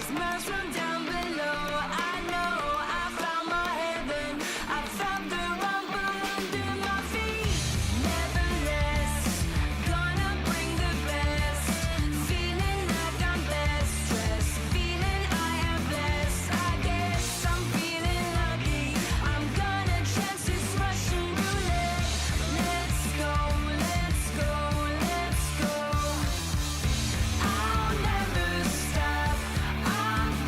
There's miles from down below. I know I found my heaven. I found the rumble under my feet. Never less, gonna bring the best. Feeling like I'm less stressed. Feeling I am blessed. I guess I'm feeling lucky. I'm gonna chance this Russian roulette. Let's go, let's go, let's go. I'll never stop. I'm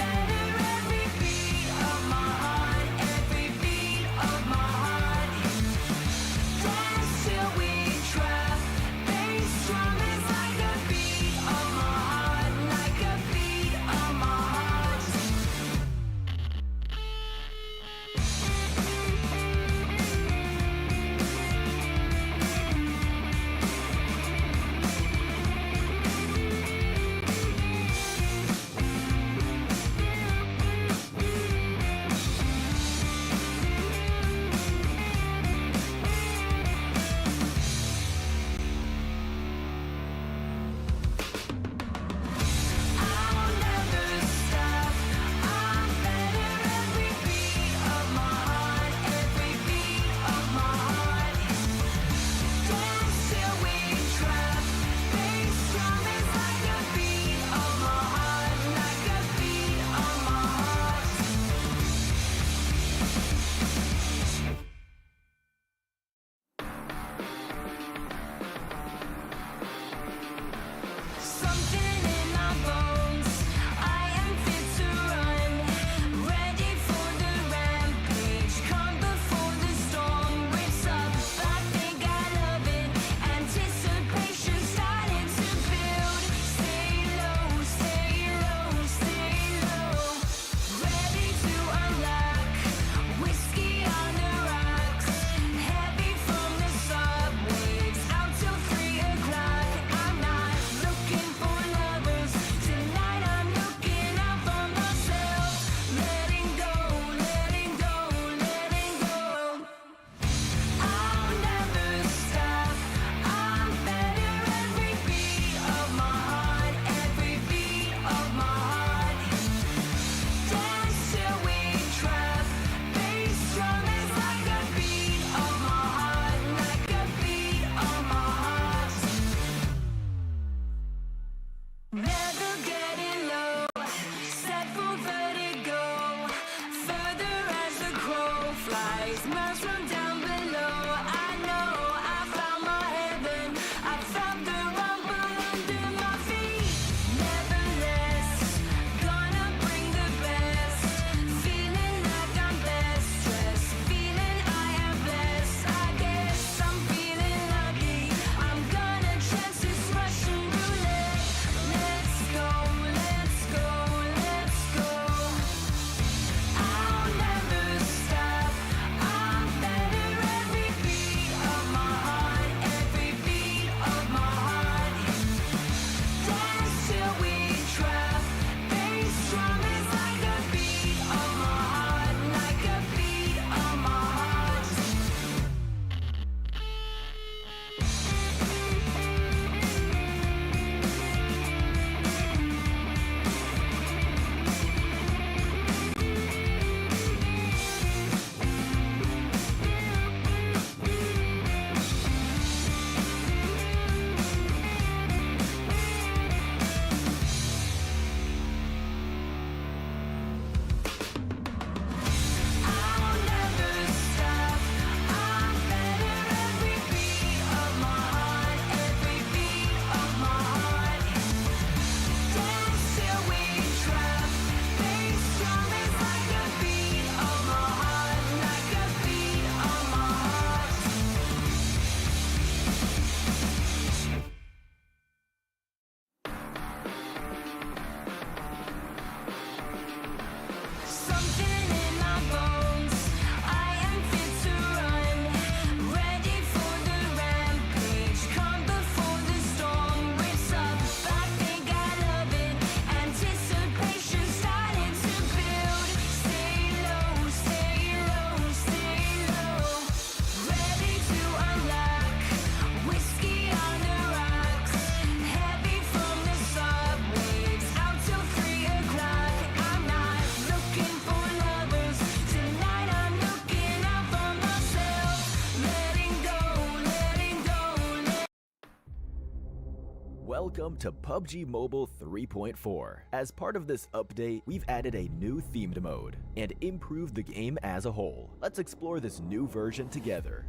Welcome to PUBG Mobile 3.4. As part of this update, we've added a new themed mode and improved the game as a whole. Let's explore this new version together.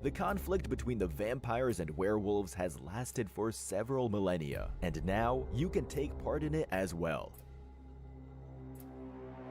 The conflict between the vampires and werewolves has lasted for several millennia, and now you can take part in it as well.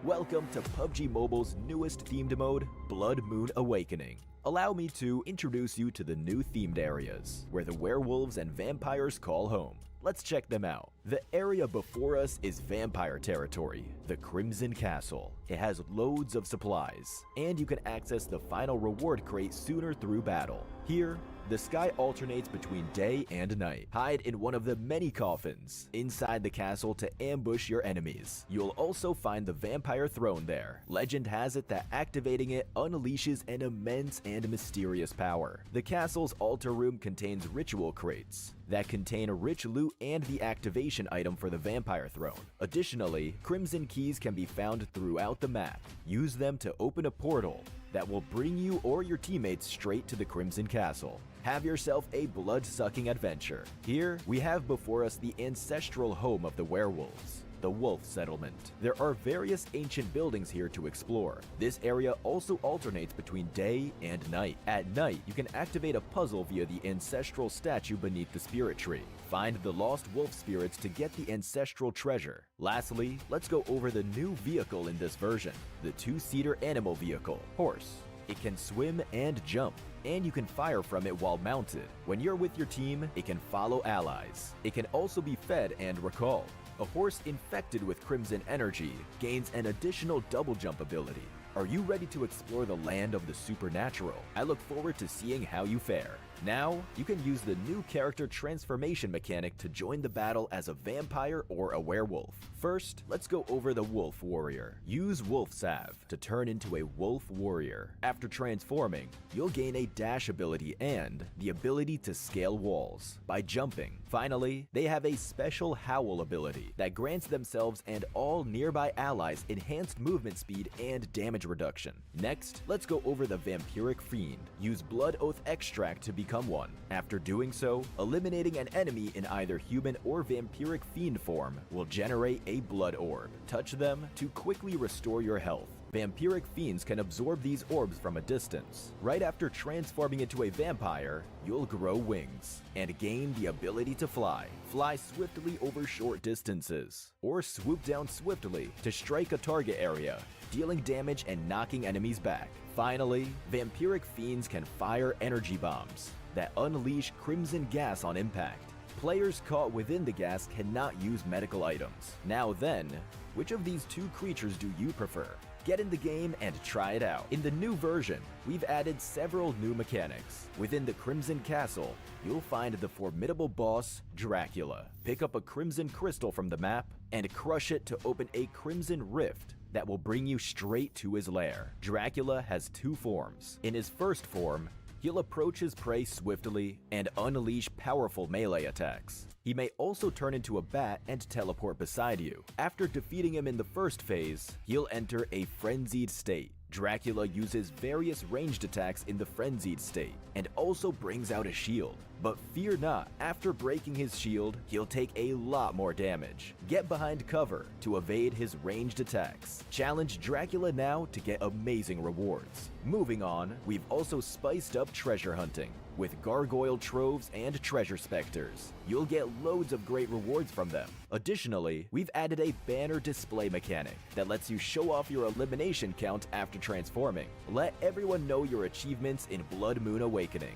Welcome to PUBG Mobile's newest themed mode, Blood Moon Awakening. Allow me to introduce you to the new themed areas, where the werewolves and vampires call home. Let's check them out. The area before us is vampire territory, the Crimson Castle. It has loads of supplies, and you can access the final reward crate sooner through battle. Here, the sky alternates between day and night. Hide in one of the many coffins inside the castle to ambush your enemies. You'll also find the vampire throne there. Legend has it that activating it unleashes an immense and mysterious power. The castle's altar room contains ritual crates that contain rich loot and the activation item for the vampire throne. Additionally, crimson keys can be found throughout the map. Use them to open a portal that will bring you or your teammates straight to the Crimson Castle. Have yourself a blood-sucking adventure. Here, we have before us the ancestral home of the werewolves, the Wolf Settlement. There are various ancient buildings here to explore. This area also alternates between day and night. At night, you can activate a puzzle via the ancestral statue beneath the spirit tree. Find the lost wolf spirits to get the ancestral treasure. Lastly, let's go over the new vehicle in this version, the two-seater animal vehicle, Horse. It can swim and jump, and you can fire from it while mounted. When you're with your team, it can follow allies. It can also be fed and recalled. A horse infected with crimson energy gains an additional double jump ability. Are you ready to explore the land of the supernatural? I look forward to seeing how you fare. Now, you can use the new character transformation mechanic to join the battle as a vampire or a werewolf. First, let's go over the Wolf Warrior. Use Wolf Salve to turn into a Wolf Warrior. After transforming, you'll gain a dash ability and the ability to scale walls by jumping. Finally, they have a special Howl ability that grants themselves and all nearby allies enhanced movement speed and damage reduction. Next, let's go over the Vampiric Fiend. Use Blood Oath Extract to become one. After doing so, eliminating an enemy in either human or vampiric fiend form will generate a blood orb. Touch them to quickly restore your health. Vampiric fiends can absorb these orbs from a distance. Right after transforming into a vampire, you'll grow wings and gain the ability to fly. Fly swiftly over short distances, or swoop down swiftly to strike a target area, dealing damage and knocking enemies back. Finally, vampiric fiends can fire energy bombs that unleash crimson gas on impact. Players caught within the gas cannot use medical items. Now then, which of these two creatures do you prefer? Get in the game and try it out. In the new version, we've added several new mechanics. Within the Crimson Castle, you'll find the formidable boss, Dracula. Pick up a crimson crystal from the map and crush it to open a crimson rift that will bring you straight to his lair. Dracula has two forms. In his first form, he'll approach his prey swiftly and unleash powerful melee attacks. He may also turn into a bat and teleport beside you. After defeating him in the first phase, he'll enter a frenzied state. Dracula uses various ranged attacks in the frenzied state and also brings out a shield. But fear not, after breaking his shield, he'll take a lot more damage. Get behind cover to evade his ranged attacks. Challenge Dracula now to get amazing rewards. Moving on, we've also spiced up treasure hunting with gargoyle troves and treasure specters. You'll get loads of great rewards from them. Additionally, we've added a banner display mechanic that lets you show off your elimination count after transforming. Let everyone know your achievements in Blood Moon Awakening.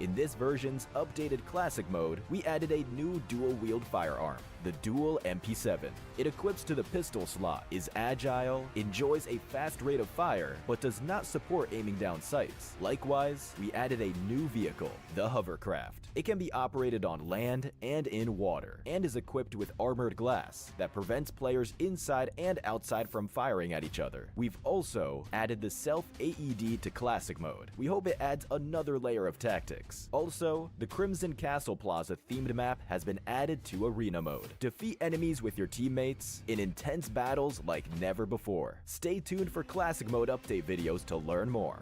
In this version's updated classic mode, we added a new dual-wield firearm, the Dual MP7. It equips to the pistol slot, is agile, enjoys a fast rate of fire, but does not support aiming down sights. Likewise, we added a new vehicle, the Hovercraft. It can be operated on land and in water, and is equipped with armored glass that prevents players inside and outside from firing at each other. We've also added the Self-AED to classic mode. We hope it adds another layer of tactics. Also, the Crimson Castle Plaza themed map has been added to arena mode. Defeat enemies with your teammates in intense battles like never before. Stay tuned for classic mode update videos to learn more.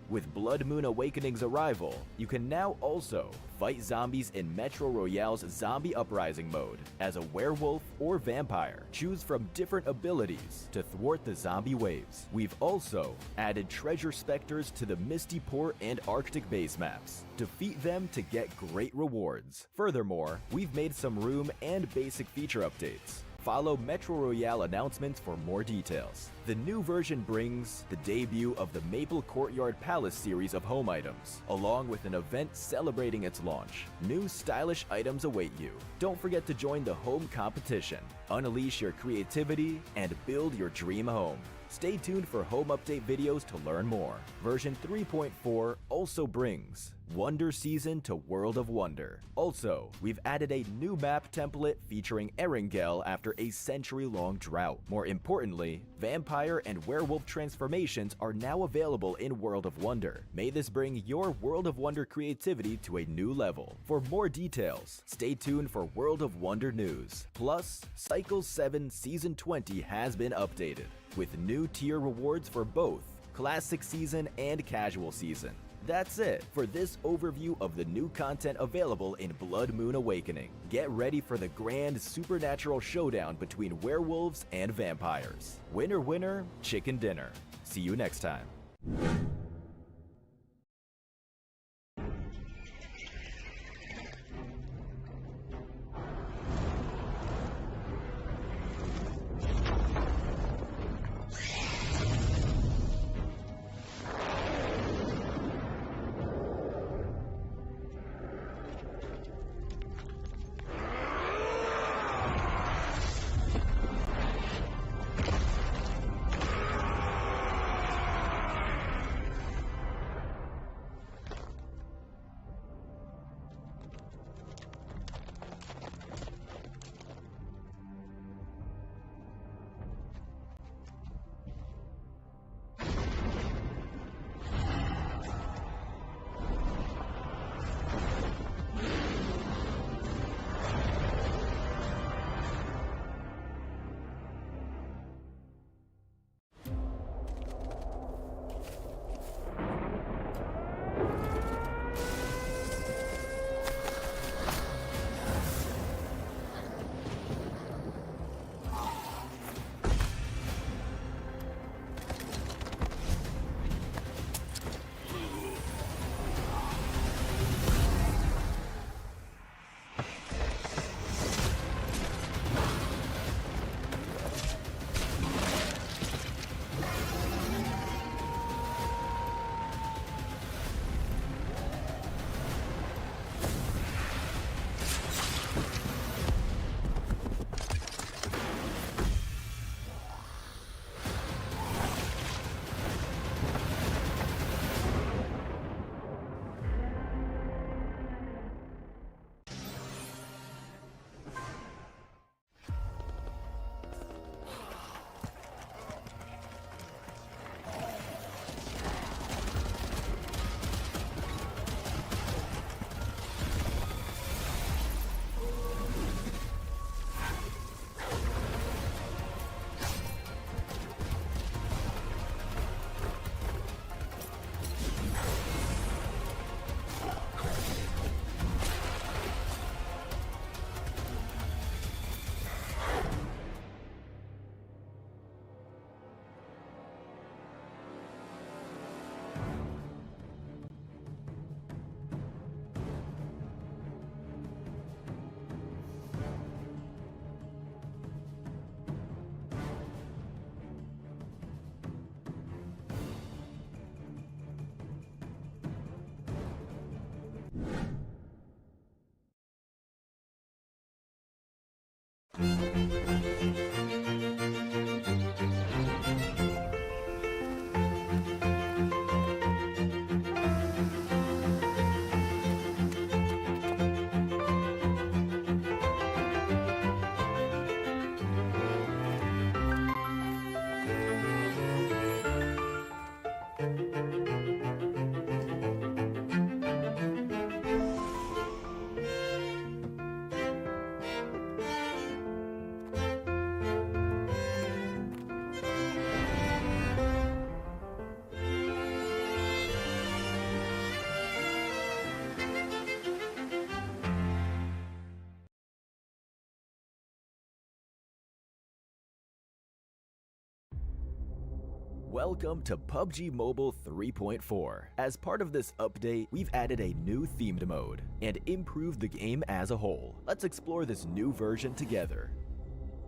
With Blood Moon Awakening's arrival, you can now also fight zombies in Metro Royale's Zombie Uprising mode as a werewolf or vampire. Choose from different abilities to thwart the zombie waves. We've also added treasure specters to the Misty Port and Arctic base maps. Defeat them to get great rewards. Furthermore, we've made some room and basic feature updates. Follow Metro Royale announcements for more details. The new version brings the debut of the Maple Courtyard Palace series of home items, along with an event celebrating its launch. New stylish items await you. Don't forget to join the home competition. Unleash your creativity and build your dream home. Stay tuned for home update videos to learn more. Version 3.4 also brings Wonder Season to World of Wonder. Also, we've added a new map template featuring Erangel after a century-long drought. More importantly, vampire and werewolf transformations are now available in World of Wonder. May this bring your World of Wonder creativity to a new level. For more details, stay tuned for World of Wonder news. Plus, Cycle 7 Season 20 has been updated, with new tier rewards for both Classic Season and Casual Season. That's it for this overview of the new content available in Blood Moon Awakening. Get ready for the grand supernatural showdown between werewolves and vampires. Winner, winner, chicken dinner. See you next time. Welcome to PUBG Mobile 3.4. As part of this update, we've added a new themed mode and improved the game as a whole. Let's explore this new version together.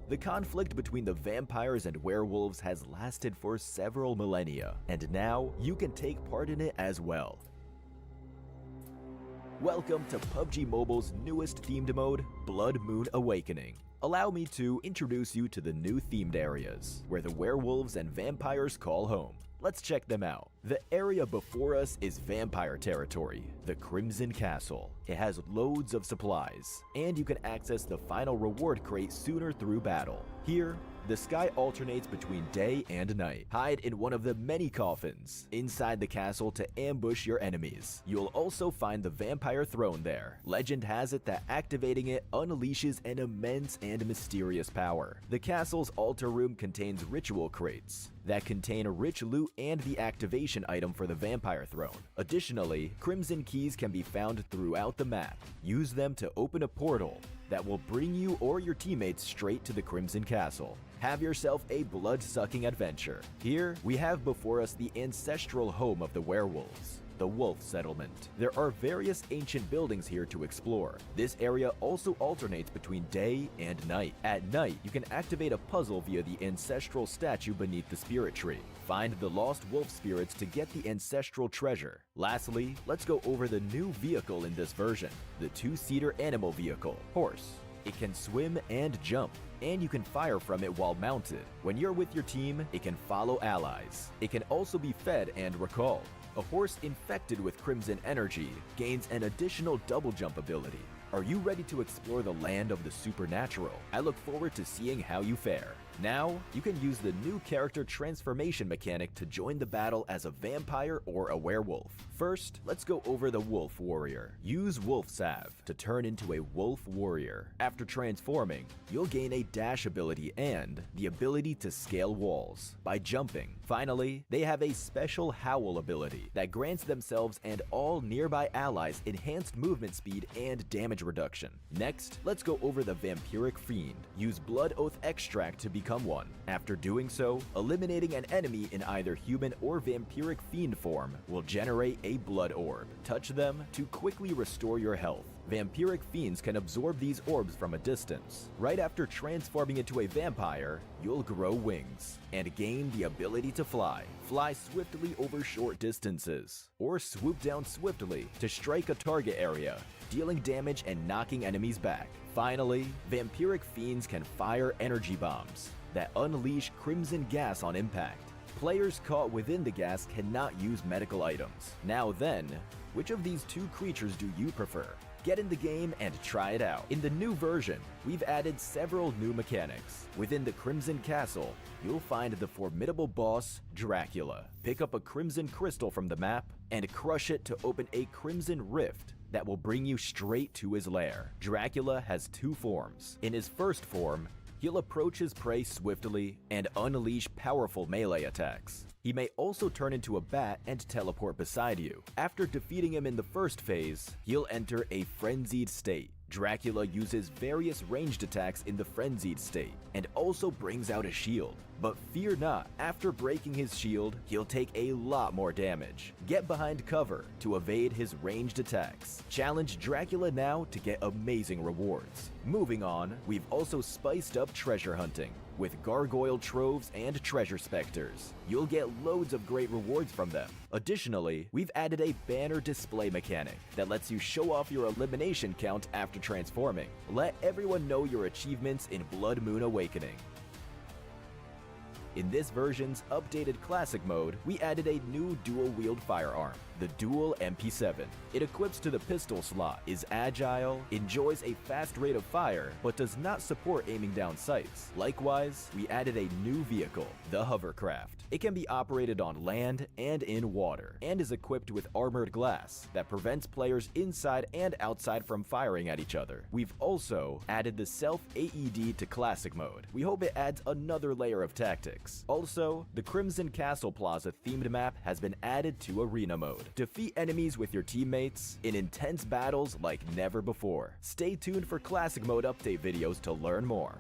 The conflict between the vampires and werewolves has lasted for several millennia, and now you can take part in it as well. Welcome to PUBG Mobile's newest themed mode, Blood Moon Awakening. Allow me to introduce you to the new themed areas, where the werewolves and vampires call home. Let's check them out. The area before us is vampire territory, the Crimson Castle. It has loads of supplies, and you can access the final reward crate sooner through battle. Here, the sky alternates between day and night. Hide in one of the many coffins inside the castle to ambush your enemies. You'll also find the vampire throne there. Legend has it that activating it unleashes an immense and mysterious power. The castle's altar room contains ritual crates that contain rich loot and the activation item for the vampire throne. Additionally, crimson keys can be found throughout the map. Use them to open a portal that will bring you or your teammates straight to the Crimson Castle. Have yourself a blood-sucking adventure. Here, we have before us the ancestral home of the werewolves, the Wolf Settlement. There are various ancient buildings here to explore. This area also alternates between day and night. At night, you can activate a puzzle via the ancestral statue beneath the spirit tree. Find the lost wolf spirits to get the ancestral treasure. Lastly, let's go over the new vehicle in this version, the two-seater animal vehicle, Horse. It can swim and jump, and you can fire from it while mounted. When you're with your team, it can follow allies. It can also be fed and recalled. A horse infected with crimson energy gains an additional double jump ability. Are you ready to explore the land of the supernatural? I look forward to seeing how you fare. Now, you can use the new character transformation mechanic to join the battle as a vampire or a werewolf. First, let's go over the Wolf Warrior. Use Wolf Salve to turn into a Wolf Warrior. After transforming, you'll gain a dash ability and the ability to scale walls by jumping. Finally, they have a special Howl ability that grants themselves and all nearby allies enhanced movement speed and damage reduction. Next, let's go over the Vampiric Fiend. Use Blood Oath Extract to become one. After doing so, eliminating an enemy in either human or vampiric fiend form will generate a blood orb. Touch them to quickly restore your health. Vampiric fiends can absorb these orbs from a distance. Right after transforming into a vampire, you'll grow wings and gain the ability to fly. Fly swiftly over short distances, or swoop down swiftly to strike a target area, dealing damage and knocking enemies back. Finally, vampiric fiends can fire energy bombs that unleash crimson gas on impact. Players caught within the gas cannot use medical items. Now then, which of these two creatures do you prefer? Get in the game and try it out. In the new version, we've added several new mechanics. Within the Crimson Castle, you'll find the formidable boss, Dracula. Pick up a crimson crystal from the map and crush it to open a crimson rift that will bring you straight to his lair. Dracula has two forms. In his first form, he'll approach his prey swiftly and unleash powerful melee attacks. He may also turn into a bat and teleport beside you. After defeating him in the first phase, he'll enter a frenzied state. Dracula uses various ranged attacks in the frenzied state and also brings out a shield. But fear not, after breaking his shield, he'll take a lot more damage. Get behind cover to evade his ranged attacks. Challenge Dracula now to get amazing rewards. Moving on, we've also spiced up treasure hunting with gargoyle troves and treasure specters. You'll get loads of great rewards from them. Additionally, we've added a banner display mechanic that lets you show off your elimination count after transforming. Let everyone know your achievements in Blood Moon Awakening. In this version's updated classic mode, we added a new dual-wield firearm, the Dual MP7. It equips to the pistol slot, is agile, enjoys a fast rate of fire, but does not support aiming down sights. Likewise, we added a new vehicle, the Hovercraft. It can be operated on land and in water, and is equipped with armored glass that prevents players inside and outside from firing at each other. We've also added the self-AED to classic mode. We hope it adds another layer of tactics. Also, the Crimson Castle Plaza themed map has been added to arena mode. Defeat enemies with your teammates in intense battles like never before. Stay tuned for classic mode update videos to learn more.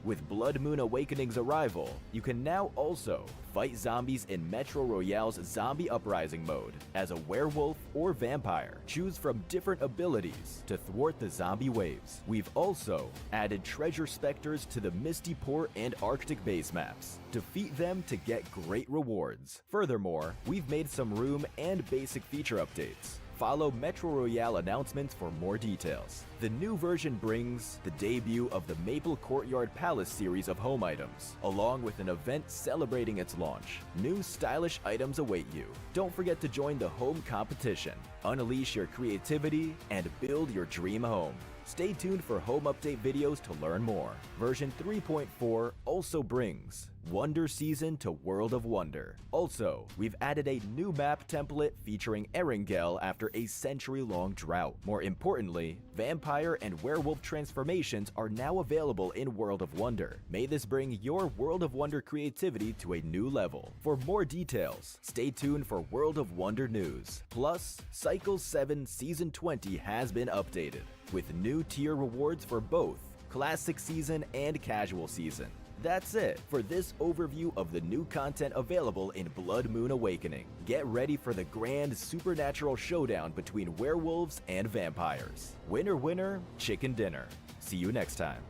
With Blood Moon Awakening's arrival, you can now also fight zombies in Metro Royale's Zombie Uprising mode as a werewolf or vampire. Choose from different abilities to thwart the zombie waves. We've also added treasure specters to the Misty Port and Arctic base maps. Defeat them to get great rewards. Furthermore, we've made some room and basic feature updates. Follow Metro Royale announcements for more details. The new version brings the debut of the Maple Courtyard Palace series of home items, along with an event celebrating its launch. New stylish items await you. Don't forget to join the home competition. Unleash your creativity and build your dream home. Stay tuned for home update videos to learn more. Version 3.4 also brings Wonder Season to World of Wonder. Also, we've added a new map template featuring Erangel after a century-long drought. More importantly, vampire and werewolf transformations are now available in World of Wonder. May this bring your World of Wonder creativity to a new level. For more details, stay tuned for World of Wonder news. Plus, Cycle 7 Season 20 has been updated, with new tier rewards for both Classic Season and Casual Season. That's it for this overview of the new content available in Blood Moon Awakening. Get ready for the grand supernatural showdown between werewolves and vampires. Winner, winner, chicken dinner. See you next time.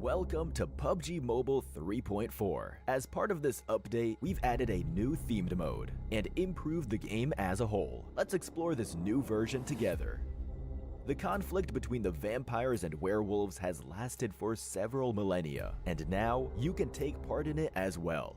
Welcome to PUBG Mobile 3.4. As part of this update, we've added a new themed mode and improved the game as a whole. Let's explore this new version together. The conflict between the vampires and werewolves has lasted for several millennia, and now you can take part in it as well.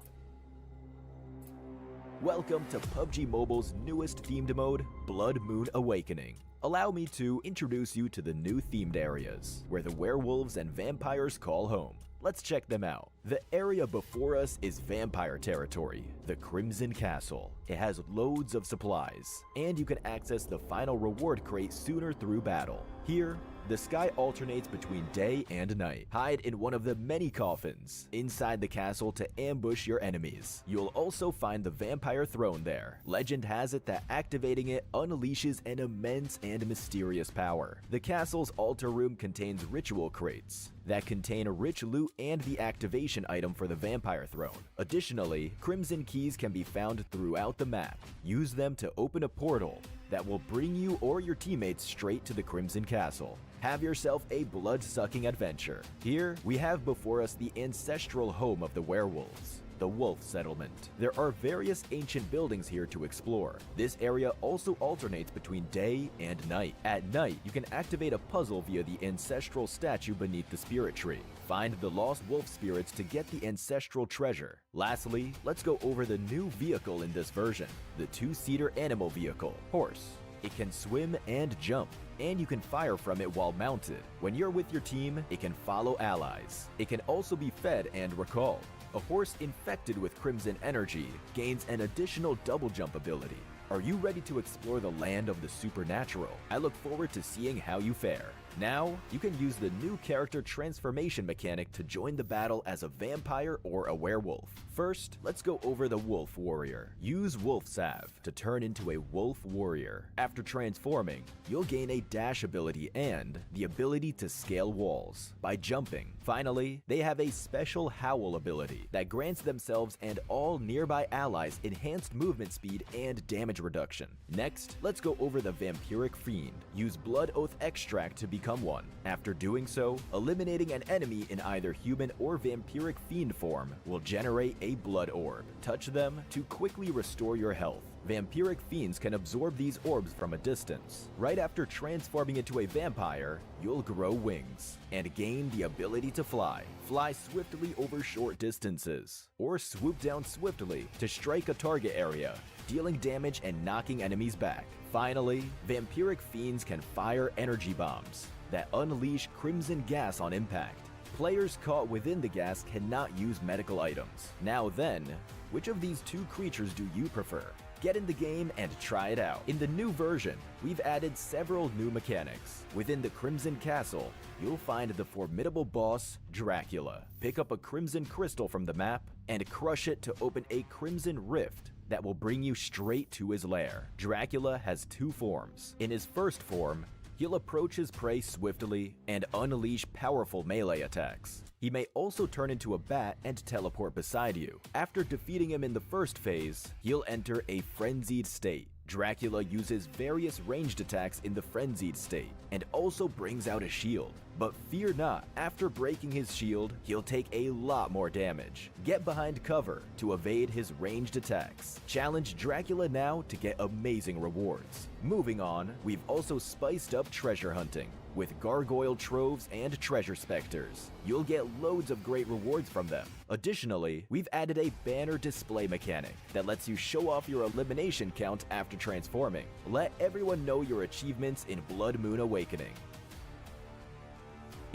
Welcome to PUBG Mobile's newest themed mode, Blood Moon Awakening. Allow me to introduce you to the new themed areas, where the werewolves and vampires call home. Let's check them out. The area before us is vampire territory, the Crimson Castle. It has loads of supplies, and you can access the final reward crate sooner through battle. Here, the sky alternates between day and night. Hide in one of the many coffins inside the castle to ambush your enemies. You'll also find the vampire throne there. Legend has it that activating it unleashes an immense and mysterious power. The castle's altar room contains ritual crates that contain a rich loot and the activation item for the vampire throne. Additionally, crimson keys can be found throughout the map. Use them to open a portal that will bring you or your teammates straight to the Crimson Castle. Have yourself a blood-sucking adventure. Here, we have before us the ancestral home of the werewolves, the Wolf Settlement. There are various ancient buildings here to explore. This area also alternates between day and night. At night, you can activate a puzzle via the ancestral statue beneath the spirit tree. Find the lost wolf spirits to get the ancestral treasure. Lastly, let's go over the new vehicle in this version, the two-seater animal vehicle, Horse. It can swim and jump, and you can fire from it while mounted. When you're with your team, it can follow allies. It can also be fed and recalled. A horse infected with crimson energy gains an additional double jump ability. Are you ready to explore the land of the supernatural? I look forward to seeing how you fare. Now, you can use the new character transformation mechanic to join the battle as a vampire or a werewolf. First, let's go over the Wolf Warrior. Use Wolf Salve to turn into a Wolf Warrior. After transforming, you'll gain a dash ability and the ability to scale walls by jumping. Finally, they have a special Howl ability that grants themselves and all nearby allies enhanced movement speed and damage reduction. Next, let's go over the Vampiric Fiend. Use Blood Oath Extract to become one. After doing so, eliminating an enemy in either human or vampiric fiend form will generate a blood orb. Touch them to quickly restore your health. Vampiric fiends can absorb these orbs from a distance. Right after transforming into a vampire, you'll grow wings and gain the ability to fly. Fly swiftly over short distances, or swoop down swiftly to strike a target area, dealing damage and knocking enemies back. Finally, vampiric fiends can fire energy bombs that unleash crimson gas on impact. Players caught within the gas cannot use medical items. Now then, which of these two creatures do you prefer? Get in the game and try it out. In the new version, we've added several new mechanics. Within the Crimson Castle, you'll find the formidable boss, Dracula. Pick up a crimson crystal from the map and crush it to open a crimson rift that will bring you straight to his lair. Dracula has two forms. In his first form, he'll approach his prey swiftly and unleash powerful melee attacks. He may also turn into a bat and teleport beside you. After defeating him in the first phase, he'll enter a frenzied state. Dracula uses various ranged attacks in the frenzied state and also brings out a shield. But fear not, after breaking his shield, he'll take a lot more damage. Get behind cover to evade his ranged attacks. Challenge Dracula now to get amazing rewards. Moving on, we've also spiced up treasure hunting with gargoyle troves and treasure specters. You'll get loads of great rewards from them. Additionally, we've added a banner display mechanic that lets you show off your elimination count after transforming. Let everyone know your achievements in Blood Moon Awakening.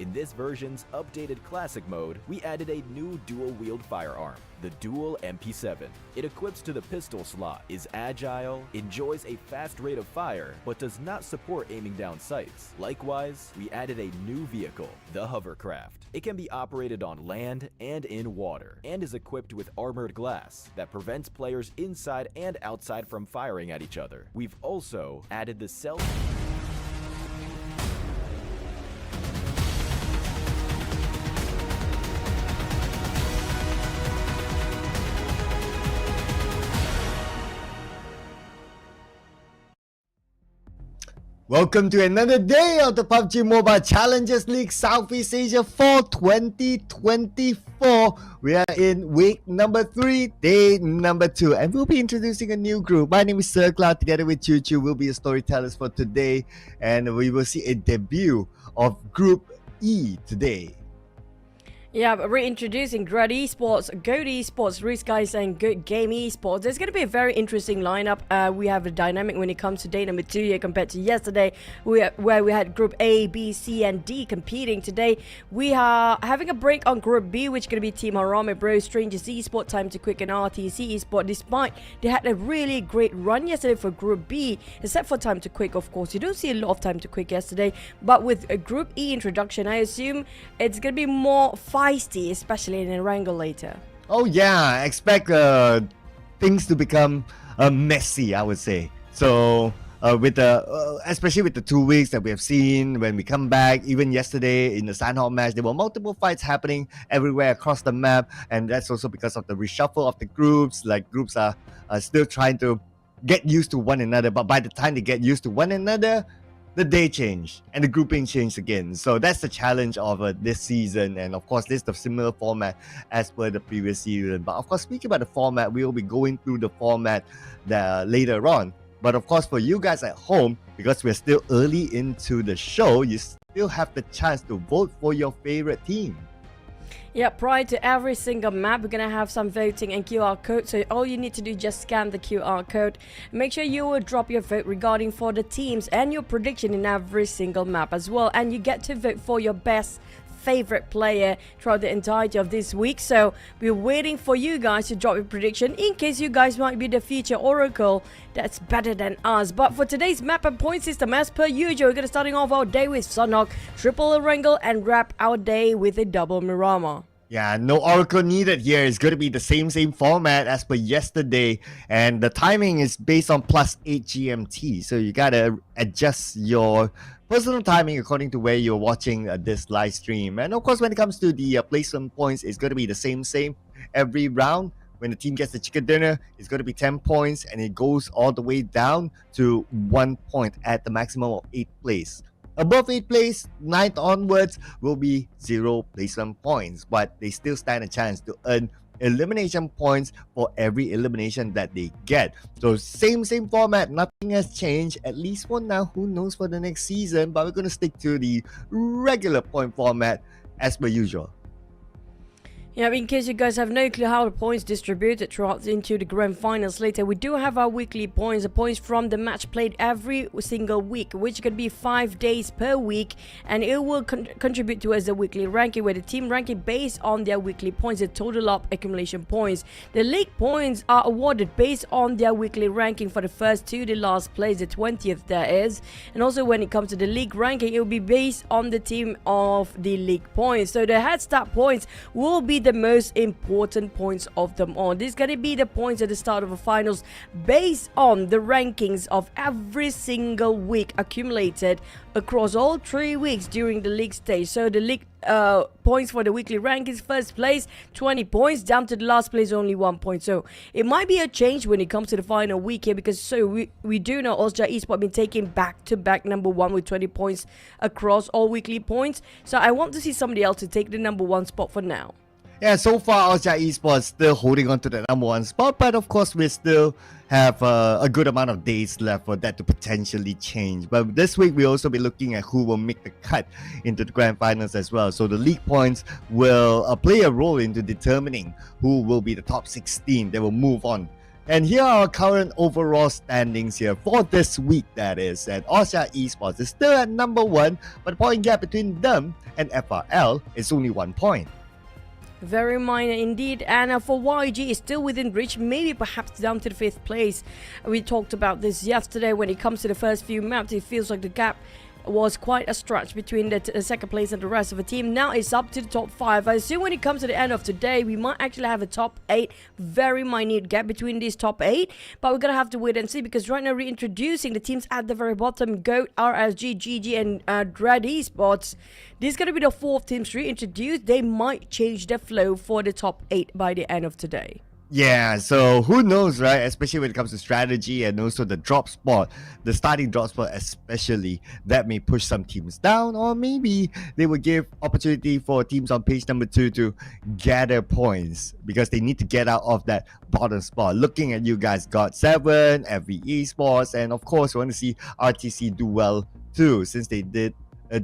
In this version's updated classic mode, we added a new dual-wield firearm, the Dual MP7. It equips to the pistol slot, is agile, enjoys a fast rate of fire, but does not support aiming down sights. Likewise, we added a new vehicle, the Hovercraft. It can be operated on land and in water, and is equipped with armored glass that prevents players inside and outside from firing at each other. We've also added the self- Welcome to another day of the PUBG Mobile Challengers League Southeast Asia Fall 2024. We are in week number 3, day number 2, and we'll be introducing a new group. My name is Sir Cloud. Together with Choo Choo, we'll be your storytellers for today, and we will see a debut of Group E today. Yeah, but reintroducing Dread Esports, Goat Esports, Risk Guys, and Good Game Esports. There's going to be a very interesting lineup. We have a dynamic when it comes to day number 2 here compared to yesterday, where we had Group A, B, C, and D competing. Today, we are having a break on Group B, which is going to be Team Miramar, Bro, Strangers Esports, Time to Quick, and RTC Esports. Despite they had a really great run yesterday for Group B, except for Time to Quick, of course. You don't see a lot of Time to Quick yesterday, but with a Group E introduction, I assume it's going to be more feisty, especially in Erangel later. Oh yeah, I expect things to become messy, I would say. So with the especially with the 2 weeks that we have seen when we come back, even yesterday in the Sanhok match, there were multiple fights happening everywhere across the map, and that's also because of the reshuffle of the groups. Like groups are still trying to get used to one another, but by the time they get used to one another, the day changed and the grouping changed again. So that's the challenge of this season, and of course this is the similar format as per the previous season. But of course, speaking about the format, we will be going through the format later on. But of course, for you guys at home, because we're still early into the show, you still have the chance to vote for your favorite team. Yeah, prior to every single map, we're going to have some voting and QR code. So all you need to do is just scan the QR code. Make sure you will drop your vote regarding for the teams and your prediction in every single map as well. And you get to vote for your best favorite player throughout the entirety of this week. So we're waiting for you guys to drop your prediction in case you guys might be the future oracle that's better than us. But for today's map and point system, as per usual, we're going to starting off our day with Sanhok, triple Erangel, and wrap our day with a double Miramar. Yeah, no oracle needed here. It's going to be the same format as per yesterday, and the timing is based on +8 GMT. So you gotta adjust your personal timing according to where you're watching this live stream. And of course, when it comes to the placement points, it's going to be the same every round. When the team gets the chicken dinner, it's going to be 10 points, and it goes all the way down to 1 point at the maximum of 8th place. Above 8th place, 9th onwards will be 0 placement points, but they still stand a chance to earn elimination points for every elimination that they get. So same format, nothing has changed, at least for now. Who knows for the next season, but we're going to stick to the regular point format as per usual. Yeah, in case you guys have no clue how the points distributed throughout into the grand finals later, we do have our weekly points, the points from the match played every single week, which could be 5 days per week, and it will contribute to as a weekly ranking, where the team ranking based on their weekly points, the total up accumulation points. The league points are awarded based on their weekly ranking for the first to the last place, the 20th that is, and also when it comes to the league ranking, it will be based on the team of the league points. So the head start points will be the most important points of them all. This is going to be the points at the start of the finals based on the rankings of every single week accumulated across all 3 weeks during the league stage. So the league points for the weekly rankings, first place 20 points, down to the last place only 1 point. So it might be a change when it comes to the final week here, because we do know Austria Esports been taking back-to-back number 1 with 20 points across all weekly points. So I want to see somebody else to take the number 1 spot for now. Yeah, so far Austria Esports still holding on to the number 1 spot, but of course we still have a good amount of days left for that to potentially change. But this week we'll also be looking at who will make the cut into the grand finals as well. So the league points will play a role into determining who will be the top 16 that will move on. And here are our current overall standings here for this week, that is. And Austria Esports is still at number 1, but the point gap between them and FRL is only 1 point. Very minor indeed, and for YG is still within reach, maybe perhaps down to the 5th place. We talked about this yesterday. When it comes to the first few maps, it feels like the gap was quite a stretch between the second place and the rest of the team. Now it's up to the top 5. I assume when it comes to the end of today, we might actually have a top 8. Very minute gap between these top 8, but we're gonna have to wait and see, because right now reintroducing the teams at the very bottom: Goat, RSG, GG, and Dread Esports. This is gonna be the 4th teams reintroduced. They might change the flow for the top 8 by the end of today. Yeah, so who knows, right? Especially when it comes to strategy and also the drop spot, the starting drop spot especially, that may push some teams down, or maybe they will give opportunity for teams on page number 2 to gather points because they need to get out of that bottom spot. Looking at you guys, GOT7, FV Esports, and of course, we want to see RTC do well too, since they did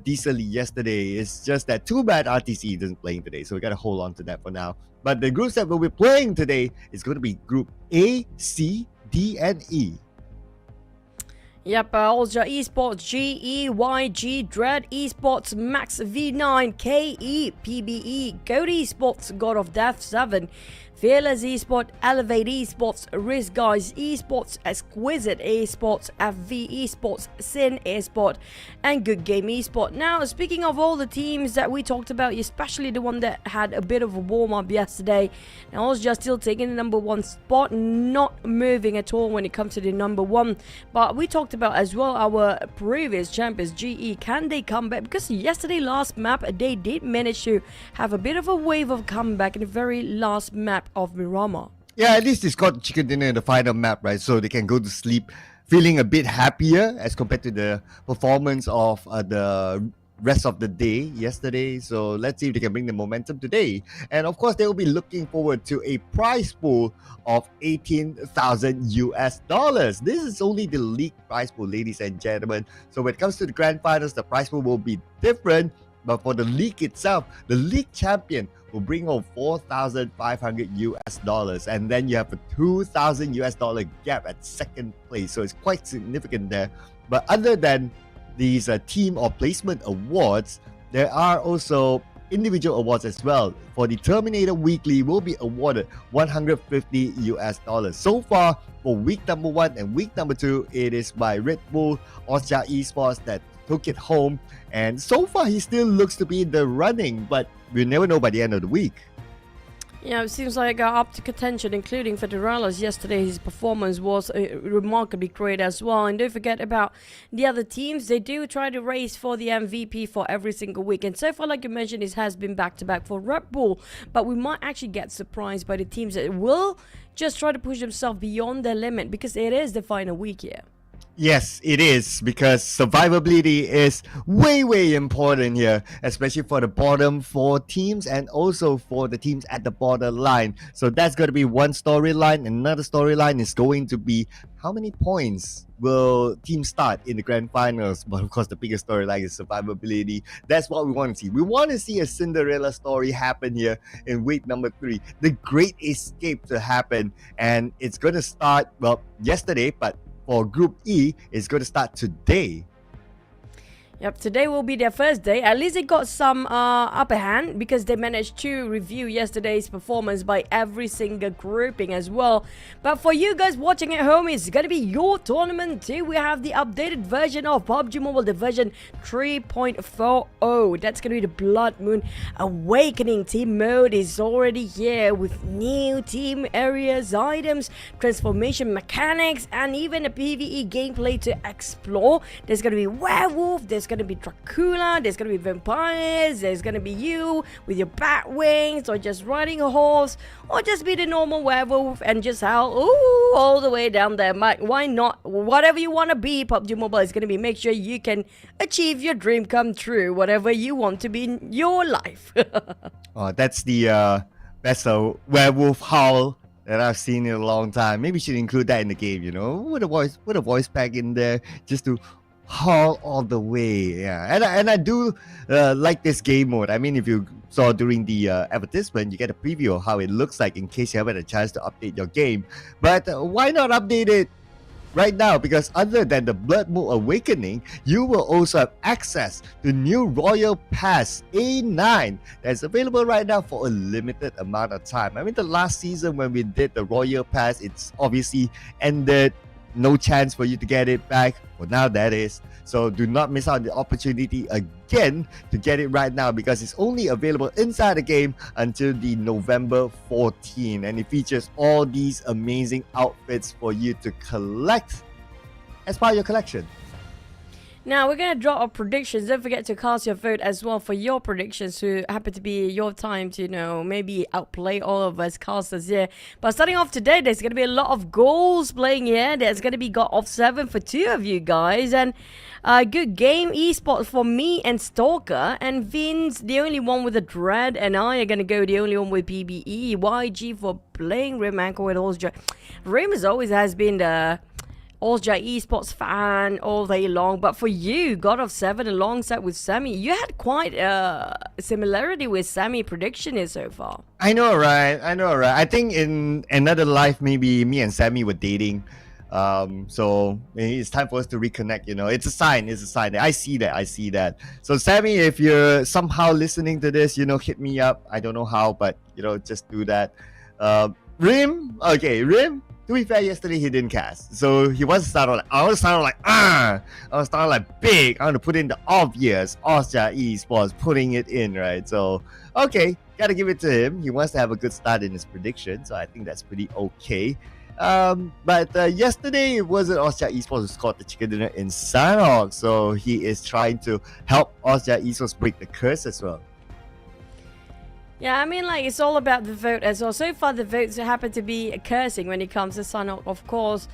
decently yesterday. It's just that too bad RTC isn't playing today, so we gotta hold on to that for now. But the groups that we'll be playing today is going to be Group A, C, D, and E. Yep, also Esports, GEYG, Dread Esports, Max V9, KE, PBE, Goat Esports, God of Death 7, Fearless Esports, Elevate Esports, Risk Guys Esports, Exquisite Esports, FV Esports, Sin Esports, and Good Game Esports. Now, speaking of all the teams that we talked about, especially the one that had a bit of a warm-up yesterday, and was just still taking the number 1 spot, not moving at all when it comes to the number 1. But we talked about as well our previous champions, GE. Can they come back? Because yesterday, last map, they did manage to have a bit of a wave of comeback in the very last map of Miramar. Yeah, at least it's got chicken dinner in the final map, right? So they can go to sleep feeling a bit happier as compared to the performance of the rest of the day yesterday. So let's see if they can bring the momentum today. And of course, they will be looking forward to a prize pool of 18,000 US dollars. This is only the league prize pool, ladies and gentlemen. So when it comes to the grand finals, the prize pool will be different. But for the league itself, the league champion will bring home 4,500 US dollars, and then you have a 2,000 US dollar gap at second place. So it's quite significant there. But other than these team or placement awards, there are also individual awards as well. For the Terminator Weekly, will be awarded 150 US dollars. So far, for week number 1 and week number 2, it is by Red Bull Austria Esports that took it home, and so far he still looks to be in the running, but we'll never know by the end of the week. Yeah, it seems like up to contention, including Federalis. Yesterday, his performance was remarkably great as well. And don't forget about the other teams. They do try to race for the MVP for every single week. And so far, like you mentioned, it has been back-to-back for Red Bull. But we might actually get surprised by the teams that will just try to push themselves beyond their limit, because it is the final week here. Yes, it is, because survivability is way important here, especially for the bottom 4 teams and also for the teams at the borderline. So that's going to be one storyline. Another storyline is going to be how many points will teams start in the grand finals. But of course, the biggest storyline is survivability. That's what we want to see. We want to see a Cinderella story happen here in week number 3. The Great Escape to happen, and it's going to start, well, yesterday, but for Group E, it's going to start today. Yep, today will be their first day. At least they got some upper hand, because they managed to review yesterday's performance by every single grouping as well. But for you guys watching at home, it's gonna be your tournament too. We have the updated version of PUBG Mobile, the version 3.40. That's gonna be the Blood Moon Awakening. Team mode is already here with new team areas, items, transformation mechanics, and even a PvE gameplay to explore. There's gonna be werewolf, there's gonna be Dracula, there's gonna be vampires, there's gonna be you with your bat wings, or just riding a horse, or just be the normal werewolf and just howl all the way down there. Why not? Whatever you want to be, PUBG Mobile is gonna be, make sure you can achieve your dream come true, whatever you want to be in your life. Oh, that's the best werewolf howl that I've seen in a long time. Maybe you should include that in the game, you know, with a voice pack in there, just to haul all the way. Yeah, and I do like this game mode. I mean, if you saw during the advertisement, you get a preview of how it looks like in case you haven't had a chance to update your game. But why not update it right now? Because other than the Blood Moon Awakening, you will also have access to new Royal Pass A9 that's available right now for a limited amount of time. I mean, the last season when we did the Royal Pass, it's obviously ended. No chance for you to get it back. Well, now that is. So do not miss out on the opportunity again to get it right now, because it's only available inside the game until the November 14. And it features all these amazing outfits for you to collect as part of your collection. Now we're gonna draw our predictions. Don't forget to cast your vote as well for your predictions to happen to be your time to, maybe outplay all of us casters here. But starting off today, there's gonna be a lot of goals playing here. There's gonna be got off 7 for 2 of you guys, and good game. Esports for me and Stalker, and Vince the only one with a dread, and I are gonna go the only one with PBE. YG for playing Rim Anchor with Allsja. Rim as always has been the Allsja Esports fan all day long, but for you, God of 7 alongside with Sammy, you had quite a similarity with Sammy prediction here so far. I know, right? I think in another life, maybe me and Sammy were dating. So maybe it's time for us to reconnect. It's a sign. I see that. So Sammy, if you're somehow listening to this, hit me up. I don't know how, but just do that. Rim. To be fair, yesterday he didn't cast, so he wants to start on. I want to start on I want to start on big. I want to put in the obvious. Allsja Esports putting it in, right? So okay, gotta give it to him. He wants to have a good start in his prediction, so I think that's pretty okay. But yesterday it wasn't Allsja Esports who scored the chicken dinner in Sanhok, so he is trying to help Allsja Esports break the curse as well. Yeah, I mean, it's all about the vote as well. So far, the votes happen to be cursing when it comes to Sanhok, of course.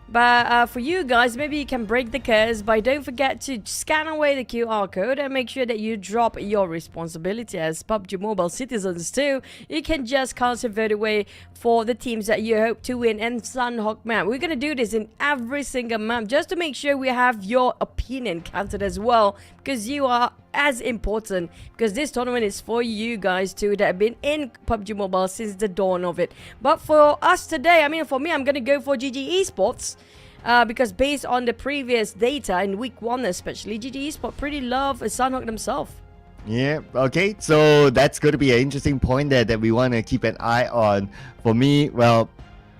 But for you guys, maybe you can break the curse by don't forget to scan away the QR code and make sure that you drop your responsibility as PUBG Mobile citizens too. You can just cast your vote away for the teams that you hope to win and Sanhok map. We're going to do this in every single map just to make sure we have your opinion counted as well, because you are as important, because this tournament is for you guys too that have been in PUBG Mobile since the dawn of it. But for us today, I mean, for me, I'm gonna go for GG Esports because based on the previous data in week 1 especially, GG Esports pretty love Sanhok themselves. Yeah, okay, so that's going to be an interesting point there that we want to keep an eye on. For me, well,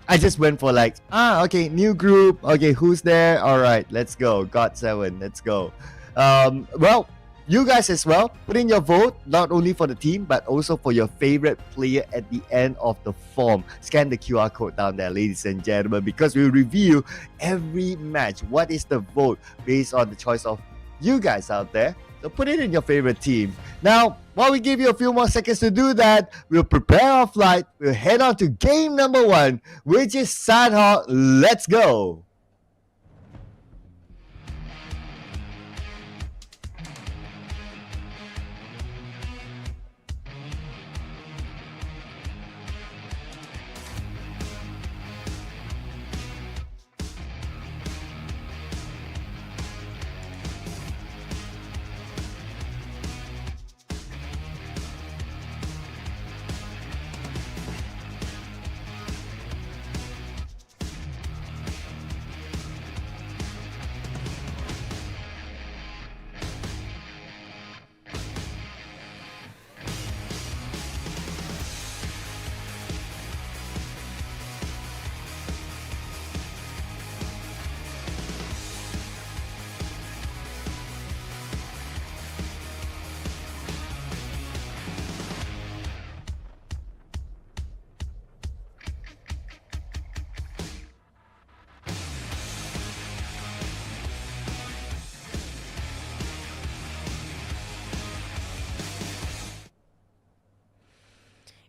I just went for okay, new group, okay, who's there? All right, let's go. God7, let's go. Well, you guys as well, put in your vote, not only for the team, but also for your favorite player at the end of the form. Scan the QR code down there, ladies and gentlemen, because we'll review every match. What is the vote based on the choice of you guys out there? So put it in your favorite team. Now, while we give you a few more seconds to do that, we'll prepare our flight. We'll head on to game number 1, which is Sanhok. Let's go.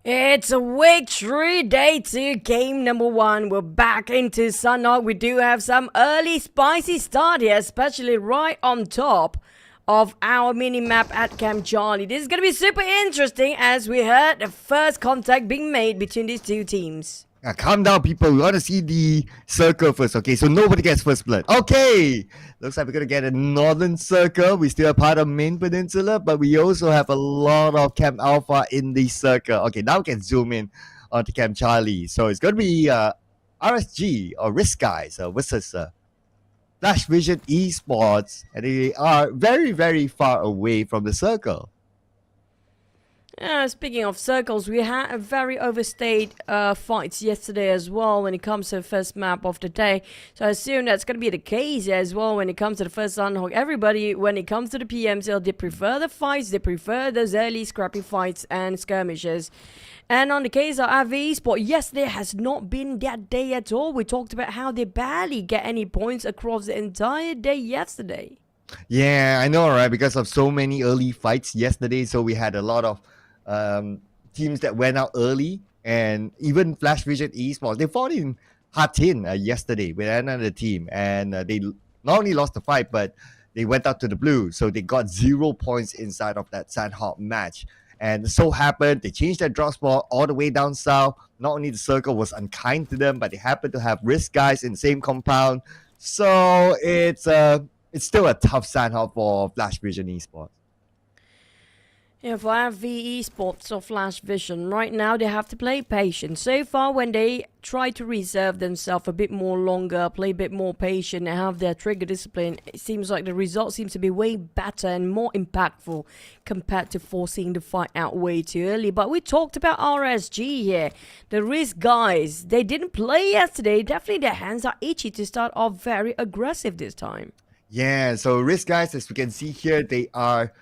It's week 3, day 2, game number 1. We're back into Sanhok. We do have some early spicy start here, especially right on top of our mini-map at Camp Charlie. This is going to be super interesting as we heard the first contact being made between these two teams. Calm down, people. We want to see the circle first, okay? So nobody gets first blood. Okay! Looks like we're going to get a northern circle. We still are part of main peninsula, but we also have a lot of Camp Alpha in the circle. Okay, now we can zoom in onto Camp Charlie. So it's going to be RSG or Risk Guys versus Flash Vision Esports. And they are very, very far away from the circle. Speaking of circles, we had a very overstayed fights yesterday as well when it comes to the first map of the day. So I assume that's going to be the case as well when it comes to the first Sanhok. Everybody, when it comes to the PMCL, they prefer the fights, they prefer those early scrappy fights and skirmishes. And on the case of AV Esports, yesterday has not been that day at all. We talked about how they barely get any points across the entire day yesterday. Yeah, I know, right? Because of so many early fights yesterday, so we had a lot of teams that went out early, and even Flash Vision Esports, they fought in Hatin yesterday with another team, and they not only lost the fight, but they went out to the blue, so they got 0 points inside of that Sanhok match. And so happened they changed their drop spot all the way down south. Not only the circle was unkind to them, but they happened to have risk guys in the same compound. So it's still a tough Sanhok for Flash Vision Esports. Yeah, for FV Esports or Flash Vision, right now they have to play patient. So far, when they try to reserve themselves a bit more longer, play a bit more patient, and have their trigger discipline, it seems like the result seems to be way better and more impactful compared to forcing the fight out way too early. But we talked about RSG here. The risk guys, they didn't play yesterday. Definitely their hands are itchy to start off very aggressive this time. Yeah, so risk guys, as we can see here, they are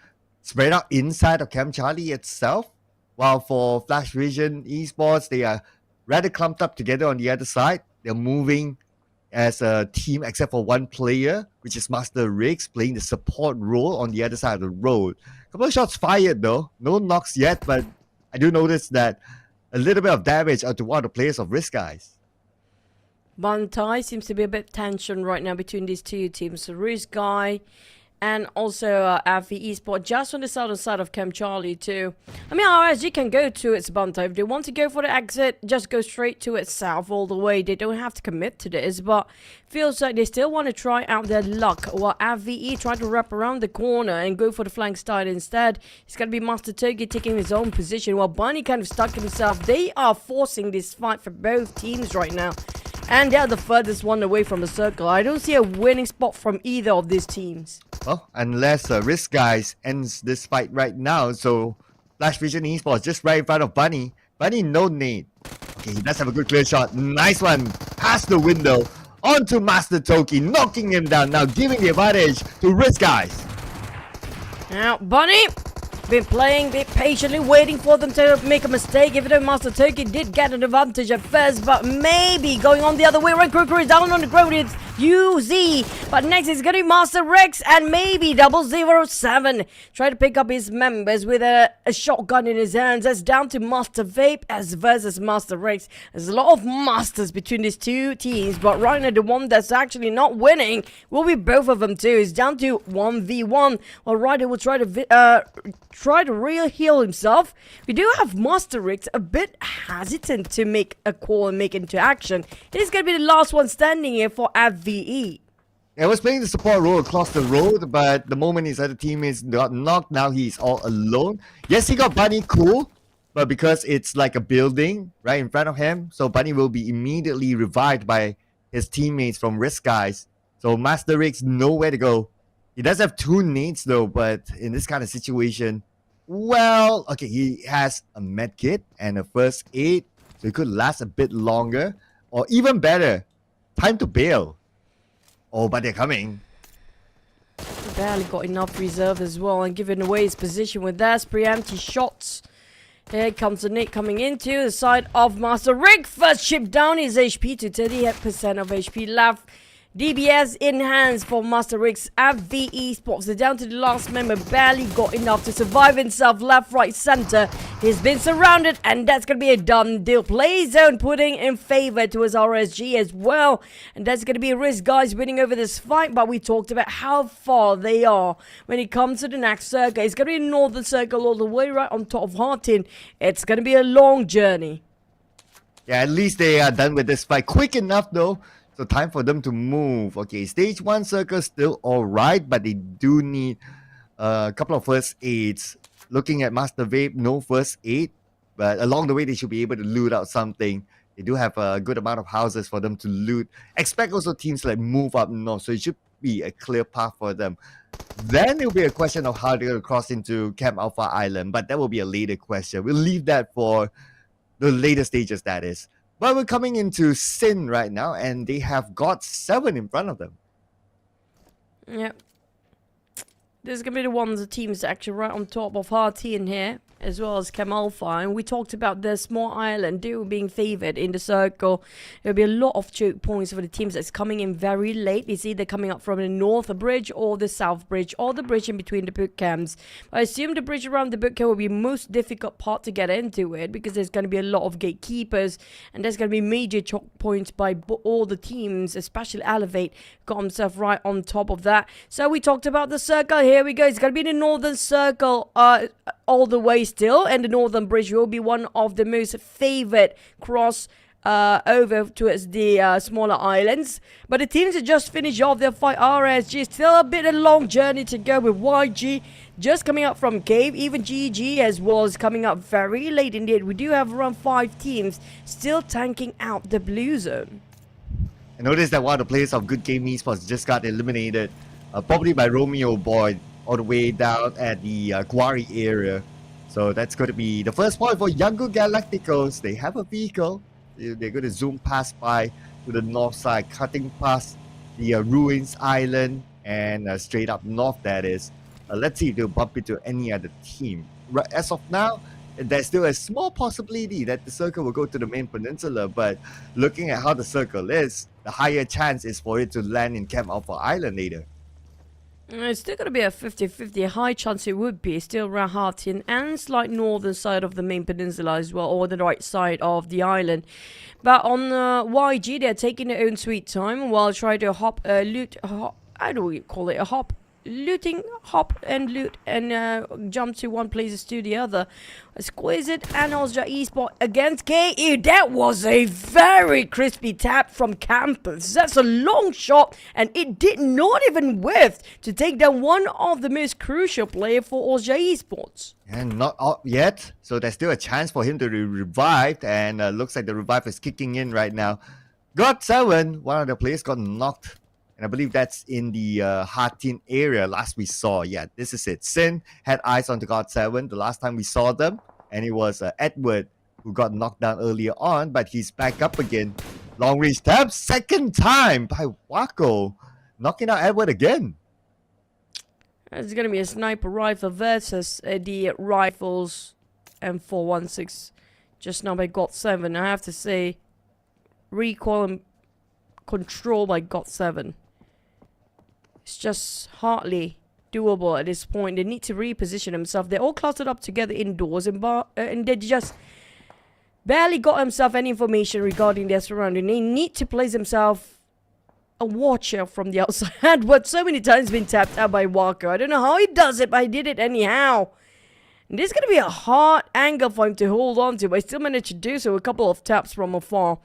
spread out inside of Camp Charlie itself, while for Flash Vision Esports, they are rather clumped up together on the other side. They're moving as a team, except for one player, which is Master Riggs, playing the support role on the other side of the road. A couple of shots fired though, no knocks yet, but I do notice that a little bit of damage onto one of the players of Risk Guys. Bantai seems to be a bit tension right now between these two teams. So Risk Guy and also FV Esports just on the southern side of Camp Charlie too. I mean, RSG can go to its Bantai. If they want to go for the exit, just go straight to its south all the way. They don't have to commit to this, but feels like they still want to try out their luck. While FVE try to wrap around the corner and go for the flank style instead. It's going to be Master Togi taking his own position while Bunny kind of stuck himself. They are forcing this fight for both teams right now. And they're the furthest one away from the circle. I don't see a winning spot from either of these teams. Well, unless Risk Guys ends this fight right now. So Flash Vision Esports just right in front of Bunny. Bunny no nade. Okay, he does have a good clear shot. Nice one. Past the window. Onto Master Toki, knocking him down. Now giving the advantage to Risk Guys. Now, Bunny been playing, been patiently waiting for them to make a mistake. Even though Master Toki did get an advantage at first, but maybe going on the other way. Right, Kruger is down on the ground. It's UZ, but next is going to be Master Rex and maybe 007. Try to pick up his members with a shotgun in his hands. That's down to Master Vape as versus Master Rex. There's a lot of masters between these two teams, but right now the one that's actually not winning will be both of them too. It's down to 1v1. Well, Ryder will try to real heal himself. We do have Master Rex a bit hesitant to make a call and make into action. He's going to be the last one standing here for FVE. I was playing the support role across the road, but the moment his other teammates got knocked, now he's all alone. Yes, he got Bunny cool, but because it's like a building right in front of him, so Bunny will be immediately revived by his teammates from Risk Guys. So Master Riggs nowhere to go. He does have 2 nades though, but in this kind of situation, well, okay, he has a med kit and a first aid, so he could last a bit longer, or even better, time to bail. Oh, but they're coming. Barely got enough reserve as well, and giving away his position with those preemptive shots. Here comes the nade coming into the side of Master Rick. First chip down his HP to 38% of HP left. DBS in hands for Master Rick's FV Esports. They're down to the last member. Barely got enough to survive himself. Left, right, center. He's been surrounded, and that's going to be a done deal. Play zone putting in favor towards RSG as well. And that's going to be a Risk Guys winning over this fight. But we talked about how far they are when it comes to the next circle. It's going to be a northern circle all the way right on top of Hartin. It's going to be a long journey. Yeah, at least they are done with this fight quick enough though. So time for them to move. Okay, stage 1 circle still alright, but they do need a couple of first aids. Looking at Master Vape, no first aid, but along the way they should be able to loot out something. They do have a good amount of houses for them to loot. Expect also teams like move up north, so it should be a clear path for them. Then it will be a question of how they're going to cross into Camp Alpha Island, but that will be a later question. We'll leave that for the later stages, that is. But we're coming into Sin right now, and they have got 7 in front of them. Yep. This is going to be the teams actually right on top of Harty in here. as well as Chem Alpha, and we talked about the small island duo being favored in the circle. There'll be a lot of choke points for the teams that's coming in very late. It's either coming up from the north bridge or the south bridge or the bridge in between the boot camps. I assume the bridge around the boot camp will be most difficult part to get into it because there's going to be a lot of gatekeepers and there's going to be major choke points by all the teams, especially Elevate got himself right on top of that. So we talked about the circle. Here we go. It's going to be the northern circle all the way still, and the northern bridge will be one of the most favored cross over towards the smaller islands. But the teams that just finished off their fight, RSG, still a bit of a long journey to go with YG just coming up from cave. Even GG as well is coming up very late indeed. We do have around 5 teams still tanking out the blue zone. I noticed that one of the players of Good Game Esports just got eliminated, probably by Romeo Boy, all the way down at the quarry area. So that's going to be the first point for Younger Galacticos. They have a vehicle. They're going to zoom past by to the north side, cutting past the Ruins Island and straight up north, that is. Let's see if they'll bump into any other team. As of now, there's still a small possibility that the circle will go to the main peninsula, but looking at how the circle is, the higher chance is for it to land in Camp Alpha Island later. It's still going to be a 50-50, high chance it would be. Still Rahatin and slight northern side of the main peninsula as well, or the right side of the island. But on YG, they're taking their own sweet time while trying to how do we call it? Hop and loot and jump to one place to the other. Exquisite and Osja Esports against KE. That was a very crispy tap from Campus. That's a long shot and it did not even whiff to take down one of the most crucial players for Osja Esports. And not out yet, so there's still a chance for him to be revived, and looks like the revive is kicking in right now. God7, one of the players got knocked. And I believe that's in the Hatin area last we saw. Yeah, this is it. Sin had eyes on the God7 the last time we saw them. And it was Edward who got knocked down earlier on. But he's back up again. Long range tap. Second time by Wako. Knocking out Edward again. It's going to be a sniper rifle versus the rifles M416. Just now by God7. I have to say, recoil and control by God7. It's just hardly doable at this point. They need to reposition themselves. They're all clustered up together indoors and they just barely got themselves any information regarding their surrounding. They need to place themselves a watcher from the outside. But so many times been tapped out by Walker. I don't know how he does it, but he did it anyhow. And this is going to be a hard angle for him to hold on to, but he still managed to do so. A couple of taps from afar.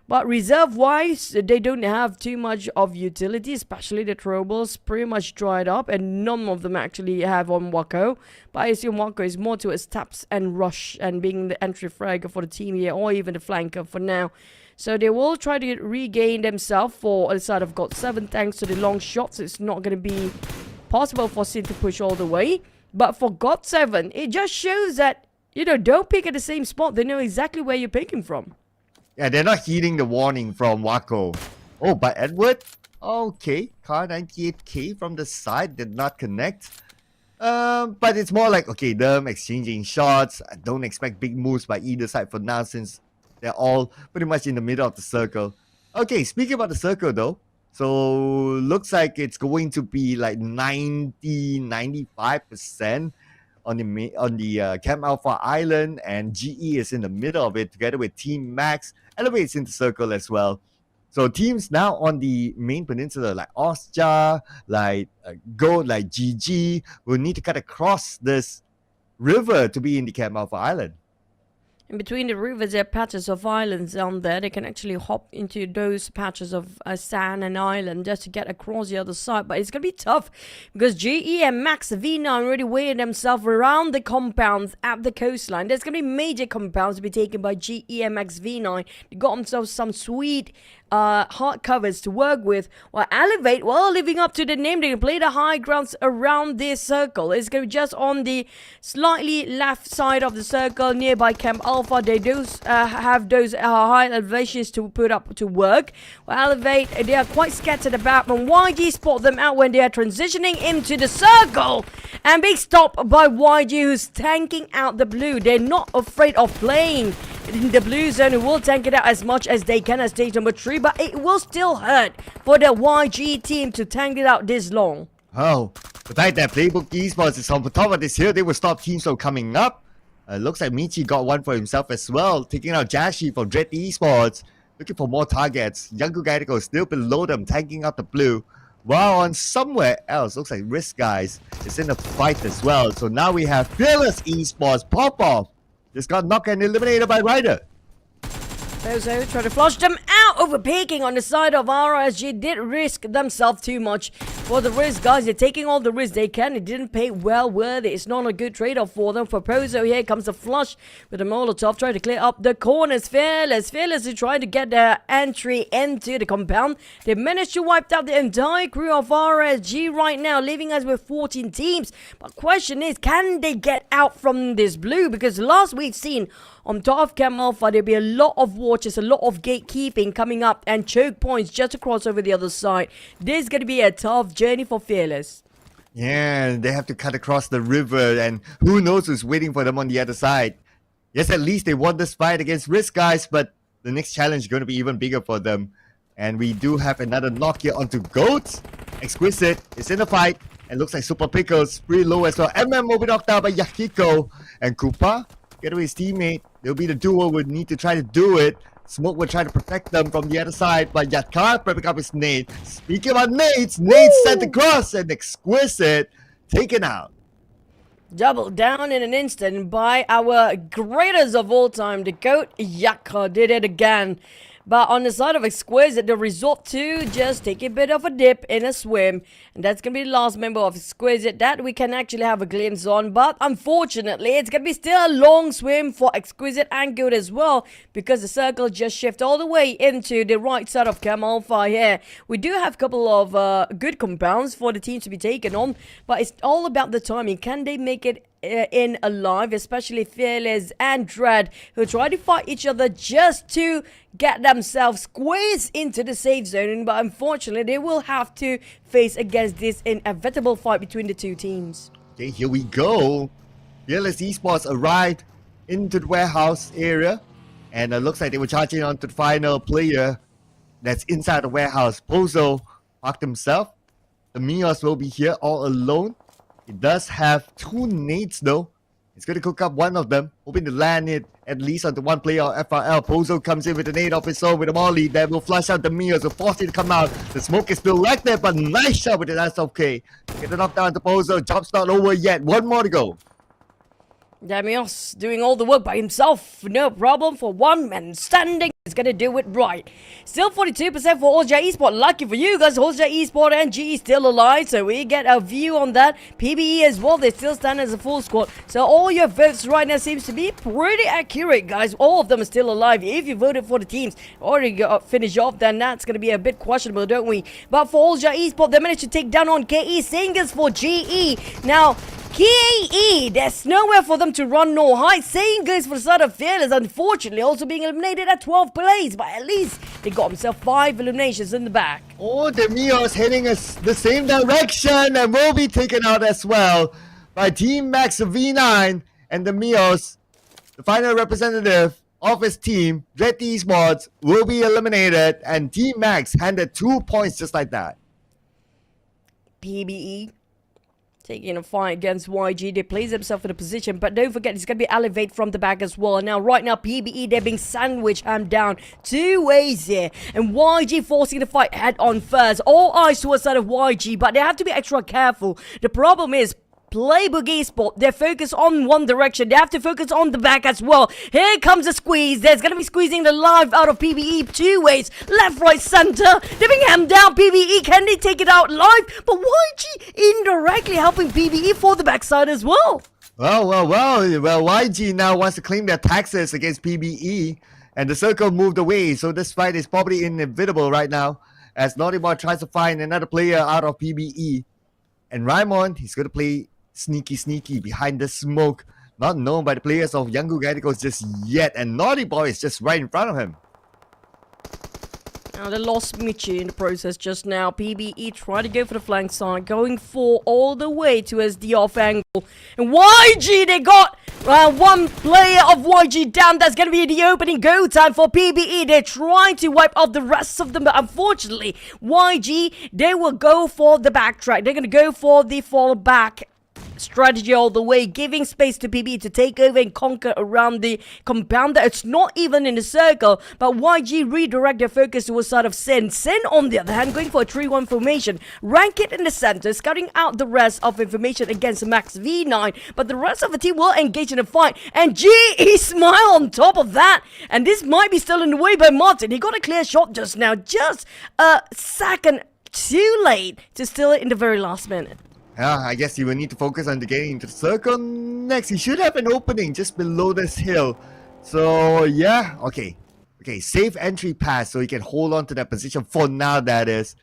But reserve-wise, they don't have too much of utility, especially the throwables pretty much dried up, and none of them actually have on Wako. But I assume Wako is more towards taps and rush and being the entry fragger for the team here, or even the flanker for now. So they will try to regain themselves for the side of God7 thanks to the long shots. It's not going to be possible for Sin to push all the way. But for God7, it just shows that, don't pick at the same spot. They know exactly where you're picking from. Yeah, they're not heeding the warning from Wako. Oh, but Edward? Okay, car 98K from the side did not connect. But it's more like, okay, them exchanging shots. I don't expect big moves by either side for now since they're all pretty much in the middle of the circle. Okay, speaking about the circle though. So, looks like it's going to be like 90-95% on the Camp Alpha Island, and GE is in the middle of it together with Team Max. Elevates in the circle as well. So teams now on the main peninsula like Osja, like Gold, like GG will need to cut across this river to be in the Camp Alpha Island. In between the rivers, there are patches of islands on there. They can actually hop into those patches of sand and island just to get across the other side. But it's going to be tough because GE and Max V9 already weighing themselves around the compounds at the coastline. There's going to be major compounds to be taken by GE and Max V9. They got themselves some sweet hard covers to work with, while Elevate, well, living up to the name, they can play the high grounds around this circle. It's going to be just on the slightly left side of the circle nearby Camp Alpha, they do have those high elevations to put up to work. Well, Elevate, they are quite scattered about, but YG spot them out when they are transitioning into the circle and being stopped by YG, who's tanking out the blue. They're not afraid of playing in the blue zone, who will tank it out as much as they can at stage number 3, but it will still hurt for the YG team to tank it out this long. Oh, the fact that Playbook Esports is on the top of this hill, they will stop teams from coming up. Looks like Michi got one for himself as well, taking out Jashi from Dread Esports, looking for more targets. Youngu Gaitico still below them, tanking out the blue. While on somewhere else, looks like Risk Guys is in the fight as well. So now we have Fearless Esports pop off. Just got knocked and eliminated by Ryder. Bozo trying to flush them out, overpeaking on the side of RSG. Did risk themselves too much for the risk, guys. They're taking all the risks they can. It didn't pay well worth it. It's not a good trade-off for them. For Pozo, here comes the flush with the Molotov, trying to clear up the corners. Fearless is trying to get their entry into the compound. They managed to wipe out the entire crew of RSG right now, leaving us with 14 teams. But question is, can they get out from this blue? Because last we've seen on top of Cam Alpha, there'll be a lot of watches, a lot of gatekeeping coming up, and choke points just to cross over the other side. This is going to be a tough journey for Fearless. Yeah, they have to cut across the river, and who knows who's waiting for them on the other side. Yes, at least they won this fight against Risk Guys, but the next challenge is going to be even bigger for them. And we do have another knock here onto Goats. Exquisite is in the fight, and looks like Super Pickles pretty low as well. MM will be knocked out by Yakiko, and Koopa get away his teammate. They'll be the duo would need to try to do it. Smoke will try to protect them from the other side, but Yatkar prepping up his nade. Speaking about nades, nades sent across, and Exquisite taken out. Double down in an instant by our greatest of all time, the GOAT Yakka did it again. But on the side of Exquisite, the resort to just take a bit of a dip in a swim. And that's going to be the last member of Exquisite that we can actually have a glimpse on. But unfortunately, it's going to be still a long swim for Exquisite and Good as well. Because the circle just shifts all the way into the right side of Cam Alpha here. We do have a couple of good compounds for the team to be taken on. But it's all about the timing. Can they make it in alive, especially Fearless and Dread, who try to fight each other just to get themselves squeezed into the safe zone, but unfortunately they will have to face against this inevitable fight between the two teams. Okay, here we go. Fearless Esports arrived into the warehouse area, and it looks like they were charging on to the final player that's inside the warehouse. Pozo marked himself. The Mios will be here all alone. He does have two nades though. He's going to cook up one of them, hoping to land it at least onto one player of FRL. Pozo comes in with a nade of his own with a molly that will flush out the Mios, will force it to come out. The smoke is still like that, but nice shot with it. That's okay. Get the knockdown to Pozo. Job's not over yet. One more to go. Damios doing all the work by himself, no problem for one man standing. He's gonna do it right. Still 42% for Holja Esports. Lucky for you guys, Holja Esports and GE still alive, so we get a view on that. PBE as well, they still stand as a full squad. So all your votes right now seems to be pretty accurate, guys. All of them are still alive. If you voted for the teams already got finished off, then that's gonna be a bit questionable, don't we? But for Holja Esports, they managed to take down on KE Singers for GE. Now, KE, there's nowhere for them to run nor hide. Same goes for the side of Fearless, unfortunately also being eliminated at 12 plays, but at least they got himself 5 eliminations in the back. Oh, the Mios heading us the same direction and will be taken out as well by Team Max V9, and the Mios, the final representative of his team, Dread Esports, will be eliminated, and Team Max handed 2 points just like that. PBE taking a fight against YG. They place themselves in a position, but don't forget, it's going to be Elevate from the back as well. Now, right now, PBE, they're being sandwiched and down 2 ways here. And YG forcing the fight head on first. All eyes towards the side of YG, but they have to be extra careful. The problem is, Playbook Esports, they're focused on one direction. They have to focus on the back as well. Here comes a squeeze. There's going to be squeezing the life out of PBE 2 ways. Left, right, center. They're being hammed down. PBE, can they take it out live? But YG indirectly helping PBE for the backside as well. Well, YG now wants to claim their taxes against PBE, and the circle moved away, so this fight is probably inevitable right now, as Naughty tries to find another player out of PBE. And Raimon, he's going to play sneaky behind the smoke, not known by the players of Yangu Galacticos just yet, and Naughty Boy is just right in front of him. Now they lost Michi in the process just now. PBE trying to go for the flank side, going for all the way to SD off angle. And YG, they got one player of YG down. That's going to be the opening go time for PBE. They're trying to wipe out the rest of them, but unfortunately, YG, they will go for the backtrack. They're going to go for the fall back strategy all the way, giving space to PB to take over and conquer around the compounder. It's not even in a circle, but YG redirect their focus towards side of Sin. Sin, on the other hand, going for a 3-1 formation. Rank it in the center, scouting out the rest of information against Max V9, but the rest of the team will engage in a fight, and GE Smile on top of that, and this might be still in the way by Martin. He got a clear shot just now, just a second too late to steal it in the very last minute. Yeah, I guess you will need to focus on getting into the circle next. He should have an opening just below this hill. So, yeah, okay. Okay, safe entry pass so he can hold on to that position for now, that is.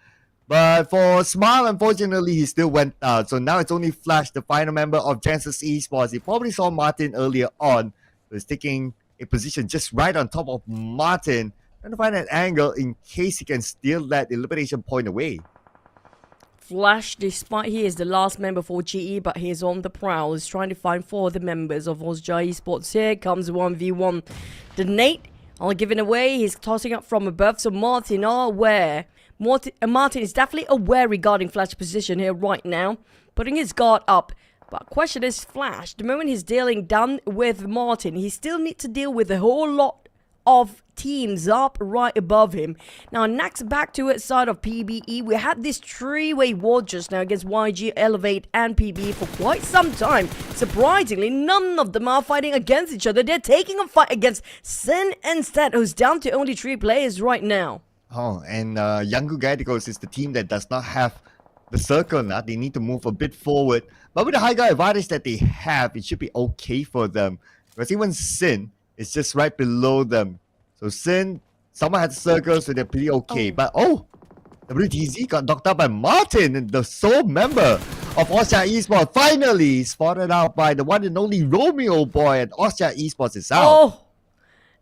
But for Smile, unfortunately, he still went out. So now it's only Flash, the final member of Genesis Esports. He probably saw Martin earlier on. So he's taking a position just right on top of Martin. Trying to find an angle in case he can steal that elimination point away. Flash, despite he is the last member for GE, but he is on the prowl. He's trying to find 4 other members of Ozja Esports. Here comes 1v1. The Nate, all given away. He's tossing up from above, so Martin are aware. Martin is definitely aware regarding Flash's position here right now, putting his guard up. But question is, Flash, the moment he's dealing done with Martin, he still needs to deal with a whole lot of teams up right above him. Now next, back to its side of PBE, we had this 3-way war just now against YG, Elevate and PBE for quite some time. Surprisingly, none of them are fighting against each other. They're taking a fight against Sin instead, who's down to only 3 players right now. Oh, and Yangu Galacticos is the team that does not have the circle now. They need to move a bit forward. But with the high ground advantage that they have, it should be okay for them. Because even Sin is just right below them. So Sin, someone had the circle, so they're pretty okay. But WTZ got knocked out by Martin, the sole member of Austria Esports. Finally spotted out by the one and only Romeo Boy, and Austria Esports is out. Oh!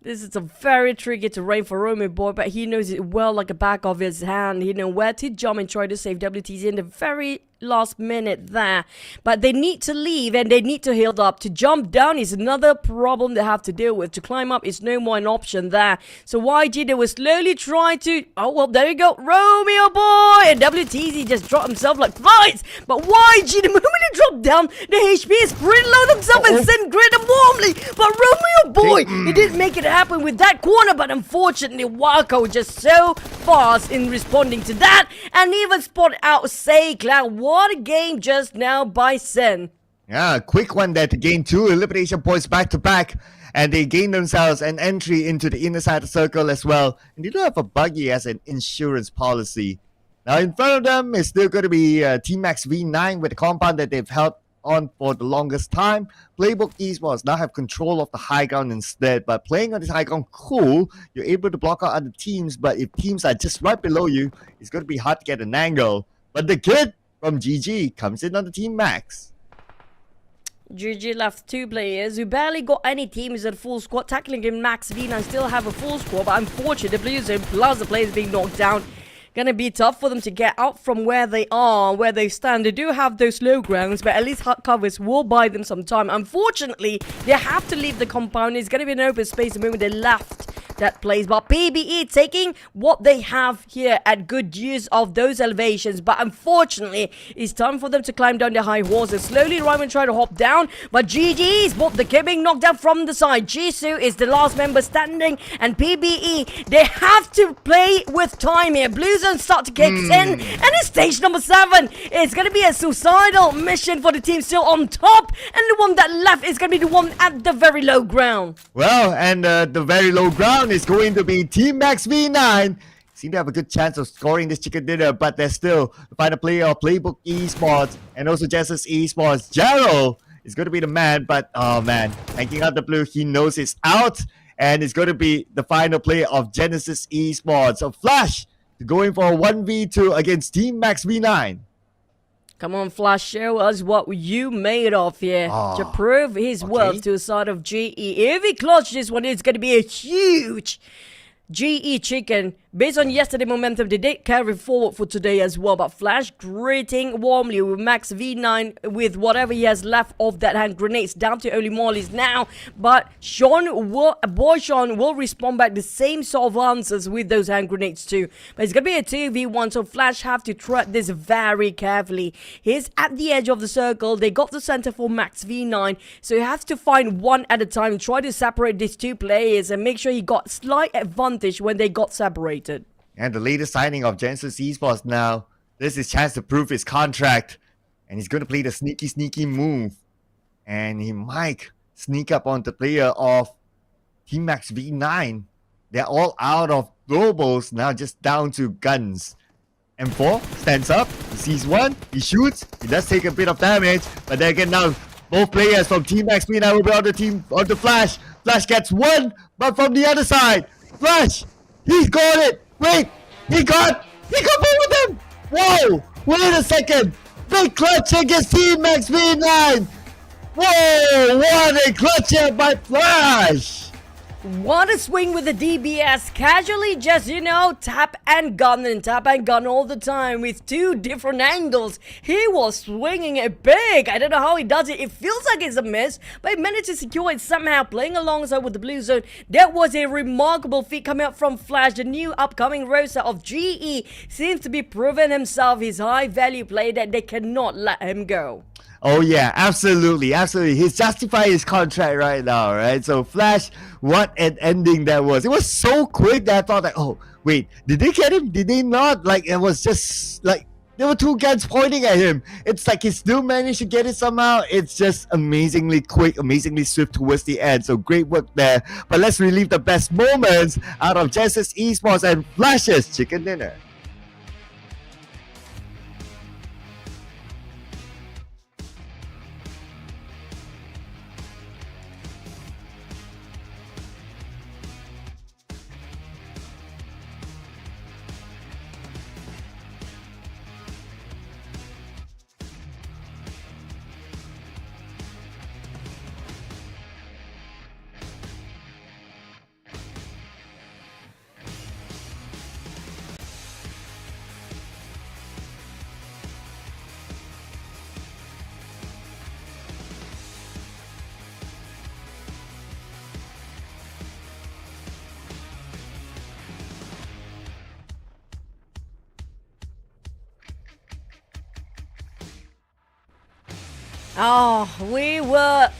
This is a very tricky terrain for Romeo Boy, but he knows it well like a back of his hand. He knows where to jump and try to save WTZ in the very last minute there. But they need to leave and they need to heal up. To jump down is another problem they have to deal with. To climb up is no more an option there. So YG, they will slowly try to... Oh, well, there you go. Romeo Boy! And WTZ just dropped himself like flies. But YG, the moment he dropped down, the HP is pretty low themselves and send great and warmly. But Romeo Boy, he didn't make it happen with that corner. But unfortunately, Wako just so fast in responding to that. And even spot out Say Cloud. What a game just now by Sen. Yeah, a quick one there to gain 2 elimination points back to back. And they gain themselves an entry into the inner side of the circle as well. And they do have a buggy as an insurance policy. Now in front of them is still going to be Team Max V9 with the compound that they've held on for the longest time. Playbook Esports now have control of the high ground instead. But playing on this high ground, cool. You're able to block out other teams. But if teams are just right below you, it's going to be hard to get an angle. But the kid from GG comes in on the Team Max. GG left 2 players who barely got any teams at full squad. Tackling him, Max V9 still have a full squad, but unfortunately, plus the players being knocked down, gonna be tough for them to get out from where they are, where they stand. They do have those low grounds, but at least hard covers will buy them some time. Unfortunately, they have to leave the compound. It's gonna be an open space the moment they left that place, but PBE taking what they have here at good use of those elevations. But unfortunately, it's time for them to climb down the high horses. Slowly Ryman try to hop down, but GG's both the kid being knocked down from the side. Jisoo is the last member standing, and PBE, they have to play with time here. Blue Zone start to kick in, and it's stage number 7. It's gonna be a suicidal mission for the team still on top, and the one that left is gonna be the one at the very low ground. Well, and the very low ground is going to be Team Max V9. Seem to have a good chance of scoring this chicken dinner, but there's still the final player of Playbook Esports and also Genesis Esports. Gerald is going to be the man, but oh man, tanking out the blue, he knows it's out, and it's going to be the final player of Genesis Esports. So Flash going for a 1v2 against Team Max V9. Come on, Flash, show us what you made of here to prove his worth to the side of GE. If he clutches this one, it's going to be a huge GE chicken. Based on yesterday momentum, they did carry forward for today as well. But Flash greeting warmly with Max V9 with whatever he has left of that hand grenades down to only mollies now. But Sean will respond back the same sort of answers with those hand grenades too. But it's gonna be a 2v1, so Flash have to tread this very carefully. He's at the edge of the circle. They got the center for Max V9, so he has to find one at a time, try to separate these two players and make sure he got slight advantage when they got separated. And the latest signing of Genesis Esports now. This is his chance to prove his contract. And he's going to play the sneaky move. And he might sneak up on the player of Team Max V9. They're all out of globals, now just down to guns. M4 stands up, he sees one, he shoots, he does take a bit of damage. But then again now, both players from Team Max V9 will be on the Flash. Flash gets one, but from the other side, Flash! He's got it! Wait! He got both of them! Whoa! Wait a second! Big clutch against Team Max V9! Whoa! What a clutch here by Flash! What a swing with the DBS. Casually just, tap and gun all the time with two different angles. He was swinging it big. I don't know how he does it. It feels like it's a miss, but he managed to secure it somehow, playing alongside with the blue zone. That was a remarkable feat coming up from Flash. The new upcoming roster of GE seems to be proving himself his high value play that they cannot let him go. Oh yeah, absolutely. He's justifying his contract right now, right? So Flash, what an ending that was. It was so quick that I thought like, oh, wait, did they get him? Did they not? Like, it was just like, there were two guns pointing at him. It's like he still managed to get it somehow. It's just amazingly quick, amazingly swift towards the end. So great work there. But let's relive the best moments out of Genesis Esports and Flash's Chicken Dinner. Oh, we were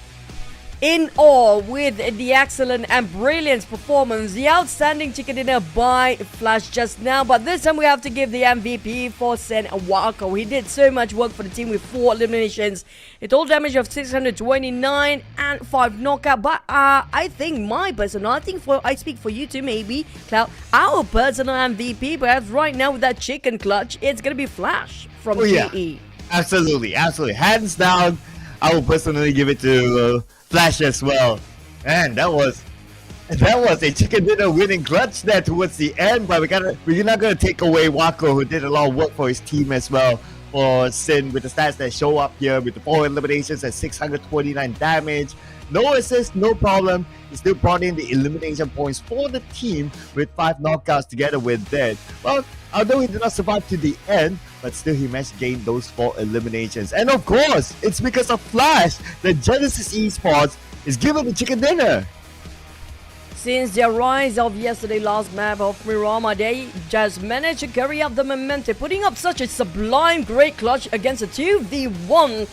in awe with the excellent and brilliant performance, the outstanding chicken dinner by Flash just now. But this time we have to give the MVP for Sanhok. He did so much work for the team with 4 eliminations, a total damage of 629 and 5 knockout. But I think I speak for you too, maybe, Cloud, our personal MVP, perhaps right now with that chicken clutch, it's gonna be Flash from GE. Yeah. Absolutely. Hands down, I will personally give it to Flash as well. And that was a chicken dinner winning clutch there towards the end. But we're not gonna take away Wako, who did a lot of work for his team as well. For Sin with the stats that show up here with the 4 eliminations and 629 damage. No assist, no problem. He still brought in the elimination points for the team with 5 knockouts together with Dead. Well, although he did not survive to the end, but still he managed to gain those 4 eliminations. And of course, it's because of Flash that Genesis Esports is given the chicken dinner. Since the rise of yesterday's last map of Miramar, they just managed to carry up the momentum, putting up such a sublime great clutch against a 2v1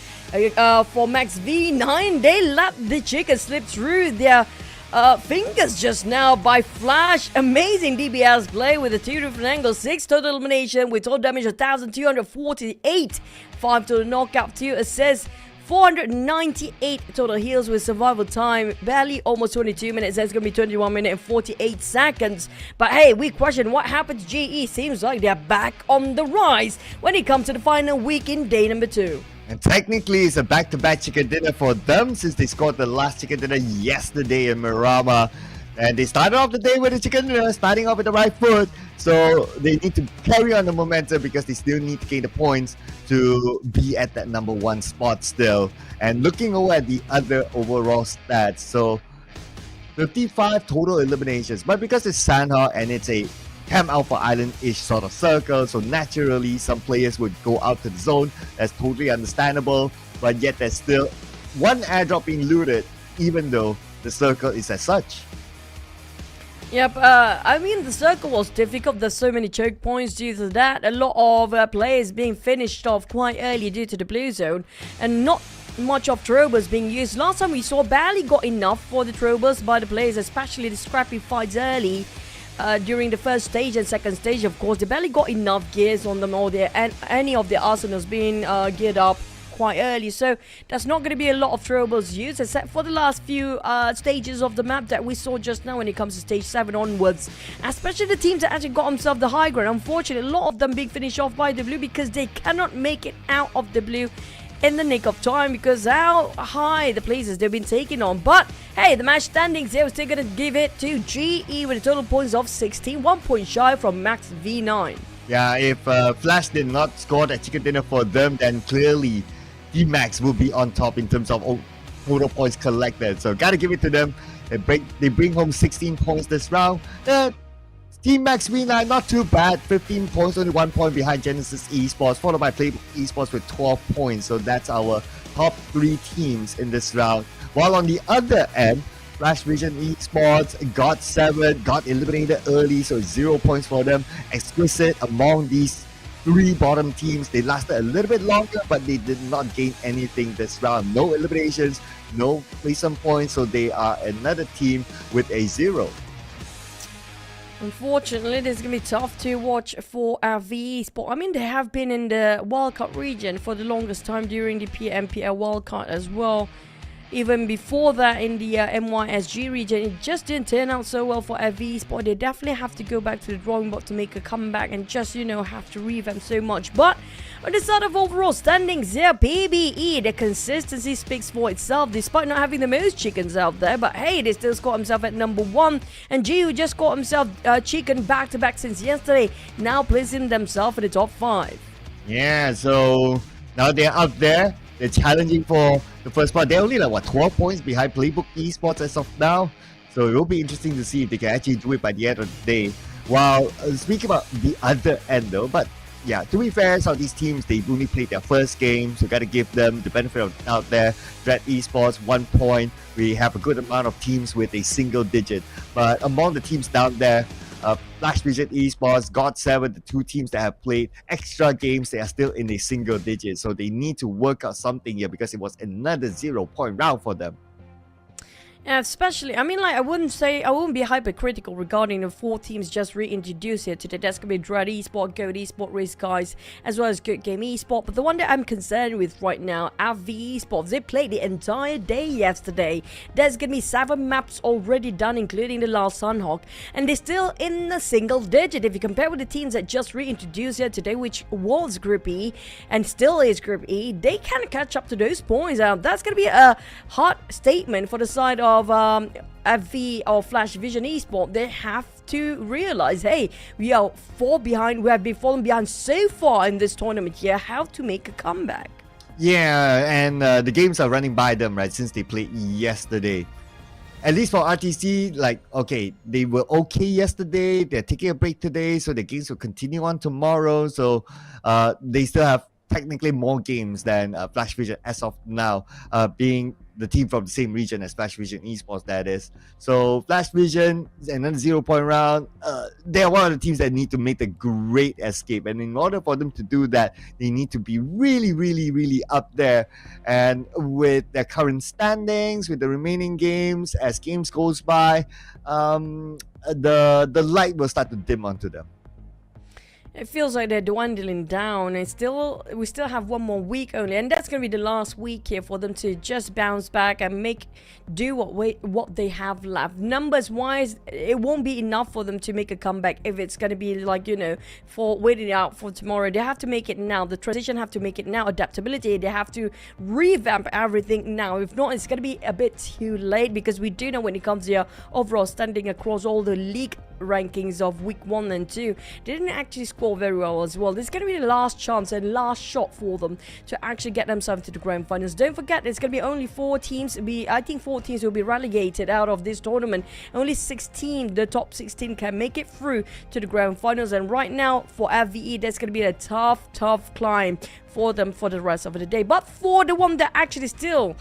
for Max V9. They let the chicken slip through their fingers just now by Flash. Amazing DBS play with the 2 different angles, 6 total elimination with total damage of 1,248, 5 total knockout, 2 assists, 498 total heals with survival time, barely almost 22 minutes. That's going to be 21 minutes and 48 seconds. But hey, we question what happened to GE. Seems like they're back on the rise when it comes to the final week in day number 2. And technically, it's a back-to-back chicken dinner for them since they scored the last chicken dinner yesterday in Miramar. And they started off the day with a chicken dinner, starting off with the right foot. So they need to carry on the momentum because they still need to gain the points to be at that number 1 spot still. And looking over at the other overall stats, so 55 total eliminations. But because it's Sanhok and it's a Camp Alpha Island-ish sort of circle, so naturally some players would go out to the zone. That's totally understandable. But yet there's still one airdrop being looted, even though the circle is as such. Yep, I mean, the circle was difficult. There's so many choke points due to that. A lot of players being finished off quite early due to the blue zone, and not much of throwers being used. Last time we saw barely got enough for the throwers by the players, especially the scrappy fights early. During the first stage and second stage, of course, they barely got enough gears on them, or any of their arsenals being geared up quite early, so there's not going to be a lot of throwables used except for the last few stages of the map that we saw just now when it comes to stage 7 onwards, especially the teams that actually got themselves the high ground. Unfortunately, a lot of them being finished off by the blue because they cannot make it out of the blue in the nick of time because how high the places they've been taking on. But hey, the match standings, they're still going to give it to GE with a total points of 16, 1 point shy from max V9. Yeah, if Flash did not score that chicken dinner for them, then clearly D-Max will be on top in terms of total points collected. So gotta give it to them. They bring home 16 points this round. Team Max V9, not too bad. 15 points, only 1 point behind Genesis Esports, followed by Playbook Esports with 12 points. So that's our top 3 teams in this round. While on the other end, Flash Vision Esports got 7, got eliminated early, so 0 points for them. Exquisite among these 3 bottom teams. They lasted a little bit longer, but they did not gain anything this round. No eliminations, no placement points, so they are another team with a 0. Unfortunately, this is going to be tough to watch for our VE Sport. I mean, they have been in the wildcard region for the longest time during the PMPL wildcard as well. Even before that, in the MYSG region, it just didn't turn out so well for FV Sport. They definitely have to go back to the drawing board to make a comeback and just, have to revamp so much. But on the side of overall standings here, PBE, the consistency speaks for itself despite not having the most chickens out there. But hey, they still scored himself at number 1. And G, who just got himself chicken back-to-back since yesterday, now placing themselves in the top 5. Yeah, so now they're up there. They're challenging for the first spot. They're only 12 points behind Playbook Esports as of now. So it will be interesting to see if they can actually do it by the end of the day. While speaking about the other end though, but yeah, to be fair, some of these teams, they've only played their first game, so got to give them the benefit of the doubt there. Dread Esports, 1 point. We have a good amount of teams with a single digit. But among the teams down there, Flash Vision Esports, God7, the 2 teams that have played extra games, they are still in a single digit. So they need to work out something here because it was another 0-point round for them. Yeah, especially, I wouldn't be hypercritical regarding the 4 teams just reintroduced here today. That's going to be Dread Esport, Goat Esport, Race Guys, as well as Good Game Esport. But the one that I'm concerned with right now, AV Esports, they played the entire day yesterday. There's going to be 7 maps already done, including the last Sanhok. And they're still in a single digit. If you compare with the teams that just reintroduced here today, which was Group E, and still is Group E, they can catch up to those points. That's going to be a hot statement for the side of FV or Flash Vision Esport. They have to realize, hey, we are behind. We have been falling behind so far in this tournament here. How to make a comeback? Yeah, and the games are running by them, right? Since they played yesterday. At least for RTC, okay, they were okay yesterday. They're taking a break today, so the games will continue on tomorrow. So they still have technically more games than Flash Vision as of now, being the team from the same region as Flash Vision Esports, that is. So Flash Vision is another 0-point round. They're one of the teams that need to make the great escape, and in order for them to do that, they need to be really, really, really up there. And with their current standings, with the remaining games, as games goes by, the light will start to dim onto them. It feels like they're dwindling down, and we still have one more week only, and that's gonna be the last week here for them to just bounce back and do what they have left. Numbers wise, it won't be enough for them to make a comeback if it's gonna be like, for waiting out for tomorrow. They have to make it now. The transition have to make it now. Adaptability, they have to revamp everything now. If not, it's gonna be a bit too late, because we do know when it comes to your overall standing across all the league rankings of week 1 and 2, they didn't actually score very well as well. This is going to be the last chance and last shot for them to actually get themselves to the grand finals. Don't forget, it's going to be only 4 teams. I think 4 teams will be relegated out of this tournament. Only 16, the top 16, can make it through to the grand finals, and right now for FVE, that's going to be a tough climb for them for the rest of the day. But for the one that actually still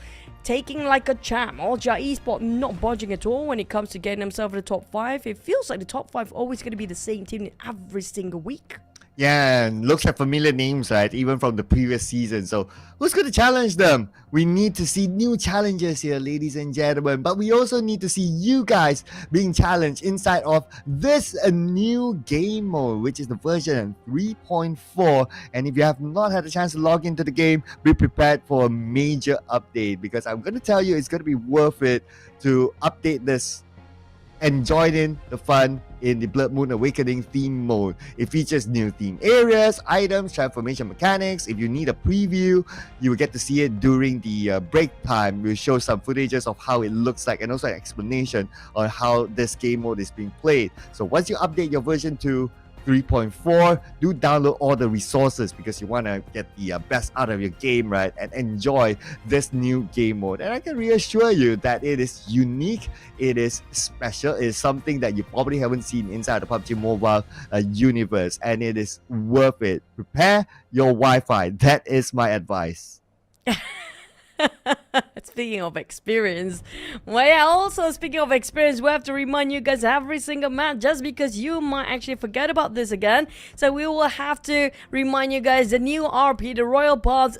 taking like a champ, Alja Esports not budging at all when it comes to getting themselves in the top 5. It feels like the top 5 always going to be the same team every single week. Yeah, and looks like familiar names, right? Even from the previous season. So who's going to challenge them? We need to see new challenges here, ladies and gentlemen. But we also need to see you guys being challenged inside of this new game mode, which is the version 3.4. And if you have not had a chance to log into the game, be prepared for a major update, because I'm going to tell you it's going to be worth it to update this and join in the fun in the Blood Moon Awakening theme mode. It features new theme areas, items, transformation mechanics. If you need a preview, you will get to see it during the break time. We'll show some footages of how it looks like, and also an explanation on how this game mode is being played. So once you update your version to 3.4, do download all the resources, because you want to get the best out of your game, right, and enjoy this new game mode. And I can reassure you that it is unique, it is special, it is something that you probably haven't seen inside the PUBG Mobile universe, and it is worth it. Prepare your Wi-Fi. That is my advice. Speaking of experience, well, yeah, also speaking of experience, we have to remind you guys every single match, just because you might actually forget about this again. So we will have to remind you guys the new RP, the Royal Pass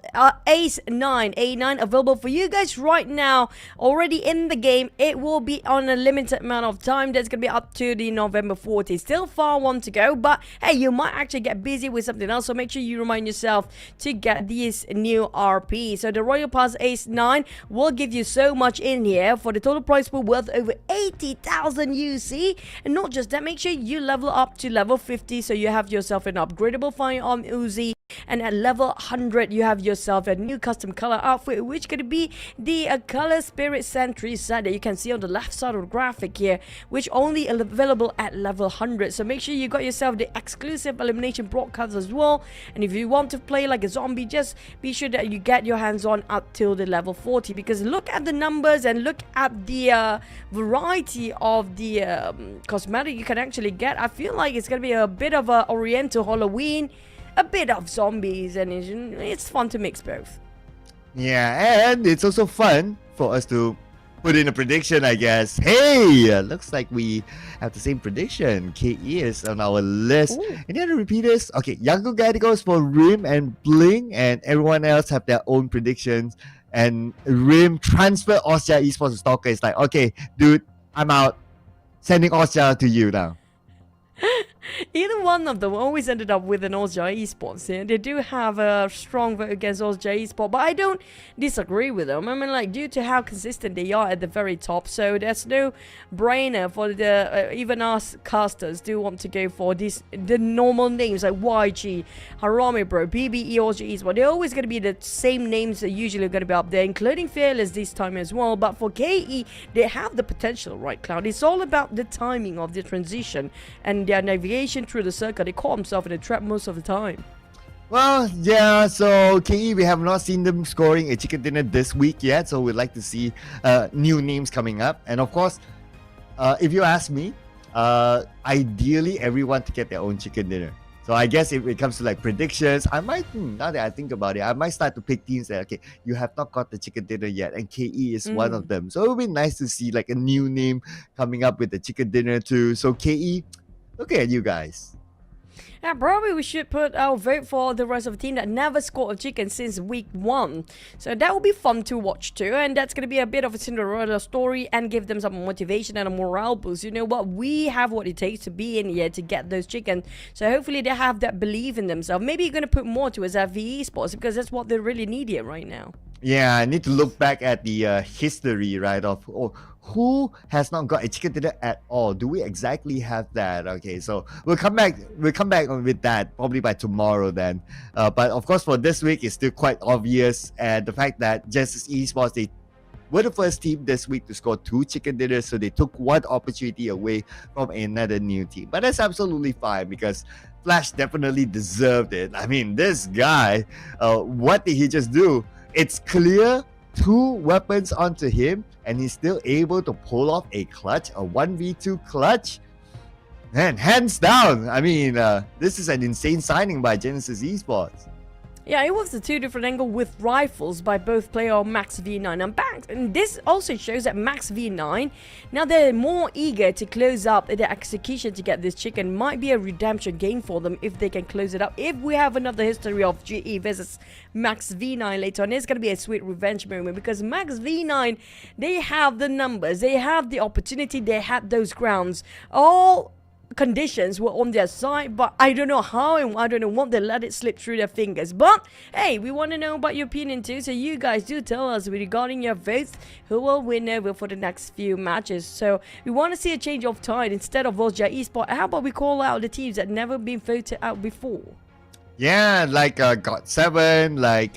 Ace 9, A9, available for you guys right now, already in the game. It will be on a limited amount of time. That's gonna be up to the November 14th. Still far one to go, but hey, you might actually get busy with something else, so make sure you remind yourself to get this new RP. So the Royal Pass Ace 9 will give you so much in here for the total price pool worth over 80,000 UC. And not just that, make sure you level up to level 50 so you have yourself an upgradable firearm Uzi. And at level 100, you have yourself a new custom color outfit, which could be the color spirit sentry set that you can see on the left side of the graphic here, which only available at level 100. So make sure you got yourself the exclusive elimination broadcast as well. And if you want to play like a zombie, just be sure that you get your hands on up till the level 40, because look at the numbers and look at the variety of the cosmetic you can actually get. I feel like it's gonna be a bit of a Oriental Halloween, a bit of zombies, and it's fun to mix both. Yeah, and it's also fun for us to put in a prediction, I guess. Hey, looks like we have the same prediction. KE is on our list. Ooh. Any other repeaters? Okay, Yango Guy goes for Rim and Bling, and everyone else have their own predictions. And Rim transfer Austria Esports to Stalker. It's like, okay, dude, I'm out. Sending Austria to you now. Either one of them always ended up with an Austria Esports. Yeah? They do have a strong vote against Austria Esports, but I don't disagree with them. I mean, like, due to how consistent they are at the very top, so there's no brainer for the even us casters do want to go for the normal names like YG, Harami Bro, BBE, Austria Esports. They're always going to be the same names that usually going to be up there, including Fearless this time as well. But for KE, they have the potential, right, Cloud? It's all about the timing of the transition and their navigation through the circle. They caught themselves in a trap most of the time. Well, yeah, so KE, we have not seen them scoring a chicken dinner this week yet, so we'd like to see new names coming up. And of course, if you ask me, ideally everyone to get their own chicken dinner. So I guess if it comes to like predictions, I might, now that I think about it, I might start to pick teams that, okay, you have not got the chicken dinner yet, and KE is one of them. So it would be nice to see like a new name coming up with the chicken dinner too. So KE, looking at you guys. Yeah, probably we should put our vote for the rest of the team that never scored a chicken since week 1. So that will be fun to watch too, and that's going to be a bit of a Cinderella story and give them some motivation and a morale boost. You know what? We have what it takes to be in here to get those chickens. So hopefully they have that belief in themselves. Maybe you're going to put more to us at VE Sports because that's what they really need here right now. Yeah, I need to look back at the history, right, of who has not got a chicken dinner at all. Do we exactly have that? Okay, so we'll come back with that probably by tomorrow then. But of course for this week it's still quite obvious, and the fact that Genesis Esports, they were the first team this week to score 2 chicken dinners, so they took one opportunity away from another new team. But that's absolutely fine because Flash definitely deserved it. I mean, this guy, what did he just do? It's clear 2 weapons onto him, and he's still able to pull off a clutch, a 1v2 clutch. Man, hands down. I mean, this is an insane signing by Genesis Esports. Yeah, it was the 2 different angles with rifles by both player Max V9 and Banks. And this also shows that Max V9, now they're more eager to close up the execution to get this chicken. Might be a redemption game for them if they can close it up. If we have another history of GE versus Max V9 later on, it's going to be a sweet revenge moment because Max V9, they have the numbers, they have the opportunity, they had those grounds. All conditions were on their side, but I don't know how and I don't know what they let it slip through their fingers. But hey, we want to know about your opinion too, so you guys do tell us regarding your votes who will win over for the next few matches. So we want to see a change of tide instead of Volja Esports. How about we call out the teams that never been voted out before? Yeah, like God7, like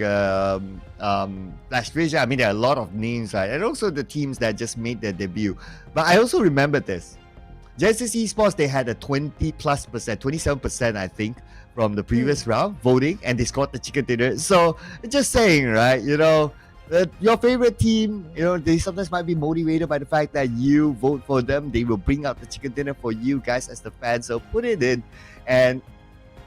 Flash Vision. I mean, there are a lot of names, right? And also the teams that just made their debut. But I also remember this. Genesis Esports, they had a 20+%, 27%, I think, from the previous round voting, and they scored the chicken dinner. So, just saying, right? You know, your favorite team, you know, they sometimes might be motivated by the fact that you vote for them. They will bring out the chicken dinner for you guys as the fans. So, put it in. And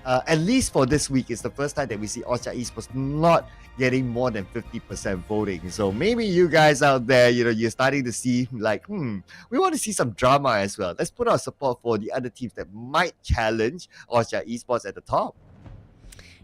at least for this week, it's the first time that we see Orcha Esports not getting more than 50% voting. So maybe you guys out there, you know, you're starting to see like, we want to see some drama as well. Let's put our support for the other teams that might challenge Orcha Esports at the top.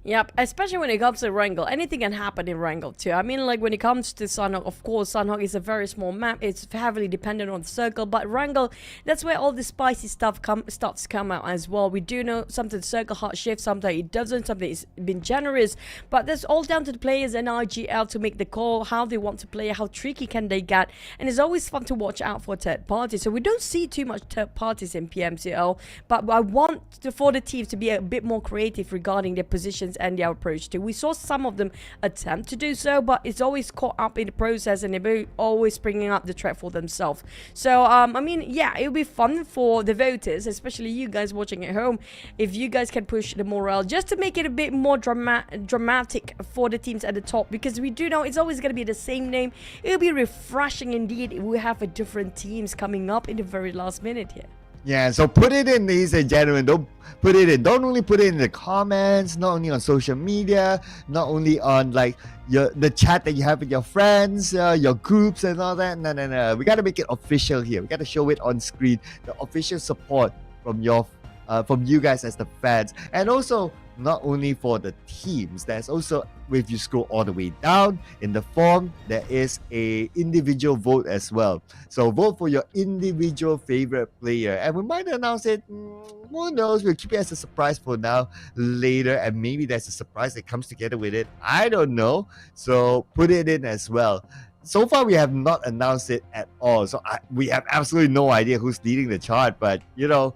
Yep, especially when it comes to Erangel. Anything can happen in Erangel too. I mean, like when it comes to Sanhok, of course, Sanhok is a very small map. It's heavily dependent on the circle. But Erangel, that's where all the spicy stuff starts to come out as well. We do know something circle heart shift, sometimes it doesn't, something it's been generous. But that's all down to the players and IGL to make the call, how they want to play, how tricky can they get. And it's always fun to watch out for third parties. So we don't see too much third parties in PMCL. But I want for the teams to be a bit more creative regarding their positions and their approach too. We saw some of them attempt to do so, but it's always caught up in the process and they're always bringing up the threat for themselves. So I mean, yeah, it'll be fun for the voters, especially you guys watching at home, if you guys can push the morale just to make it a bit more dramatic for the teams at the top, because we do know it's always going to be the same name. It'll be refreshing indeed if we have a different teams coming up in the very last minute here. Yeah, so put it in, ladies and gentlemen. Don't put it in. Don't only put it in the comments, not only on social media, not only on like the chat that you have with your friends, your groups and all that. No. We gotta make it official here. We gotta show it on screen. The official support from you guys as the fans, and also not only for the teams. There's also, if you scroll all the way down in the form, there is a individual vote as well. So vote for your individual favorite player, and we might announce it. Who knows? We'll keep it as a surprise for now. Later, and maybe there's a surprise that comes together with it. I don't know. So put it in as well. So far, we have not announced it at all. So we have absolutely no idea who's leading the chart. But you know,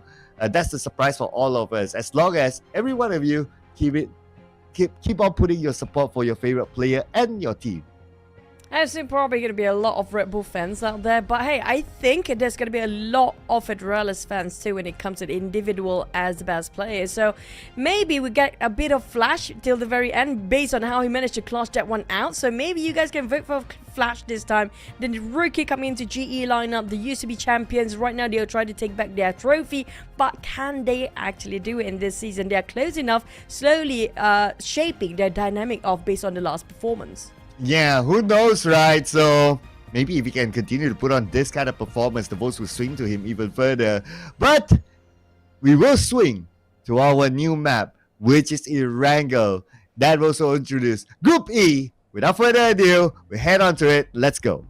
that's the surprise for all of us. As long as every one of you keep on putting your support for your favorite player and your team. There's probably going to be a lot of Red Bull fans out there, but hey, I think there's going to be a lot of Federalis fans too when it comes to the individual as the best player. So maybe we get a bit of Flash till the very end based on how he managed to clutch that one out. So maybe you guys can vote for Flash this time. Then the rookie coming into GE lineup, they used to be champions. Right now they'll try to take back their trophy, but can they actually do it in this season? They're close enough, slowly shaping their dynamic of based on the last performance. Yeah, who knows, right? So maybe if he can continue to put on this kind of performance, the votes will swing to him even further. But we will swing to our new map, which is Erangel. That was also introduced. Group E. Without further ado, we head on to it. Let's go.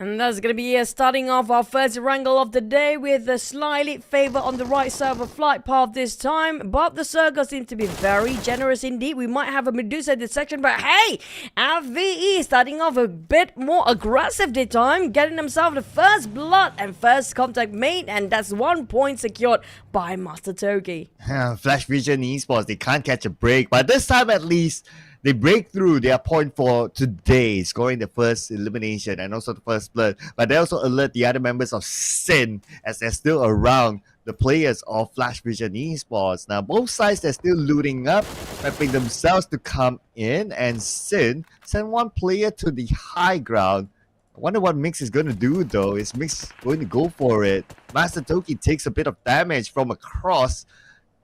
And that's going to be starting off our first wrangle of the day with a slightly favor on the right side of a flight path this time. But the circle seems to be very generous indeed. We might have a Medusa in this section, but hey, FVE starting off a bit more aggressive this time, getting himself the first blood and first contact mate, and that's 1 point secured by Master Toki. Flash Vision Esports, they can't catch a break, but this time at least, they break through their point for today, scoring the first elimination and also the first blood. But they also alert the other members of Sin as they're still around the players of Flash Vision Esports. Now, both sides, they're still looting up, prepping themselves to come in. And Sin sent one player to the high ground. I wonder what Mix is going to do, though. Is Mix going to go for it? Master Toki takes a bit of damage from across.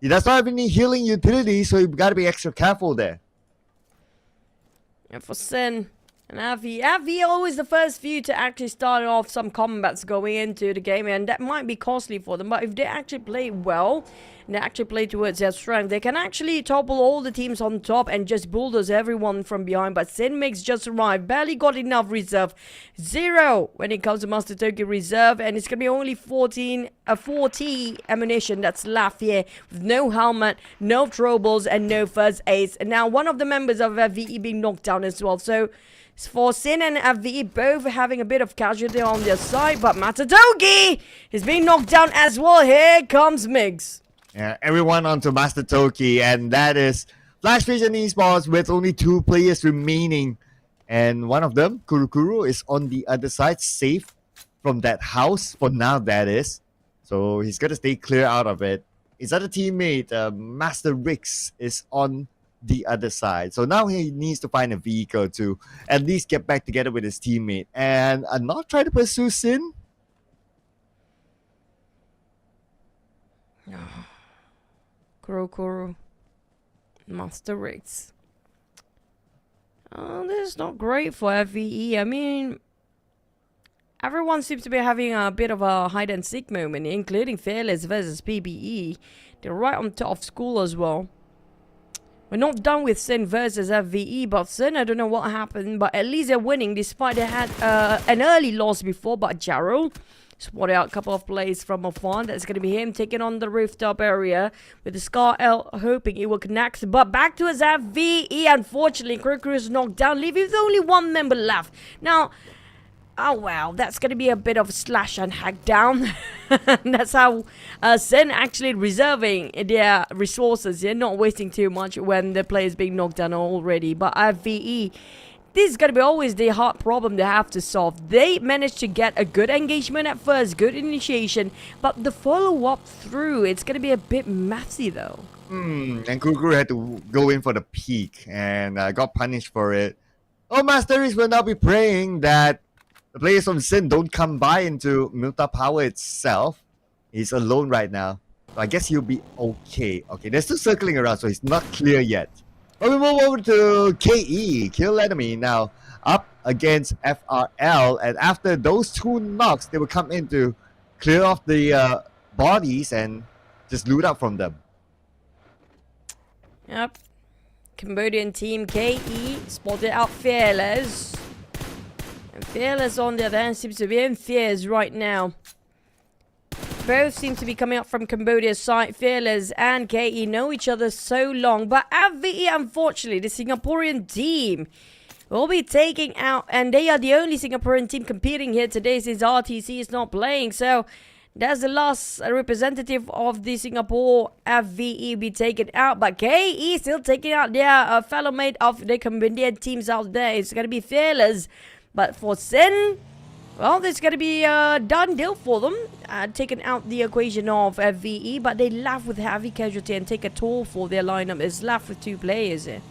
He does not have any healing utility, so you've got to be extra careful there. And for Sin and Avi always the first few to actually start off some combats going into the game, and that might be costly for them. But if they actually play well and they actually play towards their strength, they can actually topple all the teams on top and just bulldoze everyone from behind. But Sin Mix just arrived, barely got enough reserve. 0 when it comes to Master Toki reserve, and it's gonna be only 40 ammunition that's left here, with no helmet, no throwables, and no first aids. And now one of the members of FVE being knocked down as well. So for Sin and FVE both having a bit of casualty on their side, but Master Toki is being knocked down as well. Here comes Migs. Yeah, everyone onto Master Toki, and that is Flash Vision Esports with only 2 players remaining. And one of them, Kurukuru, is on the other side, safe from that house for now, that is. So he's got to stay clear out of it. His other teammate, Master Rix, is on the other side. So now he needs to find a vehicle to at least get back together with his teammate and not try to pursue Sin. Kuro, Master Rix. Oh, this is not great for FVE. I mean, everyone seems to be having a bit of a hide and seek moment, including Fearless versus PBE. They're right on top of school as well. We're not done with Sin versus FVE, but Sin, I don't know what happened, but at least they're winning despite they had an early loss before. But Jarrell spotted out a couple of plays from afar. That's going to be him taking on the rooftop area with the Scar L, hoping it will connect. But back to his FVE. Unfortunately, Kurukuru is knocked down, leaving with only 1 member left. Now, oh wow, that's going to be a bit of slash and hack down. That's how Sin actually reserving their resources here, not wasting too much when the player is being knocked down already. But FVE this is going to be always the hard problem they have to solve. They managed to get a good engagement at first, good initiation, but the follow-up through, it's going to be a bit messy though. And Kukuru had to go in for the peak and got punished for it. Oh, Master Race will now be praying that the players from Sin don't come by into Milta Power itself. He's alone right now. So I guess he'll be okay. Okay, they're still circling around, so he's not clear yet. But we move over to KE, Kill Enemy, now up against FRL. And after those 2 knocks, they will come in to clear off the bodies and just loot up from them. Yep. Cambodian team KE spotted out Fearless. And Fearless on the other hand seems to be in fears right now. Both seem to be coming up from Cambodia's side. Fearless and KE know each other so long. But FVE, unfortunately, the Singaporean team will be taking out. And they are the only Singaporean team competing here today since RTC is not playing. So that's the last representative of the Singapore FVE be taken out. But KE still taking out their fellow mate of the Cambodian teams out there. It's going to be Fearless. But for Sin, well, there's going to be a done deal for them. Taking out the equation of FVE, but they left with heavy casualty and take a toll for their lineup. It's left with 2 players here.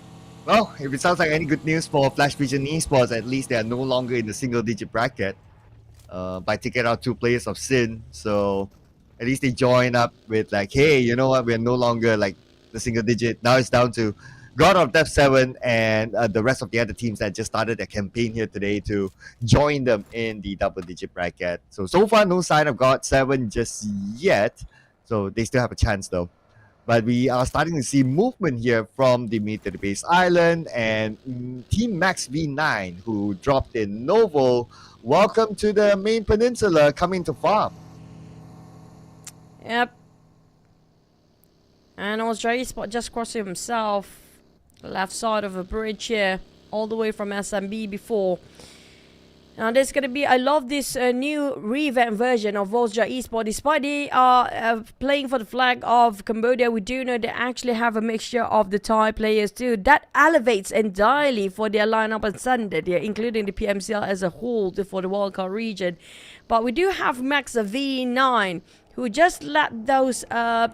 Well, if it sounds like any good news for Flash Vision Esports, at least they are no longer in the single-digit bracket by taking out 2 players of Sin. So at least they join up with like, hey, you know what? We're no longer like the single-digit. Now it's down to God of Death 7 and the rest of the other teams that just started their campaign here today to join them in the double-digit bracket. So far, no sign of God 7 just yet. So they still have a chance though. But we are starting to see movement here from the mid to the base island and Team Max V9 who dropped in Novo. Welcome to the main peninsula coming to farm. Yep. And Australia Spot just crossing himself. Left side of a bridge here, all the way from SMB before. Now there's going to be, I love this new revamped version of Volja Esports. Despite they are playing for the flag of Cambodia, we do know they actually have a mixture of the Thai players too. That elevates entirely for their lineup on Sunday, including the PMCL as a whole for the wildcard region. But we do have Max V9, who just let those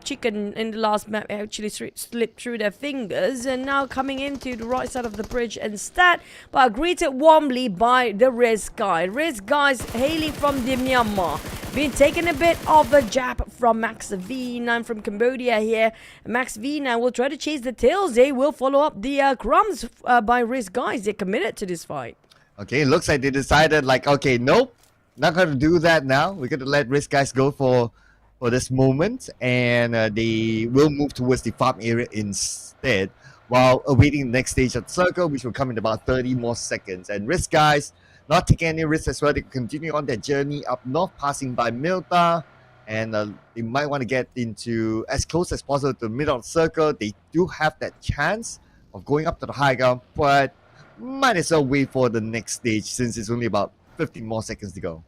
chicken in the last map actually slip through their fingers, and now coming into the right side of the bridge instead, but greeted warmly by the Riz guy. Riz guys hailing from the Myanmar, being taken a bit of a jab from Max V9 from Cambodia here. Max V9 will try to chase the tails. They will follow up the crumbs by Riz guys. They're committed to this fight. Okay, looks like they decided like, okay, nope, not going to do that now. We're going to let Riz guys go for this moment, and they will move towards the farm area instead while awaiting the next stage of the circle, which will come in about 30 more seconds. And Risk guys not taking any risks as well. They continue on their journey up north, passing by Milta, and they might want to get into as close as possible to the middle of the circle. They do have that chance of going up to the high ground, but might as well wait for the next stage since it's only about 15 more seconds to go.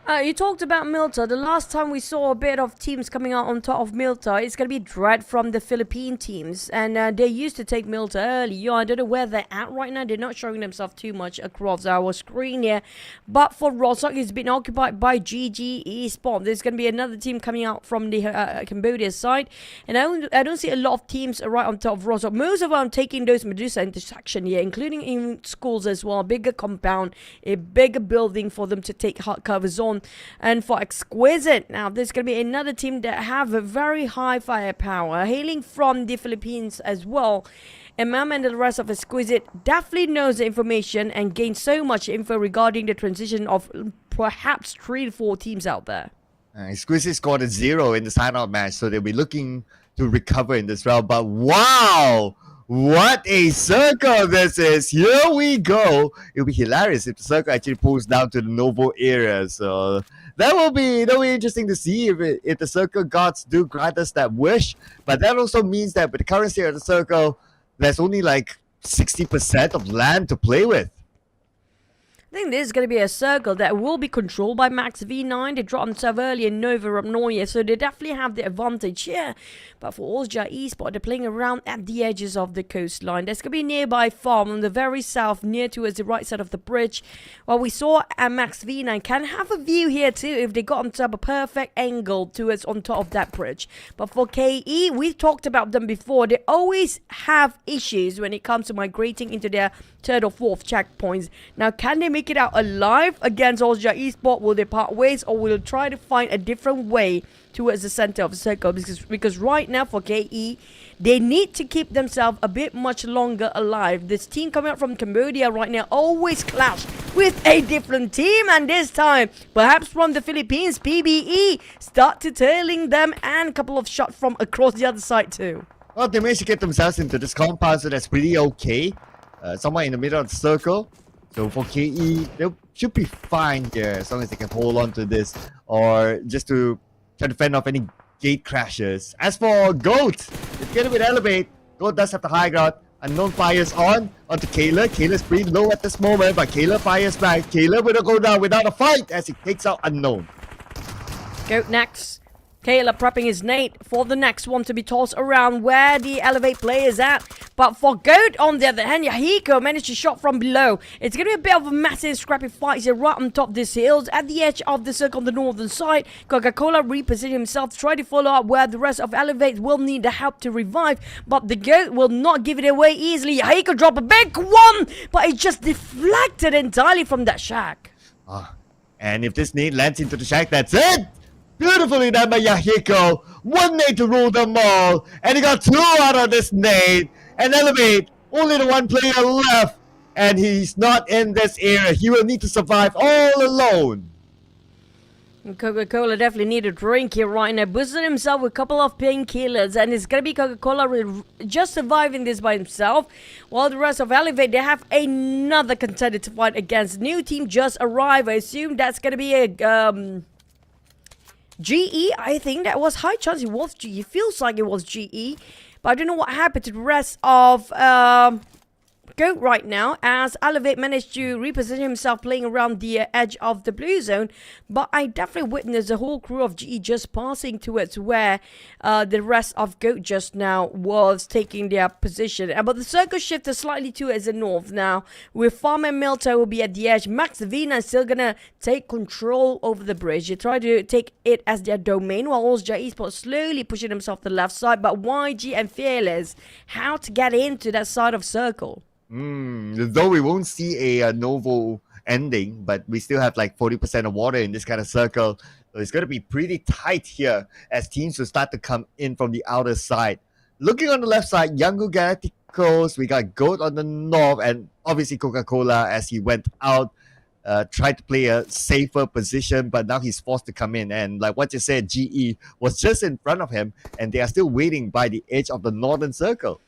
You talked about Milta. The last time we saw a bit of teams coming out on top of Milta, it's going to be Dread from the Philippine teams. And they used to take Milta early. I don't know where they're at right now. They're not showing themselves too much across our screen here. But for Rostock, it's been occupied by GG Esports. There's going to be another team coming out from the Cambodia side. And I don't see a lot of teams right on top of Rostock. Most of them taking those Medusa intersection here, including in schools as well. A bigger compound, a bigger building for them to take hard covers on. And for Exquisite, now there's going to be another team that have a very high firepower, hailing from the Philippines as well. And Mam and the rest of Exquisite definitely knows the information and gains so much info regarding the transition of perhaps 3 to 4 teams out there. Exquisite scored a 0 in the sign-out match, so they'll be looking to recover in this round. But wow! What a circle this is! Here we go! It'll be hilarious if the circle actually pulls down to the Novo area. So that will be interesting to see if the circle gods do grant us that wish. But that also means that with the current state of the circle, there's only like 60% of land to play with. I think this is going to be a circle that will be controlled by Max V9. They dropped themselves early and Nova up Noya, so they definitely have the advantage here. But for Osja Esports, they're playing around at the edges of the coastline. There's going to be a nearby farm on the very south, near towards the right side of the bridge. Well, we saw Max V9 can have a view here too if they got themselves a perfect angle towards on top of that bridge. But for KE, we've talked about them before. They always have issues when it comes to migrating into their third or fourth checkpoints. Now, can they make it out alive against Osja Esports? Will they part ways, or will they try to find a different way towards the center of the circle? Because right now for KE, they need to keep themselves a bit much longer alive. This team coming out from Cambodia right now always clash with a different team, and this time perhaps from the Philippines, PBE start to tailing them, and a couple of shots from across the other side too. Well, they managed to get themselves into this compound, so that's pretty okay. Somewhere in the middle of the circle. So for KE, they should be fine here as long as they can hold on to this, or just to try to fend off any gate crashes. As for Goat, it's gonna be Elevate. Goat does have the high ground. Unknown fires onto Kayla. Kayla's pretty low at this moment, but Kayla fires back. Kayla will go down without a fight as he takes out Unknown. Goat next. Kayla prepping his nade for the next one to be tossed around where the Elevate player is at. But for Goat, on the other hand, Yahiko managed to shot from below. It's going to be a bit of a massive scrappy fight here right on top of this hills at the edge of the circle on the northern side. Coca-Cola repositioning himself to try to follow up where the rest of Elevate will need the help to revive. But the Goat will not give it away easily. Yahiko drop a big one, but it just deflected entirely from that shack. And if this nade lands into the shack, that's it! Beautifully done by Yahiko. One nade to rule them all. And he got two out of this nade. And Elevate, only the one player left. And he's not in this area. He will need to survive all alone. Coca-Cola definitely need a drink here right now. Boosted himself with a couple of painkillers, and it's gonna be Coca-Cola just surviving this by himself. While the rest of Elevate, they have another contender to fight against. New team just arrived. I assume that's gonna be a GE. I think that was high chance it was GE. Feels like it was GE, but I don't know what happened to the rest of Goat right now, as Elevate managed to reposition himself playing around the edge of the blue zone. But I definitely witnessed the whole crew of GE just passing towards where the rest of Goat just now was taking their position. But the circle shifted slightly towards the north now, with Farm and Milto will be at the edge. Max Vina is still gonna take control over the bridge. They try to take it as their domain, while Osja Esports slowly pushing himself to the left side. But YG and Fearless, how to get into that side of circle? Though we won't see a Novo ending, but we still have like 40% of water in this kind of circle. So it's going to be pretty tight here as teams will start to come in from the outer side. Looking on the left side, Yango Galacticos, we got Goat on the north, and obviously Coca-Cola as he went out, tried to play a safer position, but now he's forced to come in. And like what you said, GE was just in front of him, and they are still waiting by the edge of the northern circle.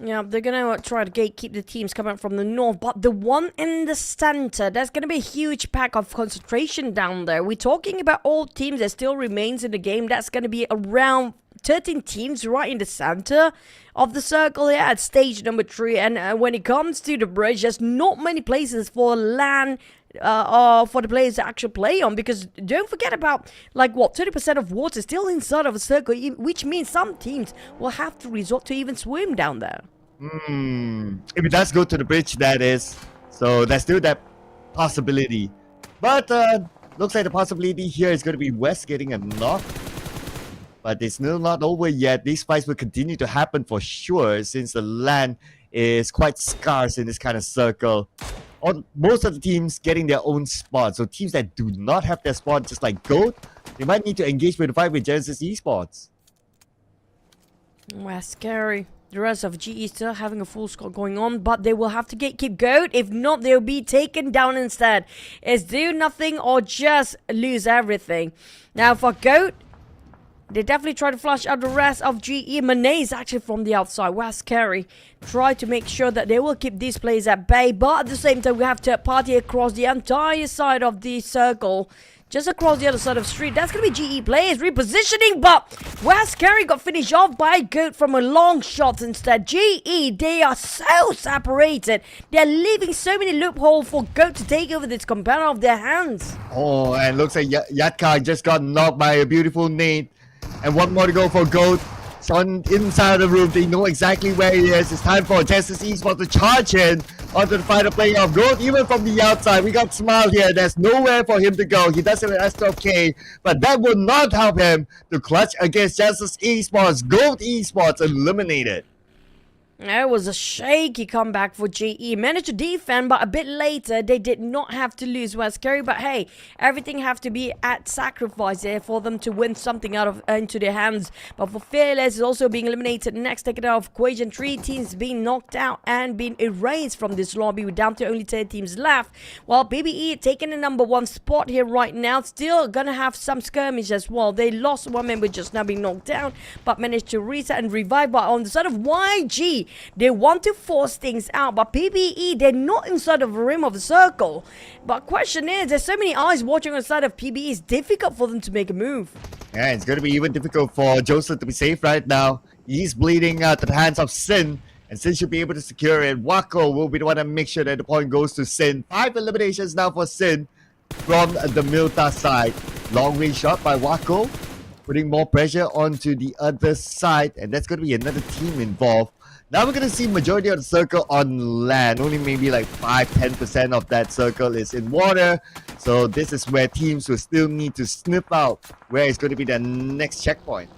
Yeah, they're going to try to gatekeep the teams coming from the north, but the one in the center, there's going to be a huge pack of concentration down there. We're talking about all teams that still remains in the game. That's going to be around 13 teams right in the center of the circle here at stage number 3. And when it comes to the bridge, there's not many places for land for the players to actually play on, because don't forget about 30% of water still inside of a circle, which means some teams will have to resort to even swim down there. If it does go to the bridge, that is. So there's still that possibility. But looks like the possibility here is going to be West getting a knock. But it's still not over yet. These fights will continue to happen for sure, since the land is quite scarce in this kind of circle. Most of the teams getting their own spot. So teams that do not have their spot, just like Goat, they might need to engage with the fight with Genesis Esports. Well, scary. The rest of GE still having a full score going on, but they will have to keep Goat. If not, they'll be taken down instead. It's do nothing or just lose everything. Now for Goat, they definitely try to flush out the rest of GE. Manet is actually from the outside. Wow, scary. Try to make sure that they will keep these players at bay. But at the same time, we have third party across the entire side of the circle just across the other side of the street. That's going to be GE players repositioning, but West Kerry got finished off by Goat from a long shot instead. GE, they are so separated. They're leaving so many loopholes for Goat to take over this compound off their hands. Oh, and looks like Yatka just got knocked by a beautiful nade. And one more to go for Goat. It's on inside of the room. They know exactly where he is. It's time for Genesis Esports to charge in onto the final player of Goat. Even from the outside, we got Smile here. There's nowhere for him to go. He does have an S12K, but that will not help him to clutch against Genesis Esports. Goat Esports eliminated. It was a shaky comeback for GE. Managed to defend, but a bit later, they did not have to lose West Kerry. But hey, everything have to be at sacrifice there for them to win something out of into their hands. But for Fearless is also being eliminated. Next, taken out of equation. 3 teams being knocked out and being erased from this lobby. We're down to only 10 teams left. While PBE taking the number 1 spot here right now. Still gonna have some skirmish as well. They lost one member just now being knocked down, but managed to reset and revive. But on the side of YG, they want to force things out, but PBE, they're not inside of the rim of the circle. But question is, there's so many eyes watching on the side of PBE, it's difficult for them to make a move. Yeah, it's going to be even difficult for Joseph to be safe right now. He's bleeding out to the hands of Sin, and Sin should be able to secure it. Wako will be the one to make sure that the point goes to Sin. 5 eliminations now for Sin from the Milta side. Long range shot by Wako, putting more pressure onto the other side, and that's going to be another team involved. Now we're going to see majority of the circle on land. Only maybe like 5-10% of that circle is in water. So this is where teams will still need to sniff out where it's going to be the next checkpoint.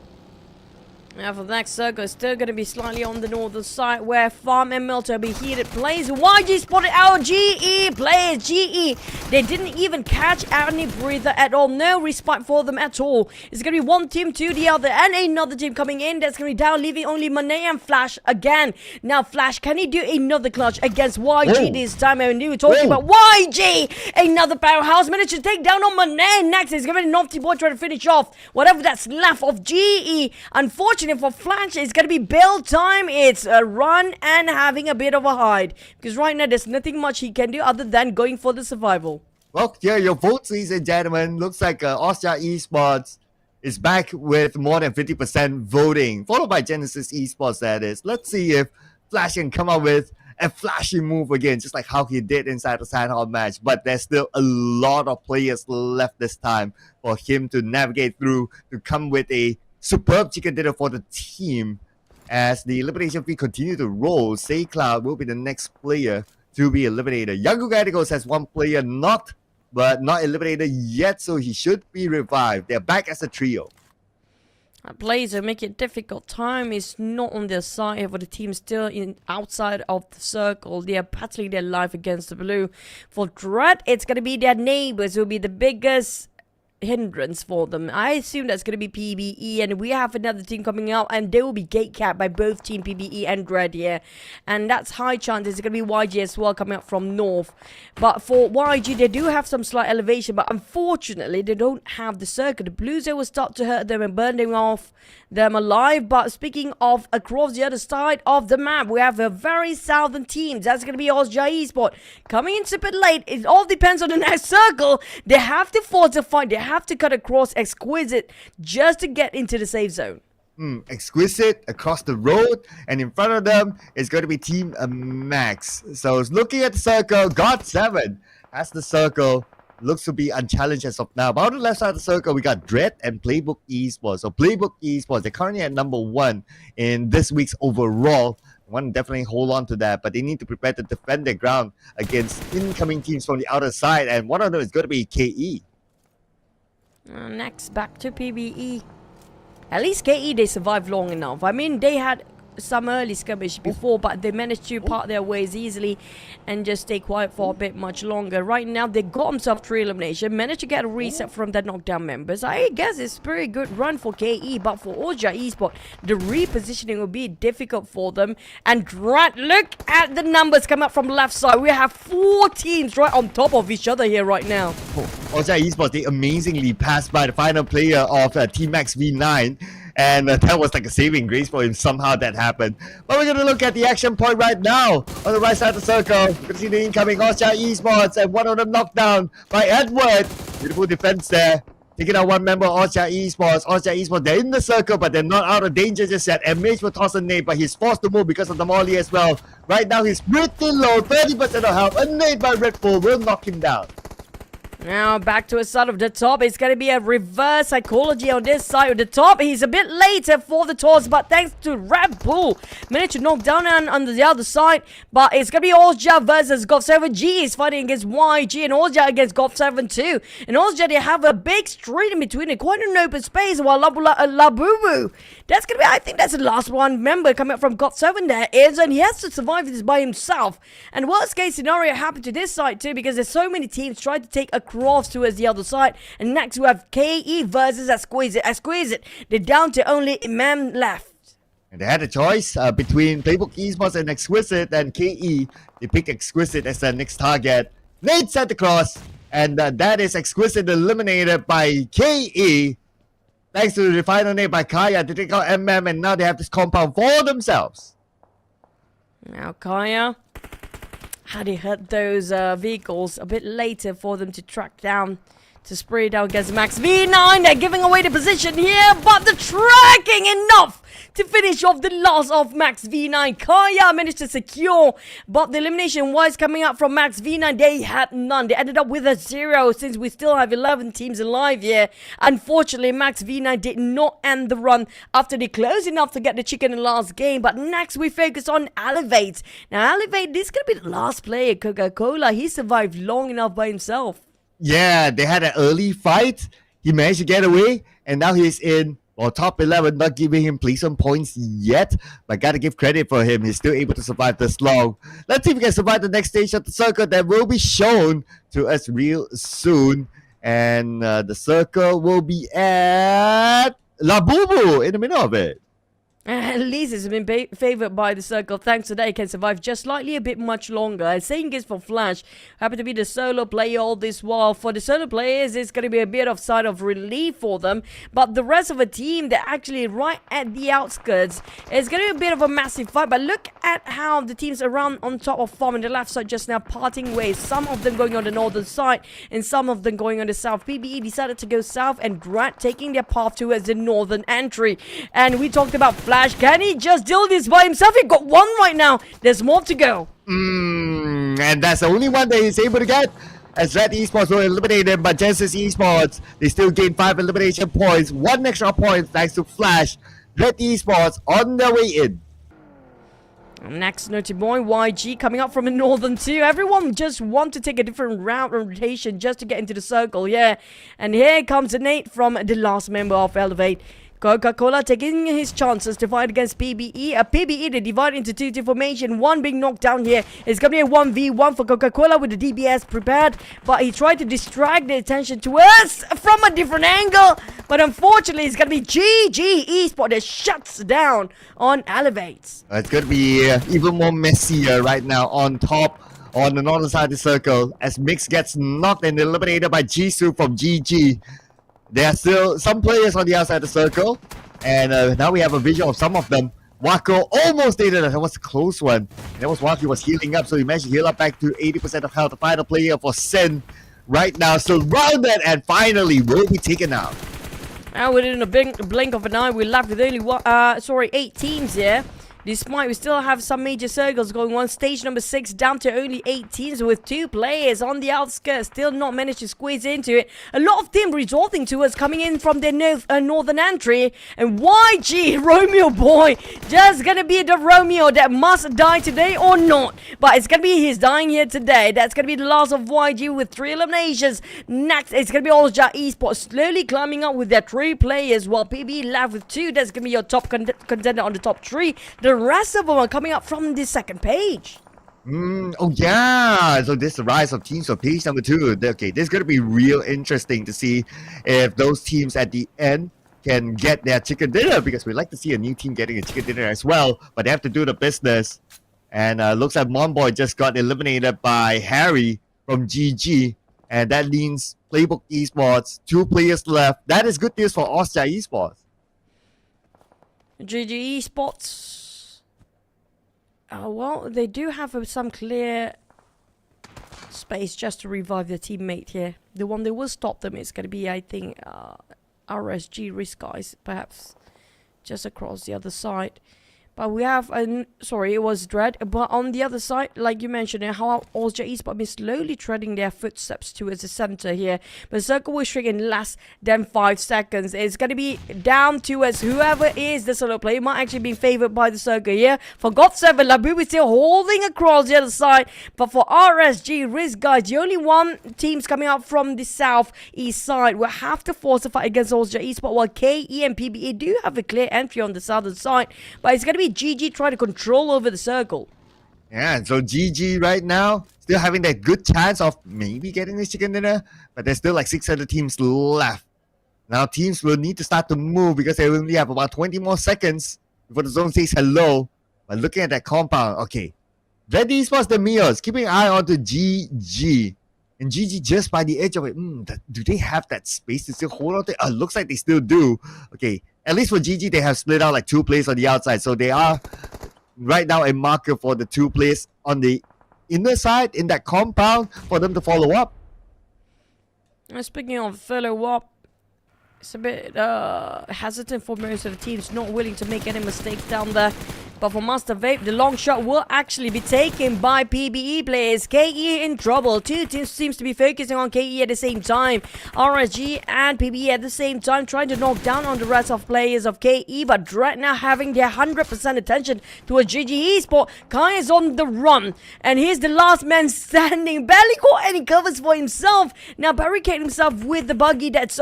Now for the next circle, it's still going to be slightly on the northern side where Farm and Milton will be heated plays. YG spotted out GE players. GE, they didn't even catch any breather at all. No respite for them at all. It's going to be one team to the other and another team coming in. That's going to be down, leaving only Monet and Flash again. Now Flash, can he do another clutch against YG this time? And we were talking about YG. Another powerhouse managed to take down on Monet. Next is going to be Naughty Boy trying to finish off whatever that's left of GE. Unfortunately for Flash, it's going to be build time. It's a run and having a bit of a hide. Because right now, there's nothing much he can do other than going for the survival. Well, here your votes, ladies and gentlemen. Looks like Austria Esports is back with more than 50% voting. Followed by Genesis Esports, that is. Let's see if Flash can come up with a flashy move again, just like how he did inside the Sanhok match. But there's still a lot of players left this time for him to navigate through, to come with a superb chicken dinner for the team. As the elimination fee continue to roll, Say Cloud will be the next player to be eliminated. Young Gadigos has one player not eliminated yet, so he should be revived. They're back as a trio. Blazer make it difficult. Time is not on their side for the team still outside of the circle. They are battling their life against the blue. For Dread, it's going to be their neighbors who will be the biggest hindrance for them. I assume that's going to be PBE, and we have another team coming out, and they will be gatecapped by both team PBE and Dread here, and that's high chance it's going to be YG as well coming up from north. But for YG, they do have some slight elevation, but unfortunately they don't have the circle. The Blues will start to hurt them and burn them off them alive. But speaking of across the other side of the map, we have a very southern team. That's going to be Austria Esports coming in super late. It all depends on the next circle. They have to force a fight. They have to cut across Exquisite just to get into the safe zone. Exquisite across the road, and in front of them is going to be Team Max. So looking at the circle, God 7 as the circle looks to be unchallenged as of now. But on the left side of the circle, we got Dread and Playbook Esports. So Playbook Esports, they're currently at number 1 in this week's overall. Want to definitely hold on to that, but they need to prepare to defend their ground against incoming teams from the outer side, and one of them is going to be KE. Next, back to PBE. At least KE, they survived long enough. I mean, they had some early skirmish before, but they managed to part their ways easily and just stay quiet for a bit much longer. Right now, they got themselves 3 elimination, managed to get a reset from the knockdown members. I guess it's a pretty good run for KE, but for Austria Esports, the repositioning will be difficult for them. And Dread, look at the numbers come up from the left side. We have 4 teams right on top of each other here right now. Austria Esports, they amazingly passed by the final player of Team Max V9. And that was like a saving grace for him. Somehow that happened. But we're going to look at the action point right now. On the right side of the circle, you can see the incoming Austria Esports. And one of them knocked down by Edward. Beautiful defense there. Taking out one member of Austria Esports. Austria Esports, they're in the circle, but they're not out of danger just yet. And Mage will toss a nade, but he's forced to move because of the molly as well. Right now, he's pretty low, 30% of health. A nade by Red Bull will knock him down. Now back to a side of the top. It's going to be a reverse psychology on this side of the top. He's a bit later for the toss, but thanks to Red Bull, managed to knock down and on the other side. But it's going to be Ozja versus Golf7. G is fighting against YG and Ozja against Golf7 too. And Ozja, they have a big street in between it, quite an open space, while Labubu, that's going to be, I think that's the last one member coming up from Golf7 there is, and he has to survive this by himself. And worst case scenario happened to this side too, because there's so many teams trying to take across towards the other side. And next we have KE versus Exquisite. They're down to only man left. And they had a choice between Playbook Esports and Exquisite, and KE. They picked Exquisite as their next target. Nate sent across, and that is Exquisite eliminated by KE. Thanks to the final nade by Kaya to take out MM, and now they have this compound for themselves. Now Kaya, had he hit those vehicles a bit later for them to track down, to spray down against Max V9. They're giving away the position here, but the tracking enough to finish off the loss of Max V9. Kaya managed to secure, but the elimination was coming out from Max V9. They had none. They ended up with a 0 since we still have 11 teams alive here. Unfortunately, Max V9 did not end the run after they closed enough to get the chicken in the last game. But next we focus on Elevate. Now Elevate, this is going to be the last player, Coca-Cola. He survived long enough by himself. Yeah, they had an early fight. He managed to get away, and now he's in top 11, not giving him placement points yet. But gotta give credit for him. He's still able to survive this long. Let's see if he can survive the next stage of the circle that will be shown to us real soon. And the circle will be at Labubu in the middle of it. At least it's been favored by the circle. Thanks to that, he can survive just slightly a bit much longer. And same is for Flash. Happen to be the solo player all this while. For the solo players, it's going to be a bit of side of relief for them. But the rest of the team, they're actually right at the outskirts. It's going to be a bit of a massive fight. But look at how the teams around on top of farm on the left side just now parting ways. Some of them going on the northern side and some of them going on the south. PBE decided to go south and Grant taking their path towards the northern entry. And we talked about Flash. Can he just deal this by himself? He got one right now. There's more to go. And that's the only one that he's able to get. As Red Esports were eliminated, but Genesis Esports, they still gain 5 elimination points. 1 extra point thanks to Flash. Red Esports on their way in. Next, Naughty Boy, YG coming up from the northern too. Everyone just want to take a different route rotation just to get into the circle, yeah. And here comes Nate from the last member of Elevate. Coca-Cola taking his chances to fight against PBE. PBE, they divide into 2 formation. One being knocked down here. It's going to be a 1v1 for Coca-Cola with the DBS prepared. But he tried to distract the attention to us from a different angle. But unfortunately, it's going to be GG Esports that shuts down on Elevates. It's going to be even more messier right now on top. On the northern side of the circle. As Mix gets knocked and eliminated by Jisoo from GG. There are still some players on the outside of the circle. And now we have a visual of some of them. Wako almost did it. That was a close one. That was Wako was healing up. So he managed to heal up back to 80% of health. The final player for Sin right now. Surrounded and finally will be taken out. Now within a blink of an eye, we're left with only 8 teams here. Despite we still have some major circles going on. Stage number 6 down to only 8 teams with 2 players on the outskirts. Still not managed to squeeze into it. A lot of teams resorting to us coming in from their northern entry. And YG, Romeo boy, just gonna be the Romeo that must die today or not. But it's gonna be his dying here today. That's gonna be the last of YG with 3 eliminations. Next, it's gonna be Ozja Esports slowly climbing up with their 3 players. While PB left with 2. That's gonna be your top contender on the top 3. The rest of them are coming up from the second page. Oh yeah, so this is the rise of teams for page number 2. Okay, this is going to be real interesting to see if those teams at the end can get their chicken dinner, because we like to see a new team getting a chicken dinner as well, but they have to do the business. And looks like Monboy just got eliminated by Harry from GG, and that means Playbook Esports, 2 players left. That is good news for Austria Esports. GG Esports. Well, they do have some clear space just to revive their teammate here. The one that will stop them is going to be, I think, RSG Risk guys, perhaps just across the other side. But we have, sorry, it was Dread. But on the other side, like you mentioned, how Austria Esports been slowly treading their footsteps towards the center here. But Circle will shrink in less than 5 seconds. It's going to be down to us. Whoever is the solo player might actually be favored by the Circle here. For God 7, Labu is still holding across the other side. But for RSG Risk guys, the only one team's coming up from the south east side will have to force a fight against Austria Esports, while KE and PBE do have a clear entry on the southern side. But it's going to be GG trying to control over the circle. Yeah, so GG right now still having that good chance of maybe getting this chicken dinner, but there's still like 6 other teams left. Now teams will need to start to move because they only have about 20 more seconds before the zone says hello. But looking at that compound, okay, Red Esports the Mios keeping an eye on to GG. And GG just by the edge of it. Do they have that space to still hold on to it? Looks like they still do. Okay, at least for GG, they have split out like 2 players on the outside. So they are right now a marker for the 2 players on the inner side in that compound for them to follow up. Speaking of follow up, it's a bit hesitant for most of the teams, not willing to make any mistakes down there. But for Master Vape, the long shot will actually be taken by PBE players. KE in trouble. 2 teams seems to be focusing on KE at the same time. RSG and PBE at the same time trying to knock down on the rest of players of KE. But Dread now having their 100% attention towards GG Esports. Kai is on the run. And here's the last man standing. Barely caught any covers for himself. Now barricading himself with the buggy that's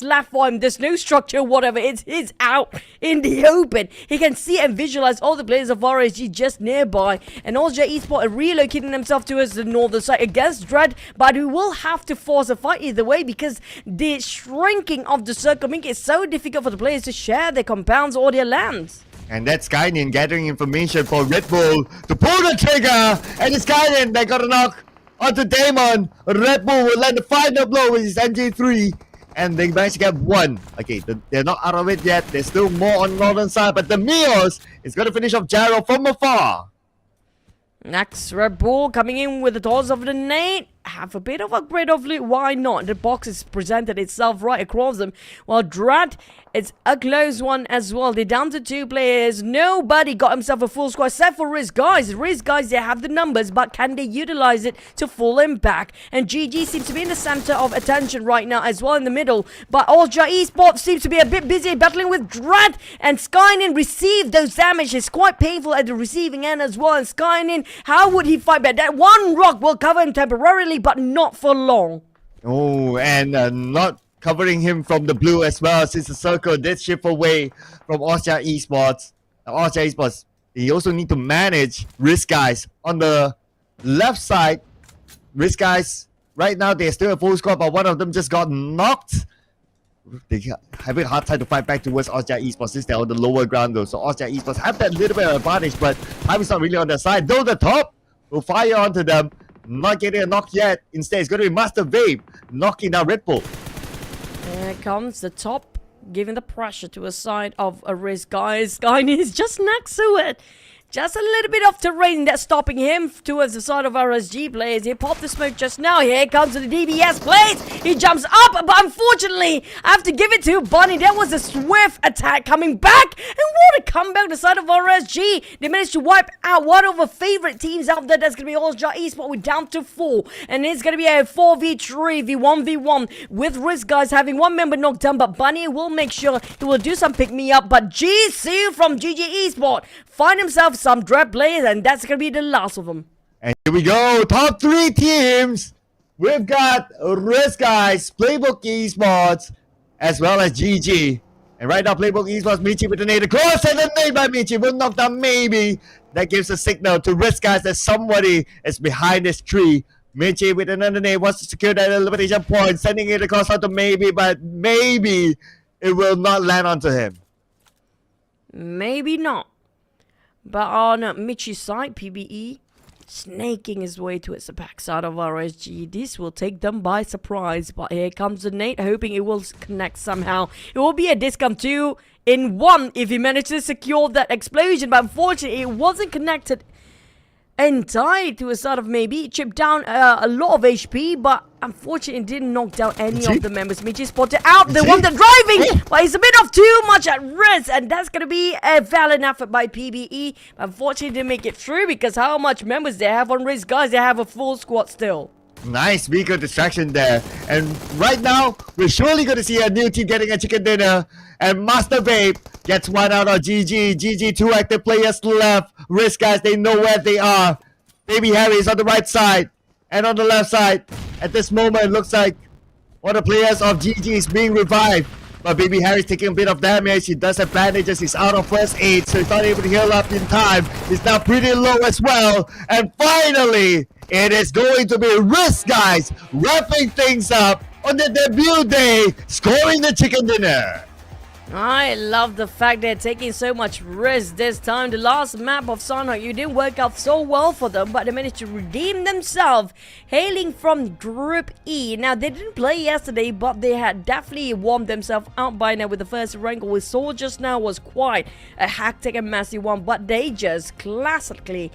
left for him. There's no structure, whatever. It's out in the open. He can see and visualize all the players of RSG just nearby, and Austria Esports are relocating themselves towards the northern side against Dread, but we will have to force a fight either way because the shrinking of the circle makes it so difficult for the players to share their compounds or their lands. And that's Skynin gathering information for Red Bull to pull the trigger, and it's Skynin that got a knock onto Damon. Red Bull will land the final blow with his MJ3. And they managed to get 1. Okay, they're not out of it yet. There's still more on the northern side. But the Mios is going to finish off Gyro from afar. Next, Red Bull coming in with the toss of the nade. Have a bit of upgrade of loot. Why not? The box has presented itself right across them. While Dread, it's a close one as well. They're down to 2 players. Nobody got himself a full squad except for Risk guys. Risk guys, they have the numbers, but can they utilize it to fall him back? And GG seems to be in the center of attention right now as well in the middle. But Austria Esports seems to be a bit busy battling with Dread. And Skynin received those damages. Quite painful at the receiving end as well. And Skynin, how would he fight back? That one rock will cover him temporarily, but not for long. Oh, and not covering him from the blue as well, since the circle did shift away from Austria Esports. Austria Esports, they also need to manage Risk guys on the left side. Risk guys, right now they're still a full squad, but one of them just got knocked. They having a hard time to fight back towards Austria Esports since they're on the lower ground though. So Austria Esports have that little bit of advantage, but time is not really on their side. Though the top will fire onto them. Not getting a knock yet. Instead, it's going to be Master Vape knocking down Red Bull. Here comes the top, giving the pressure to a side of a Risk guys. Skynin is just next to it. Just a little bit of terrain that's stopping him towards the side of RSG players. He popped the smoke just now. Here comes the DBS plays. He jumps up, but unfortunately, I have to give it to Bunny. There was a swift attack coming back. And what a comeback the side of RSG. They managed to wipe out one of our favorite teams out there. That's going to be Austria Esports. We're down to 4. And it's going to be a 4v3, v1v1 with Risk guys having 1 member knocked down. But Bunny will make sure he will do some pick-me-up. But GC from GG Esports find himself some Dread players, and that's gonna be the last of them. And here we go, top 3 teams. We've got Risk guys, Playbook Esports, as well as GG. And right now, Playbook Esports, Michi with the nade across, and the nade by Michi will knock down maybe. That gives a signal to Risk guys that somebody is behind this tree. Michi with another nade wants to secure that elimination point, sending it across onto maybe, but maybe it will not land onto him. Maybe not. But on Michi's side, PBE snaking his way towards the backside of RSG. This will take them by surprise. But here comes the nade, hoping it will connect somehow. It will be a discount too. in one if he managed to secure that explosion, but unfortunately it wasn't connected entirely to a sort of maybe. It chipped down a lot of HP, but unfortunately it didn't knock down any of the members. Michi spotted out the one that's driving, but it's a bit of too much at risk, and that's going to be a valiant effort by PBE. Unfortunately didn't make it through because how much members they have on risk, guys. They have a full squad still. Nice vehicle distraction there. And right now, we're surely going to see a new team getting a chicken dinner. And Master Vape gets one out of GG. GG, 2 active players left. Risk guys, they know where they are. Baby Harry is on the right side. And on the left side, at this moment, it looks like one of the players of GG is being revived. But Baby Harry's taking a bit of damage. He does have bandages. He's out of first aid, so he's not able to heal up in time. He's now pretty low as well. And finally, it is going to be Risk guys wrapping things up on the debut day, scoring the chicken dinner. I love the fact they're taking so much risk this time. The last map of Sanhok, you didn't work out so well for them, but they managed to redeem themselves, hailing from Group E. Now, they didn't play yesterday, but they had definitely warmed themselves out by now with the first Erangel. We saw just now was quite a hectic and messy one, but they just classically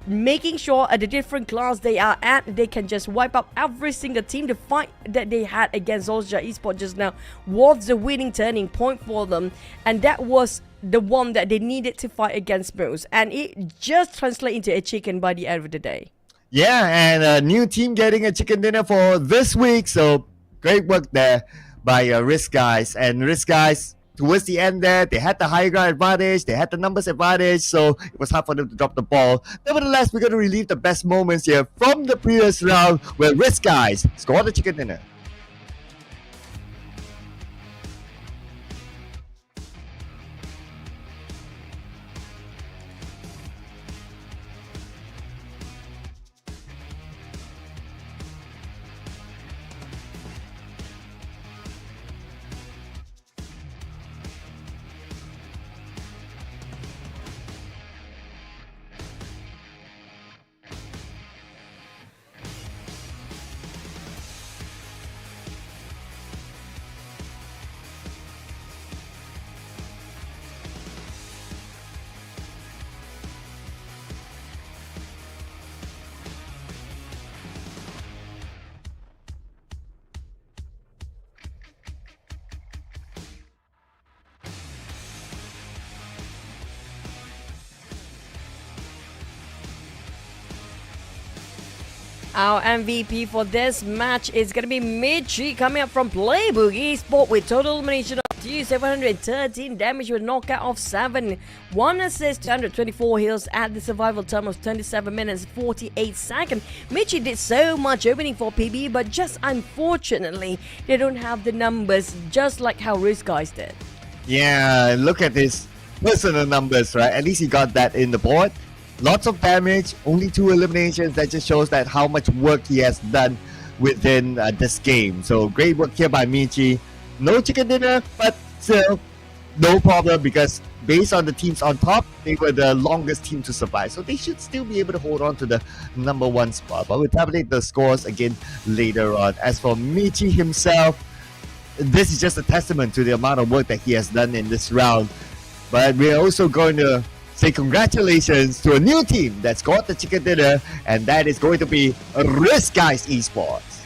making sure at the different class they are at, they can just wipe out every single team. The fight that they had against Solskjaer Esports just now was the winning turning point for them, and that was the one that they needed to fight against most, and it just translated into a chicken by the end of the day. Yeah, and a new team getting a chicken dinner for this week, so great work there by Risk guys. And Risk guys, towards the end there, they had the high ground advantage, they had the numbers advantage, so it was hard for them to drop the ball. Nevertheless, we're going to relive the best moments here from the previous round where Risk guys scored the chicken dinner. Our MVP for this match is going to be Michi, coming up from Playbook Esports with total elimination of 713 damage with knockout of 7, 1 assist, 224 heals at the survival time of 27 minutes 48 seconds. Michi did so much opening for PB, but just unfortunately they don't have the numbers just like how Risk guys did. Yeah, look at his personal numbers, right? At least he got that in the board. Lots of damage, only 2 eliminations. That just shows that how much work he has done within this game. So great work here by Michi. No chicken dinner, but still no problem, because based on the teams on top, they were the longest team to survive. So they should still be able to hold on to the number 1 spot. But we'll tabulate the scores again later on. As for Michi himself, this is just a testament to the amount of work that he has done in this round. But we're also going to say congratulations to a new team that scored the chicken dinner, and that is going to be Risk Guys Esports.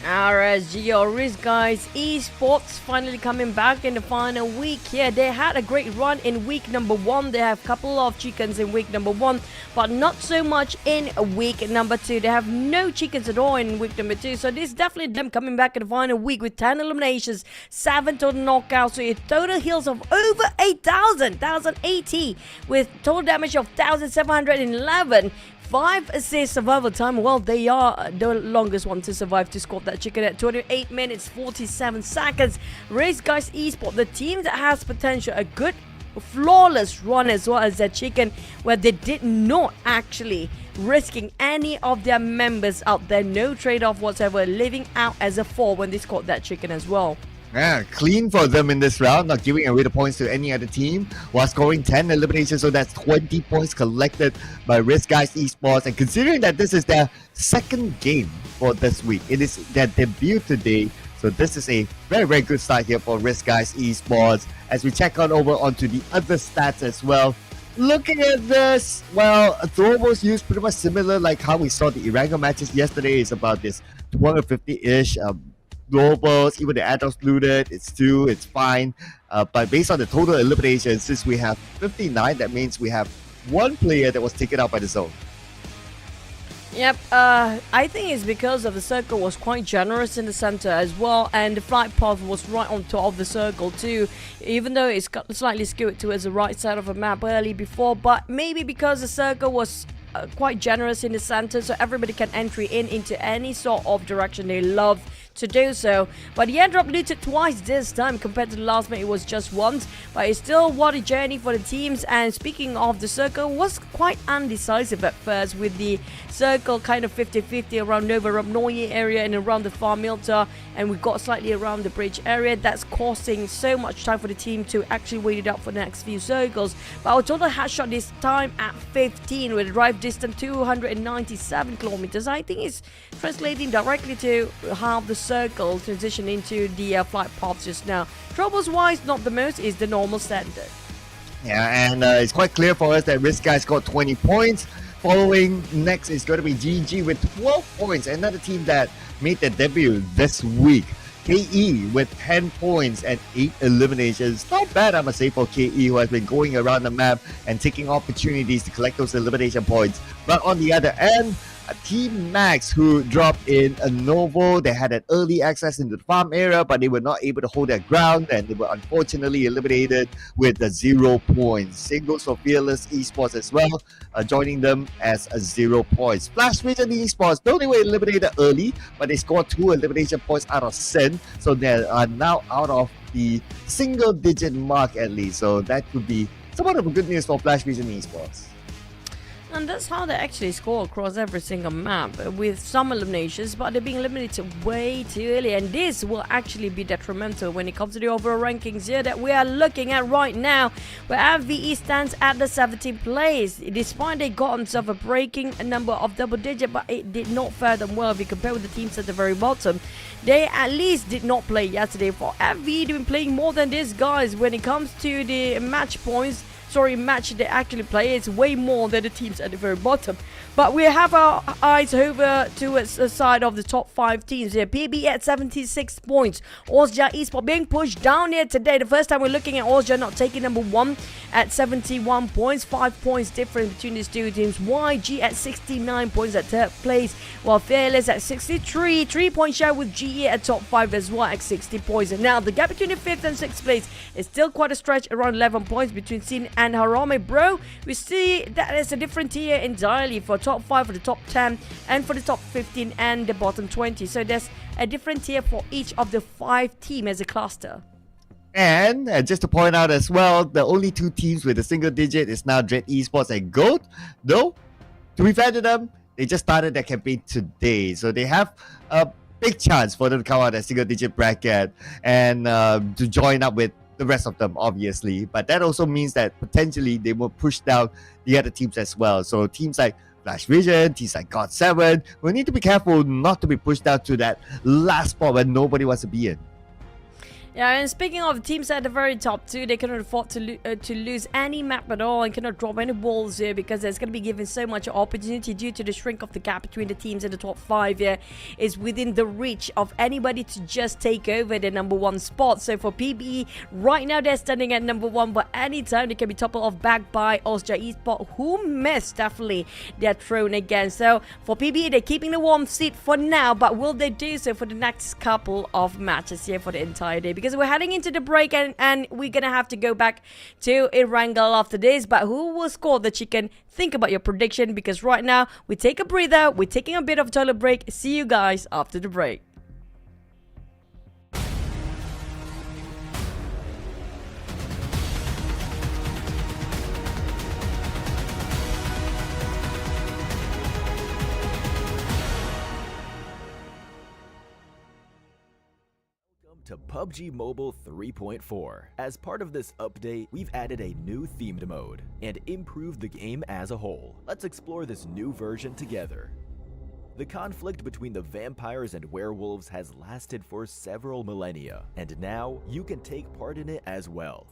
RSG, Risk guys, Esports finally coming back in the final week. Yeah, they had a great run in week number 1. They have a couple of chickens in week number 1, but not so much in week number 2. They have no chickens at all in week number 2. So this is definitely them coming back in the final week with 10 eliminations, 7 total knockouts, so a total heals of over 8,000, 1,080, with total damage of 1,711. 5 assists survival time. Well, they are the longest one to survive to score that chicken at 28 minutes 47 seconds. Risk guys Esports, the team that has potential, a good flawless run as well as that chicken, where they did not actually risking any of their members out there, no trade-off whatsoever, living out as a 4 when they scored that chicken as well. Yeah, clean for them in this round, not giving away the points to any other team, while scoring 10 eliminations, so that's 20 points collected by Risk Guys Esports. And considering that this is their second game for this week, it is their debut today, so this is a very, very good start here for Risk Guys Esports. as we check on over onto the other stats as well. Looking at this, well, throwables used pretty much similar like how we saw the Erangel matches yesterday. Is about this 250-ish throwables, even the add-ons looted, it's fine. But based on the total eliminations, since we have 59, that means we have one player that was taken out by the zone. Yep, I think it's because of the circle was quite generous in the center as well, and the flight path was right on top of the circle too, even though it's got slightly skewed towards the right side of the map early before, but maybe because the circle was quite generous in the center, so everybody can entry into any sort of direction they love to do so. But the airdrop looted twice this time compared to the last map. It was just once, but it's still what a journey for the teams. And speaking of, the circle was quite undecisive at first, with the circle kind of 50-50 around Nova Rabnoye area and around the farm Milta, and we got slightly around the bridge area. That's causing so much time for the team to actually wait it out for the next few circles. But our total headshot this time at 15 with a drive distance 297 kilometers. I think it's translating directly to how the circle transition into the flight paths just now. Troubles wise, not the most, is the normal standard. Yeah, and it's quite clear for us that Risk Guy got 20 points. Following next is going to be GG with 12 points. Another team that made their debut this week. KE with 10 points and 8 eliminations. Not bad, I must say, for KE, who has been going around the map and taking opportunities to collect those elimination points. But on the other end, Team Max, who dropped in a Novo. They had an early access into the farm area, but they were not able to hold their ground, and they were unfortunately eliminated with 0 points. Same goes for Fearless Esports as well, joining them as 0 points. Flash Vision Esports, though they were eliminated early, but they scored 2 elimination points out of Sin, so they are now out of the single-digit mark at least. So that could be somewhat of a good news for Flash Vision Esports. And that's how they actually score across every single map, with some eliminations, but they're being eliminated way too early, and this will actually be detrimental when it comes to the overall rankings here that we are looking at right now, where MVE stands at the 17th place. Despite they got themselves a breaking number of double digit, but it did not fare them well if you compare with the teams at the very bottom. They at least did not play yesterday. For MVE, they've been playing more than these guys when it comes to the match points. Match they actually play, it's way more than the teams at the very bottom. But we have our eyes over towards the side of the top 5 teams here. PB at 76 points. Austria Esports being pushed down here today. The first time we're looking at Austria not taking number 1 at 71 points. 5 points difference between these two teams. YG at 69 points at third place, while Fearless at 63. 3 point share with GE at top 5 as well at 60 points. And now the gap between the 5th and 6th place is still quite a stretch, around 11 points between Sin and Harame. Bro, we see that there's a different tier entirely for top 5, for the top 10, and for the top 15 and the bottom 20. So there's a different tier for each of the 5 teams as a cluster. And just to point out as well, the only 2 teams with a single digit is now Dread Esports and Goat. Though, to be fair to them, they just started their campaign today, so they have a big chance for them to come out a single digit bracket and to join up with the rest of them, obviously. But that also means that potentially they will push down the other teams as well. So teams like Flash Vision, teams like God7 will need to be careful not to be pushed down to that last spot where nobody wants to be in. Yeah, and speaking of teams at the very top too, they cannot afford to lose any map at all and cannot drop any balls here, because there's going to be given so much opportunity due to the shrink of the gap between the teams in the top 5 here. Is within the reach of anybody to just take over the number 1 spot. So for PBE, right now they're standing at number 1, but anytime they can be toppled off back by Austria Esports, who missed definitely their throne again. So for PBE, they're keeping the warm seat for now, but will they do so for the next couple of matches here for the entire day? Because we're heading into the break, and we're gonna have to go back to Erangel after this. But who will score the chicken? Think about your prediction, because right now we take a breather, we're taking a bit of a toilet break. See you guys after the break. To PUBG Mobile 3.4. As part of this update, we've added a new themed mode and improved the game as a whole. Let's explore this new version together. The conflict between the vampires and werewolves has lasted for several millennia, and now you can take part in it as well.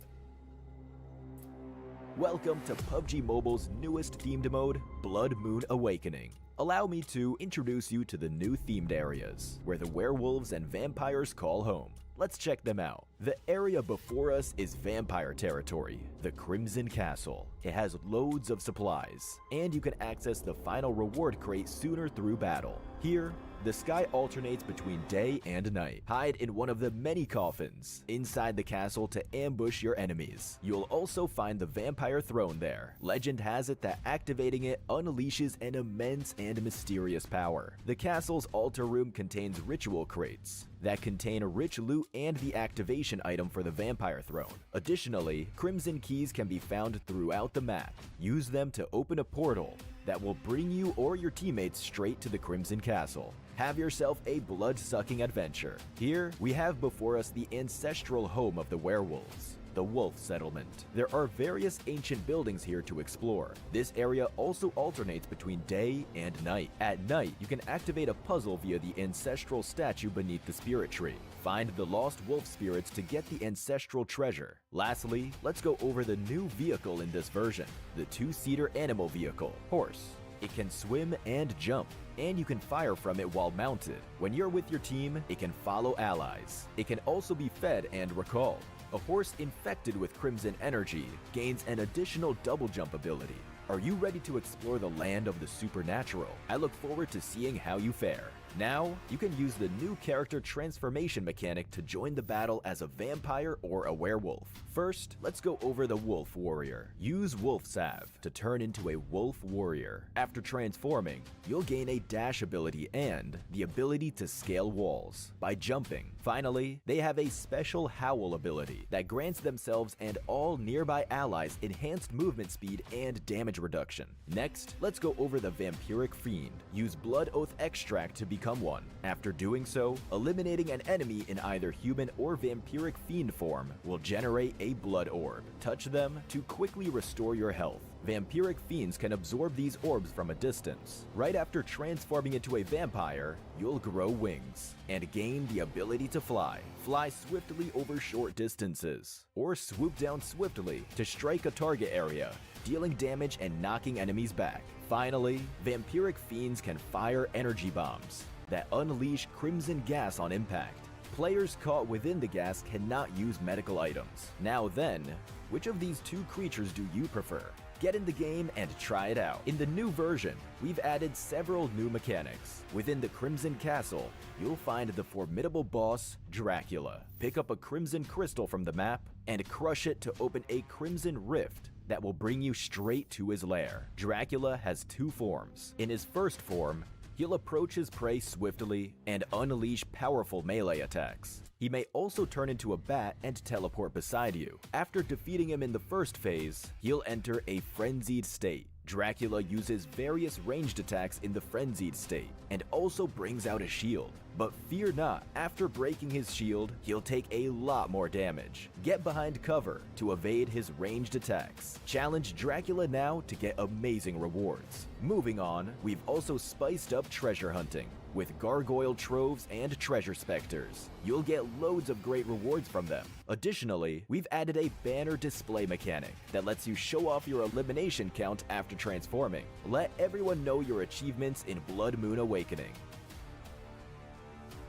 Welcome to PUBG Mobile's newest themed mode, Blood Moon Awakening. Allow me to introduce you to the new themed areas, where the werewolves and vampires call home. Let's check them out. The area before us is vampire territory, the Crimson Castle. It has loads of supplies, and you can access the final reward crate sooner through battle. Here, the sky alternates between day and night. Hide in one of the many coffins inside the castle to ambush your enemies. You'll also find the vampire throne there. Legend has it that activating it unleashes an immense and mysterious power. The castle's altar room contains ritual crates that contain a rich loot and the activation item for the vampire throne. Additionally, crimson keys can be found throughout the map. Use them to open a portal that will bring you or your teammates straight to the Crimson Castle. Have yourself a blood-sucking adventure. Here, we have before us the ancestral home of the werewolves, the Wolf Settlement. There are various ancient buildings here to explore. This area also alternates between day and night. At night, you can activate a puzzle via the ancestral statue beneath the spirit tree. Find the lost wolf spirits to get the ancestral treasure. Lastly, let's go over the new vehicle in this version, the two-seater animal vehicle, Horse. It can swim and jump, and you can fire from it while mounted. When you're with your team, it can follow allies. It can also be fed and recalled. A horse infected with crimson energy gains an additional double jump ability. Are you ready to explore the land of the supernatural? I look forward to seeing how you fare. Now, you can use the new character transformation mechanic to join the battle as a vampire or a werewolf. First, let's go over the Wolf Warrior. Use Wolf Salve to turn into a Wolf Warrior. After transforming, you'll gain a dash ability and the ability to scale walls by jumping. Finally, they have a special Howl ability that grants themselves and all nearby allies enhanced movement speed and damage reduction. Next, let's go over the Vampiric Fiend. Use Blood Oath Extract to become one. After doing so, eliminating an enemy in either human or vampiric fiend form will generate a blood orb. Touch them to quickly restore your health. Vampiric fiends can absorb these orbs from a distance. Right after transforming into a vampire, you'll grow wings and gain the ability to fly. Fly swiftly over short distances, or swoop down swiftly to strike a target area, dealing damage and knocking enemies back. Finally, vampiric fiends can fire energy bombs that unleash crimson gas on impact. Players caught within the gas cannot use medical items. Now then, which of these two creatures do you prefer? Get in the game and try it out. In the new version, we've added several new mechanics. Within the Crimson Castle, you'll find the formidable boss, Dracula. Pick up a crimson crystal from the map and crush it to open a crimson rift that will bring you straight to his lair. Dracula has two forms. In his first form, he'll approach his prey swiftly and unleash powerful melee attacks. He may also turn into a bat and teleport beside you. After defeating him in the first phase, he'll enter a frenzied state. Dracula uses various ranged attacks in the frenzied state and also brings out a shield. But fear not, after breaking his shield, he'll take a lot more damage. Get behind cover to evade his ranged attacks. Challenge Dracula now to get amazing rewards. Moving on, we've also spiced up treasure hunting with gargoyle troves and treasure specters. You'll get loads of great rewards from them. Additionally, we've added a banner display mechanic that lets you show off your elimination count after transforming. Let everyone know your achievements in Blood Moon Awakening.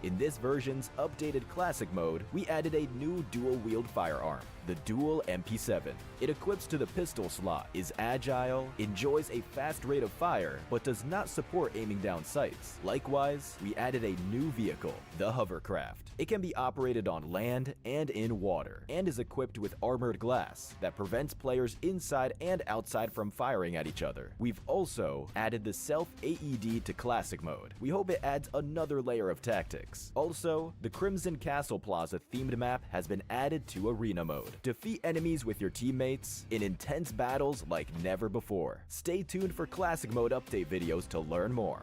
In this version's updated classic mode, we added a new dual-wield firearm, the Dual MP7. It equips to the pistol slot, is agile, enjoys a fast rate of fire, but does not support aiming down sights. Likewise, we added a new vehicle, the Hovercraft. It can be operated on land and in water, and is equipped with armored glass that prevents players inside and outside from firing at each other. We've also added the self-AED to classic mode. We hope it adds another layer of tactics. Also, the Crimson Castle Plaza themed map has been added to arena mode. Defeat enemies with your teammates in intense battles like never before. Stay tuned for classic mode update videos to learn more.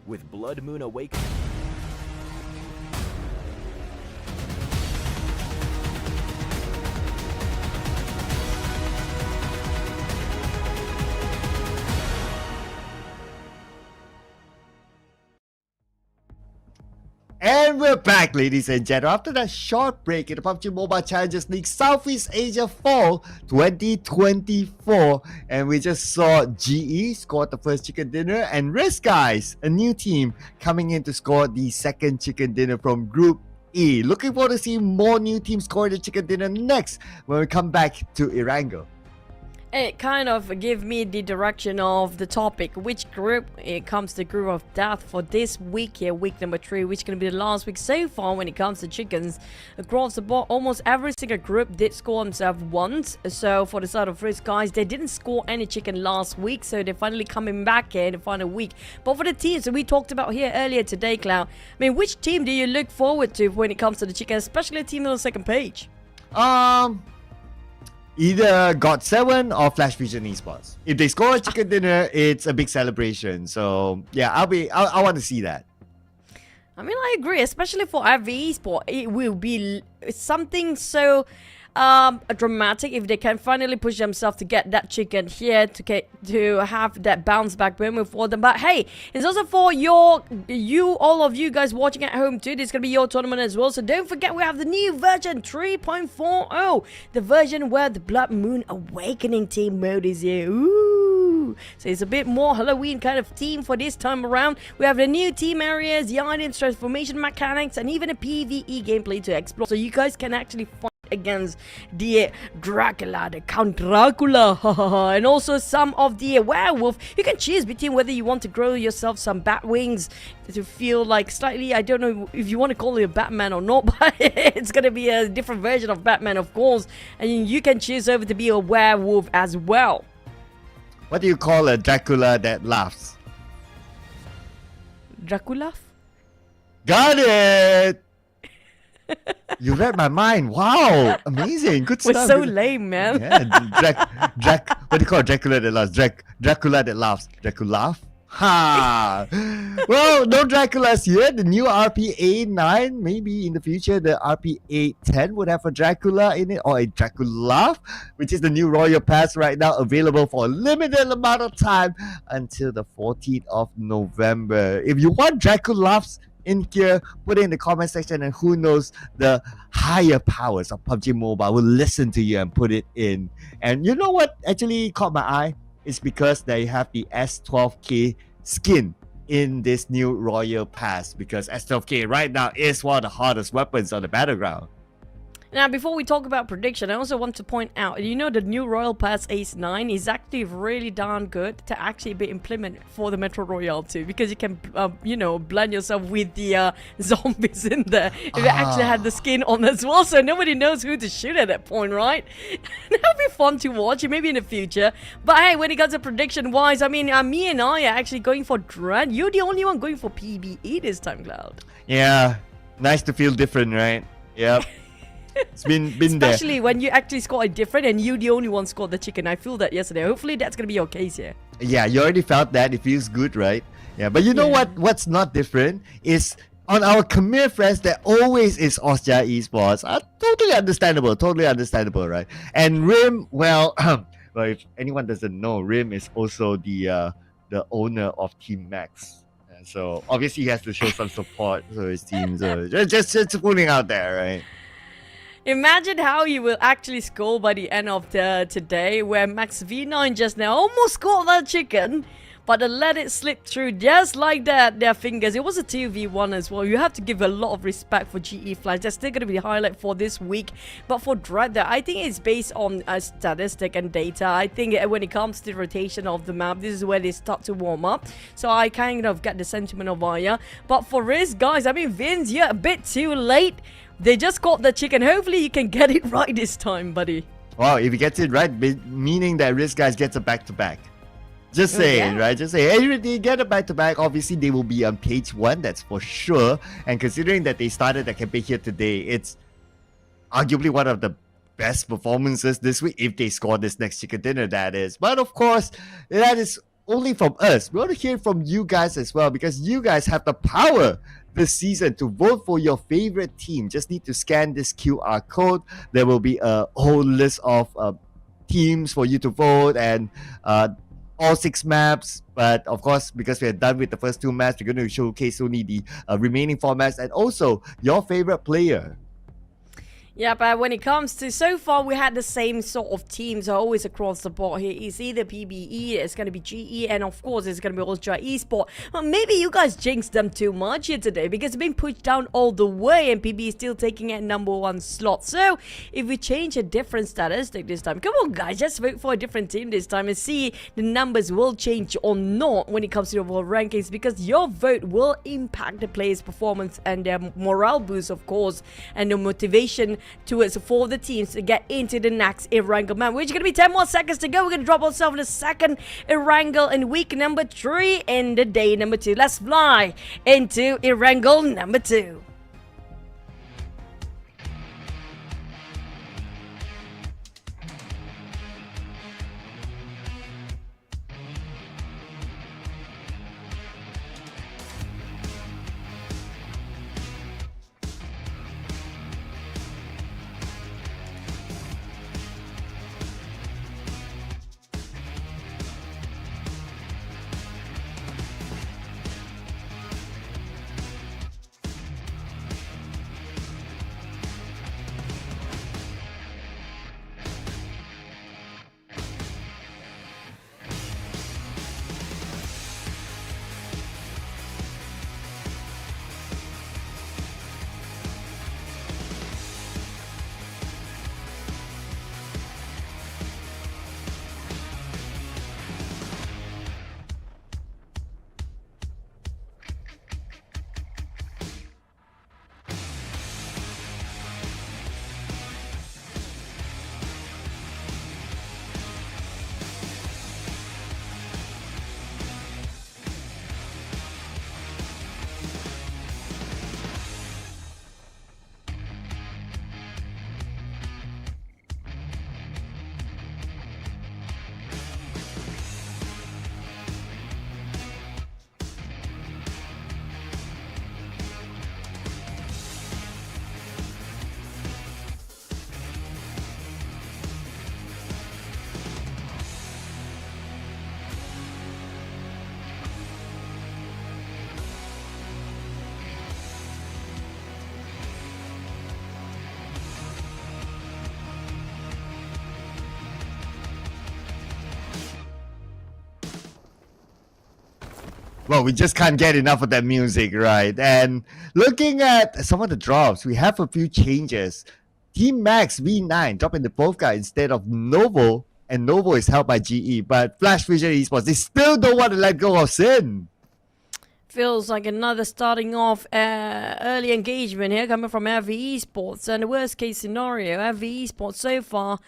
With Blood Moon Awakening, And we're back, ladies and gentlemen. After that short break in the PUBG Mobile Challengers League Southeast Asia Fall 2024, and we just saw GE score the first chicken dinner, and Risk Guys, a new team, coming in to score the second chicken dinner from Group E. Looking forward to seeing more new teams score the chicken dinner next when we come back to Erangel. It kind of gave me the direction of the topic, which group it comes to group of death for this week here, week number 3, which is going to be the last week so far when it comes to chickens. Across the board, almost every single group did score themselves once. So for the side of Risk Guys, they didn't score any chicken last week, so they're finally coming back here in the final week. But for the teams that we talked about here earlier today, Cloud, I mean, which team do you look forward to when it comes to the chicken, especially the team on the second page? Either GOT7 or Flash Vision Esports. If they score a chicken dinner, it's a big celebration. So yeah, I want to see that. I mean, I agree, especially for every esport. It will be something so dramatic if they can finally push themselves to get that chicken here to have that bounce back moment for them. But hey, it's also for all of you guys watching at home too. This is gonna be your tournament as well. So don't forget, we have the new version 3.40, the version where the Blood Moon Awakening team mode is here. Ooh. So it's a bit more Halloween kind of theme for this time around. We have the new team areas, the items, transformation mechanics, and even a PvE gameplay to explore. So you guys can actually find against the Dracula, the Count Dracula, and also some of the werewolf. You can choose between whether you want to grow yourself some bat wings to feel like slightly, I don't know if you want to call it a Batman or not, but it's gonna be a different version of Batman, of course, and you can choose over to be a werewolf as well. What do you call a Dracula that laughs? Dracula? Got it! You read my mind. Wow, amazing, good stuff. We're so lame, man. Yeah, what do you call Dracula that laughs? Dracula that laughs. Dracula? Ha! Well, no Draculas yet. The new RPA9, maybe in the future, the RPA10 would have a Dracula in it, or a Dracula, which is the new Royal Pass right now, available for a limited amount of time until the 14th of November. If you want Draculas in here, put it in the comment section, and who knows, the higher powers of PUBG Mobile will listen to you and put it in. And you know what actually caught my eye? It's because they have the S12K skin in this new Royal Pass, because S12K right now is one of the hardest weapons on the battleground. Now, before we talk about prediction, I also want to point out, you know, the new Royal Pass Ace 9 is actually really darn good to actually be implemented for the Metro Royale too, because you can, you know, blend yourself with the zombies in there. If you actually had the skin on as well, so nobody knows who to shoot at that point, right? That'll be fun to watch, maybe in the future. But hey, when it comes to prediction-wise, I mean, me and I are actually going for Dread. You're the only one going for PBE this time, Cloud. Yeah, nice to feel different, right? Yep. It's been Especially there. when you actually score a different and you the only one scored the chicken. I feel that yesterday. Hopefully that's gonna be your case here. Yeah, you already felt that. It feels good, right? Yeah, but you know what's not different is on our Khmer friends, there always is Austria Esports. Totally understandable, right? And Rim, well, well, if anyone doesn't know, Rim is also the owner of Team Max. And so obviously he has to show some support to his team. So just putting out there, right? Imagine how you will actually score by the end of today, where Max V9 just now almost scored that chicken, but they let it slip through just like that, their fingers. It was a 2v1 as well. You have to give a lot of respect for GE Flash. That's still going to be the highlight for this week. But for Dread, I think it's based on statistic and data. I think when it comes to the rotation of the map, this is where they start to warm up. So I kind of get the sentiment of Aya. But for Riz, guys, I mean, Vince, you're a bit too late. They just caught the chicken. Hopefully you can get it right this time, buddy. Wow, if he gets it right, meaning that Risk Guys gets a back-to-back. Just saying, right? Just say, hey, they get a back-to-back. Obviously, they will be on page 1, that's for sure. And considering that they started the campaign here today, it's arguably one of the best performances this week, if they score this next chicken dinner, that is. But of course, that is only from us. We want to hear from you guys as well, because you guys have the power this season to vote for your favorite team. Just need to scan this QR code. There will be a whole list of teams for you to vote, and all 6 maps, but of course, because we are done with the first 2 maps, we're going to showcase only the remaining 4 maps, and also your favorite player. Yeah, but when it comes to so far, we had the same sort of teams always across the board here. It's either PBE, it's going to be GE, and of course, it's going to be Ultra Esports. Well, maybe you guys jinxed them too much here today because it's been pushed down all the way, and PBE is still taking a #1 slot. So, if we change a different statistic this time, come on, guys, just vote for a different team this time and see the numbers will change or not when it comes to the overall rankings, because your vote will impact the players' performance and their morale boost, of course, and the motivation towards for the teams to get into the next Erangel map, which is going to be 10 more seconds to go. We're going to drop ourselves in the second Erangel in week number 3 and the day number 2. Let's fly into Erangel number 2. Well, we just can't get enough of that music, right? And looking at some of the drops, we have a few changes. Team Max V9 dropping the both guy instead of Novo, and Novo is held by GE. But Flash Vision Esports, they still don't want to let go of Sin. Feels like another starting off early engagement here coming from RV Esports. And the worst case scenario, RV Esports so far,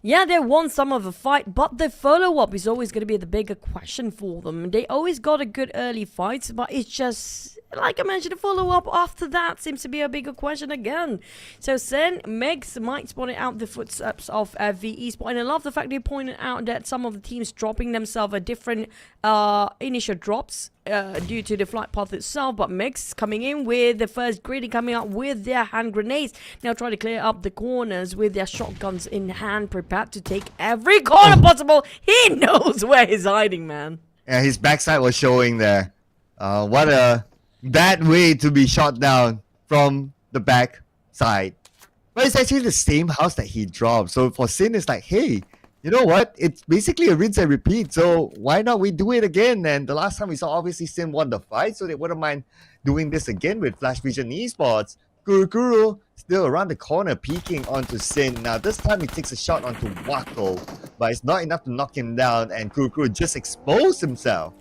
yeah, they won some of the fight, but the follow-up is always going to be the bigger question for them. They always got a good early fight, but it's just, like I mentioned, the follow-up after that seems to be a bigger question again. So Sen, Megs might spot out the footsteps of VE Sport, and I love the fact they pointed out that some of the teams dropping themselves at different initial drops due to the flight path itself, but Megs coming in with the first greeting, coming out with their hand grenades, now trying to clear up the corners with their shotguns in hand, prepared to take every corner possible. He knows where he's hiding, man. Yeah, his backside was showing there. What a bad way to be shot down from the back side. But it's actually the same house that he dropped. So for Sin, it's like, hey, you know what? It's basically a rinse and repeat. So why not we do it again? And the last time we saw, obviously, Sin won the fight. So they wouldn't mind doing this again with Flash Vision Esports. Guru still around the corner, peeking onto Sin. Now, this time he takes a shot onto Wako, but it's not enough to knock him down, and Guru just exposed himself.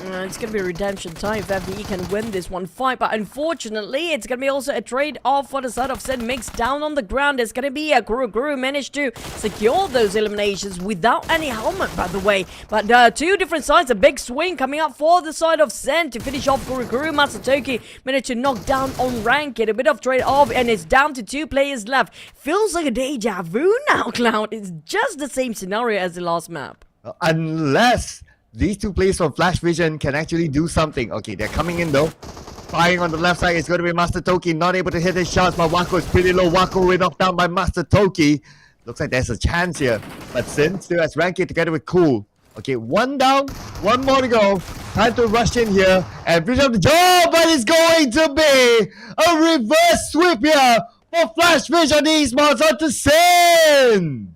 It's going to be redemption time if FDE can win this one fight, but unfortunately, it's going to be also a trade-off for the side of Sin. Mix down on the ground. There's going to be a Guru managed to secure those eliminations without any helmet, by the way. But two different sides, a big swing coming up for the side of Sin to finish off Guru. Masatoki managed to knock down on Ranked. A bit of trade-off, and it's down to 2 players left. Feels like a deja vu now, Cloud. It's just the same scenario as the last map. Unless these 2 players from Flash Vision can actually do something. Okay, they're coming in though. Firing on the left side is going to be Master Toki. Not able to hit his shots, but Wako is pretty low. Wako will be knocked down by Master Toki. Looks like there's a chance here. But Sin still has Ranked together with Cool. Okay, one down, one more to go. Time to rush in here and finish up the job, but it's going to be a reverse sweep here for Flash Vision Esports onto Sin.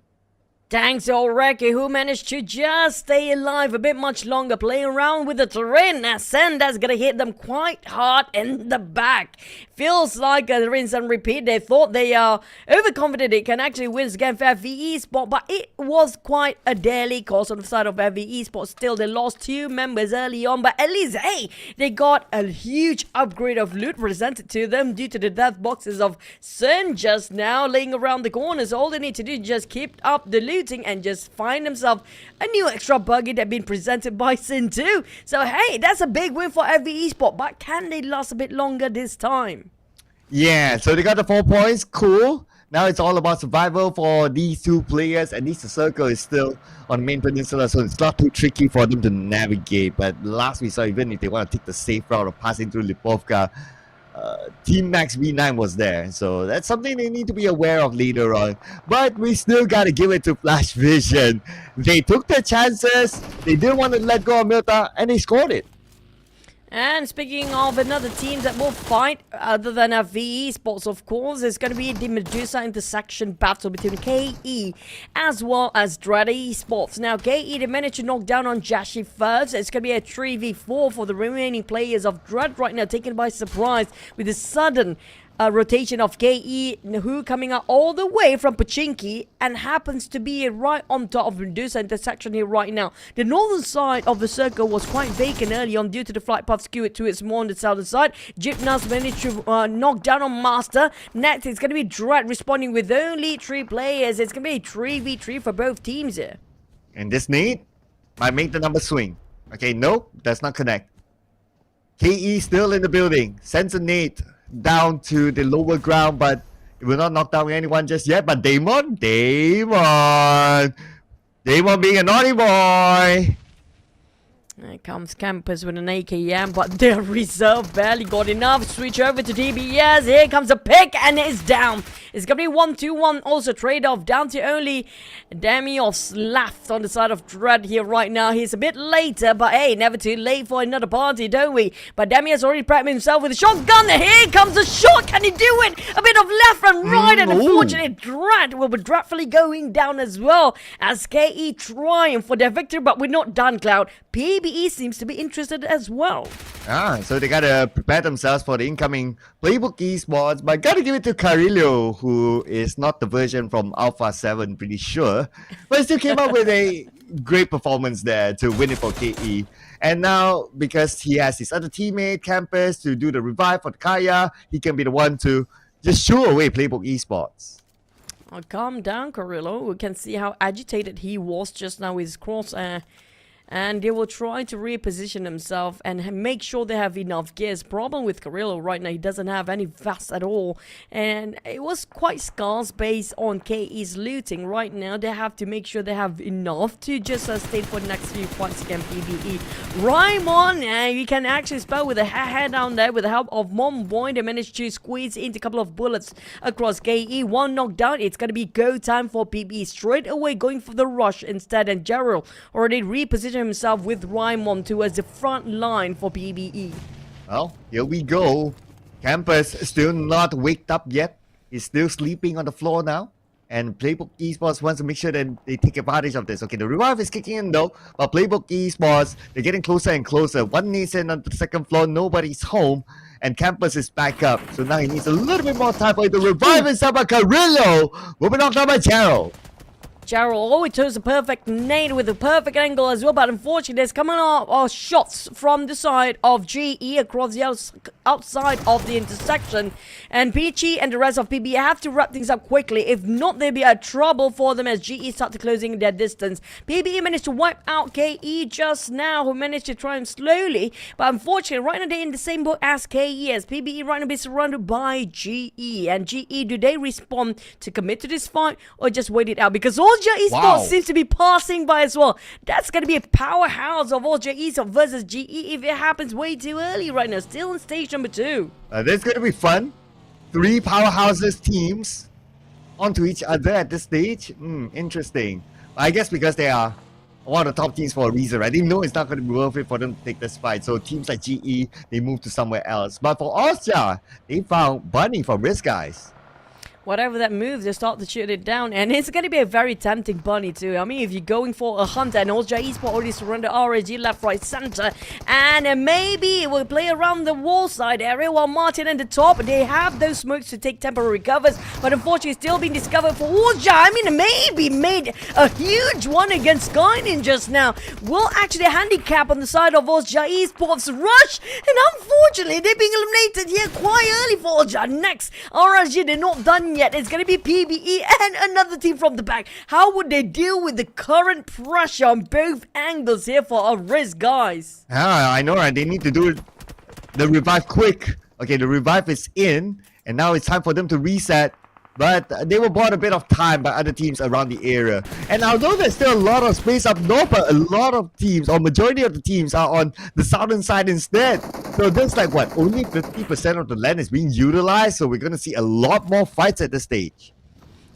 Thanks to Oreki, who managed to just stay alive a bit much longer, playing around with the terrain, as Senda's gonna hit them quite hard in the back. Feels like a rinse and repeat. They thought they are overconfident they can actually win this game for FV Esports, but it was quite a daily cost on the side of FV Esports. Still, they lost 2 members early on, but at least, hey, they got a huge upgrade of loot presented to them due to the death boxes of Sun just now laying around the corners. All they need to do is just keep up the loot and just find themselves a new extra buggy that been presented by Sin 2. So hey, that's a big win for FV Esports, but can they last a bit longer this time? Yeah, so they got the 4 points, cool. Now it's all about survival for these 2 players. At least the circle is still on the main peninsula, so it's not too tricky for them to navigate. But last we saw, even if they want to take the safe route of passing through Lipovka, Team Max V9 was there, so that's something they need to be aware of later on. But we still gotta give it to Flash Vision. They took their chances, they didn't want to let go of Milta, and they scored it. And speaking of another team that will fight, other than FV Esports, of course, it's going to be the Medusa intersection battle between KE as well as Dread Esports. Now, KE, they managed to knock down on Jashi first. It's going to be a 3v4 for the remaining players of Dread right now, taken by surprise with the sudden rotation of KE, who coming out all the way from Pachinki and happens to be right on top of Medusa intersection here right now. The northern side of the circle was quite vacant early on due to the flight path skewed to its more on the southern side. Gymnast managed to knock down on Master. Next, it's going to be Dread responding with only 3 players. It's going to be a 3v3 for both teams here. And this nade might make the number swing. Okay, nope, does not connect. KE still in the building. Sends a nade down to the lower ground, but it will not knock down anyone just yet. But Damon being a naughty boy. Here comes Campus with an AKM, but their reserve barely got enough. Switch over to DBS. Here comes a pick, and it's down. It's going to be 1-2-1. Also trade-off down to only Damios left on the side of Dread here right now. He's a bit later, but hey, never too late for another party, don't we? But Damios already prepped himself with a shotgun. Here comes a shot. Can he do it? A bit of left and right, and unfortunately, Dread will be dreadfully going down as well as KE trying for their victory, but we're not done, Cloud. PBE seems to be interested as well. So they gotta prepare themselves for the incoming Playbook Esports, but gotta give it to Carillo, who is not the version from Alpha 7, pretty sure, but still came up with a great performance there to win it for KE. And now, because he has his other teammate, Campus, to do the revive for the Kaya, he can be the one to just shoo away Playbook Esports. Oh, calm down, Carillo. We can see how agitated he was just now with his crosshair. And they will try to reposition himself and make sure they have enough gears. Problem with Carillo right now, he doesn't have any vest at all. And it was quite scarce based on KE's looting. Right now, they have to make sure they have enough to just sustain for the next few fights against PBE. Raimon, you can actually spell with a hair down there with the help of Mom Boy. They managed to squeeze into a couple of bullets across KE. One knockdown. It's going to be go time for PBE. Straight away going for the rush instead. And Gerald already repositioned himself with Raimon towards the front line for PBE. Well, here we go. Campus still not waked up yet. He's still sleeping on the floor now. And Playbook Esports wants to make sure that they take advantage of this. Okay, the revive is kicking in though. But Playbook Esports, they're getting closer and closer. One needs in on the second floor. Nobody's home. And Campus is back up. So now he needs a little bit more time for it to revive himself by Carillo. Will be knocked down by Gerald. Gerald always chose a perfect nade with a perfect angle as well, but unfortunately there's coming out shots from the side of GE across the outside of the intersection, and Peachy and the rest of PB have to wrap things up quickly. If not, there'll be a trouble for them as GE start to closing their distance. PBE managed to wipe out KE just now, who managed to try and slowly, but unfortunately right now they're in the same boat as KE, as PBE right now be surrounded by GE. And GE, do they respond to commit to this fight or just wait it out? Because Allja Esports seems to be passing by as well. That's going to be a powerhouse of Allja Esports versus GE if it happens way too early right now. Still in stage number 2. This is going to be fun. 3 powerhouses teams onto each other at this stage. Interesting. I guess because they are one of the top teams for a reason, right? They know it's not going to be worth it for them to take this fight. So teams like GE, they move to somewhere else. But for Austria, they found Bunny from Risk Guys. Whatever that move, they start to shoot it down, and it's going to be a very tempting bunny too. I mean, if you're going for a hunter, and also Esports already surrounded RSG left, right, center, and maybe we'll play around the wall side area while Martin and the top, they have those smokes to take temporary covers, but unfortunately still being discovered for Austria. I mean, maybe made a huge one against Skynin just now. Will actually handicap on the side of Austria Esports rush, and unfortunately they're being eliminated here quite early for Austria. Next, RSG, they're not done yet. It's going to be PBE and another team from the back. How would they deal with the current pressure on both angles here for our risk, guys? I know, right? They need to do the revive quick. Okay, the revive is in, and now it's time for them to reset. But they were bought a bit of time by other teams around the area. And although there's still a lot of space up north, but a lot of teams, or majority of the teams, are on the southern side instead. So there's like, what, only 50% of the land is being utilized? So we're going to see a lot more fights at this stage.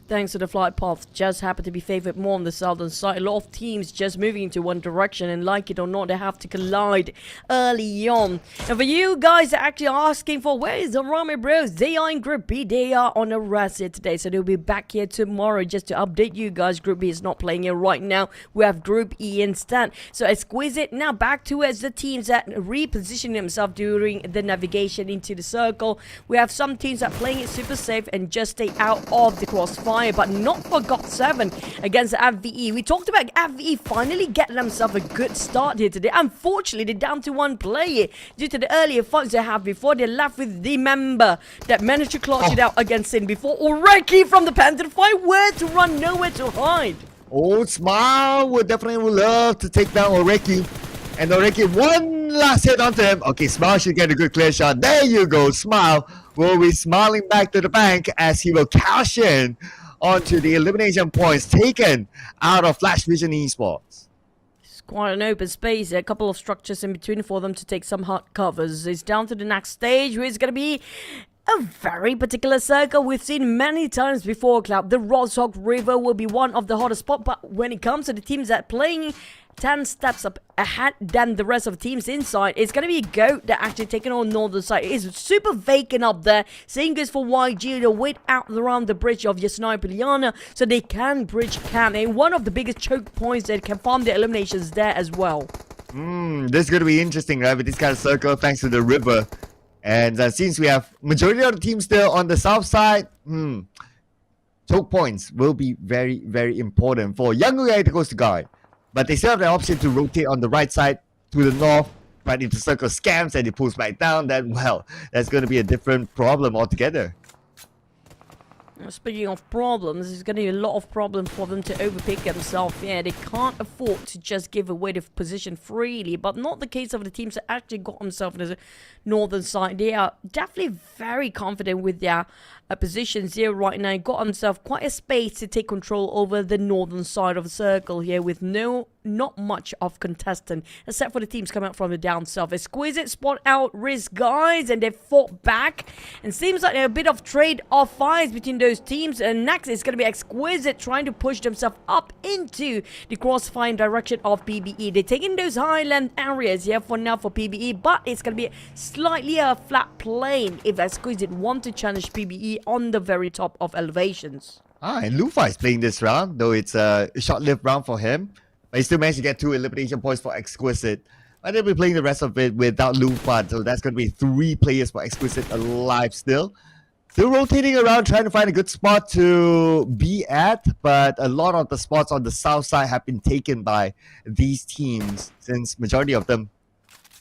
Thanks to the flight paths just happen to be favored more on the southern side. A lot of teams just moving into one direction, and like it or not, they have to collide early on. And for you guys that actually asking for where is the Ramen Bros, they are in Group B. They are on a rest here today, so they'll be back here tomorrow just to update you guys. Group B is not playing here right now. We have Group E instead. So Exquisite now back towards the teams that reposition themselves during the navigation into the circle. We have some teams that are playing it super safe and just stay out of the crossfire, but not for GOT7 against FVE. We talked about FVE finally getting themselves a good start here today. Unfortunately, they're down to one player due to the earlier fights they have before. They're left with the member that managed to clutch it out against Sin before. Oreki from the Panther fight. Where to run, nowhere to hide. Oh, Smile would definitely love to take down Oreki. And Oreki, one last hit onto him. Okay, Smile should get a good clear shot. There you go. Smile will be smiling back to the bank as he will cash in onto the elimination points taken out of Flash Vision Esports. It's quite an open space. A couple of structures in between for them to take some hard covers. It's down to the next stage, where it's going to be a very particular circle we've seen many times before, Cloud. The Rozhok River will be one of the hottest spots, but when it comes to the teams that are playing 10 steps up ahead than the rest of the teams inside, it's going to be Goat that actually taking on northern side. It's super vacant up there. Same goes for YG. They'll wait out around the bridge of Yasnai Piliana so they can bridge camp. And one of the biggest choke points that can farm their eliminations there as well. This is going to be interesting, right? With this kind of circle, thanks to the river. And since we have majority of the teams still on the south side, choke points will be very, very important for Young United Coast Guard. But they still have the option to rotate on the right side to the north, right into circle scams, and it pulls back down. Then, well, that's going to be a different problem altogether. Speaking of problems, there's going to be a lot of problems for them to overpick themselves. Yeah, they can't afford to just give away the position freely, but not the case of the teams that actually got themselves in the northern side. They are definitely very confident with their positions here right now. Got themselves quite a space to take control over the northern side of the circle here with not much of contestant, except for the teams coming out from the down south. Exquisite spot out Risk guys, and they fought back, and seems like a bit of trade-off fires between those teams. And next it's going to be Exquisite trying to push themselves up into the crossfire direction of PBE. They're taking those highland areas here for now for PBE, but it's going to be slightly a flat plane if Exquisite want to challenge PBE on the very top of elevations. And Lufa is playing this round, though it's a short-lived round for him. But he still managed to get 2 elimination points for Exquisite. But they'll be playing the rest of it without Lufa, so that's going to be 3 players for Exquisite alive still. Still rotating around, trying to find a good spot to be at, but a lot of the spots on the south side have been taken by these teams, since majority of them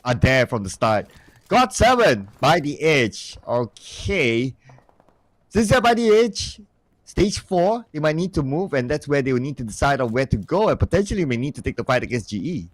are there from the start. GOT7 by the edge. Okay. Since they're by the edge, stage 4, they might need to move, and that's where they will need to decide on where to go, and potentially may need to take the fight against GE.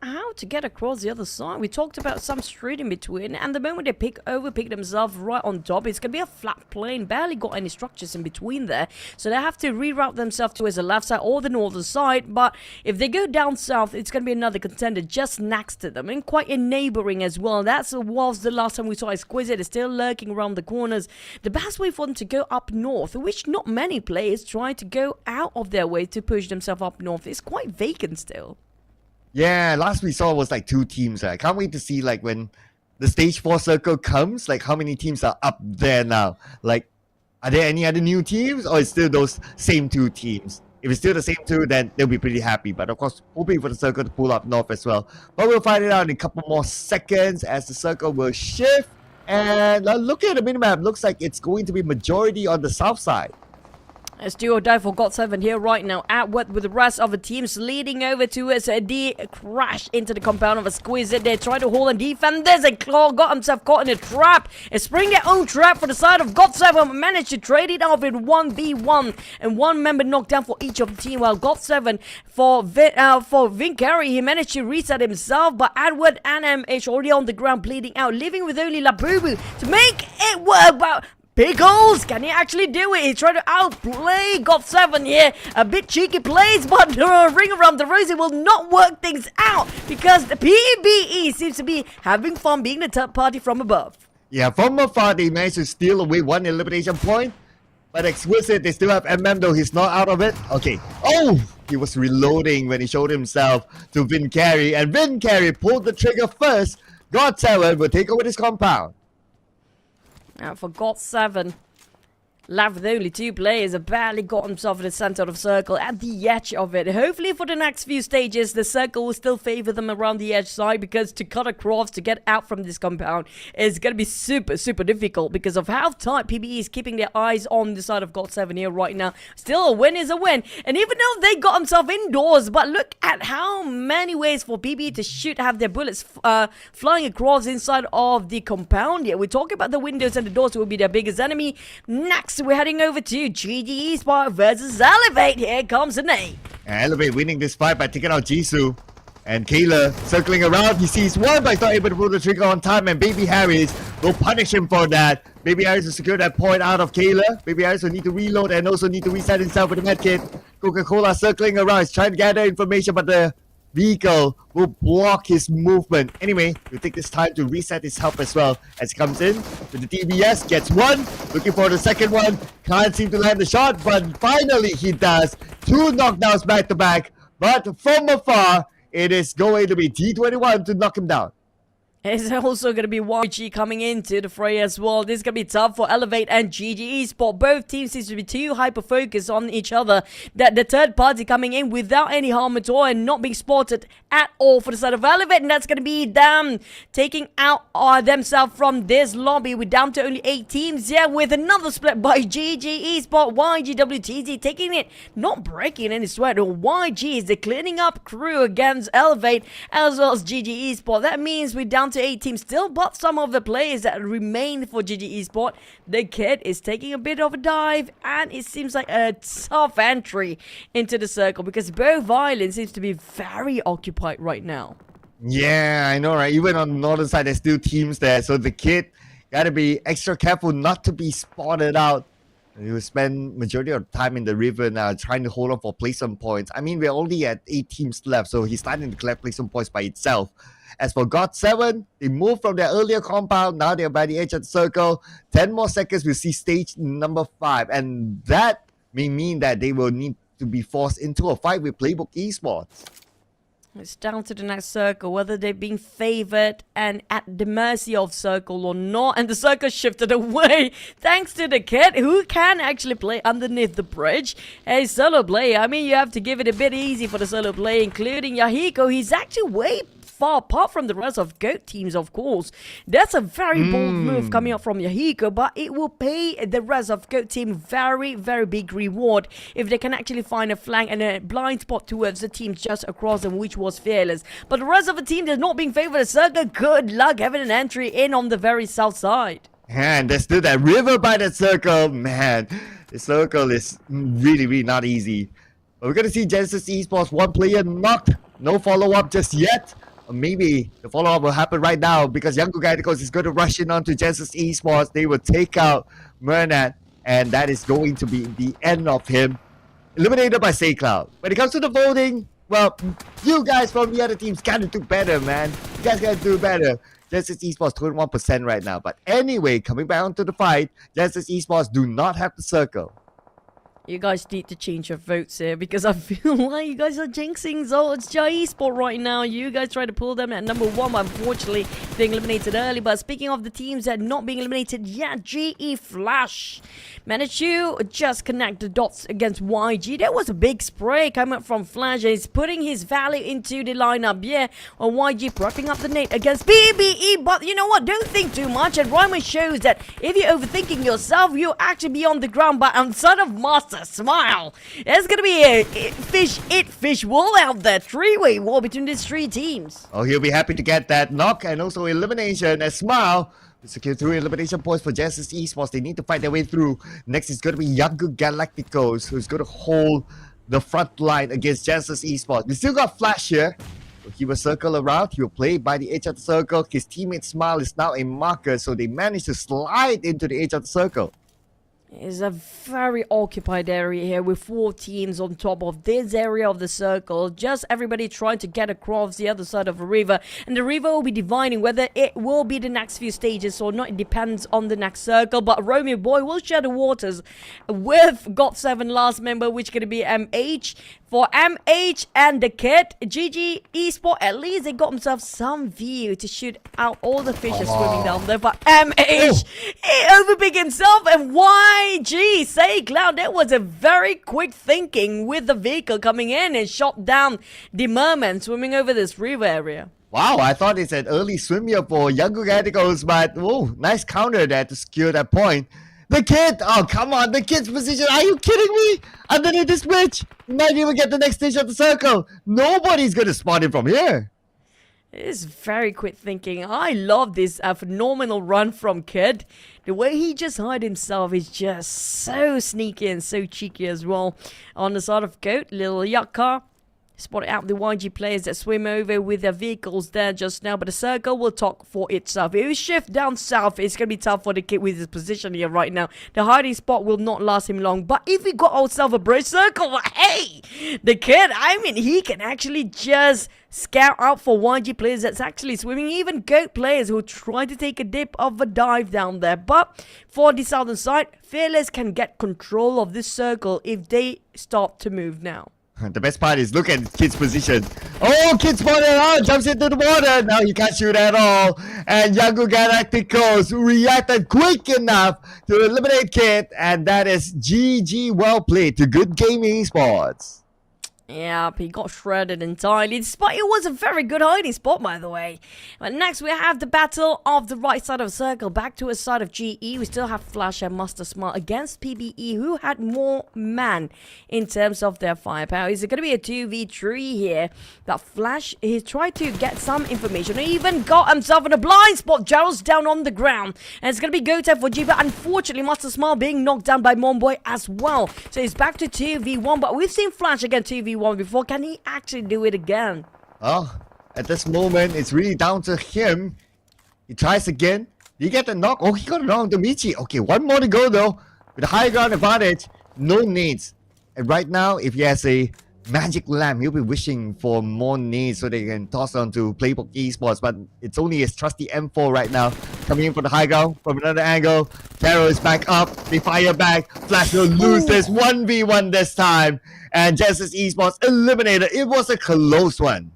how to get across the other side. We talked about some street in between, and the moment they pick themselves right on top, it's going to be a flat plane, barely got any structures in between there. So they have to reroute themselves towards the left side or the northern side, but if they go down south, it's going to be another contender just next to them, and quite a neighboring as well. That was the last time we saw Exquisite. Is still lurking around the corners. The best way for them to go up north, which not many players try to go out of their way to push themselves up north, is quite vacant still. Yeah, last we saw was like 2 teams. I can't wait to see like when the stage 4 circle comes, like how many teams are up there now. Like, are there any other new teams, or is still those same 2 teams? If it's still the same 2, then they'll be pretty happy. But of course, hoping for the circle to pull up north as well. But we'll find it out in a couple more seconds as the circle will shift. And look at the minimap. Looks like it's going to be majority on the south side. It's do or die for GOT7 here right now. Atwood with the rest of the teams leading over towards the crash into the compound of Exquisite. They try to hold and defend. There's a Claw, got himself caught in a trap. A spring their own trap for the side of GOT7. Managed to trade it off in 1v1. And 1 member knocked down for each of the team. While GOT7 for Vincari, he managed to reset himself. But Atwood and MH already on the ground bleeding out. Leaving with only Labubu to make it work. But Pickles, can he actually do it? He tried to outplay GOT7 here. A bit cheeky plays, but the ring around the rosy will not work things out because the PBE seems to be having fun being the third party from above. Yeah, from afar, they managed to steal away 1 elimination point. But Exquisite, they still have MM, though he's not out of it. Okay. Oh, he was reloading when he showed himself to Vincari. And Vincari pulled the trigger first. GOT7 will take over this compound. Now for GOT7, left with only 2 players, have barely got himself in the center of the circle, at the edge of it. Hopefully for the next few stages, the circle will still favor them around the edge side, because to cut across, to get out from this compound, is going to be super, super difficult because of how tight PBE is keeping their eyes on the side of GOT7 here right now. Still, a win is a win. And even though they got themselves indoors, but look at how many ways for PBE to shoot, have their bullets flying across inside of the compound. Yeah, we're talking about the windows and the doors will be their biggest enemy. Next, we're heading over to GG Esports versus Elevate. Here comes the name. Elevate winning this fight by taking out Jisoo. And Kayla circling around. He sees 1, but he's not able to pull the trigger on time. And Baby Harris will punish him for that. Baby Harris will secure that point out of Kayla. Baby Harris will need to reload and also need to reset himself with the medkit. Coca-Cola circling around. He's trying to gather information, but the vehicle will block his movement. Anyway, he'll take this time to reset his health as well as he comes in with the TBS, gets 1, looking for the second one, can't seem to land the shot, but finally he does. 2 knockdowns back to back, but from afar, it is going to be T21 to knock him down. It's also going to be YG coming into the fray as well. This is going to be tough for Elevate and GG Esports. Both teams seem to be too hyper-focused on each other. That the third party coming in without any harm at all and not being spotted at all for the side of Elevate. And that's going to be them taking out themselves from this lobby. We're down to only 8 teams. Yeah, with another split by GG Esports. YGWTZ taking it, not breaking any sweat. YG is the cleaning up crew against Elevate as well as GG Esports. That means we're down to 8 teams still, but some of the players that remain for GG Esports, the kid is taking a bit of a dive, and it seems like a tough entry into the circle because both islands seems to be very occupied right now. Yeah, I know, right? Even on the northern side, there's still teams there, so the kid gotta be extra careful not to be spotted out. He will spend majority of the time in the river now, trying to hold on for placement points. I mean, we're only at 8 teams left, so he's starting to collect placement points by itself. As for GOT7, they moved from their earlier compound. Now they're by the edge of the circle. 10 more seconds, we'll see stage number 5. And that may mean that they will need to be forced into a fight with Playbook Esports. It's down to the next circle, whether they've been favored and at the mercy of circle or not. And the circle shifted away thanks to the kid who can actually play underneath the bridge. Hey, solo play. I mean, you have to give it a bit easy for the solo play, including Yahiko. He's actually way far apart from the rest of GOAT teams, of course. That's a very bold move coming up from Yahiko, but it will pay the rest of GOAT team very, very big reward if they can actually find a flank and a blind spot towards the team just across them, which was Fearless. But the rest of the team is not being favored. The circle, good luck having an entry in on the very south side. And there's still that river by the circle. Man, the circle is really, really not easy. But we're going to see Genesis Esports, 1 player knocked. No follow-up just yet. Maybe the follow-up will happen right now because Young Galacticos is going to rush in onto Genesis Esports. They will take out Mernat, and that is going to be the end of him. Eliminated by SayCloud. When it comes to the voting, well, you guys from the other teams gotta do better, man. You guys gotta do better. Genesis Esports 21% right now. But anyway, coming back onto the fight, Genesis Esports do not have the circle. You guys need to change your votes here because I feel like you guys are jinxing Zolot's Esport right now. You guys try to pull them at number 1, but unfortunately being eliminated early. But speaking of the teams that are not being eliminated yet, GE Flash managed to just connect the dots against YG. There was a big spray coming from Flash, and he's putting his value into the lineup. Yeah, on YG prepping up the nade against PBE. But you know what? Don't think too much. And Ryman shows that if you're overthinking yourself, you'll actually be on the ground. But outside of Master Smile, there's gonna be a fish wall out there, three-way wall between these 3 teams. Oh, he'll be happy to get that knock and also elimination as Smile secure 3 elimination points for Genesis Esports. They need to fight their way through. Next is going to be Younger Galacticos, who's going to hold the front line against Genesis Esports. We still got Flash here. He will circle around. He will play by the edge of the circle. His teammate Smile is now a marker, so they managed to slide into the edge of the circle. It's a very occupied area here with 4 teams on top of this area of the circle. Just everybody trying to get across the other side of the river. And the river will be dividing whether it will be the next few stages or not. It depends on the next circle. But Romeo Boy will share the waters with GOT7 last member, which is going to be MH. For MH and the kid, GG Esport, at least they got themselves some view to shoot out all the fishes swimming down there. But MH, he overbig himself, and YG, SayCloud, that was a very quick thinking with the vehicle coming in and shot down the merman swimming over this river area. Wow, I thought it's an early swim here for Younger Galacticos, but oh, nice counter there to secure that point. The kid! Oh, come on, the kid's position. Are you kidding me? Underneath this bridge. He might even get the next stage of the circle. Nobody's going to spot him from here. It is very quick thinking. I love this phenomenal run from Kid. The way he just hid himself is just so sneaky and so cheeky as well. On the side of Goat, little Yucca spotted out the YG players that swim over with their vehicles there just now, but the circle will talk for itself. If we shift down south, it's going to be tough for the kid with his position here right now. The hiding spot will not last him long, but if we got ourselves a bridge circle, hey, the kid, I mean, he can actually just scout out for YG players that's actually swimming, even Goat players who try to take a dip of a dive down there. But for the southern side, Fearless can get control of this circle if they start to move now. The best part is look at Kid's position. Oh, Kid spotted out, jumps into the water. Now he can't shoot at all. And Younger Galacticos reacted quick enough to eliminate Kid. And that is GG, well played to Good Gaming Esports. Yep, he got shredded entirely, despite it was a very good hiding spot, by the way. But next we have the battle of the right side of the circle. Back to a side of GE, we still have Flash and Master Smart against PBE, who had more man in terms of their firepower. Is it going to be a 2v3 here? That Flash, he tried to get some information. He even got himself in a blind spot. Gerald's down on the ground. And it's going to be go time for G, but unfortunately, Master Smart being knocked down by Monboy as well. So it's back to 2v1, but we've seen Flash again 2v1 before. Can he actually do it again? Oh, at this moment, it's really down to him. He tries again. Did he get the knock? Oh, he got it wrong to Michi. Okay, one more to go though. With the high ground advantage, no nades. And right now, if he has a magic lamp, he'll be wishing for more nades so they can toss on to Playbook Esports. But it's only his trusty M4 right now. Coming in for the high ground from another angle. Taro is back up. They fire back. Flash will lose this 1v1 this time. And Genesis Esports eliminated. It was a close one.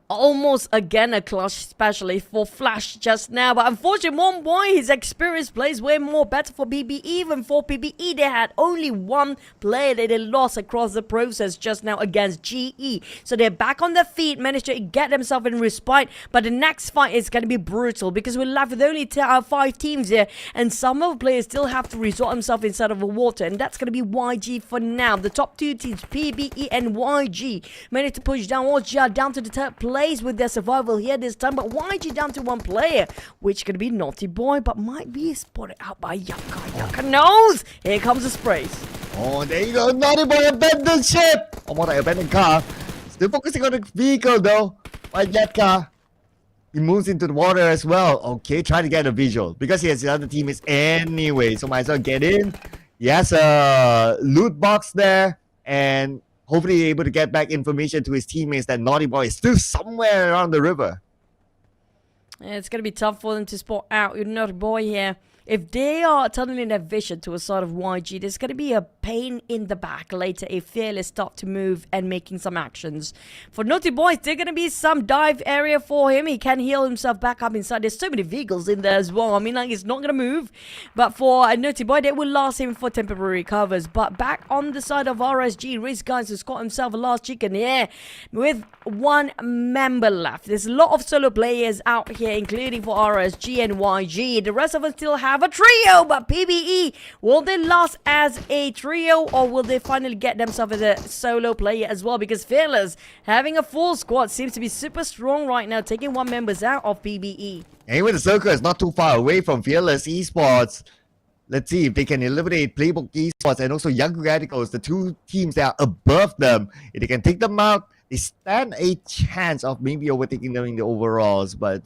Almost again a clutch, especially for Flash just now. But unfortunately, Monboy, his experience plays way more better for BB. Even for PBE, they had only one player that they lost across the process just now against GE. So they're back on their feet, managed to get themselves in respite. But the next fight is going to be brutal because we're left with only 5 teams here. And some of the players still have to resort themselves inside of the water. And that's going to be YG for now. The top 2 teams, PBE and YG, managed to push down OGR down to the third place with their survival here this time, but YG down to 1 player, which could be Naughty Boy, but might be spotted out by Yucca. Yucca knows! Here comes the sprays. Oh, there you go. Naughty Boy abandoned ship. Or more like abandoned car. Still focusing on the vehicle though. But Yatka, he moves into the water as well. Okay, try to get a visual because he has the other teammates anyway. So might as well get in. He has a loot box there, and hopefully able to get back information to his teammates that Naughty Boy is still somewhere around the river. Yeah, it's going to be tough for them to spot out your Naughty Boy here. If they are tunneling their vision to a side of YG, there's going to be a pain in the back later if Fearless start to move and making some actions. For Naughty Boy, there's going to be some dive area for him. He can heal himself back up inside. There's so many vehicles in there as well. I mean, like, he's not going to move. But for Naughty Boy, they will last him for temporary covers. But back on the side of RSG, Riz guys has got himself a last chicken here with one member left. There's a lot of solo players out here, including for RSG and YG. The rest of us still have a trio, but PBE, will they last as a trio or will they finally get themselves as a solo player as well? Because Fearless having a full squad seems to be super strong right now, taking one members out of PBE. Anyway, the circle is not too far away from Fearless Esports. Let's see if they can eliminate Playbook Esports and also Young Radicals, the two teams that are above them. If they can take them out, they stand a chance of maybe overtaking them in the overalls, but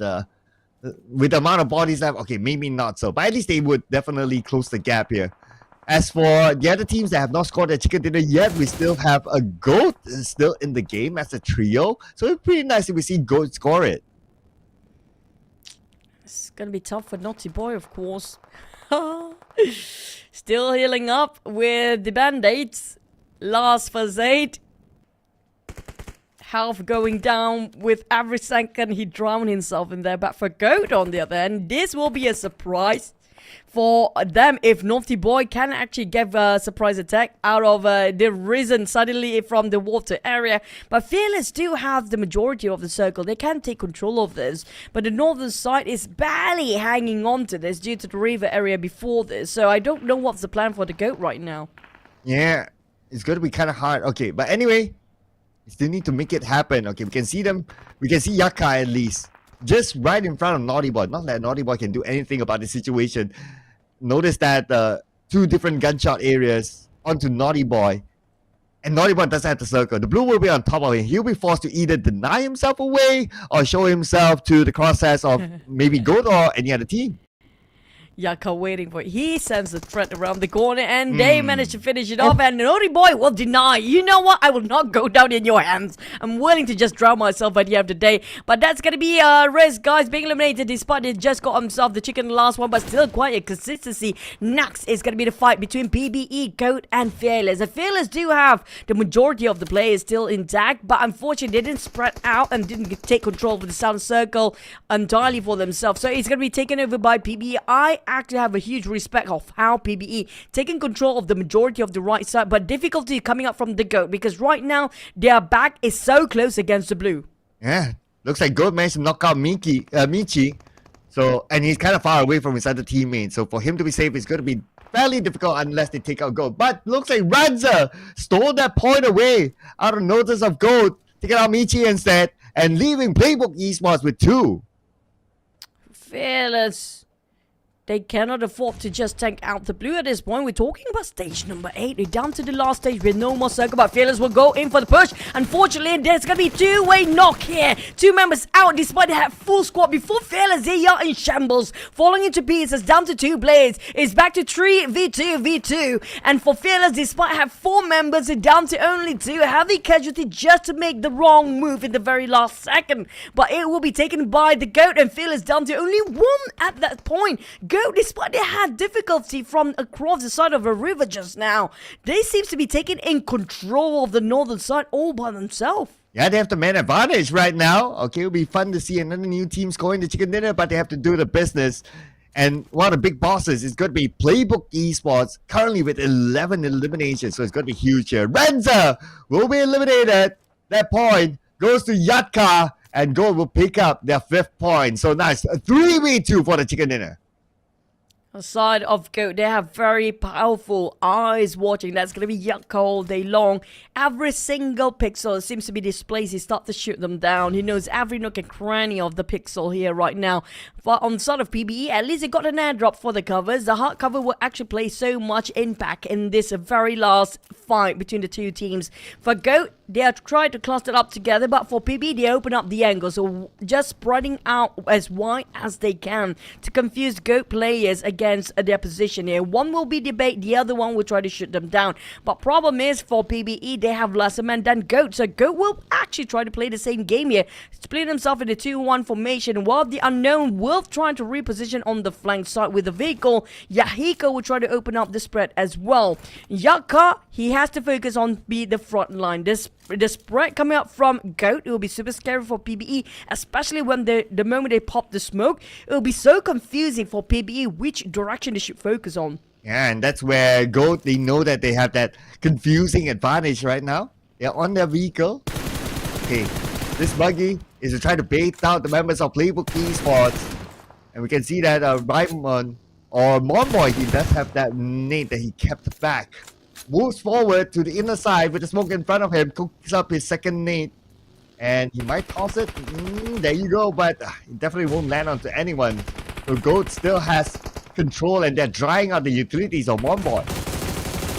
with the amount of bodies left, okay, maybe not so. But at least they would definitely close the gap here. As for the other teams that have not scored their chicken dinner yet, we still have a GOAT still in the game as a trio. So it's pretty nice if we see GOAT score it. It's going to be tough for Naughty Boy, of course. Still healing up with the band-aids. Last first aid. Health going down with every second he drowned himself in there. But for GOAT on the other hand, this will be a surprise for them if Naughty Boy can actually give a surprise attack out of the risen suddenly from the water area. But Fearless do have the majority of the circle. They can take control of this. But the northern side is barely hanging on to this due to the river area before this. So I don't know what's the plan for the GOAT right now. Yeah, it's going to be kind of hard. Okay, but anyway, we still need to make it happen. Okay, we can see them. We can see Yaka at least. Just right in front of Naughty Boy. Not that Naughty Boy can do anything about the situation. Notice that two different gunshot areas onto Naughty Boy. And Naughty Boy doesn't have the circle. The blue will be on top of him. He'll be forced to either deny himself away or show himself to the crosshairs of maybe GOAT or any other team. Yaka waiting for it. He sends the threat around the corner and they manage to finish it off. And Naughty Boy will deny. You know what? I will not go down in your hands. I'm willing to just drown myself at the end of the day. But that's going to be Riz, guys, being eliminated despite he just got himself the chicken last one. But still quite a consistency. Next is going to be the fight between PBE, GOAT, and Fearless. The Fearless do have the majority of the players still intact. But unfortunately, they didn't spread out and didn't take control of the southern circle entirely for themselves. So it's going to be taken over by PBE. I actually have a huge respect of how PBE taking control of the majority of the right side, but difficulty coming up from the GOAT because right now their back is so close against the blue. Yeah, looks like GOAT managed to knock out Michi. So, and he's kind of far away from his other teammates. So for him to be safe, it's going to be fairly difficult unless they take out GOAT. But looks like Ranza stole that point away out of notice of GOAT, taking out Michi instead, and leaving Playbook Esports with 2. Fearless. They cannot afford to just tank out the blue at this point. We're talking about stage number 8. They're down to the last stage with no more circle, but Fearless will go in for the push. Unfortunately, there's going to be two-way knock here. 2 members out despite they have full squad. Before Fearless, they are in shambles. Falling into pieces, down to 2 players. It's back to 3v2v2. And for Fearless, despite have 4 members, they're down to only 2. Heavy casualty just to make the wrong move in the very last second. But it will be taken by the GOAT, and Fearless down to only 1 at that point. Despite they had difficulty from across the side of a river just now, they seem to be taking in control of the northern side all by themselves. Yeah, they have the man advantage right now. Okay, it'll be fun to see another new team scoring the chicken dinner, but they have to do the business. And one of the big bosses is going to be Playbook Esports, currently with 11 eliminations, so it's going to be huge here. Renza will be eliminated. That point goes to Yatka, and GOAT will pick up their 5th point. So nice, 3v2 for the chicken dinner. Aside of GOAT, they have very powerful eyes watching. That's going to be Yucca all day long. Every single pixel seems to be displaced. He starts to shoot them down. He knows every nook and cranny of the pixel here right now. But on the side of PBE, at least he got an airdrop for the covers. The hard cover will actually play so much impact in this very last fight between the two teams. For GOAT, they are trying to cluster up together, but for PB, they open up the angle. So just spreading out as wide as they can to confuse GOAT players against their position here. One will be debate, the other one will try to shoot them down. But problem is for PBE, they have lesser men than GOAT. So GOAT will actually try to play the same game here, split himself in a 2-1 formation, while the unknown will try to reposition on the flank side with the vehicle. Yahiko will try to open up the spread as well. Yaka, he has to focus on the front line. The spread coming up from GOAT, it will be super scary for PBE, especially when the moment they pop the smoke. It will be so confusing for PBE which direction they should focus on. Yeah, and that's where GOAT, they know that they have that confusing advantage right now. They're on their vehicle. Okay, this buggy is to try to bait out the members of Playbook Esports. And we can see that Raimon or Monboy, he does have that nade that he kept back. Moves forward to the inner side with the smoke in front of him, cooks up his second nade. And he might toss it. There you go, but it definitely won't land onto anyone. So GOAT still has control and they're drying out the utilities of Monboy.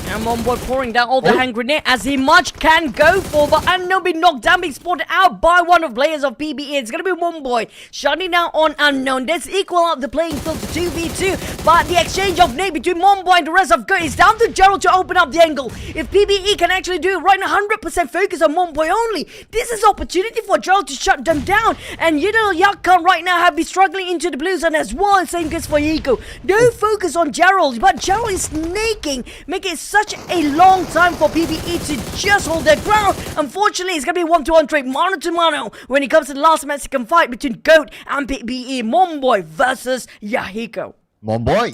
And Monboy pouring down all the hand grenade as he much can go for, but Unknown being knocked down, being spotted out by one of the players of PBE. It's gonna be Monboy shutting down on Unknown. Let's equal out the playing field to 2v2, but the exchange of nade between Monboy and the rest of GOAT is down to Gerald to open up the angle. If PBE can actually do it right now, 100% focus on Monboy only. This is opportunity for Gerald to shut them down. And you know, Yakan right now have been struggling into the blue zone as well, and same goes for Yiko. No focus on Gerald, but Gerald is snaking, making it such a long time for PBE to just hold their ground. Unfortunately, it's going to be 1-to-1 trade, mano to mano, when it comes to the last Mexican fight between GOAT and PBE. Monboy versus Yahiko. Monboy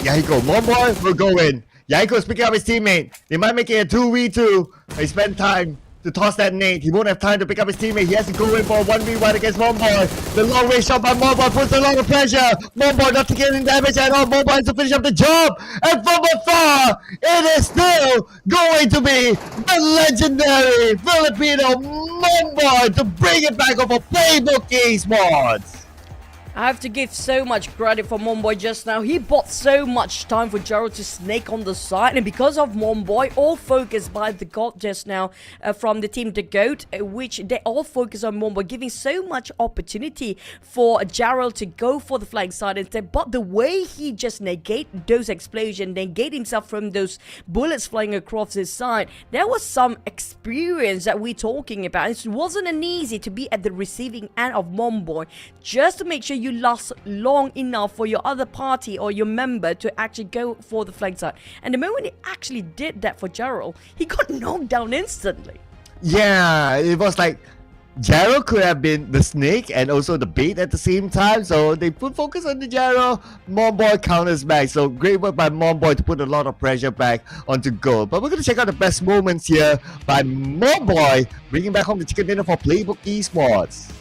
will go in. Yahiko's picking up his teammate. They might make it a 2v2. They spend time to toss that nade. He won't have time to pick up his teammate. He has to go in for a 1v1 against Monboy. The long range shot by Monboy puts a lot of pressure. Monboy not taking any damage at all. Monboy has to finish up the job. And from afar, it is still going to be the legendary Filipino Monboy to bring it back over Playbook Esports. I have to give so much credit for Monboy just now. He bought so much time for Gerald to snake on the side, and because of Monboy, all focus by the God just now from the team The GOAT, which they all focus on Monboy, giving so much opportunity for Gerald to go for the flank side instead. But the way he just negate those explosions, negate himself from those bullets flying across his side, there was some experience that we're talking about. It wasn't an easy to be at the receiving end of Monboy, just to make sure you last long enough for your other party or your member to actually go for the flank side. And the moment he actually did that for Gerald, he got knocked down instantly. Yeah, it was like Gerald could have been the snake and also the bait at the same time. So they put focus on the Gerald. Monboy counters back. So great work by Monboy to put a lot of pressure back onto GOAT. But we're going to check out the best moments here by Monboy, bringing back home the chicken dinner for Playbook Esports.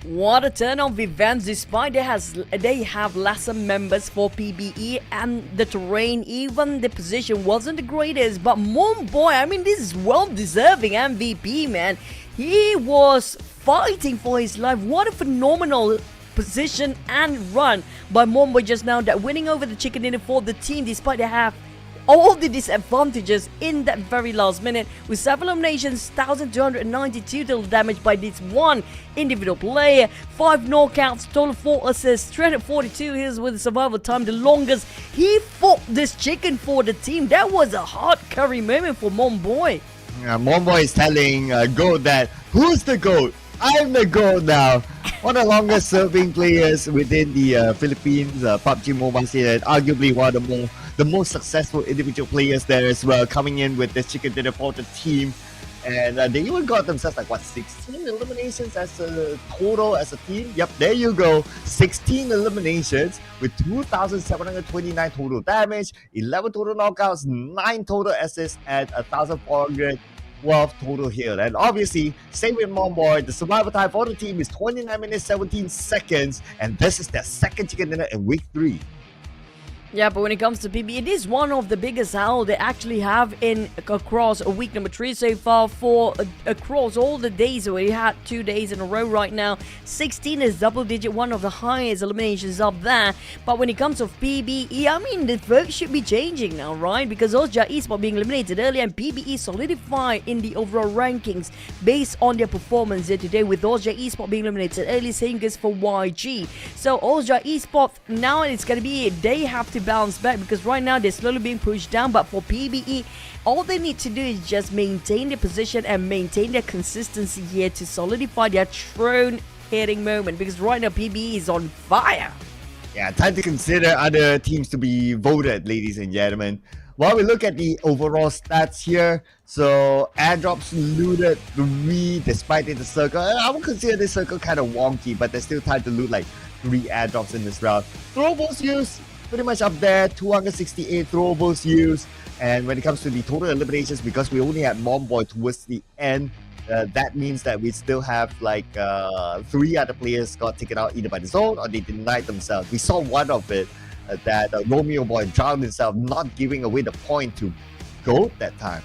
What a turn of events, despite they have lesser members for PBE and the terrain, even the position wasn't the greatest. But Monboy, I mean, this is well-deserving MVP, man. He was fighting for his life. What a phenomenal position and run by Monboy just now, that winning over the chicken dinner for the team, despite they have all the disadvantages in that very last minute with 7 eliminations, 1,292 total damage by this one individual player, 5 knockouts, total 4 assists, 342 hits with survival time, the longest. He fought this chicken for the team. That was a hard curry moment for Momboy. Momboy is telling GOAT that, who's the GOAT? I'm the GOAT now. One of the longest serving players within the Philippines PUBG Mobile scene, and arguably one of the most successful individual players there as well, coming in with this chicken dinner for the team. And they even got themselves like, what, 16 eliminations as a total as a team? Yep, there you go. 16 eliminations with 2,729 total damage, 11 total knockouts, 9 total assists, and 1,412 total heal. And obviously, same with Momboy, the survival time for the team is 29 minutes 17 seconds. And this is their second chicken dinner in week 3. Yeah, but when it comes to PB, it is one of the biggest haul they actually have in across week number 3 so far for across all the days. We had 2 days in a row right now. 16 is double digit, one of the highest eliminations up there. But when it comes to PBE, I mean, the vote should be changing now, right? Because Osja Esports being eliminated earlier and PBE solidify in the overall rankings based on their performance here today, with Osja Esports being eliminated early, same goes for YG. So Osja Esports, now it's going to be, they have to bounce back because right now they're slowly being pushed down. But for PBE, all they need to do is just maintain their position and maintain their consistency here to solidify their throne hitting moment, because right now PBE is on fire. Yeah, time to consider other teams to be voted, ladies and gentlemen. While we look at the overall stats here, so airdrops looted 3 despite in the circle. I would consider this circle kind of wonky, but there's still time to loot like 3 airdrops in this round. Throwables used, pretty much up there, 268 throwables used. And when it comes to the total eliminations, because we only had Momboy towards the end, that means that we still have like 3 other players got taken out either by the zone or they denied themselves. We saw one of it, that Romeo Boy drowned himself, not giving away the point to GOAT that time.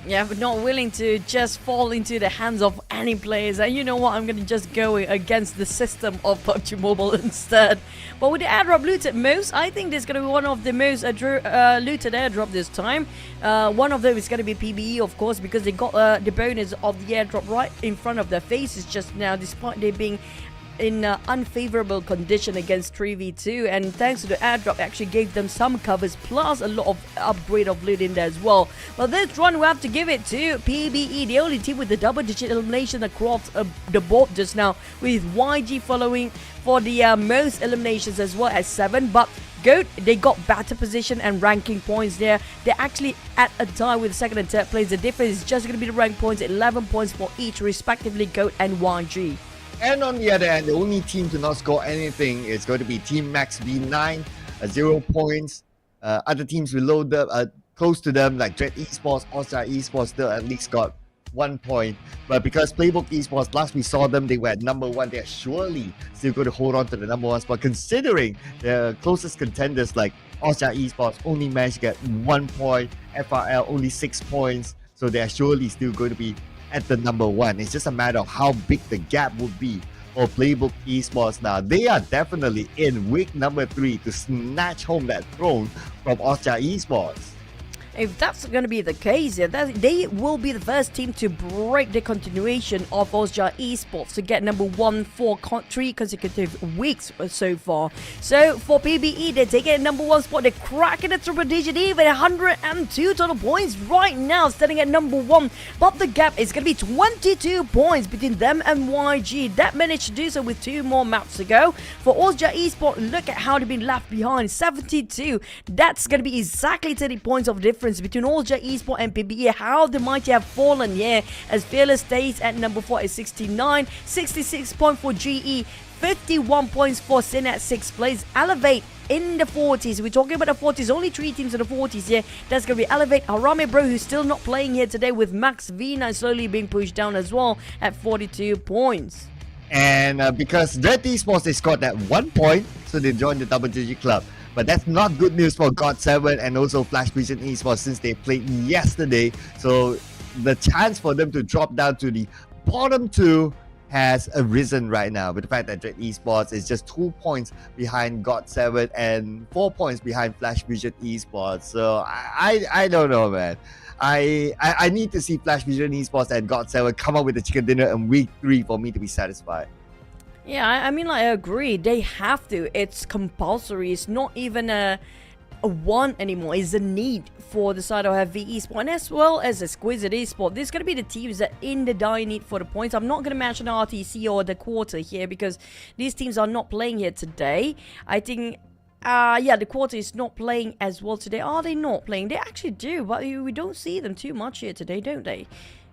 Yeah, but not willing to just fall into the hands of any players. And you know what? I'm going to just go against the system of PUBG Mobile instead. But with the airdrop looted most, I think this is going to be one of the most looted airdrop this time. One of them is going to be PBE, of course, because they got the bonus of the airdrop right in front of their faces just now, despite they being in unfavorable condition against 3v2, and thanks to the airdrop actually gave them some covers plus a lot of upgrade of loot in there as well. Well, this run we have to give it to PBE, the only team with the double digit elimination across the board just now, with YG following for the most eliminations as well as 7. But GOAT, they got better position and ranking points there. They're actually at a tie with second and third place. The difference is just going to be the rank points, 11 points for each respectively, GOAT and YG. And on the other hand, the only team to not score anything is going to be Team Max V9, 0 points. Other teams below them, close to them, like Dread Esports, Osja Esports, still at least got 1 point. But because Playbook Esports, last we saw them, they were at number 1. They're surely still going to hold on to the number 1 spot, considering the closest contenders like Osja Esports only managed to get 1 point, FRL only 6 points. So they're surely still going to be at the number 1. It's just a matter of how big the gap would be for Playbook Esports now. They are definitely in week number 3 to snatch home that throne from Osja Esports. If that's going to be the case, they will be the first team to break the continuation of Osja Esports to get number 1 for 3 consecutive weeks so far. So for PBE, they're taking a number 1 spot. They're cracking the triple digit even, 102 total points right now, standing at number 1. But the gap is going to be 22 points between them and YG. That managed to do so with 2 more maps to go. For Osja Esports, look at how they've been left behind, 72. That's going to be exactly 30 points of difference between Osja Esports and PBE. How the mighty have fallen here, as Fearless stays at number 4 at 69, 66 points for GE, 51 points for Sin at 6th place. Elevate in the 40s. We're talking about the 40s, only 3 teams in the 40s here. That's going to be Elevate, Harame Bro, who's still not playing here today, with Max V9 slowly being pushed down as well at 42 points. And because Dread Esports, they scored that 1 point, so they joined the double digit club. But that's not good news for God7 and also Flash Vision Esports, since they played yesterday. So the chance for them to drop down to the bottom 2 has arisen right now with the fact that Dread Esports is just 2 points behind God7 and 4 points behind Flash Vision Esports. So I don't know, man. I need to see Flash Vision Esports and God7 come up with a chicken dinner in week 3 for me to be satisfied. Yeah, I mean, like, I agree. They have to. It's compulsory. It's not even a want anymore. It's a need for the side of heavy esport, and as well as exquisite esport. There's going to be the teams that in the dire need for the points. I'm not going to mention RTC or the quarter here because these teams are not playing here today. I think yeah, the quarter is not playing as well today. Are they not playing? They actually do, but we don't see them too much here today, don't they?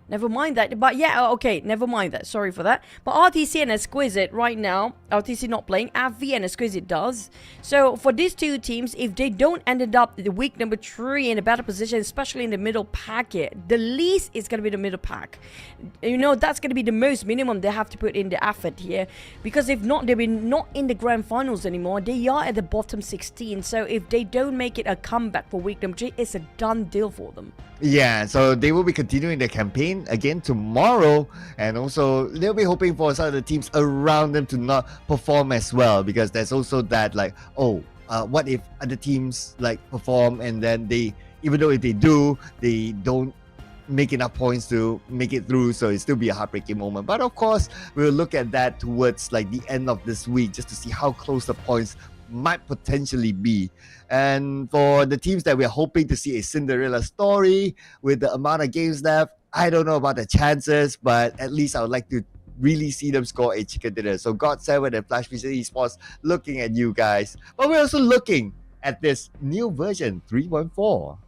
Never mind that. But yeah, okay, never mind that. Sorry for that. But RTC and Exquisite right now, RTC not playing, AV and Exquisite does. So for these two teams, if they don't end up the week number 3 in a better position, especially in the middle packet, the least is going to be the middle pack. You know, that's going to be the most minimum they have to put in the effort here. Because if not, they'll be not in the grand finals anymore. They are at the bottom 16. So if they don't make it a comeback for week number 3, it's a done deal for them. Yeah, so they will be continuing their campaign again tomorrow, and also they'll be hoping for some of the teams around them to not perform as well, because there's also that like, what if other teams like perform and then they, even though if they do, they don't make enough points to make it through, so it'll still be a heartbreaking moment. But of course, we'll look at that towards like the end of this week just to see how close the points might potentially be. And for the teams that we're hoping to see a Cinderella story with the amount of games left, I don't know about the chances, but at least I would like to really see them score a chicken dinner. So God7 and Flash Vision Esports looking at you guys. But we're also looking at this new version 3.14.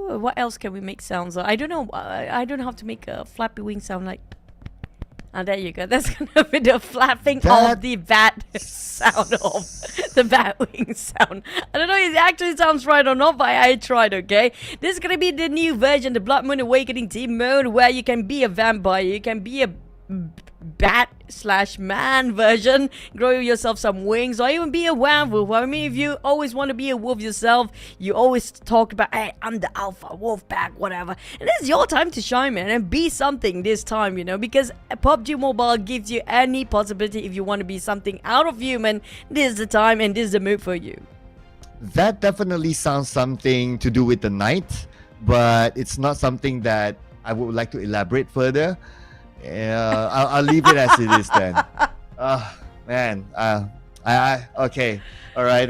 Woo! What else can we make sounds of? I don't know. I don't know how to make a flappy wing sound like. There you go. That's gonna be the flapping of the bat sound of the bat wing sound. I don't know if it actually sounds right or not, but I tried, okay? This is gonna be the new version, the Blood Moon Awakening team mode, where you can be a vampire, you can be a bat/man version, grow yourself some wings, or even be a werewolf. I mean, if you always want to be a wolf yourself, you always talk about, hey, I'm the alpha wolf pack, whatever. And this is your time to shine, man, and be something this time, you know, because PUBG Mobile gives you any possibility. If you want to be something out of human, this is the time and this is the move for you. That definitely sounds something to do with the night, but it's not something that I would like to elaborate further. I'll leave it as it is then. Man. Okay. All right.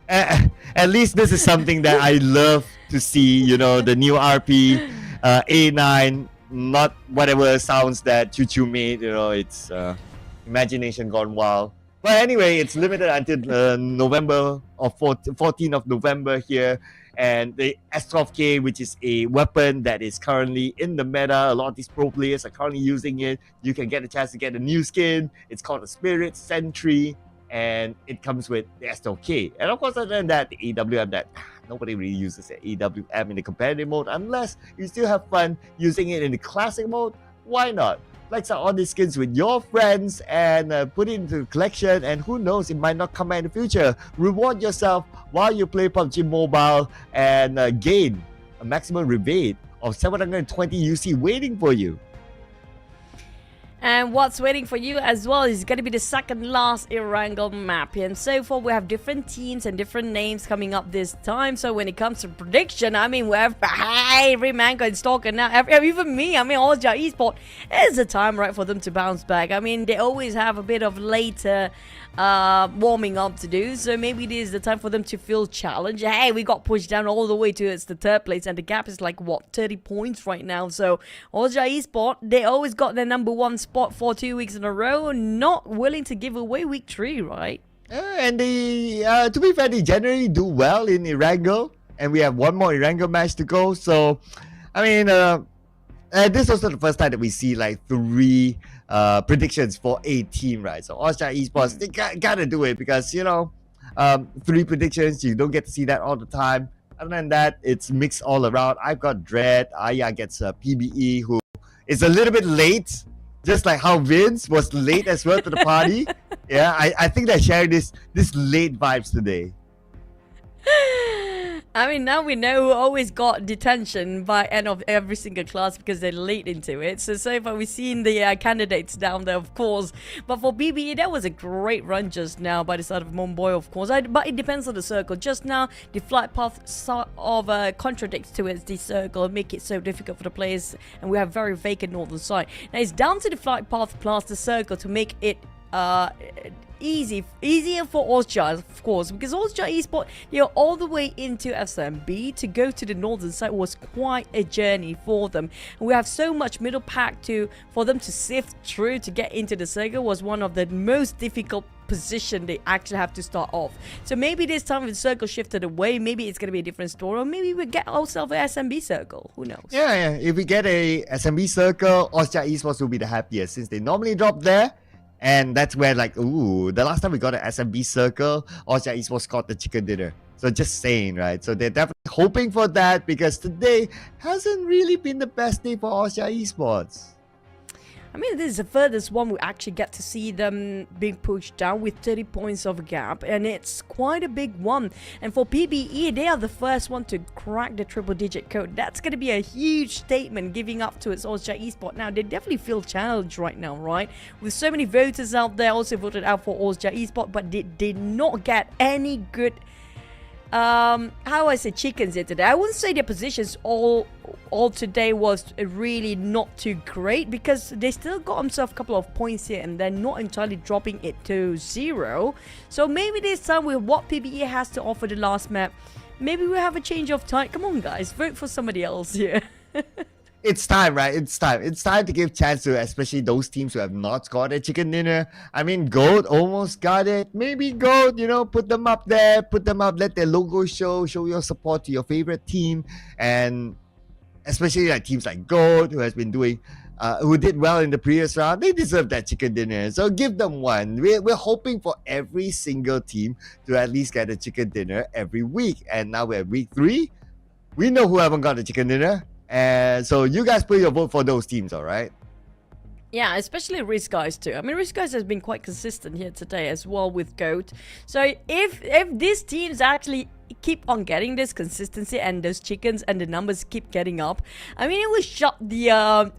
At least this is something that I love to see. You know, the new RP, A9, not whatever sounds that Choo Choo made. You know, it's imagination gone wild. But anyway, it's limited until November or 14th of November here. And the S12K, which is a weapon that is currently in the meta. A lot of these pro players are currently using it. You can get a chance to get a new skin. It's called a Spirit Sentry, and it comes with the S12K. And of course, other than that, the AWM that nobody really uses the AWM in the competitive mode unless you still have fun using it in the classic mode. Why not? Flex out all these skins with your friends and put it into the collection, and who knows, it might not come out in the future. Reward yourself while you play PUBG Mobile and gain a maximum rebate of 720 UC waiting for you. And what's waiting for you as well is going to be the second last Erangel map. And so far, we have different teams and different names coming up this time. So when it comes to prediction, I mean, we have every man got stalker now. Even me, I mean, all Esports, it's the time, right, for them to bounce back. I mean, they always have a bit of later warming up to do, so maybe this is the time for them to feel challenged. Hey, we got pushed down all the way to it's the 3rd place, and the gap is like what, 30 points right now. So Oja Esport, they always got their number 1 spot for 2 weeks in a row, not willing to give away week 3, right? And they, to be fair, they generally do well in Erangel, and we have one more Erangel match to go. So I mean, this is also the first time that we see like 3 predictions for a team, right? So Austria Esports, they gotta do it, because, you know, 3 predictions, you don't get to see that all the time. Other than that, it's mixed all around. I've got Dread, Aya gets PBE, who is a little bit late, just like how Vince was late as well to the party. Yeah, I think they share this late vibes today. I mean, now we know who always got detention by end of every single class because they're late into it. So far we've seen the candidates down there, of course. But for BBE, that was a great run just now by the side of Mumbai, of course. But it depends on the circle. Just now, the flight path sort of contradicts towards the circle and make it so difficult for the players. And we have very vacant northern side. Now, it's down to the flight path plus the circle to make it easier for Austria, of course, because Austria Esports, all the way into SMB to go to the northern side was quite a journey for them. And we have so much middle pack for them to sift through to get into the circle was one of the most difficult position they actually have to start off. So maybe this time if the circle shifted away, maybe it's going to be a different story, or maybe we get ourselves an SMB circle. Who knows? Yeah. If we get a SMB circle, Austria Esports will be the happiest since they normally drop there. And that's where, like, ooh, the last time we got an SMB circle, Austria Esports got the chicken dinner. So just saying, right? So they're definitely hoping for that because today hasn't really been the best day for Austria Esports. I mean, this is the furthest one we actually get to see them being pushed down with 30 points of gap, and it's quite a big one. And for PBE, they are the first one to crack the triple-digit code. That's going to be a huge statement giving up to its Austria Esports. Now, they definitely feel challenged right now, right? With so many voters out there also voted out for Austria Esports, but they did not get any good how I say chickens here today. I wouldn't say their positions all today was really not too great because they still got themselves a couple of points here and they're not entirely dropping it to 0. So maybe this time with what PBE has to offer the last map, maybe we'll have a change of tide. Come on guys, vote for somebody else here. It's time, right? It's time. It's time to give chance to especially those teams who have not got a chicken dinner. I mean, Gold almost got it. Maybe Gold, put them up there. Put them up. Let their logo show. Show your support to your favorite team. And especially like teams like Gold, who has been doing, who did well in the previous round. They deserve that chicken dinner. So give them one. We're hoping for every single team to at least get a chicken dinner every week. And now we're at week 3. We know who haven't got a chicken dinner. And so you guys put your vote for those teams, all right? Yeah, especially Risk Guys too. I mean, Risk Guys has been quite consistent here today as well with GOAT. So if these teams actually keep on getting this consistency and those chickens and the numbers keep getting up, I mean, it will shut the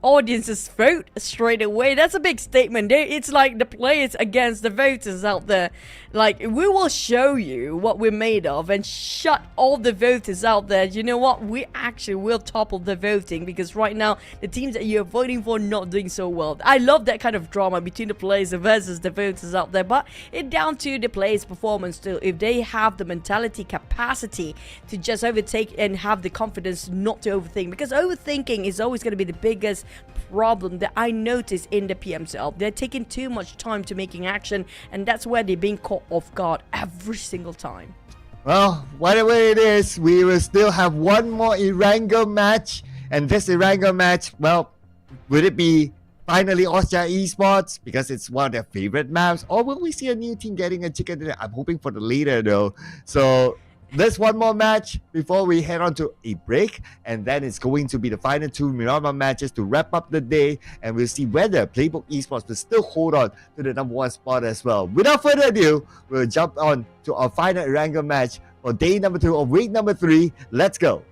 audience's vote straight away. That's a big statement. It's like the players against the voters out there. Like, we will show you what we're made of and shut all the voters out there. You know what? We actually will topple the voting because right now the teams that you're voting for not doing so well. I love that kind of drama between the players versus the voters out there, but it's down to the players' performance still. If they have the mentality, capacity to just overtake and have the confidence not to overthink, because overthinking is always going to be the biggest problem that I notice in the PMCL. They're taking too much time to making action, and that's where they're being caught off guard every single time. Well, whatever it is, we will still have one more Erangel match, and this Erangel match, well, would it be finally Austria Esports because it's one of their favorite maps, or will we see a new team getting a chicken dinner? I'm hoping for the later though. So there's one more match before we head on to a break, and then it's going to be the final 2 Miramar matches to wrap up the day, and we'll see whether Playbook Esports will still hold on to the #1 spot as well. Without further ado, we'll jump on to our final Erangel match for day number 2 of week number 3. Let's go.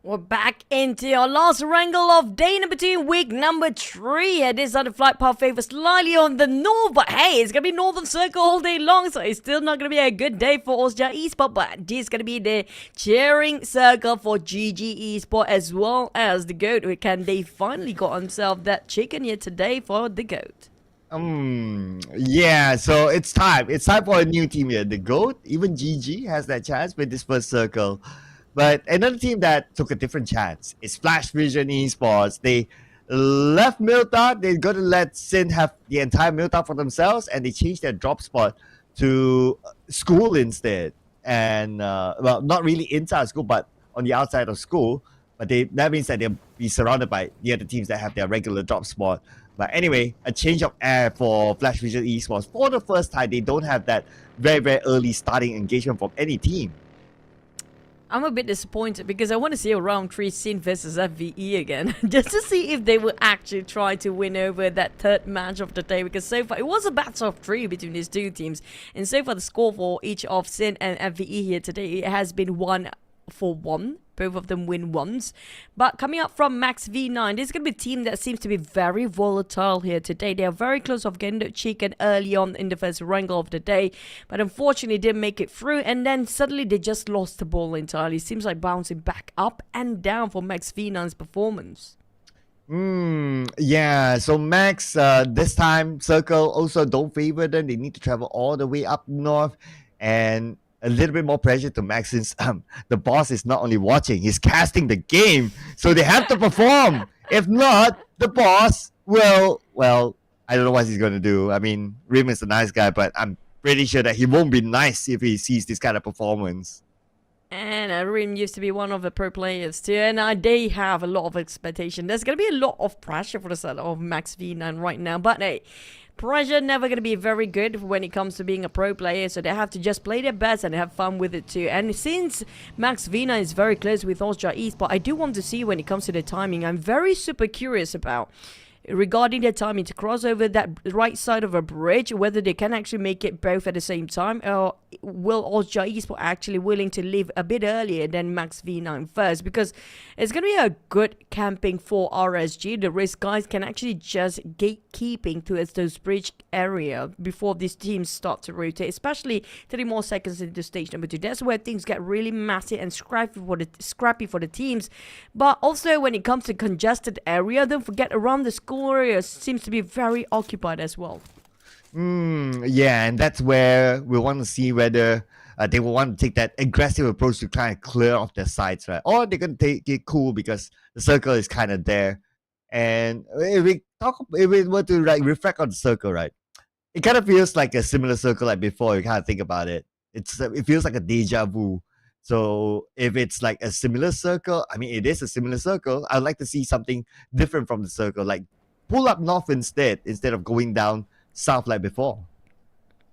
We're back into our last wrangle of day number 2, week number 3. And this other flight path favors slightly on the north, but hey, it's gonna be Northern Circle all day long, so it's still not gonna be a good day for Austria Esports. But this is gonna be the cheering circle for GG Esports as well as the GOAT. Can they finally got himself that chicken here today for the GOAT? Yeah, so it's time. It's time for a new team here. The GOAT, even GG has that chance with this first circle. But another team that took a different chance is Flash Vision Esports. They left Milta. They're going to let Sin have the entire Milta for themselves, and they changed their drop spot to school instead. And, well, not really inside school, but on the outside of school. But that means that they'll be surrounded by the other teams that have their regular drop spot. But anyway, a change of air for Flash Vision Esports. For the first time, they don't have that very, very early starting engagement from any team. I'm a bit disappointed because I want to see a round 3 Sin versus FVE again. Just to see if they will actually try to win over that third match of the day. Because so far, it was a battle of 3 between these two teams. And so far, the score for each of Sin and FVE here today, it has been 1-1. Both of them win once. But coming up from Max V9, this is going to be a team that seems to be very volatile here today. They are very close of getting the chicken early on in the first wrangle of the day. But unfortunately, didn't make it through. And then suddenly, they just lost the ball entirely. Seems like bouncing back up and down for Max V9's performance. Yeah, so Max, this time, Circle also don't favor them. They need to travel all the way up north. And a little bit more pressure to Max since the boss is not only watching, he's casting the game. So they have to perform. If not, the boss will, well, I don't know what he's going to do. I mean, Rim is a nice guy, but I'm pretty sure that he won't be nice if he sees this kind of performance. And Rim used to be one of the pro players too, and they have a lot of expectation. There's going to be a lot of pressure for the side of Max V9 right now, but hey, pressure never going to be very good when it comes to being a pro player, so they have to just play their best and have fun with it too. And since Max V9 is very close with Austria Esports, I do want to see when it comes to the timing. I'm very super curious about regarding their timing to cross over that right side of a bridge, whether they can actually make it both at the same time, or will Austria Esports actually willing to leave a bit earlier than Max V9 first, because it's going to be a good camping for RSG. The risk guys can actually just gatekeeping towards those bridge area before these teams start to rotate, especially 30 more seconds into stage number 2. That's where things get really messy and scrappy for the teams. But also when it comes to congested area, don't forget around the school area seems to be very occupied as well. Yeah, and that's where we want to see whether they will want to take that aggressive approach to try and clear off their sides, right? Or they're going to take it cool because the circle is kind of there. And if we were to like reflect on the circle, right? It kind of feels like a similar circle like before. You kind of think about it. It feels like a deja vu. So if it's like a similar circle, I mean, it is a similar circle. I'd like to see something different from the circle, like pull up north instead of going down south like before.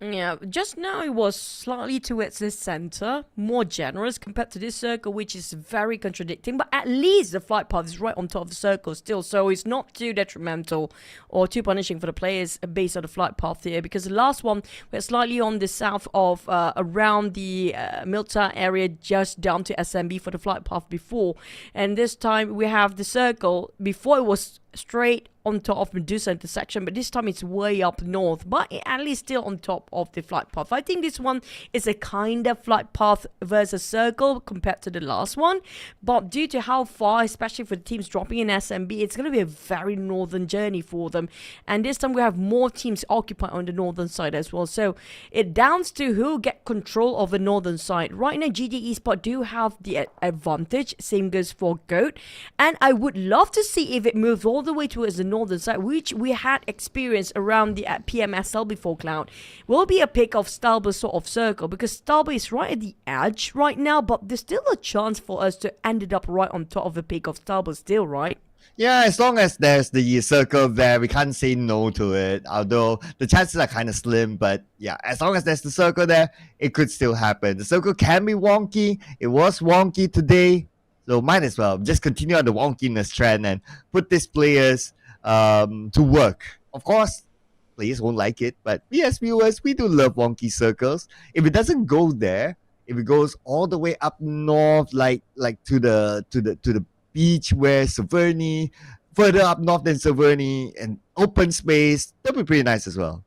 Yeah, just now it was slightly towards the center, more generous compared to this circle, which is very contradicting. But at least the flight path is right on top of the circle still, so it's not too detrimental or too punishing for the players based on the flight path here. Because the last one, we're slightly on the south of around the Milta area, just down to SMB for the flight path before. And this time we have the circle. Before it was straight on top of Medusa intersection, but this time it's way up north, but at least still on top of the flight path. I think this one is a kind of flight path versus circle compared to the last one, but due to how far, especially for the teams dropping in SMB, it's going to be a very northern journey for them. And this time we have more teams occupied on the northern side as well, so it downs to who get control of the northern side. Right now GG Esports do have the advantage, same goes for GOAT, and I would love to see if it moves all the way towards the northern side, which we had experienced around the PMSL before Cloud. Will be a pick of Stalber's sort of circle, because Stalber is right at the edge right now, but there's still a chance for us to end it up right on top of the pick of Stalber still, right? Yeah, as long as there's the circle there, we can't say no to it. Although the chances are kind of slim, but yeah, as long as there's the circle there, it could still happen. The circle can be wonky. It was wonky today, so might as well just continue on the wonkiness trend and put these players to work. Of course, players won't like it, but we as viewers, we do love wonky circles. If it doesn't go there, if it goes all the way up north, like to the beach where Severny, further up north than Severny, and open space, that'd be pretty nice as well.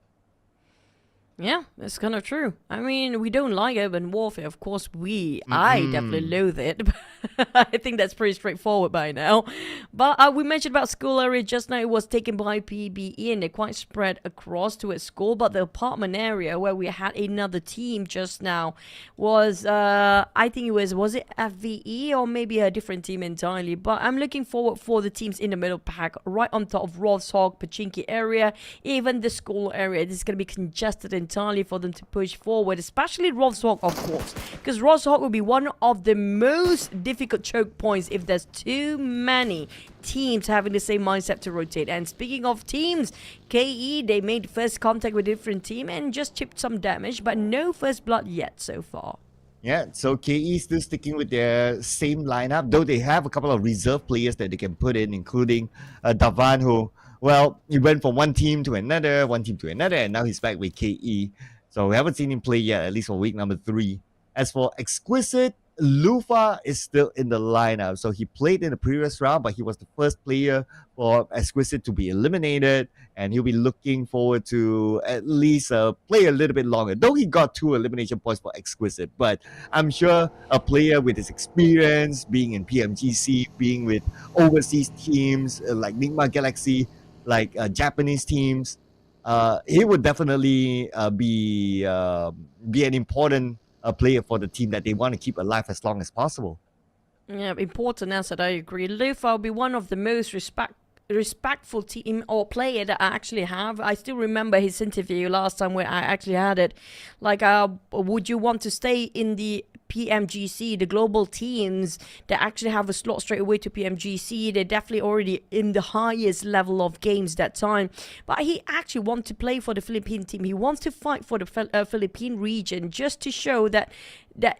Yeah, that's kind of true. I mean, we don't like urban warfare. Of course, I definitely loathe it. I think that's pretty straightforward by now. But we mentioned about school area just now. It was taken by PBE and they're quite spread across to a school. But the apartment area where we had another team just now was, I think was it FVE or maybe a different team entirely. But I'm looking forward for the teams in the middle pack, right on top of Rovshog, Pachinki area, even the school area. This is going to be congested entirely for them to push forward, especially Rovshog, of course, because Rovshog will be one of the most difficult choke points if there's too many teams having the same mindset to rotate. And speaking of teams, KE, they made first contact with a different team and just chipped some damage, but no first blood yet so far. Yeah, so KE still sticking with their same lineup, though they have a couple of reserve players that they can put in, including Davan, who, well, he went from one team to another, and now he's back with KE. So we haven't seen him play yet, at least for week number 3. As for Exquisite, Lufa is still in the lineup. So he played in the previous round, but he was the first player for Exquisite to be eliminated, and he'll be looking forward to at least play a little bit longer. Though he got 2 elimination points for Exquisite, but I'm sure a player with his experience, being in PMGC, being with overseas teams like Nigma Galaxy, like Japanese teams, he would definitely be an important player for the team that they want to keep alive as long as possible. Yeah, important asset, I agree. Lufa will be one of the most respectful team or player that I actually have. I still remember his interview last time where I actually had it. Like, would you want to stay in the PMGC, the global teams that actually have a slot straight away to PMGC? They're definitely already in the highest level of games that time. But he actually wants to play for the Philippine team. He wants to fight for the Philippine region just to show that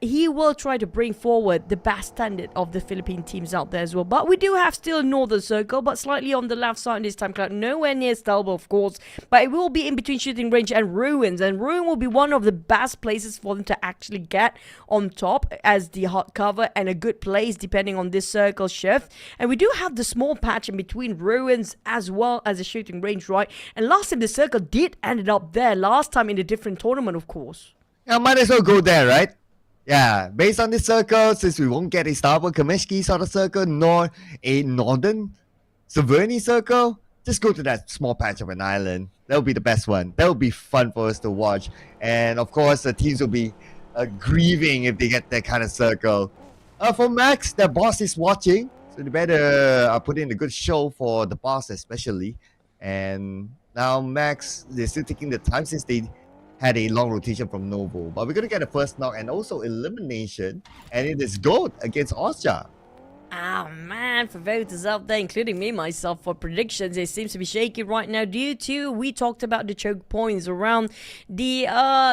he will try to bring forward the best standard of the Philippine teams out there as well. But we do have still Northern Circle, but slightly on the left side this time. Nowhere near Stelbo, of course. But it will be in between Shooting Range and Ruins. And Ruin will be one of the best places for them to actually get on top as the hot cover and a good place depending on this circle shift. And we do have the small patch in between Ruins as well as the Shooting Range, right? And last time the circle did ended up there. Last time in a different tournament, of course. Yeah, might as well go there, right? Yeah, based on this circle, since we won't get a Starboard Kameshki sort of circle, nor a Northern Severny circle, just go to that small patch of an island. That'll be the best one. That'll be fun for us to watch. And of course, the teams will be grieving if they get that kind of circle. For Max, their boss is watching, so they better put in a good show for the boss especially. And now Max, they're still taking the time since they had a long rotation from Novo. But we're going to get a first knock and also elimination. And it is gold against Osja. Oh man, for voters out there, including me myself, for predictions, it seems to be shaky right now due to, we talked about the choke points around the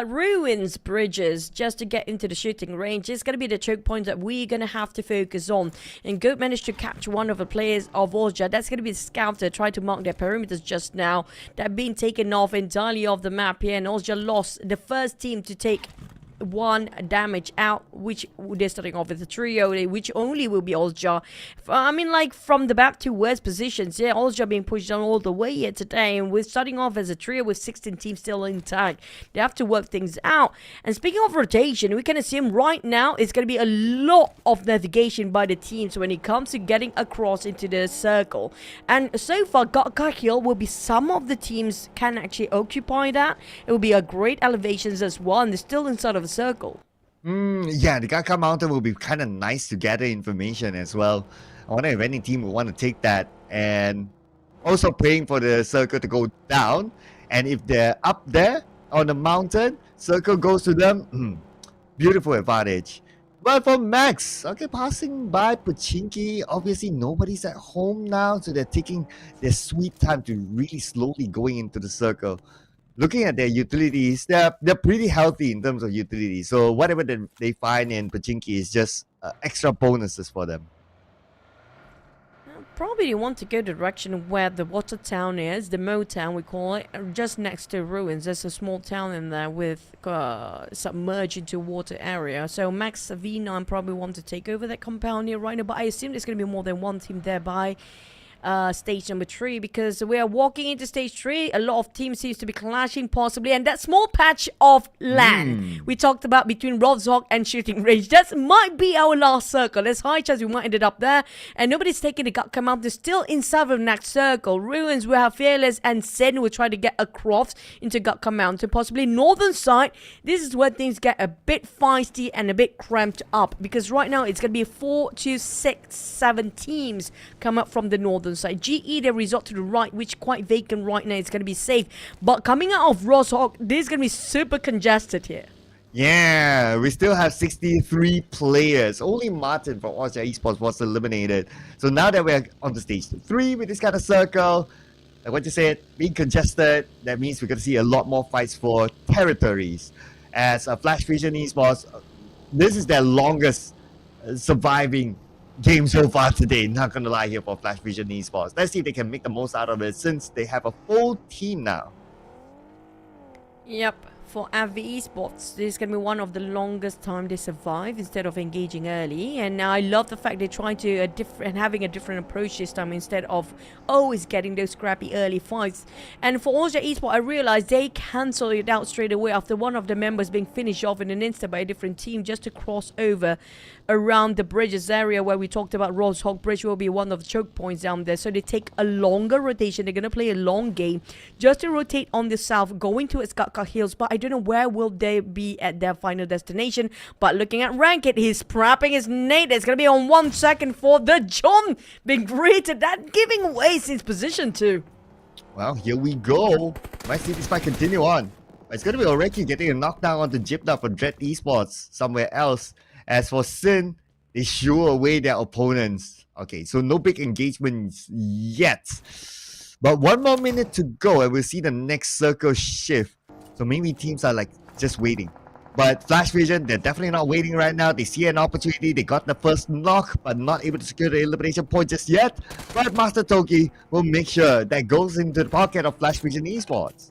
Ruins bridges just to get into the shooting range. It's going to be the choke points that we're going to have to focus on. And Goat managed to capture one of the players of Osja. That's going to be the scouter, try to mark their perimeters just now. That being taken off entirely off the map here, and Osja lost the first team to take 1 damage out, which they're starting off with a trio, which only will be Osja. I mean, like, from the back to worst positions, yeah, Osja being pushed down all the way here today, and we're starting off as a trio with 16 teams still intact. They have to work things out. And speaking of rotation, we can assume right now it's going to be a lot of navigation by the teams when it comes to getting across into the circle. And so far, Gatka Hill will be some of the teams can actually occupy that. It will be a great elevations as well, and they're still inside of a circle. Yeah, the Gatka Mountain will be kind of nice to gather information as well. I wonder if any team would want to take that, and also praying for the circle to go down. And if they're up there on the mountain, circle goes to them. Beautiful advantage. But for Max, okay, passing by Pachinki, obviously nobody's at home now, so they're taking their sweet time to really slowly going into the circle. Looking at their utilities, they're pretty healthy in terms of utilities. So whatever they find in Pachinki is just extra bonuses for them. probably want to go the direction where the water town is, the Mo town we call it, just next to ruins. There's a small town in there with submerged into water area. So Max V9 probably want to take over that compound here right now, but I assume there's going to be more than one team there by stage number 3, because we are walking into stage 3. A lot of teams seems to be clashing possibly, and that small patch of land we talked about between Rozhok and shooting range, that might be our last circle. There's high chance we might end up there, and nobody's taking the gut command. They're still inside of the next circle. Ruins will have Fearless and Sen will try to get across into gut command, so possibly northern side. This is where things get a bit feisty and a bit cramped up, because right now it's going to be 4 to 6 7 teams come up from the northern side. GE, they resort to the right, which quite vacant right now. It's going to be safe, but coming out of Rozhok, this is going to be super congested here. Yeah, we still have 63 players. Only Martin from Austria Esports was eliminated. So now that we're on the stage 3 with this kind of circle, like what you said, being congested, that means we're going to see a lot more fights for territories. As Flash Vision Esports, this is their longest surviving game so far today. Not gonna lie here for Flash Vision Esports. Let's see if they can make the most out of it since they have a full team now. Yep, for AV Esports, this is going to be one of the longest time they survive instead of engaging early. And I love the fact they're trying to having a different approach this time instead of always getting those scrappy early fights. And for Austria Esports, I realized they cancelled it out straight away after one of the members being finished off in an instant by a different team just to cross over around the bridges area where we talked about. Rozhok Bridge will be one of the choke points down there, so they take a longer rotation. They're going to play a long game just to rotate on the south, going towards Gatka Hills, but I don't know where will they be at their final destination. But looking at Ranked, he's prepping his nade. It's going to be on 1 second for the John being greeted, that giving away his position too. Well, here we go. Might see this fight continue on. It's going to be Oreki getting a knockdown on the Jibna for Dread Esports somewhere else. As for Sin, they shoo away their opponents. Okay, so no big engagements yet. But 1 more minute to go and we'll see the next circle shift. So maybe teams are like just waiting. But Flash Vision, they're definitely not waiting right now. They see an opportunity. They got the first knock, but not able to secure the elimination point just yet. But Master Toki will make sure that goes into the pocket of Flash Vision Esports.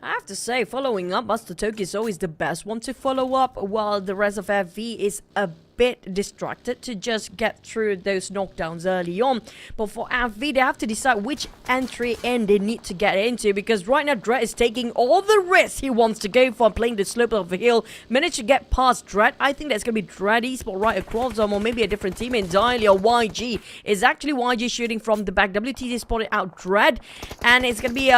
I have to say, following up, Master Toki is always the best one to follow up, while the rest of FV is a bit distracted to just get through those knockdowns early on. But for FV, they have to decide which entry end they need to get into, because right now Dread is taking all the risks he wants to go for, playing the slope of the hill. Managed to get past Dread. I think that's going to be Dread Esports right across them, or maybe a different team entirely, or YG. It's actually YG shooting from the back. WTG spotted out Dread, and it's going to be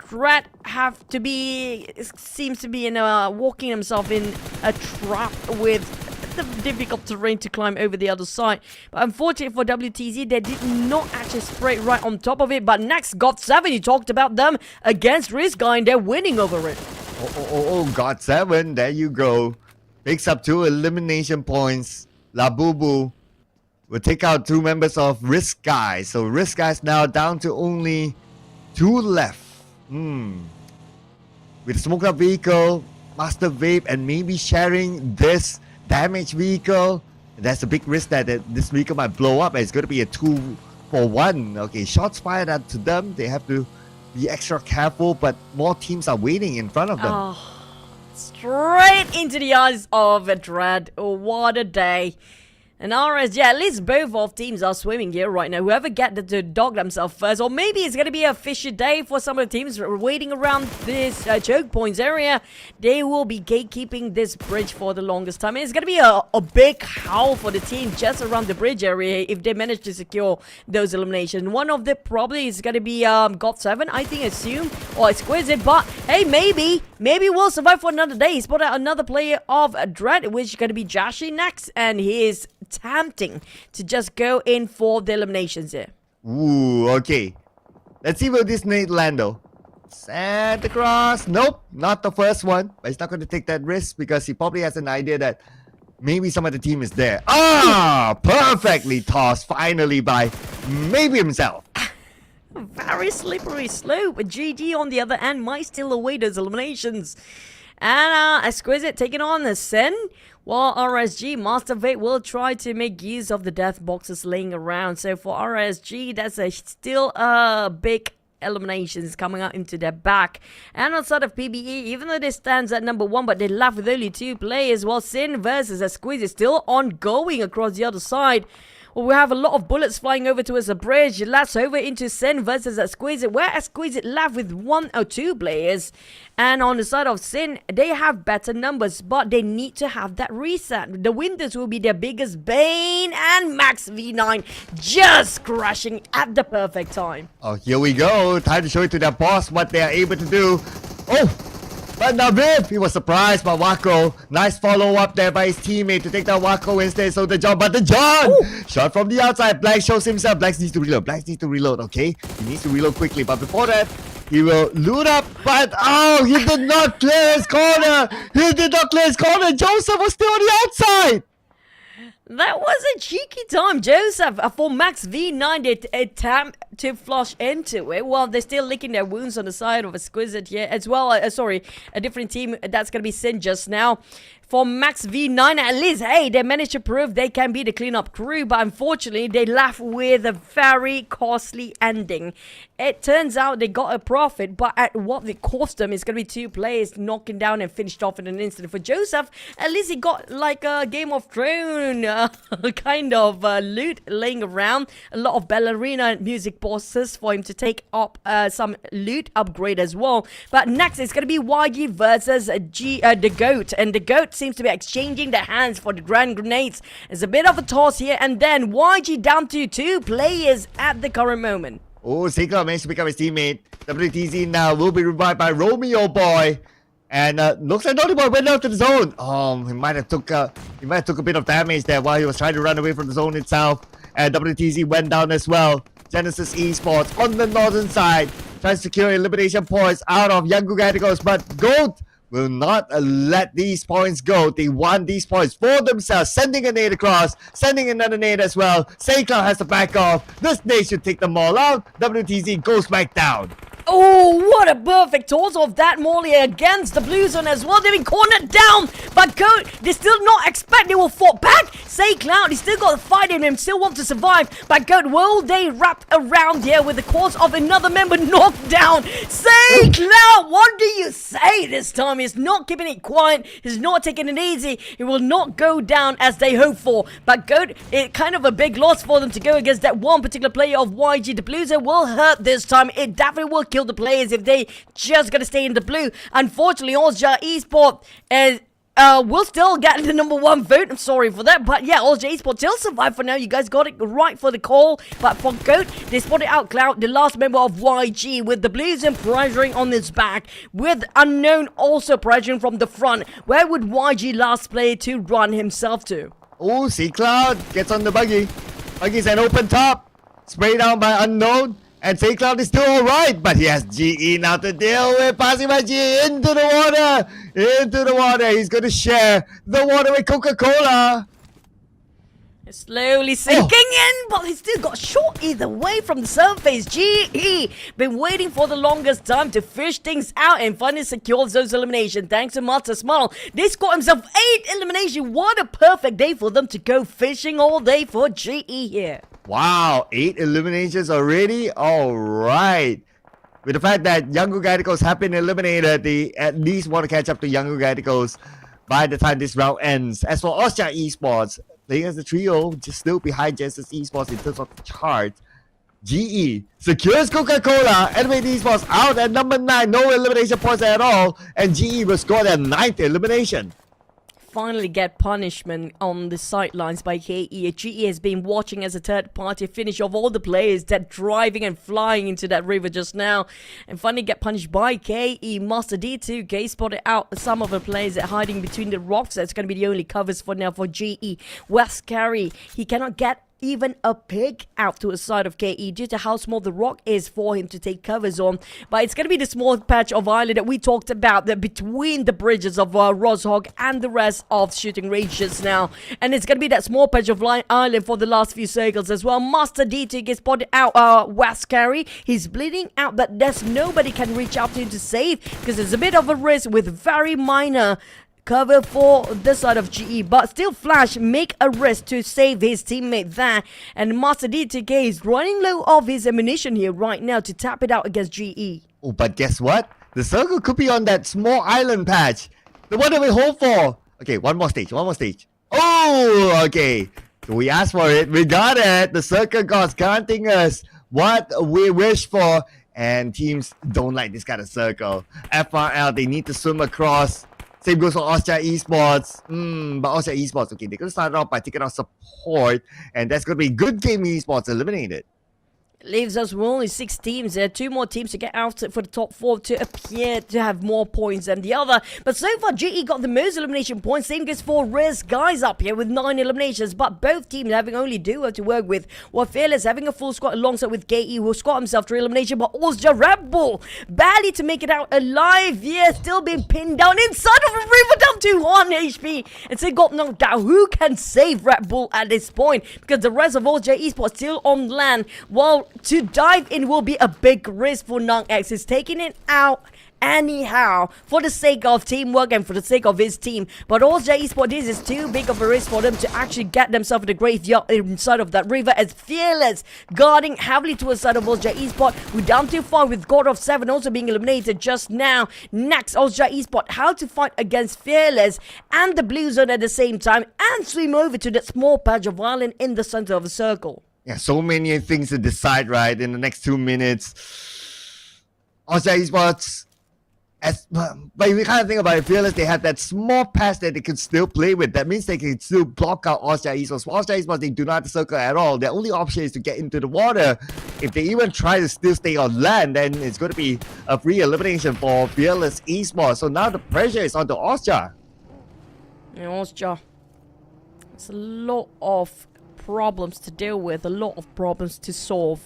Dread have to be, seems to be in walking himself in a trap with the difficult terrain to climb over the other side. But unfortunately for WTZ, they did not actually spray right on top of it. But next, God7, you talked about them against Risk Guy, and they're winning over it. Oh, God7, there you go. Picks up 2 elimination points. Labubu will take out 2 members of Risk Guy. So Risk Guy's now down to only 2 left. With Smoke Up Vehicle, Master Vape, and maybe sharing this damaged vehicle, there's a big risk that this vehicle might blow up, and it's going to be a 2-for-1. Okay, shots fired at to them. They have to be extra careful, but more teams are waiting in front of them. Oh, straight into the eyes of a Dread. Oh, what a day. And RS, yeah, at least both of teams are swimming here right now. Whoever get to dog themselves first, or maybe it's going to be a fishy day for some of the teams waiting around this choke points area. They will be gatekeeping this bridge for the longest time. And it's going to be a big howl for the team just around the bridge area if they manage to secure those eliminations. One of them probably is going to be God7, I think, assume, or Exquisite. But hey, maybe we'll survive for another day. He's put out another player of Dread, which is going to be Jashi next, and he is tempting to just go in for the eliminations here. Ooh, okay. Let's see where this nade land though. Santa Claus. Nope, not the first one. But he's not going to take that risk because he probably has an idea that maybe some of the team is there. Ah, perfectly tossed finally by maybe himself. Very slippery slope. GG on the other hand might still await those eliminations. And Exquisite taking on the Sin. While RSG, Master Fate will try to make use of the death boxes laying around. So for RSG, that's still a big eliminations coming out into their back. And outside of PBE, even though they stands at number 1, but they left with only 2 players, while Sin versus Exquisite is still ongoing across the other side. Well, we have a lot of bullets flying over towards the bridge. Let's over into Sin versus Exquisite, where Exquisite left with 1 or 2 players. And on the side of Sin, they have better numbers, but they need to have that reset. The Winters will be their biggest bane, and Max V9 just crashing at the perfect time. Oh, here we go. Time to show it to their boss what they are able to do. Oh! But now Viv, he was surprised by Wako. Nice follow-up there by his teammate to take down Wako instead. So the John, but the John! Ooh. Shot from the outside. Black shows himself. Black needs to reload. Black needs to reload, okay? He needs to reload quickly. But before that, he will loot up. But, oh, he did not clear his corner. He did not clear his corner. Joseph was still on the outside. That was a cheeky time, Joseph. For Max V9, they attempt to flush into it while they're still licking their wounds on the side of Exquisite here as well. Sorry, a different team. That's going to be Sin just now. For Max V9, at least, hey, they managed to prove they can be the cleanup crew, but unfortunately, they left with a very costly ending. It turns out they got a profit, but at what it cost them is going to be 2 players knocking down and finished off in an instant. For Joseph, at least he got like a Game of Thrones kind of loot laying around. A lot of ballerina music bosses for him to take up some loot upgrade as well. But next, it's going to be YG versus the GOAT, and the GOAT seems to be exchanging their hands for the grand grenades. It's a bit of a toss here, and then YG down to 2 players at the current moment. Oh, Seiko managed to pick up his teammate. WTZ now will be revived by Romeo Boy. And looks like Naughty Boy went out to the zone. Oh, he might have took a bit of damage there while he was trying to run away from the zone itself. And WTZ went down as well. Genesis Esports on the northern side tries to secure elimination points out of Yangu Gaticos, but GOAT will not let these points go. They want these points for themselves. Sending a nade across, sending another nade as well. Saycloud has to back off. This nade should take them all out. WTZ goes back down. Oh, what a perfect toss of that Molly against the Blue Zone as well. They've been cornered down, but GOAT, they still not expect they will fall back. Say Cloud, he still got the fight in him, still want to survive, but GOAT, will they wrap around here with the cause of another member knocked down? Say Cloud, what do you say this time? He's not keeping it quiet, he's not taking it easy, he will not go down as they hope for, but GOAT, it's kind of a big loss for them to go against that one particular player of YG. The Blue Zone will hurt this time, it definitely will kill the players if they just gonna stay in the blue. Unfortunately, Ozja Esports will still get the number 1 vote. I'm sorry for that, but yeah, Ozja Esports still survive for now. You guys got it right for the call, but for GOAT, they spotted out Cloud, the last member of YG, with the Blues and pressuring on his back, with Unknown also pressuring from the front. Where would YG last play to run himself to? Oh, see Cloud gets on the buggy. Buggy's an open top. Spray down by Unknown. And Say Cloud is still alright, but he has GE now to deal with. Passing by GE into the water. Into the water. He's going to share the water with Coca-Cola. It's slowly sinking in, but he still got shot either way from the surface. GE been waiting for the longest time to fish things out and finally secures those eliminations. Thanks to Master Smile. They scored himself 8 eliminations. What a perfect day for them to go fishing all day for GE here. Wow, 8 eliminations already? Alright. With the fact that Yangu Gaticos have been eliminated, they at least want to catch up to Yangu Gaticos by the time this round ends. As for Ozja Esports, playing as a trio, just still behind Genesis Esports in terms of the chart. GE secures Coca-Cola, Elevate Esports out at number 9, no elimination points at all, and GE will score their 9th elimination. Finally get punishment on the sidelines by KE. GE has been watching as a third party finish off all the players that driving and flying into that river just now, and finally get punished by KE. Master D2K spotted out some of the players that hiding between the rocks. That's going to be the only covers for now for GE. West Carry, he cannot get even a pick out to a side of KE due to how small the rock is for him to take covers on. But it's going to be the small patch of island that we talked about, that between the bridges of Roshog and the rest of shooting ranges now. And it's going to be that small patch of island for the last few circles as well. Master D2 gets spotted out West Carry. He's bleeding out that there's nobody can reach out to him to save, because there's a bit of a risk with very minor cover for the side of GE, but still Flash make a risk to save his teammate there, and Master DTK is running low of his ammunition here right now to tap it out against GE. Oh, but guess what? The circle could be on that small island patch. The one that we hope for. Okay, one more stage. Oh, okay. We asked for it. We got it. The circle gods granting us what we wish for. And teams don't like this kind of circle. FRL, they need to swim across. Same goes for Austria Esports. But Austria Esports, okay, they're going to start off by taking out support. And that's going to be good game Esports eliminated. Leaves us with only 6 teams. There are 2 more teams to get out for the top 4 to appear to have more points than the other. But so far, GE got the most elimination points. Same goes for Riz. Guys up here with 9 eliminations. But both teams having only duo to work with. While Fearless having a full squad alongside with KE, who squad himself to elimination. But also Red Bull barely to make it out alive. Yeah, still being pinned down inside of a river, down to 1 HP. And so got knocked down. Who can save Red Bull at this point? Because the rest of Austria Esports still on land. While to dive in will be a big risk for NungX. He's taking it out anyhow for the sake of teamwork and for the sake of his team. But also Esports, this is too big of a risk for them to actually get themselves in the graveyard inside of that river, as Fearless guarding heavily towards the side of Austria Esports. We're down to 5 with God of 7 also being eliminated just now. Next, Austria Esports, how to fight against Fearless and the Blue Zone at the same time and swim over to that small patch of island in the center of the circle. Yeah, so many things to decide, right, in the next 2 minutes. Austria Esports, but if we kind of think about it, Fearless, they have that small patch that they can still play with. That means they can still block out Austria Esports. For Austria Esports, they do not have the circle at all. Their only option is to get into the water. If they even try to still stay on land, then it's going to be a free elimination for Fearless Esports. So now the pressure is on to Austria. Yeah, Austria, it's a lot of problems to deal with, a lot of problems to solve.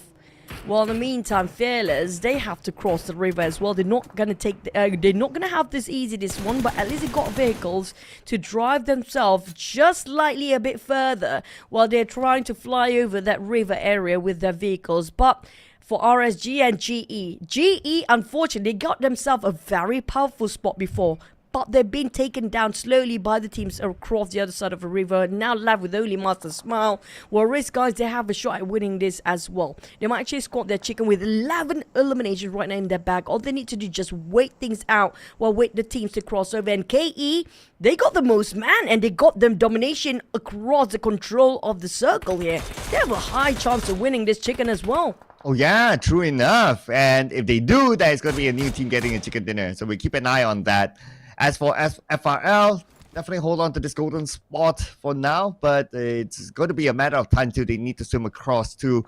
Well, in the meantime, Fearless, they have to cross the river as well. They're not gonna they're not gonna have this easy, this one, but at least they got vehicles to drive themselves just slightly a bit further while they're trying to fly over that river area with their vehicles. But for RSG and GE, unfortunately, got themselves a very powerful spot before, but they've been taken down slowly by the teams across the other side of the river, now left with only Master Smile. Well, Risk, guys, they have a shot at winning this as well. They might actually squat their chicken with 11 eliminations right now in their bag. All they need to do is just wait things out while wait the teams to cross over. And KE, they got the most man, and they got them domination across the control of the circle here. They have a high chance of winning this chicken as well. Oh yeah, true enough. And if they do, that is going to be a new team getting a chicken dinner. So we keep an eye on that. As for FRL, definitely hold on to this golden spot for now, but it's going to be a matter of time till they need to swim across too.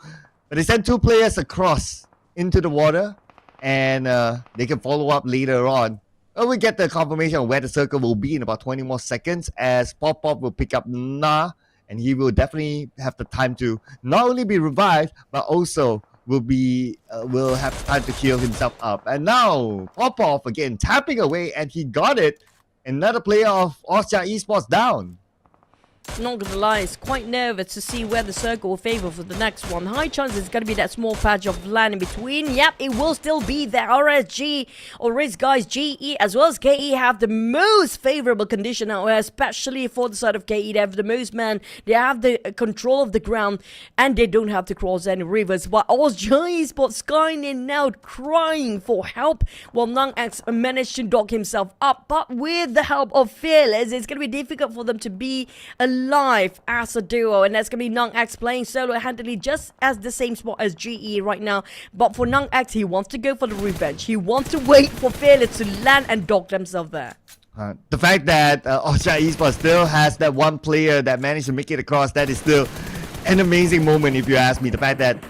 But they send 2 players across into the water, and they can follow up later on. We get the confirmation of where the circle will be in about 20 more seconds, as Pop will pick up Na, and he will definitely have the time to not only be revived, but also will have time to heal himself up. And now Popov again tapping away, and he got it. Another player of Austria Esports down. Not gonna lie, it's quite nervous to see where the circle will favor for the next one. High chance it's gonna be that small patch of land in between. Yep, it will still be there. RSG or Riz, guys, GE as well as KE have the most favorable condition out here, especially for the side of KE. They have the most man, they have the control of the ground, and they don't have to cross any rivers. But Austria Esports Skynet now crying for help while NungX managed to dock himself up. But with the help of Fearless, it's gonna be difficult for them to be alive as a duo, and that's gonna be NungX playing solo handily just as the same spot as GE right now. But for NungX, he wants to go for the revenge. He wants to wait for Fearless to land and dock themselves there. The fact that Austria Esports still has that one player that managed to make it across, that is still an amazing moment if you ask me. The fact that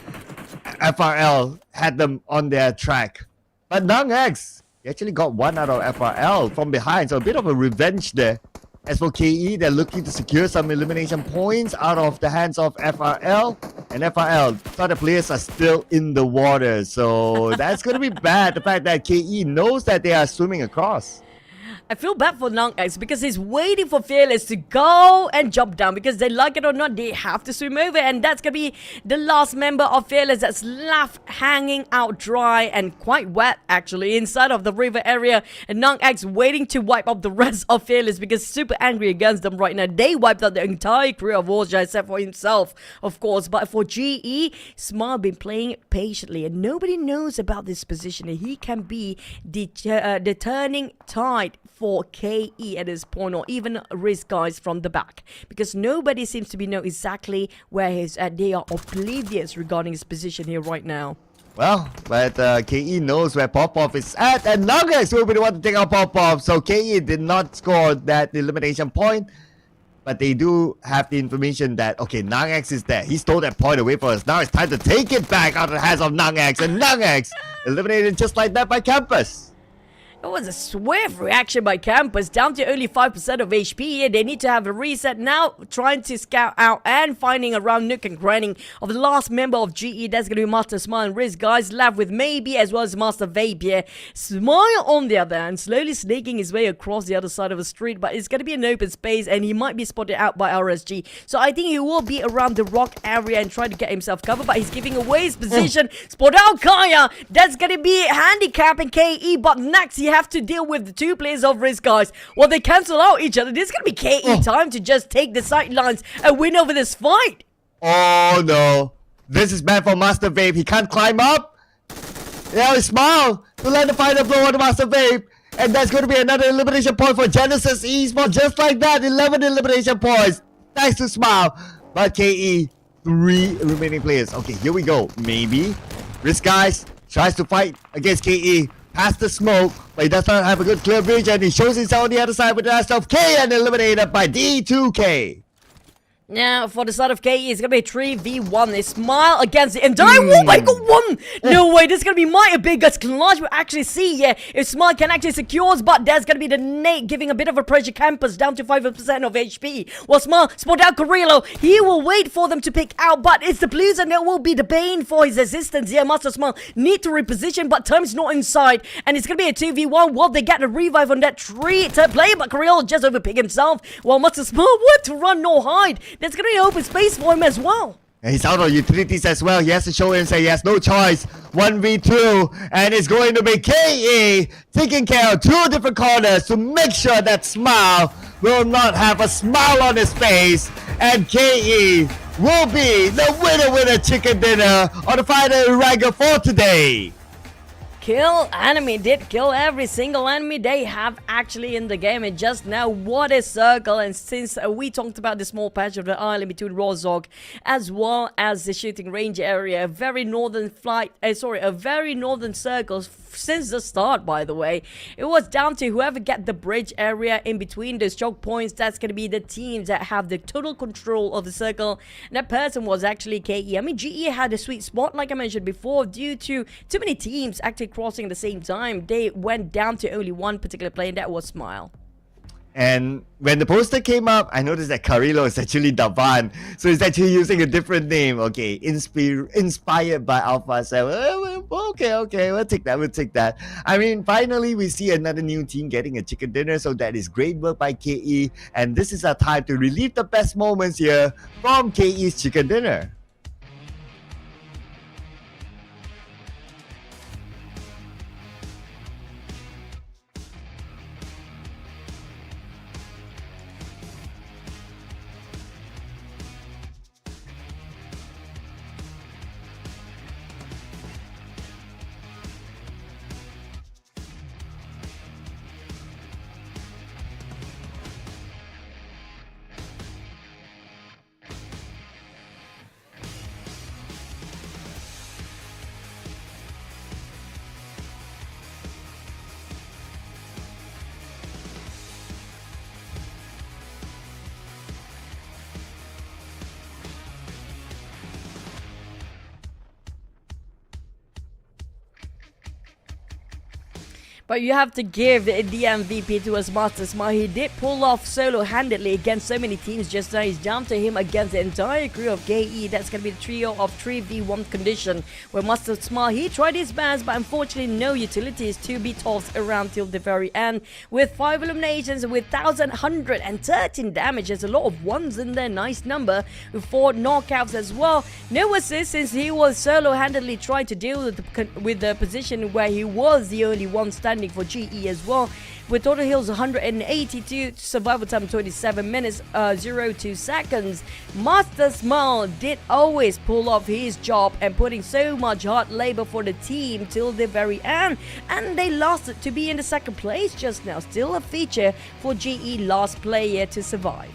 FRL had them on their track, but NungX, he actually got one out of FRL from behind, so a bit of a revenge there. As for KE, they're looking to secure some elimination points out of the hands of FRL. And FRL, some of the players are still in the water. So that's going to be bad. The fact that KE knows that they are swimming across. I feel bad for Nongx because he's waiting for Fearless to go and jump down, because they like it or not, they have to swim over, and that's gonna be the last member of Fearless that's left hanging out dry and quite wet actually inside of the river area, and Nongx waiting to wipe up the rest of Fearless because he's super angry against them right now. They wiped out the entire crew of Warja except for himself, of course. But for GE, Smart been playing patiently and nobody knows about this position, and he can be the turning tide for KE at this point, or even risk guys from the back, because nobody seems to be know exactly where he's at. They are oblivious regarding his position here right now. Well, but KE knows where Popov is at, and Nuggets will be the one to take out Popov. So KE did not score that elimination point, but they do have the information that, okay, Nangx is there. He stole that point away from us. Now it's time to take it back out of the hands of Nangx, and Nangx eliminated just like that by Campus. It was a swift reaction by Campus, down to only 5% of HP. They need to have a reset now, trying to scout out and finding around nook and cranny of the last member of GE. That's going to be Master Smile and Riz, guys, left with Maybe as well as Master Vape here. Smile on the other hand, slowly snaking his way across the other side of the street, but it's going to be an open space and he might be spotted out by RSG. So I think he will be around the rock area and try to get himself covered, but he's giving away his position. Spot out Kaya, that's going to be handicapping KE, but next he have to deal with the two players of Risk, guys. Well, they cancel out each other. This is going to be KE time to just take the sidelines and win over this fight. Oh no, this is bad for Master Vape. He can't climb up. Yeah, Smile to land the final blow on the Master Vape, and that's going to be another elimination point for Genesis Esports. Just like that, 11 elimination points thanks to Smile. But KE, 3 remaining players. Okay, here we go. Maybe Risk, guys, tries to fight against KE past the smoke, but he does not have a good clear vision. He shows himself on the other side with the rest of K and eliminated by D2K. Now, for the side of KE, it's going to be a 3v1. They Smile against the entire... Oh my god, one! No way, this is going to be my biggest clutch. We'll actually see here if Smile can actually secures, but there's going to be the Nate giving a bit of a pressure. Campus down to 5% of HP. Well, Smile spot out Carrillo. He will wait for them to pick out, but it's the Blues and that will be the bane for his existence here. Master Smile need to reposition, but time's not inside, and it's going to be a 2v1. Will they get a revive on that tree to play? But Carrillo just overpick himself, while Master Smile want to run, no hide. There's going to be open space for him as well. And he's out of utilities as well. He has to show and say he has no choice. 1v2. And it's going to be KE taking care of 2 different corners to make sure that Smile will not have a smile on his face. And KE will be the winner chicken dinner on the final Erangel for today. Kill enemy, did kill every single enemy they have actually in the game. And just now, what a circle. And since we talked about the small patch of the island between Rozog as well as the shooting range area, a very northern circle since the start, by the way. It was down to whoever get the bridge area in between those choke points. That's going to be the teams that have the total control of the circle. And that person was actually KE. I mean, GE had a sweet spot, like I mentioned before, due to too many teams actually crossing at the same time. They went down to only one particular player, and that was Smile. And when the poster came up, I noticed that Carrillo is actually Davan. So he's actually using a different name. Okay, inspired by Alpha 7. Okay, we'll take that. I mean, finally, we see another new team getting a chicken dinner. So that is great work by KE. And this is our time to relive the best moments here from KE's chicken dinner. But you have to give the MVP to us Master Smile. He did pull off solo-handedly against so many teams just now. He's down to him against the entire crew of KE. That's going to be the trio of 3v1 condition. Where Master Smile, he tried his best, but unfortunately no utilities to be tossed around till the very end. With 5 eliminations, with 1,113 damage. There's a lot of ones in there. Nice number. With 4 knockouts as well. No assist since he was solo-handedly trying to deal with the position where he was the only one standing for GE as well. With total heals 182, survival time 27 minutes 02 seconds. Master Smile did always pull off his job and putting so much hard labor for the team till the very end, and they lost to be in the second place just now. Still a feature for GE, last player to survive.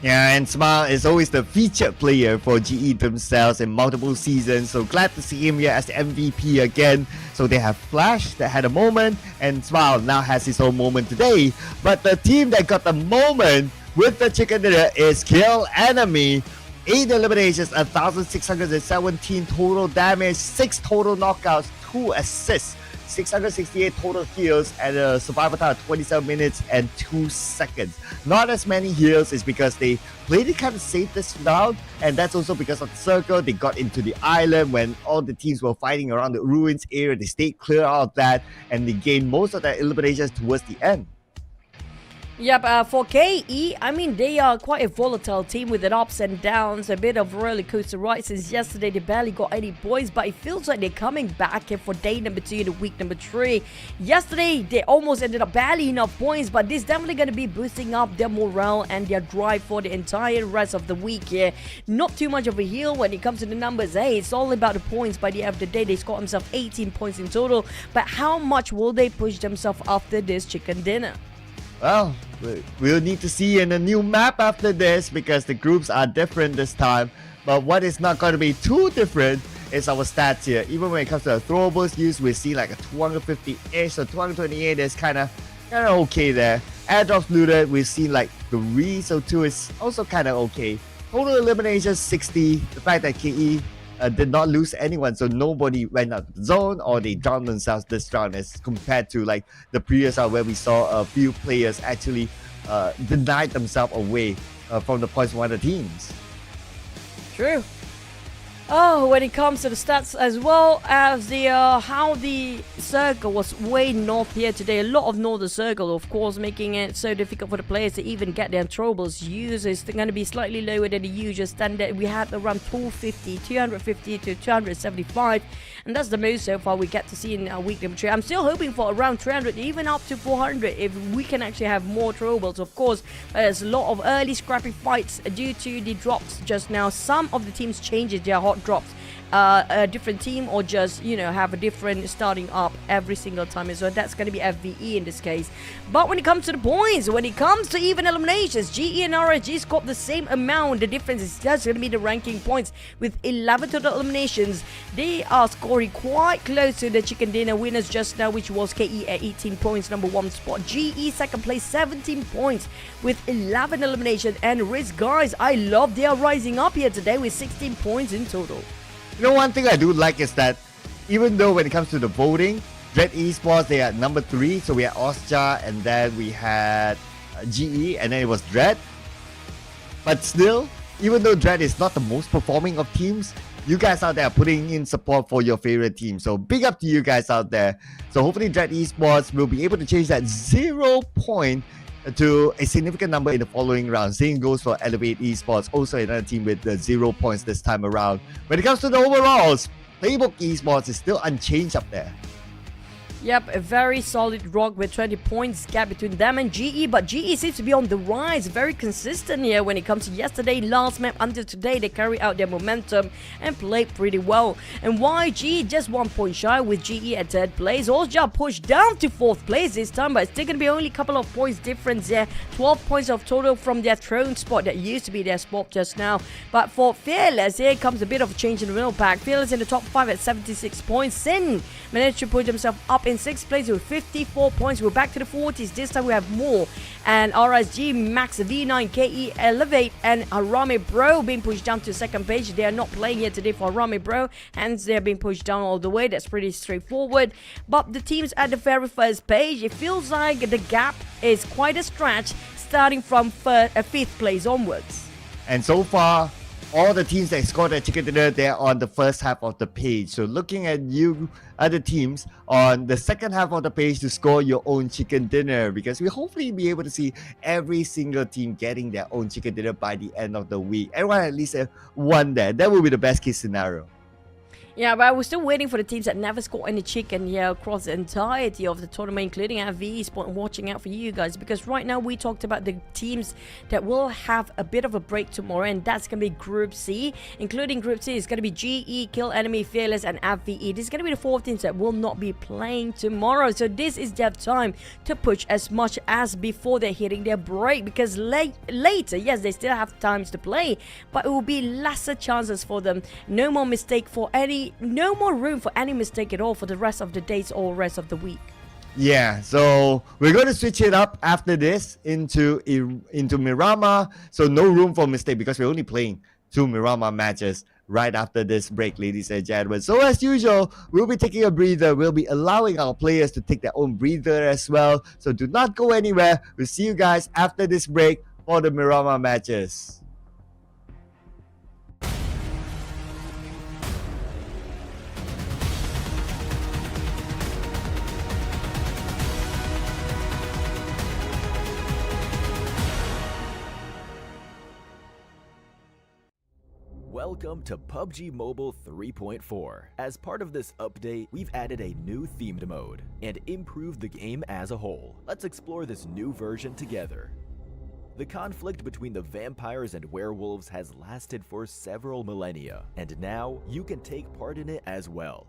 Yeah, and Smile is always the featured player for GE themselves in multiple seasons, so glad to see him here as the MVP again. So they have Flash that had a moment, and Smile now has his own moment today. But the team that got the moment with the chicken dinner is Kill Enemy. 8 eliminations, 1,617 total damage, 6 total knockouts, 2 assists, 668 total heals, and a survival time of 27 minutes and 2 seconds. Not as many heals is because they played it kind of safe this round, and that's also because of the circle. They got into the island when all the teams were fighting around the ruins area. They stayed clear out of that, and they gained most of their eliminations towards the end. Yep, for KE, I mean, they are quite a volatile team with an ups and downs, a bit of roller coaster ride. Since yesterday, they barely got any points, but it feels like they're coming back here for day number 2 and week number 3. Yesterday, they almost ended up barely enough points, but this is definitely going to be boosting up their morale and their drive for the entire rest of the week here. Not too much of a heal when it comes to the numbers. Hey, it's all about the points. By the end of the day, they scored themselves 18 points in total, but how much will they push themselves after this chicken dinner? Well, we'll need to see in a new map after this because the groups are different this time. But what is not going to be too different is our stats here. Even when it comes to the throwables use, we see like a 250-ish, so 228 is kind of okay there. Airdrops looted, we've seen like 3, so 2 is also kind of okay. Total eliminations 60. The fact that KE did not lose anyone, so nobody went out of the zone or they drowned themselves this round as compared to like the previous round where we saw a few players actually denied themselves away from the points from other teams. True. Oh, when it comes to the stats as well as the how the circle was way north here today. A lot of northern circle, of course, making it so difficult for the players to even get their throwables used. It's going to be slightly lower than the usual standard. We had around 250 to 275, and that's the most so far we get to see in our week number 3. I'm still hoping for around 300, even up to 400 if we can actually have more throwables. Of course, there's a lot of early scrappy fights due to the drops just now. Some of the teams changes their hot drops a different team or just have a different starting up every single time, so that's going to be FVE in this case. But when it comes to the points, when it comes to even eliminations, GE and RSG scored the same amount. The difference is just going to be the ranking points. With 11 total eliminations, they are scoring quite close to the chicken dinner winners just now, which was KE at 18 points, number 1 spot. GE second place, 17 points with 11 eliminations. And Risk, guys, I love they are rising up here today with 16 points in total. You know, one thing I do like is that even though when it comes to the voting, Dread Esports, they are number 3. So we had Osja, and then we had GE, and then it was Dread. But still, even though Dread is not the most performing of teams, you guys out there are putting in support for your favorite team. So big up to you guys out there. So hopefully Dread Esports will be able to change that 0 point to a significant number in the following round. Same goes for Elevate Esports, also another team with 0 points this time around. When it comes to the overalls, Playbook Esports is still unchanged up there. Yep, a very solid rock with 20 points gap between them and GE, but GE seems to be on the rise, very consistent here when it comes to yesterday, last map until today. They carry out their momentum and played pretty well. And why GE just 1 point shy with GE at 3rd place. Osja pushed down to 4th place this time, but it's still going to be only a couple of points difference there. 12 points of total from their throne spot that used to be their spot just now. But for Fearless, here comes a bit of a change in the middle pack. Fearless in the top 5 at 76 points. Sin managed to put himself up in in 6th place with 54 points. We're back to the 40s. This time we have more. And RSG, Max, V9, KE, Elevate, and Arame Bro being pushed down to 2nd page. They are not playing here today for Arame Bro, hence they're being pushed down all the way. That's pretty straightforward. But the teams at the very first page, it feels like the gap is quite a stretch, starting from 5th place onwards. And so far, all the teams that scored a chicken dinner, they're on the first half of the page. So looking at you other teams on the second half of the page to score your own chicken dinner, because we hopefully be able to see every single team getting their own chicken dinner by the end of the week. Everyone at least one there. That would be the best case scenario. Yeah, but we're still waiting for the teams that never scored any chicken across the entirety of the tournament, including our Esports, watching out for you guys. Because right now we talked about the teams that will have a bit of a break tomorrow, and that's going to be Group C. Including Group C, it's going to be GE, Kill Enemy, Fearless, and AVE. This is going to be the 4 teams that will not be playing tomorrow. So this is their time to push as much as before they're hitting their break. Because later, yes, they still have times to play, but it will be lesser chances for them. No more no more room for any mistake at all for the rest of the days or rest of the week. Yeah, so we're going to switch it up after this into Miramar. So no room for mistake because we're only playing 2 Miramar matches right after this break, ladies and gentlemen. So as usual, we'll be taking a breather. We'll be allowing our players to take their own breather as well. So do not go anywhere. We'll see you guys after this break for the Miramar matches. Welcome to PUBG Mobile 3.4. As part of this update, we've added a new themed mode and improved the game as a whole. Let's explore this new version together. The conflict between the vampires and werewolves has lasted for several millennia, and now you can take part in it as well.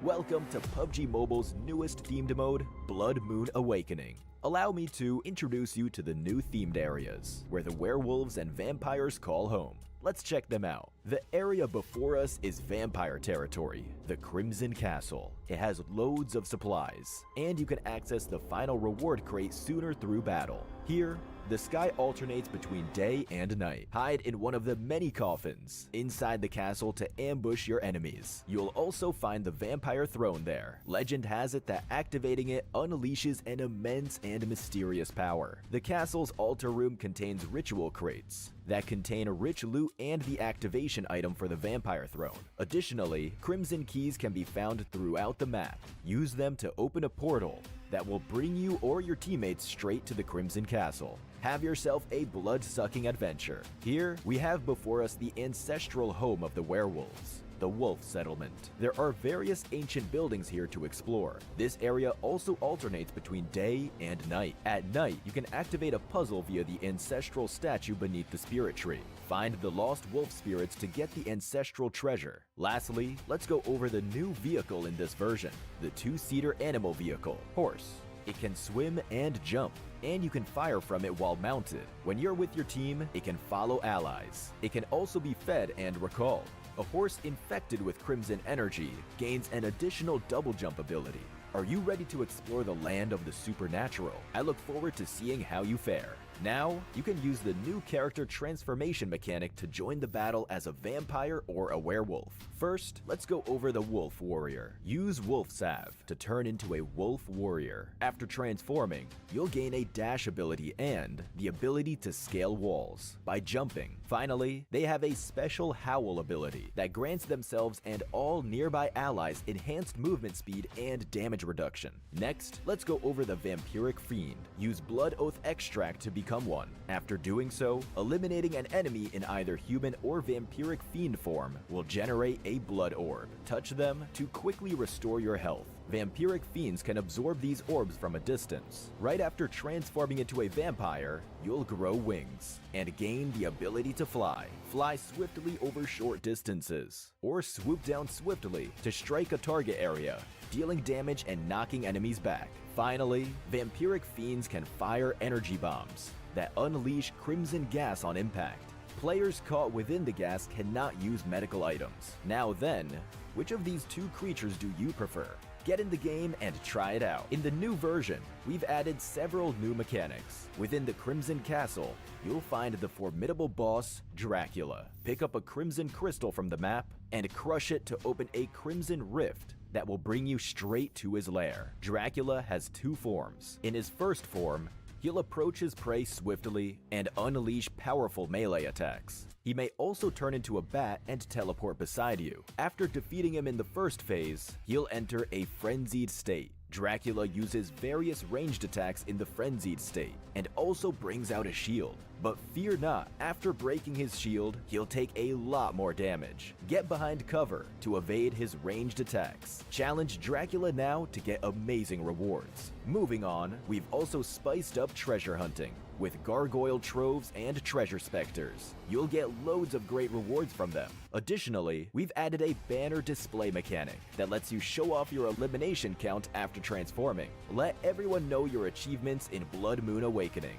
Welcome to PUBG Mobile's newest themed mode, Blood Moon Awakening. Allow me to introduce you to the new themed areas, where the werewolves and vampires call home. Let's check them out. The area before us is vampire territory, the Crimson Castle. It has loads of supplies, and you can access the final reward crate sooner through battle. Here, the sky alternates between day and night. Hide in one of the many coffins inside the castle to ambush your enemies. You'll also find the vampire throne there. Legend has it that activating it unleashes an immense and mysterious power. The castle's altar room contains ritual crates that contain a rich loot and the activation item for the vampire throne. Additionally, crimson keys can be found throughout the map. Use them to open a portal that will bring you or your teammates straight to the Crimson Castle. Have yourself a blood-sucking adventure. Here, we have before us the ancestral home of the werewolves, the Wolf Settlement. There are various ancient buildings here to explore. This area also alternates between day and night. At night, you can activate a puzzle via the ancestral statue beneath the spirit tree. Find the lost wolf spirits to get the ancestral treasure. Lastly, let's go over the new vehicle in this version, the 2-seater animal vehicle, Horse. It can swim and jump, and you can fire from it while mounted. When you're with your team, it can follow allies. It can also be fed and recalled. A horse infected with crimson energy gains an additional double jump ability. Are you ready to explore the land of the supernatural? I look forward to seeing how you fare. Now, you can use the new character transformation mechanic to join the battle as a vampire or a werewolf. First, let's go over the Wolf Warrior. Use Wolf Salve to turn into a Wolf Warrior. After transforming, you'll gain a dash ability and the ability to scale walls by jumping. Finally, they have a special Howl ability that grants themselves and all nearby allies enhanced movement speed and damage reduction. Next, let's go over the Vampiric Fiend. Use Blood Oath Extract to become one. After doing so, eliminating an enemy in either human or vampiric fiend form will generate a blood orb. Touch them to quickly restore your health. Vampiric fiends can absorb these orbs from a distance. Right after transforming into a vampire, you'll grow wings and gain the ability to fly. Fly swiftly over short distances, or swoop down swiftly to strike a target area, dealing damage and knocking enemies back. Finally, vampiric fiends can fire energy bombs that unleash crimson gas on impact. Players caught within the gas cannot use medical items. Now then, which of these two creatures do you prefer? Get in the game and try it out. In the new version, we've added several new mechanics. Within the Crimson Castle, you'll find the formidable boss, Dracula. Pick up a Crimson Crystal from the map and crush it to open a Crimson Rift that will bring you straight to his lair. Dracula has two forms. In his first form, he'll approach his prey swiftly and unleash powerful melee attacks. He may also turn into a bat and teleport beside you. After defeating him in the first phase, he'll enter a frenzied state. Dracula uses various ranged attacks in the frenzied state and also brings out a shield. But fear not, after breaking his shield, he'll take a lot more damage. Get behind cover to evade his ranged attacks. Challenge Dracula now to get amazing rewards. Moving on, we've also spiced up treasure hunting with gargoyle troves and treasure specters. You'll get loads of great rewards from them. Additionally, we've added a banner display mechanic that lets you show off your elimination count after transforming. Let everyone know your achievements in Blood Moon Awakening.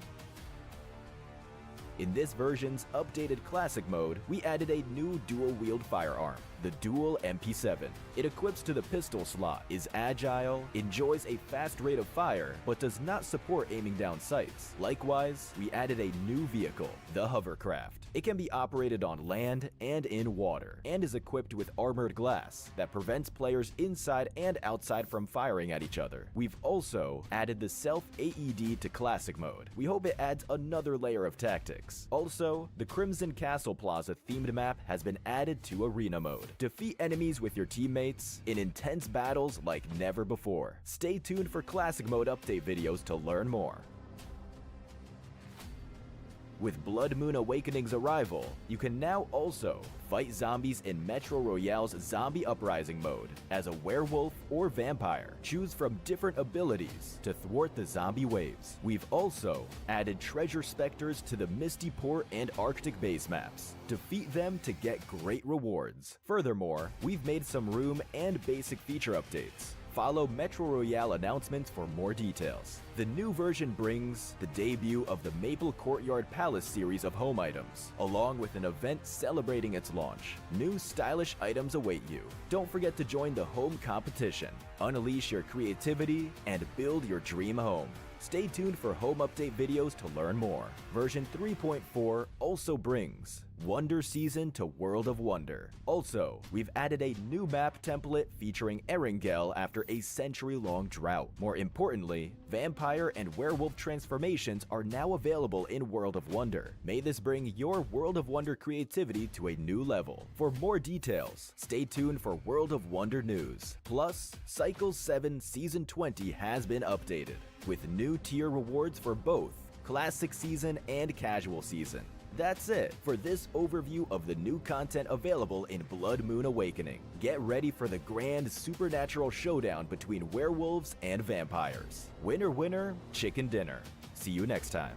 In this version's updated classic mode, we added a new dual-wield firearm, the Dual MP7. It equips to the pistol slot, is agile, enjoys a fast rate of fire, but does not support aiming down sights. Likewise, we added a new vehicle, the Hovercraft. It can be operated on land and in water, and is equipped with armored glass that prevents players inside and outside from firing at each other. We've also added the self-AED to classic mode. We hope it adds another layer of tactics. Also, the Crimson Castle Plaza themed map has been added to arena mode. Defeat enemies with your teammates in intense battles like never before. Stay tuned for classic mode update videos to learn more. With Blood Moon Awakening's arrival, you can now also fight zombies in Metro Royale's Zombie Uprising mode as a werewolf or vampire. Choose from different abilities to thwart the zombie waves. We've also added treasure specters to the Misty Port and Arctic base maps. Defeat them to get great rewards. Furthermore, we've made some room and basic feature updates. Follow Metro Royale announcements for more details. The new version brings the debut of the Maple Courtyard Palace series of home items, along with an event celebrating its launch. New stylish items await you. Don't forget to join the home competition. Unleash your creativity and build your dream home. Stay tuned for home update videos to learn more. Version 3.4 also brings Wonder Season to World of Wonder. Also, we've added a new map template featuring Erangel after a century-long drought. More importantly, vampire and werewolf transformations are now available in World of Wonder. May this bring your World of Wonder creativity to a new level. For more details, stay tuned for World of Wonder news. Plus, Cycle 7 Season 20 has been updated, with new tier rewards for both Classic Season and Casual Season. That's it for this overview of the new content available in Blood Moon Awakening. Get ready for the grand supernatural showdown between werewolves and vampires. Winner, winner, chicken dinner. See you next time.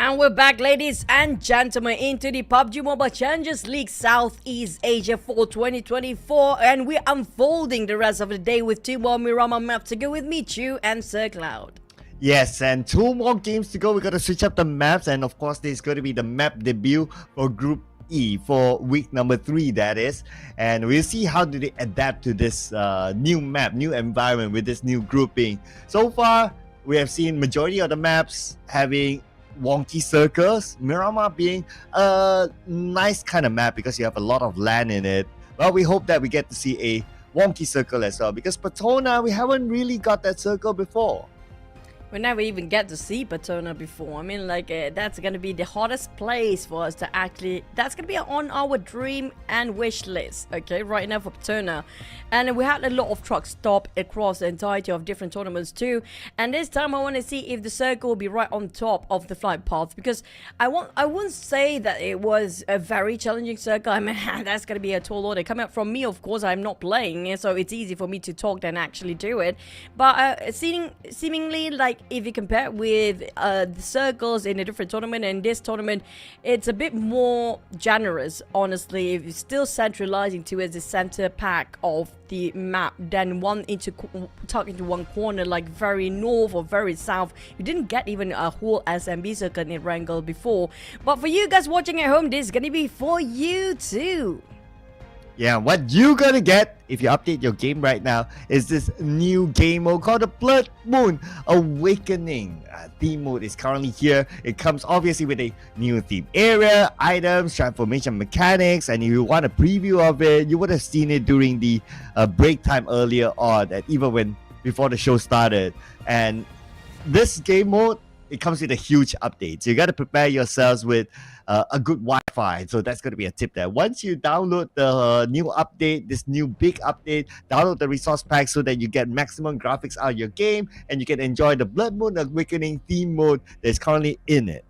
And we're back, ladies and gentlemen, into the PUBG Mobile Challengers League Southeast Asia Fall 2024, and we're unfolding the rest of the day with 2 more Miramar maps to go with me, Chu and Sir Cloud. Yes, and 2 more games to go. We got to switch up the maps, and of course, there's going to be the map debut for Group E for week number 3, that is. And we'll see how do they adapt to this new map, new environment with this new grouping. So far, we have seen majority of the maps having wonky circles, Miramar being a nice kind of map because you have a lot of land in it. Well, we hope that we get to see a wonky circle as well, because Patona, we haven't really got that circle before. We never even get to see Patona before. I mean, like, that's gonna be the hottest place for us to actually... That's gonna be on our dream and wish list, okay, right now for Patona. And we had a lot of trucks stop across the entirety of different tournaments too. And this time I want to see if the circle will be right on top of the flight path, because I wouldn't say that it was a very challenging circle. I mean, that's gonna be a tall order coming up from me. Of course, I'm not playing, so it's easy for me to talk than actually do it. But seemingly, like, if you compare with the circles in a different tournament and this tournament, it's a bit more generous, honestly. If you're still centralizing towards the center pack of the map than tucked into one corner, like very north or very south. You didn't get even a whole SMB circle in Erangel before. But for you guys watching at home, this is gonna be for you too. Yeah, what you gonna get if you update your game right now is this new game mode called the Blood Moon Awakening. Theme mode is currently here. It comes obviously with a new theme area, items, transformation mechanics, and if you want a preview of it, you would have seen it during the break time earlier on, and even before the show started. And this game mode, it comes with a huge update. So you got to prepare yourselves with a good Wi-Fi. So that's going to be a tip there. Once you download the new update, this new big update, download the resource pack so that you get maximum graphics out of your game and you can enjoy the Blood Moon Awakening theme mode that's currently in it.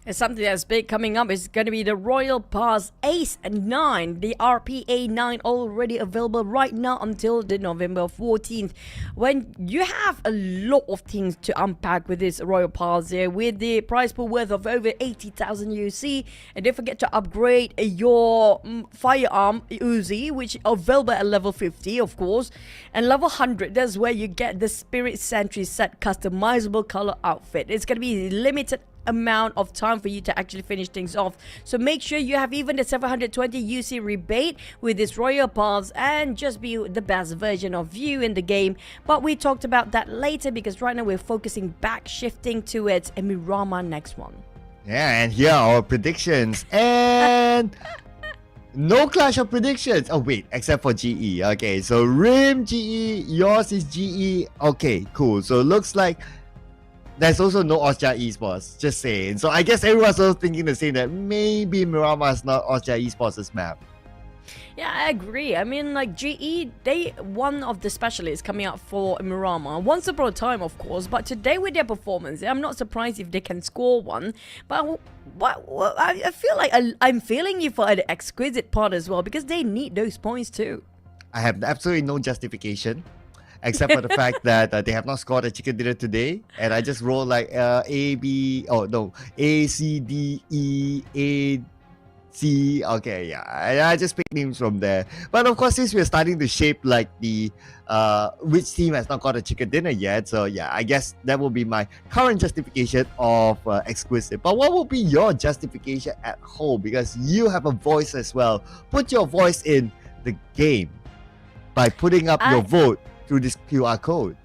And something that's big coming up is going to be the Royal Pass Ace 9, the RPA 9, already available right now until the November 14th. When you have a lot of things to unpack with this Royal Pass here, with the prize pool worth of over 80,000 UC, and don't forget to upgrade your firearm Uzi, which is available at level 50, of course, and level 100. That's where you get the Spirit Sentry set customizable color outfit. It's going to be limited amount of time for you to actually finish things off, so make sure you have even the 720 UC rebate with this Royal Pass and just be the best version of you in the game. But we talked about that later, because right now we're focusing back, shifting towards a Miramar next one. Yeah, and here are our predictions, and no clash of predictions. Oh wait, except for GE. Okay, so Rim GE, yours is GE. Okay, cool. So looks like there's also no Austria Esports, just saying. So I guess everyone's also thinking the same, that maybe Miramar is not Austria Esports' map. Yeah, I agree. I mean, like, GE, they one of the specialists coming out for Miramar. Once upon a time, of course, but today with their performance, I'm not surprised if they can score one. But I feel like I'm feeling you for the exquisite part as well, because they need those points too. I have absolutely no justification, except for the fact that they have not scored a chicken dinner today, and I just rolled like A, B, oh no, A, C, D, E, A, C. Okay, yeah, I just picked names from there. But of course, since we're starting to shape like the which team has not got a chicken dinner yet, so yeah, I guess that will be my current justification of exquisite. But what will be your justification at home? Because you have a voice as well. Put your voice in the game by putting up your I- vote through this QR code.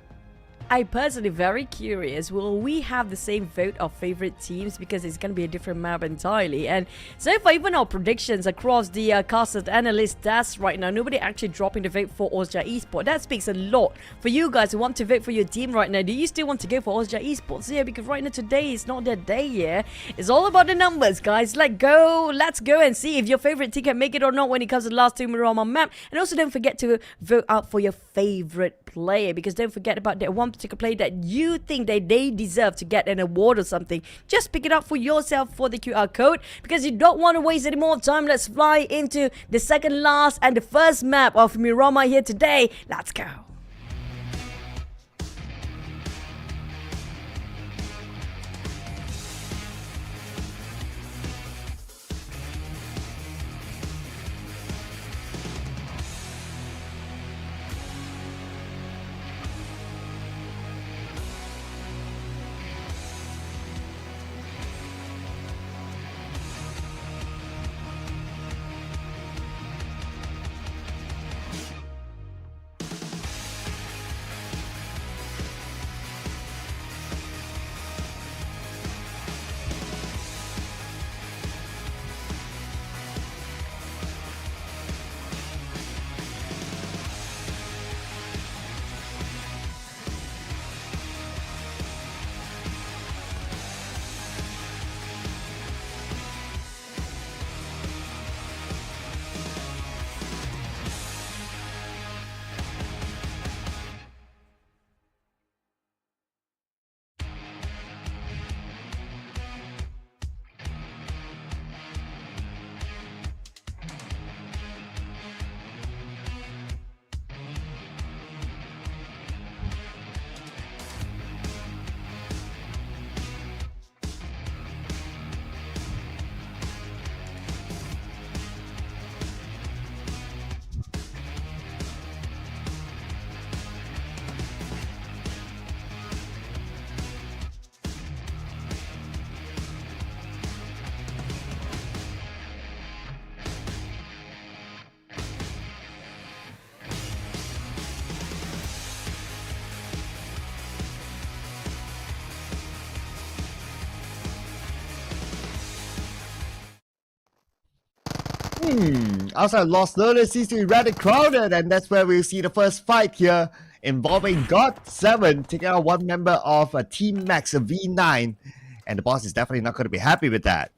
I personally very curious, will we have the same vote of favorite teams, because it's going to be a different map entirely. And so far, even our predictions across the casted analyst desk right now, nobody actually dropping the vote for Ozja Esports. That speaks a lot for you guys who want to vote for your team right now. Do you still want to go for Ozja Esports here? Because right now today is not their day here. It's all about the numbers, guys. Let's go and see if your favorite team can make it or not when it comes to the last two Miramar map. And also don't forget to vote out for your favorite player, because don't forget about that one particular player that you think that they deserve to get an award or something. Just pick it up for yourself for the QR code, because you don't want to waste any more time. Let's fly into the second last and the first map of Miramar here today. Let's go. Outside Lost Learner seems to be rather crowded, and that's where we'll see the first fight here involving God7 taking out one member of Team Max V9, and the boss is definitely not going to be happy with that.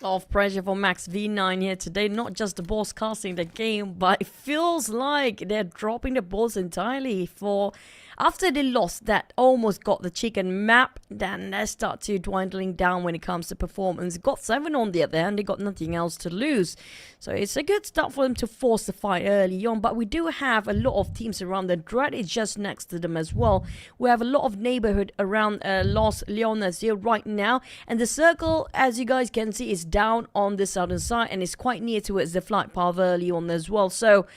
A lot of pressure for Max V9 here today. Not just the boss casting the game, but it feels like they're dropping the balls entirely. For after they lost that almost got the chicken map, then they start to dwindling down when it comes to performance. Got 7 on the other hand, they got nothing else to lose. So it's a good start for them to force the fight early on. But we do have a lot of teams around. The Dread is just next to them as well. We have a lot of neighborhood around Los Leones here right now. And the circle, as you guys can see, is down on the southern side, and it's quite near towards the flight path early on as well. So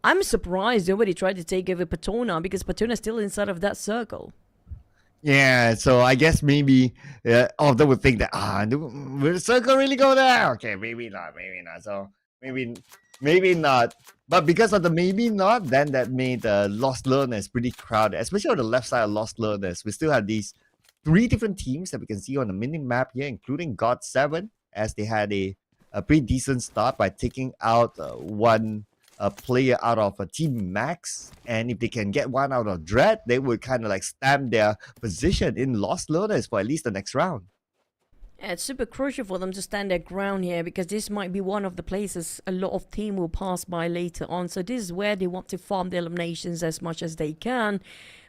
I'm surprised nobody tried to take over Patona, because Patona is still inside of that circle. Yeah, so I guess maybe all of them would think that, will the circle really go there? Okay, maybe not. So maybe not. But because of the maybe not, then that made Lost Learners pretty crowded, especially on the left side of Lost Learners. We still have these 3 different teams that we can see on the mini map here, including God7, as they had a pretty decent start by taking out one player out of Team Max. And if they can get one out of Dread, they would kind of like stamp their position in Lost Learners for at least the next round. Yeah, it's super crucial for them to stand their ground here, because this might be one of the places a lot of team will pass by later on. So this is where they want to farm the eliminations as much as they can.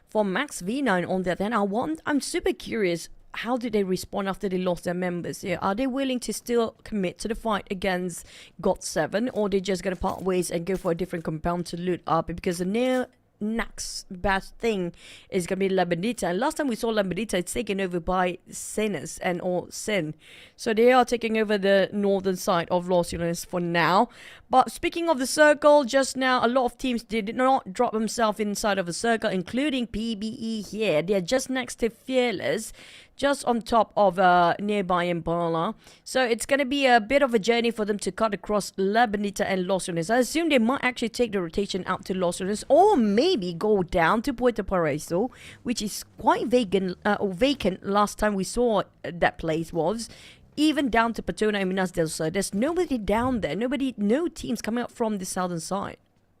For Max V9 on the other hand, I'm super curious, how did they respond after they lost their members here? Are they willing to still commit to the fight against God7, or they just gonna part ways and go for a different compound to loot up? Because the next best thing is gonna be Lambadita, and last time we saw Lambadita, it's taken over by Sinners or Sin, so they are taking over the northern side of Los Angeles for now. But speaking of the circle, just now a lot of teams did not drop themselves inside of a circle, including PBE here. They're just next to Fearless, just on top of nearby Impala. So it's going to be a bit of a journey for them to cut across La Bonita and Los Lunas. I assume they might actually take the rotation out to Los Lunas, or maybe go down to Puerto Paraíso, which is quite vacant last time we saw that place was. Even down to Patona and Minas del Sur, there's nobody down there. No teams coming up from the southern side.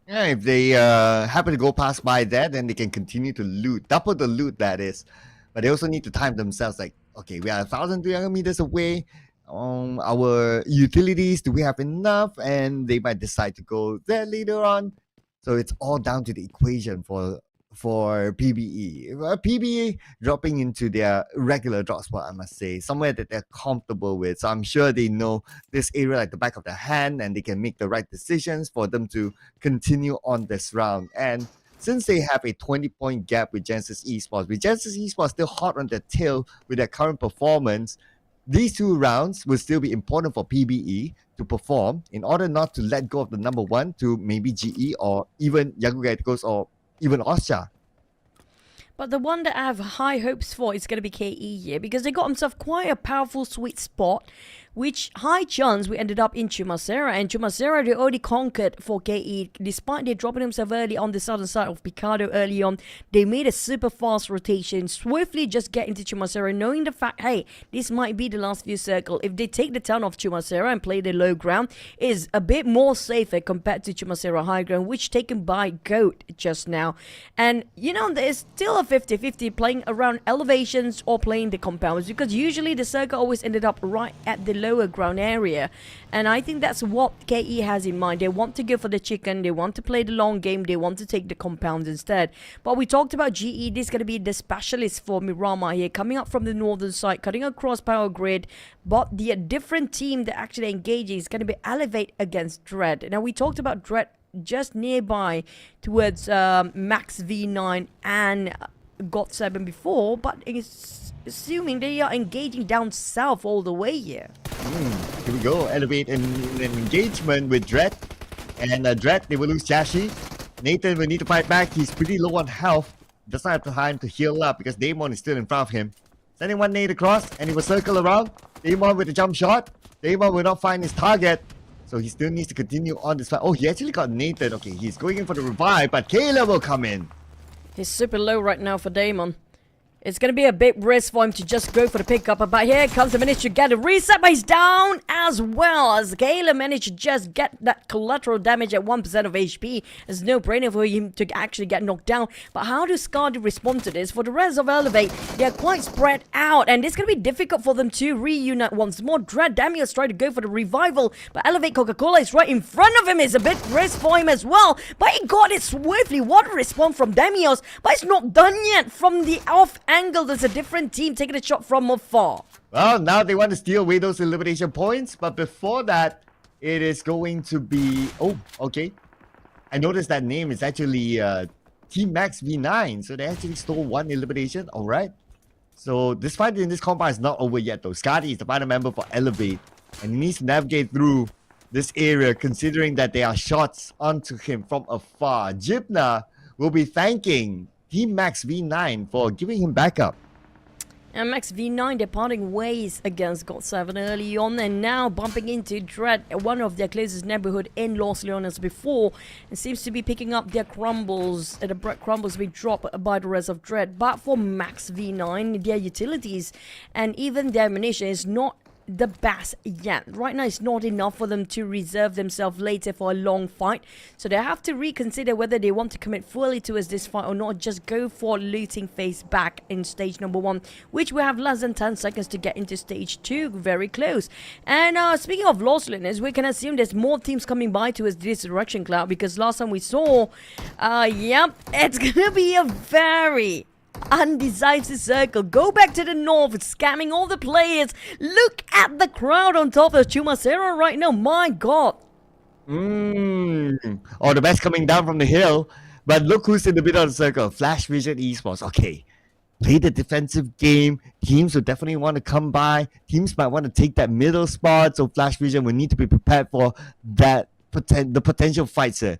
Yeah, if they happen to go past by there, then they can continue to loot, double the loot that is. But they also need to time themselves. Like, okay, we are 1,300 meters away. Our utilities, do we have enough? And they might decide to go there later on. So it's all down to the equation for PBE. PBE dropping into their regular drop spot, I must say, somewhere that they're comfortable with. So I'm sure they know this area like the back of their hand, and they can make the right decisions for them to continue on this round. And since they have a 20-point gap with Genesis Esports, with Genesis Esports still hot on their tail with their current performance, these 2 rounds will still be important for PBE to perform in order not to let go of the number 1 to maybe GE or even Young Galacticos or even Austria. But the one that I have high hopes for is going to be KE here, because they got themselves quite a powerful sweet spot, which high chance we ended up in Chumacera. And Chumacera, they already conquered for KE. Despite they dropping themselves early on the southern side of Picado early on, they made a super fast rotation, swiftly just get into Chumacera, knowing the fact, hey, this might be the last few circle. If they take the town of Chumacera and play the low ground, it is a bit more safer compared to Chumacera high ground, which taken by Goat just now. And, you know, there's still a 50-50 playing around elevations or playing the compounds, because usually the circle always ended up right at the lower ground area. And I think that's what KE has in mind. They want to go for the chicken, they want to play the long game, they want to take the compounds instead. But we talked about GE, this is going to be the specialist for Miramar here, coming up from the northern side, cutting across power grid. But the different team that actually engaging is going to be Elevate against Dread. Now we talked about Dread just nearby towards Max V9 and Got 7 before, but it's assuming they are engaging down south all the way here. Here we go. Elevate in engagement with Dread. And Dread, they will lose Jashi. Nathan will need to fight back. He's pretty low on health. Does not have the time to heal up because Damon is still in front of him. Sending one nade across, and he will circle around. Damon with a jump shot. Damon will not find his target. So he still needs to continue on this fight. Oh, he actually got Nathan. Okay, he's going in for the revive, but Kayla will come in. He's super low right now for Damon. It's going to be a big risk for him to just go for the pickup. But here comes the manage to get a reset, but he's down as well. As Kayla managed to just get that collateral damage at 1% of HP. There's no brainer for him to actually get knocked down. But how does Scardy respond to this? For the rest of Elevate, they're quite spread out. And it's going to be difficult for them to reunite once more. Dread Damios trying to go for the revival. But Elevate Coca-Cola is right in front of him. It's a bit risk for him as well. But he got it swiftly. What a response from Damios. But it's not done yet. From the off angle, there's a different team taking a shot from afar. Well, now they want to steal away those elimination points, but before that, it is going to be... Oh, okay. I noticed that name is actually Team Max V9, so they actually stole one elimination. All right. So this fight in this compound is not over yet, though. Scotty is the final member for Elevate, and he needs to navigate through this area, considering that there are shots onto him from afar. Jibna will be thanking Team Max V9 for giving him backup. And Max V9, they're parting ways against God 7 early on, and now bumping into Dread, one of their closest neighborhood in Los Leones before, and seems to be picking up their crumbles. The bread crumbles be dropped by the rest of Dread. But for Max V9, their utilities and even their ammunition is not the best yet. Right now, it's not enough for them to reserve themselves later for a long fight. So they have to reconsider whether they want to commit fully towards this fight or not. Just go for looting phase back in stage number 1, which we have less than 10 seconds to get into stage 2. Very close. And speaking of Los Lunas, we can assume there's more teams coming by towards this direction cloud, because last time we saw, yep, it's gonna be a very undecisive circle. Go back to the north, scamming all the players. Look at the crowd on top of Chumacera right now. My god. Oh, the best coming down from the hill. But look who's in the middle of the circle. Flash Vision Esports. Okay, play the defensive game. Teams will definitely want to come by. Teams might want to take that middle spot. So Flash Vision will need to be prepared for that the potential fights there.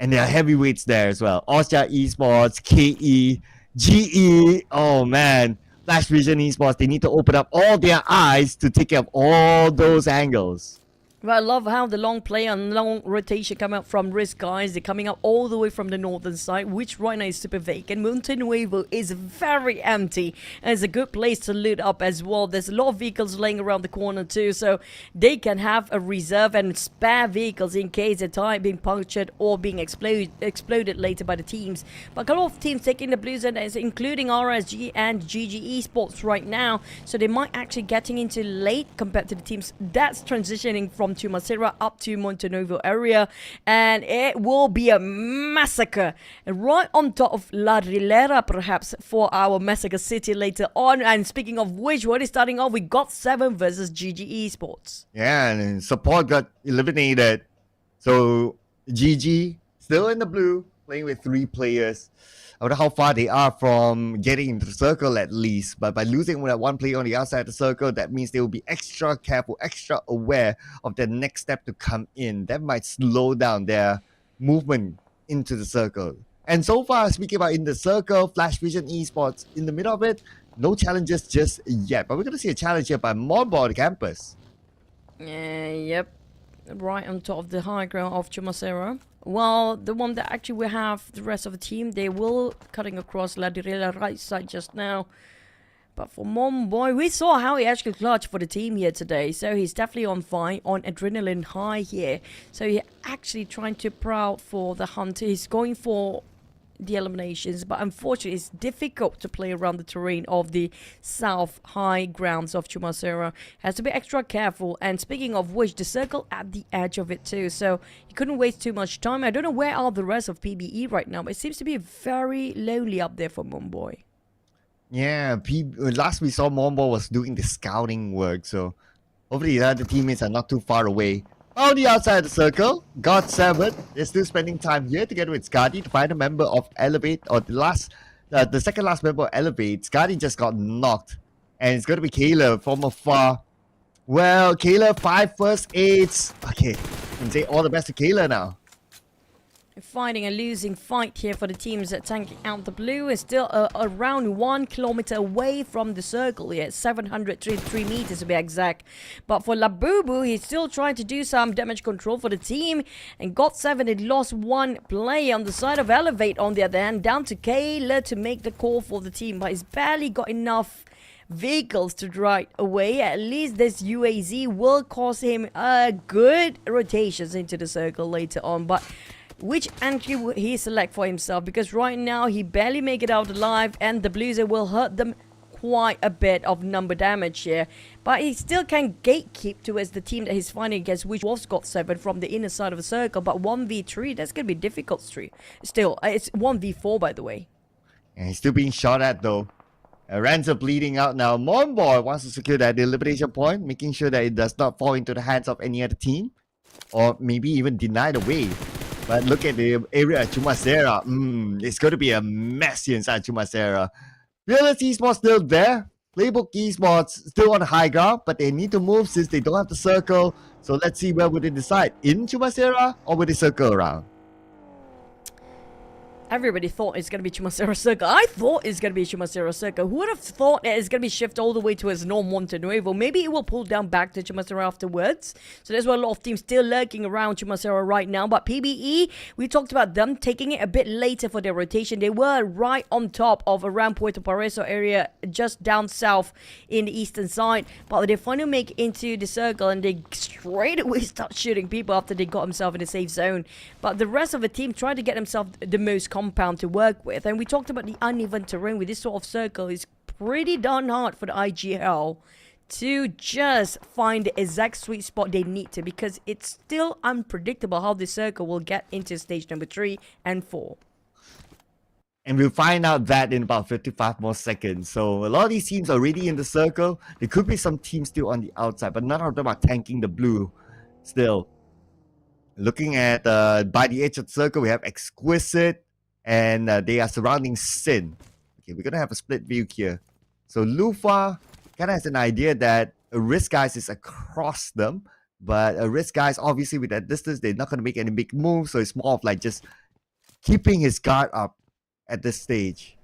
And there are heavyweights there as well. Austria Esports, KE, GE, oh man, Flash Vision Esports, they need to open up all their eyes to take care of all those angles. Well, I love how the long play and long rotation come out from Risk, guys. They're coming up all the way from the northern side, which right now is super vacant. Montenuevo is very empty, and it's a good place to loot up as well. There's a lot of vehicles laying around the corner too, so they can have a reserve and spare vehicles in case they're tired being punctured or being exploded later by the teams. But a lot of teams taking the blue zone, including RSG and GG Esports right now, so they might actually getting into late compared to the teams that's transitioning from Chumacera up to Montenuevo area, and it will be a massacre right on top of La Rilera, perhaps, for our massacre city later on. And speaking of which, what is starting off? We got 7 versus GG Esports. Yeah, and support got eliminated. So GG still in the blue, playing with 3 players. I wonder how far they are from getting into the circle at least. But by losing that 1 player on the outside of the circle, that means they will be extra careful, extra aware of the next step to come in. That might slow down their movement into the circle. And so far, speaking about in the circle, Flash Vision Esports in the middle of it, no challenges just yet. But we're going to see a challenge here by Monball campus. Yep. Right on top of the high ground of Chumacera. Well, the one that actually we have the rest of the team, they will cutting across La Direla right side just now. But for Momboy, we saw how he actually clutched for the team here today. So he's definitely on fire, on adrenaline high here. So he's actually trying to proud for the hunt. He's going for the eliminations, but unfortunately it's difficult to play around the terrain of the south high grounds of Chumacera. Has to be extra careful, and speaking of which, the circle at the edge of it too, so he couldn't waste too much time. I don't know where are the rest of PBE right now, but it seems to be very lonely up there for Momboy. Yeah, last we saw Mombo was doing the scouting work, so hopefully the other teammates are not too far away. On the outside of the circle, got 7. They're still spending time here together with Skadi to find a member of Elevate, or the second last member of Elevate. Skadi just got knocked, and it's going to be Kayla from afar. Well, Kayla, 5 first aids. Okay, and say all the best to Kayla now. Fighting a losing fight here for the teams that tanking out the blue is still around 1 kilometer away from the circle here, 733 meters to be exact. But for Labubu, he's still trying to do some damage control for the team, and got 7. It lost 1 player on the side of Elevate. On the other hand, down to Kayla to make the call for the team, but he's barely got enough vehicles to drive away. At least this UAZ will cause him good rotations into the circle later on. But which entry would he select for himself? Because right now he barely make it out alive, and the Blues will hurt them quite a bit of number damage here. But he still can gatekeep towards the team that he's fighting against, which was got 7 from the inner side of the circle. But 1v3, that's going to be difficult. Still, it's 1v4 by the way. And he's still being shot at though. Erangel bleeding out now. Monboy wants to secure that elimination point, making sure that it does not fall into the hands of any other team, or maybe even denied away. But look at the area at Chumacera. It's going to be a mess here inside Chumacera. Fearless Esports still there. Playbook Esports still on the high ground, but they need to move since they don't have the circle. So let's see where would they decide. In Chumacera, or would they circle around? Everybody thought it's going to be Chumacera Circle. I thought it's going to be Chumacera Circle. Who would have thought that it's going to be shifted all the way towards Montenuevo? Maybe it will pull down back to Chumacera afterwards. So there's why a lot of teams still lurking around Chumacera right now. But PBE, we talked about them taking it a bit later for their rotation. They were right on top of around Puerto Pareso area, just down south in the eastern side. But they finally make it into the circle, and they straight away start shooting people after they got themselves in the safe zone. But the rest of the team tried to get themselves the most compound to work with, and we talked about the uneven terrain with this sort of circle. Is pretty darn hard for the IGL to just find the exact sweet spot they need to, because it's still unpredictable how this circle will get into stage number 3 and 4. And we'll find out that in about 55 more seconds. So a lot of these teams are already in the circle. There could be some teams still on the outside, but none of them are tanking the blue still. Looking at by the edge of the circle, we have Exquisite, and they are surrounding Sin. Okay, we're gonna have a split view here. So Lufa kind of has an idea that a Risk Guys is across them, but a Risk Guys, obviously with that distance, they're not gonna make any big moves. So it's more of like just keeping his guard up at this stage.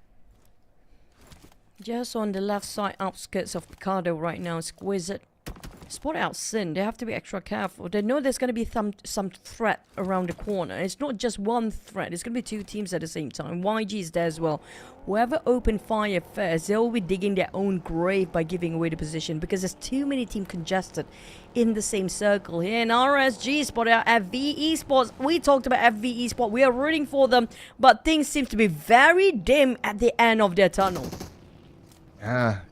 Just on the left side outskirts of Picardo right now, Exquisite spot out Sin. They have to be extra careful. They know there's going to be some threat around the corner. It's not just one threat. It's going to be two teams at the same time. YG is there as well. Whoever open fire first, they'll be digging their own grave by giving away the position because there's too many teams congested in the same circle here. And RSG spotted out FV Esports. We talked about FV Esports. We are rooting for them, but things seem to be very dim at the end of their tunnel.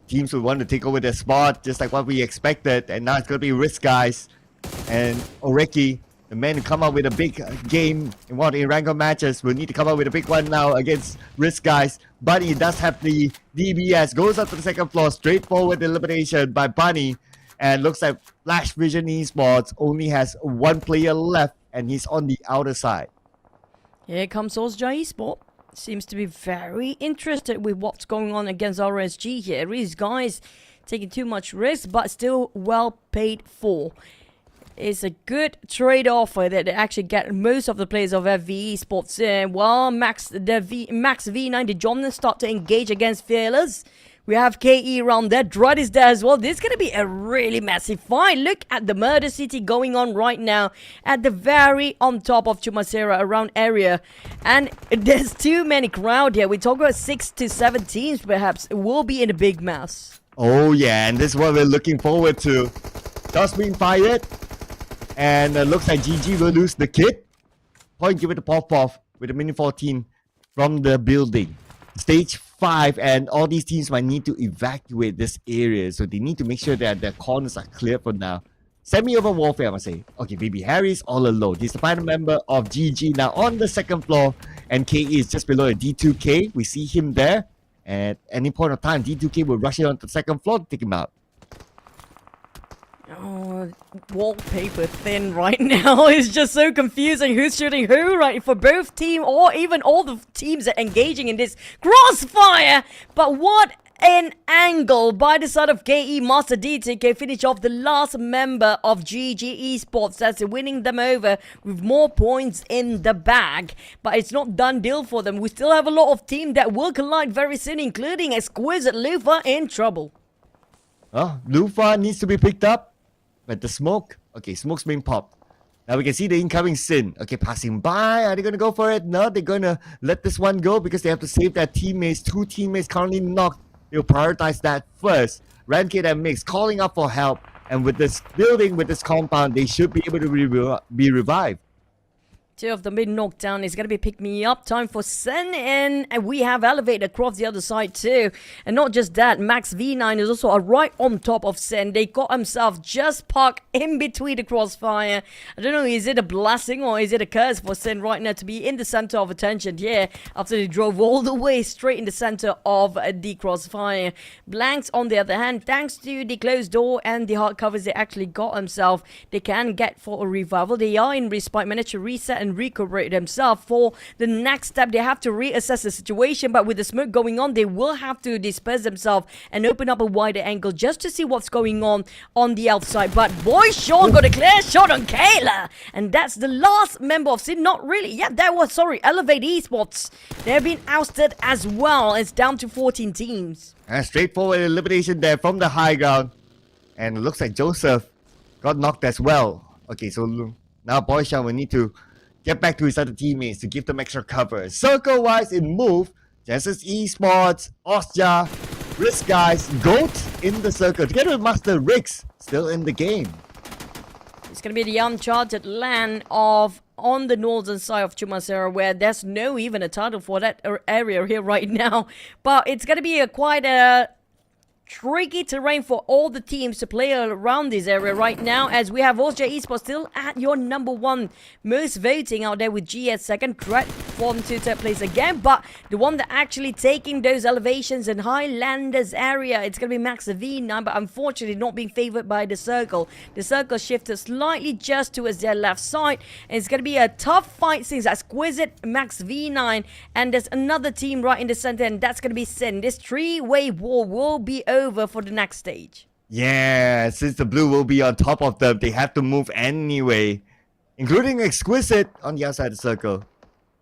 Teams would want to take over their spot, just like what we expected. And now it's going to be Risk Guys and Oreki, the men who come up with a big game in one of the Erangel matches, will need to come up with a big one now against Risk Guys. Bunny does have the DBS, goes up to the second floor, straightforward elimination by Bunny. And looks like Flash Vision Esports only has one player left, and he's on the outer side. Here comes Osja Esport. Seems to be very interested with what's going on against RSG here. These guys taking too much risk, but still well paid for. It's a good trade-off that they actually get most of the players of FV Esports in. While Max V9, the John start to engage against Fearless. We have KE around there. Drud is there as well. This is going to be a really massive fight. Look at the Murder City going on right now at the very on top of Chumacera around area. And there's too many crowd here. We talk about 6 to 7 teams perhaps. It will be in a big mess. Oh yeah, and this is what we're looking forward to. Dust being fired. And looks like GG will lose the kit. Point give it to Pop-Off with a Mini 14 from the building. Stage 5, and all these teams might need to evacuate this area, so they need to make sure that their corners are clear for now. Semi-open warfare, I must say. Okay, Baby Harry's all alone. He's the final member of GG now on the second floor, and KE is just below a D2K. We see him there. At any point of time, D2K will rush in onto the second floor to take him out. Oh, wallpaper thin right now. It's just so confusing who's shooting who, right? For both team or even all the teams that are engaging in this crossfire. But what an angle by the side of KE. Master DTK finish off the last member of GG Esports. That's winning them over with more points in the bag. But it's not done deal for them. We still have a lot of teams that will collide very soon, including Exquisite Lufa in trouble. Oh, Lufa needs to be picked up. But the smoke, okay, smoke's being popped. Now we can see the incoming Sin. Okay, passing by. Are they going to go for it? No, they're going to let this one go because they have to save their teammates. 2 teammates currently knocked. They'll prioritize that first. Rankid and Mix calling up for help. And with this building, with this compound, they should be able to be revived. 2 of them been knocked down. It's going to be pick me up. Time for Sen, and we have Elevate across the other side too. And not just that, Max V9 is also right on top of Sen. They got himself just parked in between the crossfire. I don't know, is it a blessing or is it a curse for Sen right now to be in the center of attention here after they drove all the way straight in the center of the crossfire. Blanks, on the other hand, thanks to the closed door and the hard covers they actually got himself, they can get for a revival. They are in respite, managed to reset and recuperate themselves for the next step. They have to reassess the situation, but with the smoke going on, they will have to disperse themselves and open up a wider angle just to see what's going on the outside. But boy, Sean got a clear shot on Kayla, and that's the last member of Sin. Not really. Yeah, that was, sorry, Elevate Esports. They've been ousted as well. It's down to 14 teams. And straightforward elimination there from the high ground. And it looks like Joseph got knocked as well. Okay, so now Boyshan will need to get back to his other teammates to give them extra cover. Circle-wise in move, Genesis Esports, Osja, Risk Guys, Goat in the circle. Together with Master Riggs, still in the game. It's going to be the uncharted land of on the northern side of Chumacera, where there's no even a title for that area here right now. But it's going to be quite a tricky terrain for all the teams to play around this area right now, as we have Osja Esports still at your number 1 most voting out there with GS second, Dread form to third place again, but the one that actually taking those elevations in Highlanders area, it's going to be Max V9, but unfortunately not being favored by the circle. The circle shifted slightly just towards their left side, and it's going to be a tough fight since Exquisite, Max V9, and there's another team right in the center, and that's going to be Sin. This 3-way war will be over for the next stage. Yeah, since the blue will be on top of them, they have to move anyway. Including Exquisite on the outside of the circle.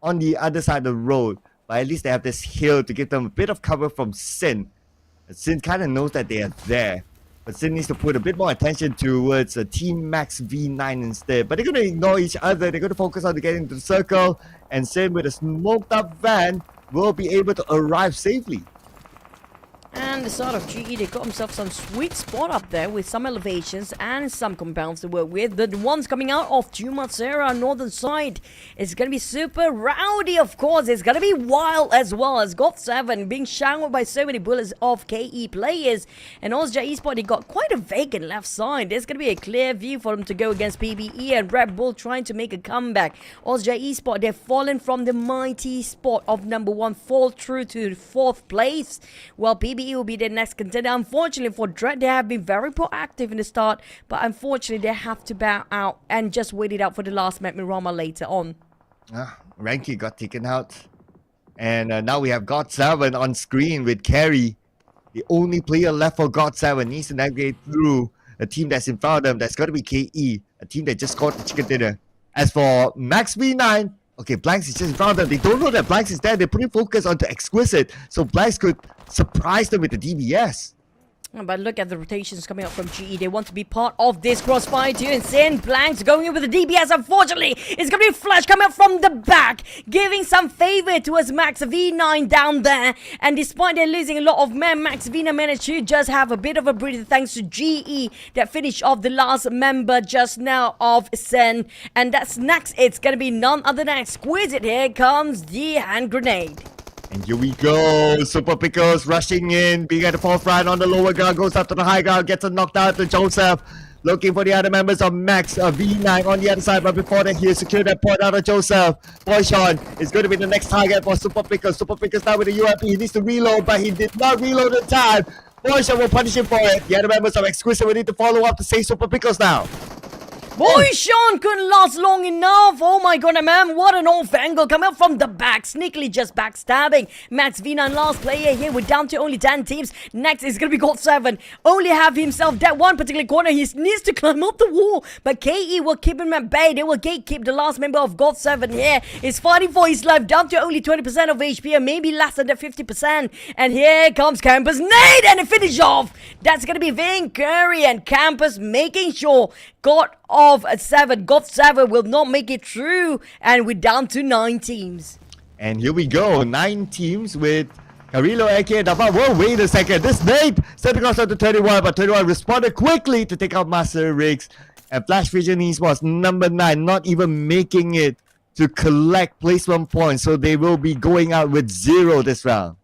On the other side of the road. But at least they have this hill to give them a bit of cover from Sin. Sin kind of knows that they are there. But Sin needs to put a bit more attention towards a Team Max V9 instead. But they're going to ignore each other. They're going to focus on getting into the circle. And Sin with a smoked up van will be able to arrive safely. And the side of GE, they got themselves some sweet spot up there with some elevations and some compounds to work with. The ones coming out of Tumatsera, northern side, it's going to be super rowdy, of course. It's going to be wild as well as GOT7 being showered by so many bullets of KE players. And Ozja Esports, they got quite a vacant left side. There's going to be a clear view for them to go against PBE and Red Bull trying to make a comeback. Ozja Esports, they've fallen from the mighty spot of number 1, fall through to 4th place. While PBE will be their next contender. Unfortunately for Dread, they have been very proactive in the start, but unfortunately they have to bow out and just wait it out for the last map Miramar later on. Ranky got taken out. And now we have GOT7 on screen with Carry. The only player left for GOT7 needs to navigate through a team that's in front of them. That's got to be KE, a team that just scored the chicken dinner. As for Max V9, okay, Blanks is just in front of them. They don't know that Blanks is there. They're putting focus onto Exquisite, so Blanks could surprise them with the DBS. But look at the rotations coming up from GE. They want to be part of this crossfire too. Insane Blanks going in with the DBS. Unfortunately, it's going to be a flash coming up from the back, giving some favor towards Max V9 down there. And despite they're losing a lot of men, Max V9 managed to just have a bit of a breather thanks to GE that finished off the last member just now of Sen. And that's next. It's going to be none other than Exquisite. Here comes the hand grenade. And here we go. Super Pickles rushing in, being at the forefront on the lower ground, goes up to the high ground, gets a knockdown to Joseph. Looking for the other members of Max V9 on the other side, but before that, he secured that point out of Joseph. Boyshon is going to be the next target for Super Pickles. Super Pickles now with the UMP. He needs to reload, but he did not reload in time. Boyshon will punish him for it. The other members of Exquisite will need to follow up to save Super Pickles now. Boy, Sean couldn't last long enough. Oh my god, man, what an off angle coming up from the back. Sneakily just backstabbing. Max V9 last player here. We're down to only 10 teams. Next is going to be GOT7. Only have himself that one particular corner. He needs to climb up the wall. But KE will keep him at bay. They will gatekeep the last member of GOT7 here. He's fighting for his life. Down to only 20% of HP and maybe less than the 50%. And here comes Campus Nade and a finish off. That's going to be Vin Curry and Campus making sure GOT7 will not make it through, and we're down to 9 teams. And here we go, 9 teams with Carrillo, Eke, and Dava. Whoa, wait a second, this Nate sent across to 21, but 21 responded quickly to take out Master Riggs. And Flash Vision Esports, number 9, not even making it to collect placement points, so they will be going out with 0 this round.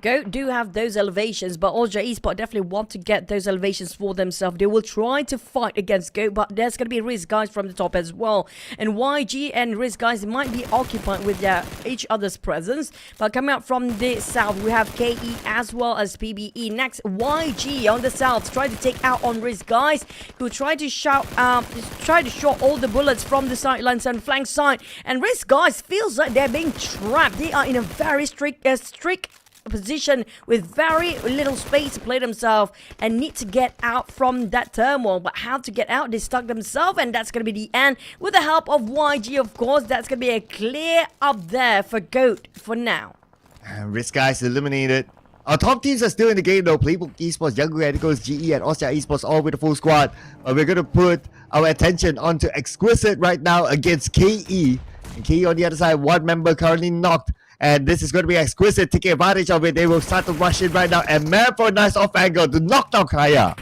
GOAT do have those elevations, but Ozja Esports definitely want to get those elevations for themselves. They will try to fight against GOAT, but there's going to be Risk guys from the top as well. And YG and Risk guys might be occupied with each other's presence. But coming out from the south, we have KE as well as PBE. Next, YG on the south, try to take out on Risk guys, who try to shot all the bullets from the sidelines and flank side. And Risk guys feels like they're being trapped. They are in a very strict position with very little space to play themselves and need to get out from that turmoil. But how to get out? They stuck themselves, and that's going to be the end with the help of YG, of course. That's going to be a clear up there for GOAT for now. Risk guys eliminated. Our top teams are still in the game though. Playbook Esports, Young Radicals, GE, and Ozja Esports all with a full squad. We're going to put our attention onto Exquisite right now against KE. And KE on the other side, 1 member currently knocked. And this is going to be Exquisite taking advantage of it. They will start to rush in right now. And man for a nice off angle to knock down Kaya.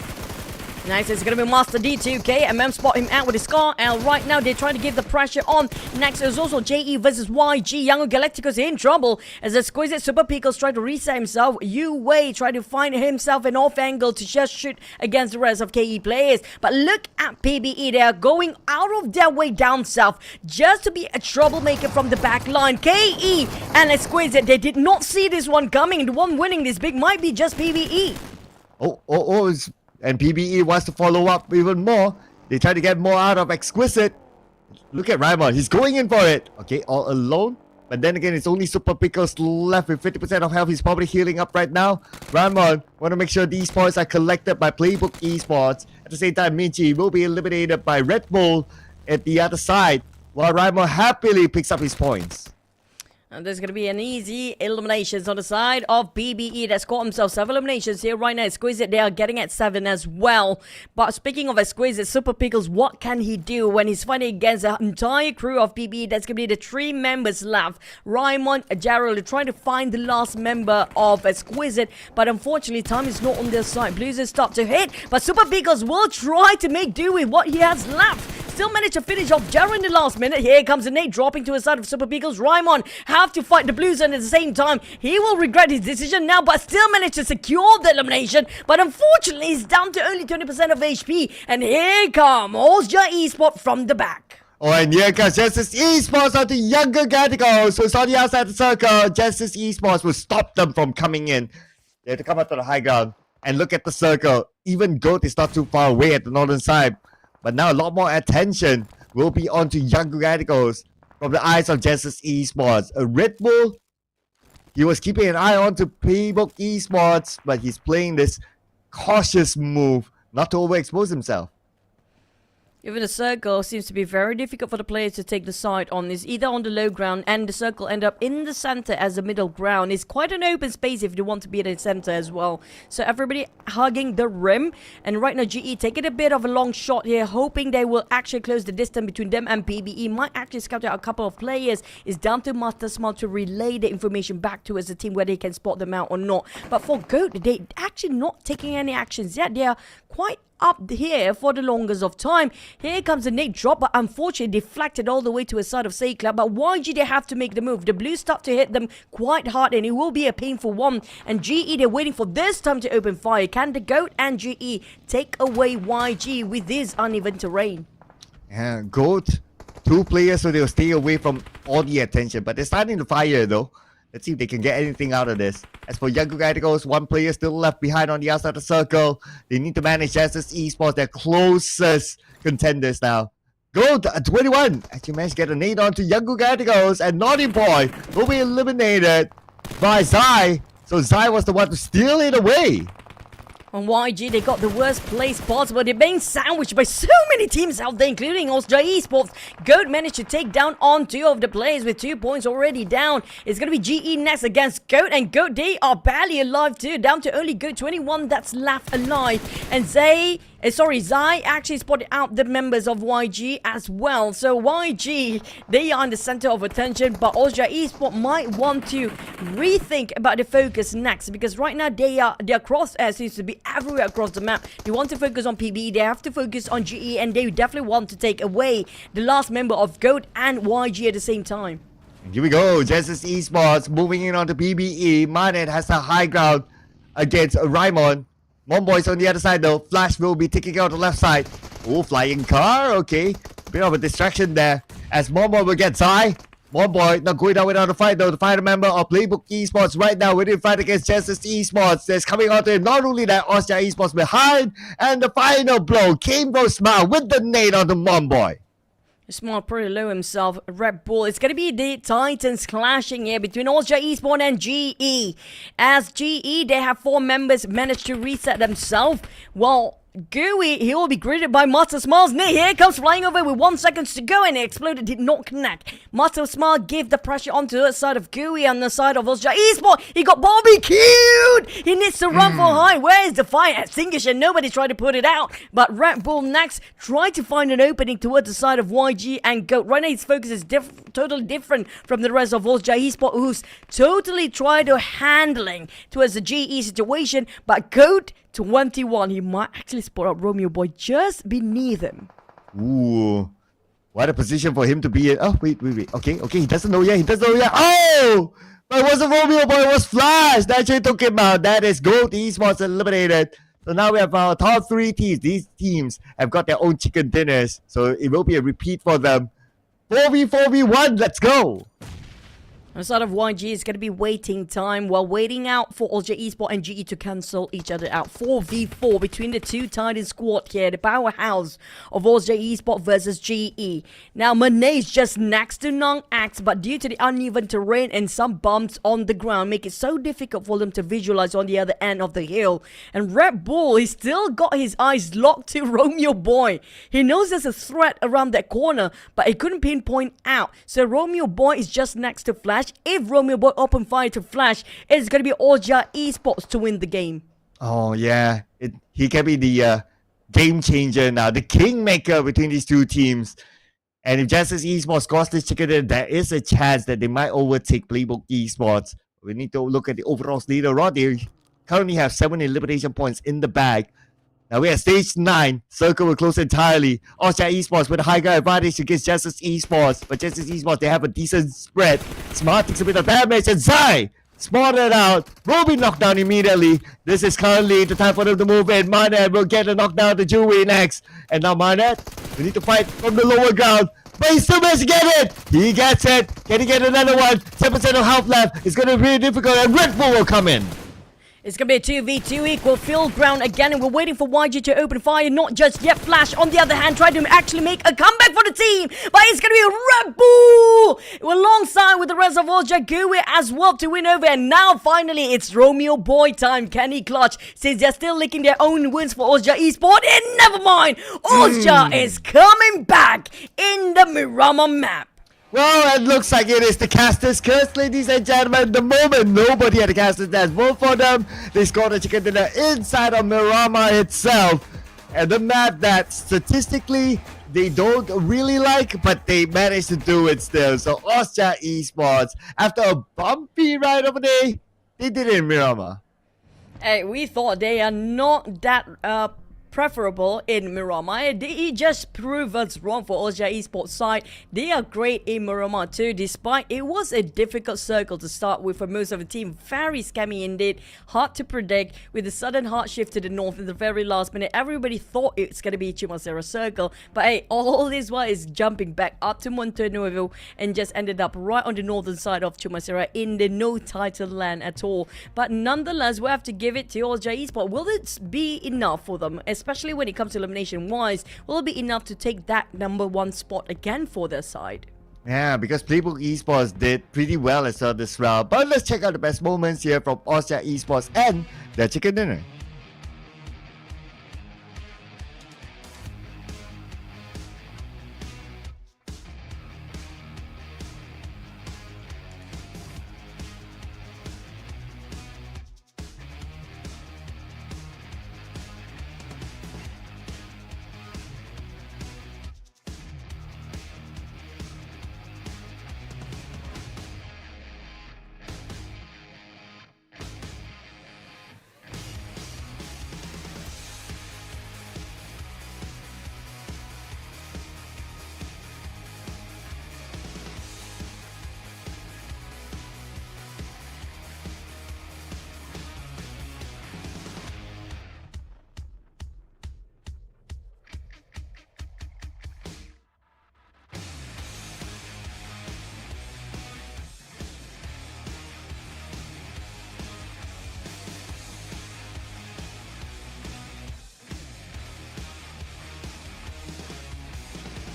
Nice, it's going to be Master D2K. MM spot him out with his Scar. And right now, they're trying to give the pressure on. Next is also JE versus YG. Young Galacticos in trouble as Exquisite Super Pickles try to reset himself. Wei trying to find himself an off angle to just shoot against the rest of KE players. But look at PBE. They are going out of their way down south just to be a troublemaker from the back line. KE and Exquisite, they did not see this one coming. The one winning this big might be just PBE. And PBE wants to follow up even more. They try to get more out of Exquisite. Look at Raimon. He's going in for it. Okay, all alone. But then again, it's only Super Pickles left with 50% of health. He's probably healing up right now. Raimon want to make sure these points are collected by Playbook Esports. At the same time, Minchi will be eliminated by Red Bull at the other side, while Raimon happily picks up his points. And there's going to be an easy eliminations on the side of BBE that's got himself 7 eliminations here right now. Exquisite, they are getting at 7 as well. But speaking of Exquisite, Super Pickles, what can he do when he's fighting against the entire crew of BBE? That's going to be the 3 members left. Raymond, Gerald, trying to find the last member of Exquisite. But unfortunately, time is not on their side. Blues start to hit, but Super Pickles will try to make do with what he has left. Still managed to finish off Gerald in the last minute. Here comes a nade dropping to the side of Super Pickles. Raymond have to fight the Blues, and at the same time, he will regret his decision now, but still managed to secure the elimination. But unfortunately, he's down to only 20% of HP. And here comes Osja Esports from the back. Oh, and here comes Justice Esports on the younger category. So it's on the outside of the circle. Justice Esports will stop them from coming in. They have to come up to the high ground and look at the circle. Even Goat is not too far away at the northern side. But now a lot more attention will be on to younger radicals from the eyes of Justice Esports. A Red Bull, he was keeping an eye on to PUBG Esports, but he's playing this cautious move not to overexpose himself. Even the circle seems to be very difficult for the players to take the side on. It's either on the low ground and the circle end up in the center as the middle ground. It's quite an open space if you want to be at the center as well. So everybody hugging the rim. And right now GE taking a bit of a long shot here, hoping they will actually close the distance between them and PBE. Might actually scout out a couple of players. It's down to Master Smart to relay the information back to us, the team, whether they can spot them out or not. But for Goat, they actually not taking any actions yet. They are quite up here for the longest of time. Here comes a nade drop, but unfortunately deflected all the way to a side of Club. But YG, they have to make the move. The Blues start to hit them quite hard, and it will be a painful one. And GE, they're waiting for this time to open fire. Can the Goat and GE take away YG with this uneven terrain? Yeah, Goat, 2 players, so they'll stay away from all the attention. But they're starting to fire though. Let's see if they can get anything out of this. As for Younger Radicals, 1 player still left behind on the outside of the circle. They need to manage Justice Esports, their closest contenders now. Gold, 21. Actually managed to get a nade onto Younger Radicals, and Naughty Boy will be eliminated by Zai. So Zai was the one to steal it away. On YG, they got the worst place possible. They're being sandwiched by so many teams out there, including Osja Esports. Goat managed to take down on 2 of the players with 2 points already down. It's going to be GE next against Goat, and Goat, they are barely alive too. Down to only Goat 21 that's left alive. And Zai actually spotted out the members of YG as well. So YG, they are in the center of attention, but Osja Esports might want to rethink about the focus next, because right now their crosshair seems to be everywhere across the map. They want to focus on PBE, they have to focus on GE, and they definitely want to take away the last member of Goat and YG at the same time. Here we go, Justice Esports moving in on to PBE. Manet has the high ground against Raimon. Momboy's on the other side though. Flash will be taking out the left side. Oh, flying car, okay. Bit of a distraction there as Momboy will get Zai. Momboy not going down without a fight though. The final member of Playbook Esports right now within fight against Justice Esports. There's coming out to him. Not only that, Osja Esports behind. And the final blow came from Smile with the nade on the Momboy. Smart pretty low himself. Red Bull. It's going to be the Titans clashing here between Osja Esports and GE. As GE, they have 4 members managed to reset themselves. Well, Gooey, he will be greeted by Master Smiles. Here comes flying over with 1 second to go, and it exploded, did not connect. Master Smile gave the pressure onto the side of Gooey on the side of Osja Esports. He got barbecued. He needs to run for high. Where is the fire extinguisher? Nobody tried to put it out. But Red Bull next tried to find an opening towards the side of YG and Goat. Right now his focus is totally different from the rest of Osja Esports, who's totally tried to handling towards the GE situation. But Goat 21, he might actually spot out Romeo Boy just beneath him. Ooh, what a position for him to be in. Oh, wait. Okay, he doesn't know yet. Oh, but it wasn't Romeo Boy, it was Flash. That actually took him out. That is Gold Esports eliminated. So now we have our top 3 teams. These teams have got their own chicken dinners. So it will be a repeat for them. 4v1, let's go. On the side of YG, it's going to be waiting time while waiting out for Osja Esports and GE to cancel each other out. 4v4 between the 2 Titan squad here, the powerhouse of Osja Esports versus GE. Now, Monet's just next to non-axe, but due to the uneven terrain and some bumps on the ground, make it so difficult for them to visualize on the other end of the hill. And Red Bull, he's still got his eyes locked to Romeo Boy. He knows there's a threat around that corner, but he couldn't pinpoint out. So Romeo Boy is just next to Flash. Flash. If Romeo Boy open fire to Flash, it's going to be Osja Esports to win the game. Oh yeah, he can be the game changer now, the kingmaker between these two teams. And if Genesis Esports scores this chicken dinner, there is a chance that they might overtake Playbook Esports. We need to look at the overall leader. They currently have 7 elimination points in the bag. Now we are stage 9. Circle will close entirely. Osja Esports with a high ground advantage against Genesis Esports. But Genesis Esports, they have a decent spread. Smart takes a bit of damage, and Zai spotted out. Will be knocked down immediately. This is currently the time for them to move in. Marnet will get a knockdown to Jewey next. And now Marnet, we need to fight from the lower ground. But he still managed to get it. He gets it. Can he get another one? 7% of health left. It's going to be really difficult. And Red Bull will come in. It's going to be a 2v2 equal field ground again, and we're waiting for YG to open fire. Not just yet. Flash, on the other hand, trying to actually make a comeback for the team. But it's going to be Red Bull alongside with the rest of Osja Gui as well to win over. And now, finally, it's Romeo Boy time. Can he clutch? Since they're still licking their own wins for Osja Esports. And never mind. Osja is coming back in the Miramar map. Well, it looks like it is the caster's curse, ladies and gentlemen. The moment nobody had the caster's dash vote for them, they scored a chicken dinner inside of Miramar itself. And the map that statistically they don't really like, but they managed to do it still. So Osja Esports, after a bumpy ride over there, they did it in Miramar. Hey, we thought they are not that preferable in Miramar. They just prove us wrong for Osja Esports side. They are great in Miramar too, despite it was a difficult circle to start with for most of the team. Very scammy indeed, hard to predict with the sudden hard shift to the north in the very last minute. Everybody thought it's going to be Chumacera circle, but hey, all this while is jumping back up to Montenuevo and just ended up right on the northern side of Chumacera in the no title land at all. But nonetheless, we have to give it to Osja Esports. Will it be enough for them, especially when it comes to elimination wise? Will it be enough to take that #1 spot again for their side? Yeah, because Playbook Esports did pretty well as well this round. But let's check out the best moments here from Osja Esports and their chicken dinner.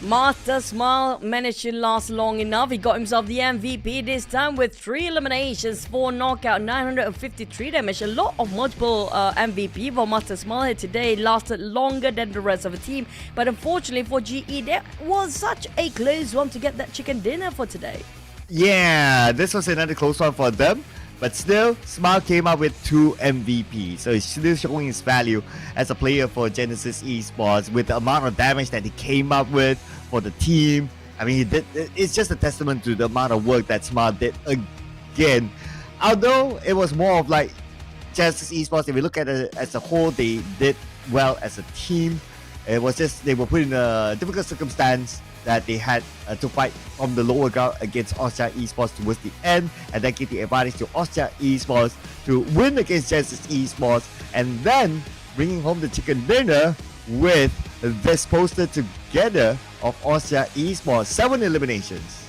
Master Smile managed to last long enough. He got himself the MVP this time with 3 eliminations, 4 knockout, 953 damage. A lot of multiple MVP for Master Smile here today. Lasted longer than the rest of the team. But unfortunately for GE, there was such a close one to get that chicken dinner for today. Yeah, this was another close one for them. But still, Smile came up with 2 MVPs, so he's still showing his value as a player for Genesis Esports with the amount of damage that he came up with for the team. I mean, it's just a testament to the amount of work that Smile did again. Although it was more of like Genesis Esports, if we look at it as a whole, they did well as a team. It was just they were put in a difficult circumstance that they had to fight from the lower ground against Osja Esports towards the end, and that gave the advantage to Osja Esports to win against Genesis Esports, and then bringing home the chicken dinner with this poster together of Osja Esports. 7 eliminations.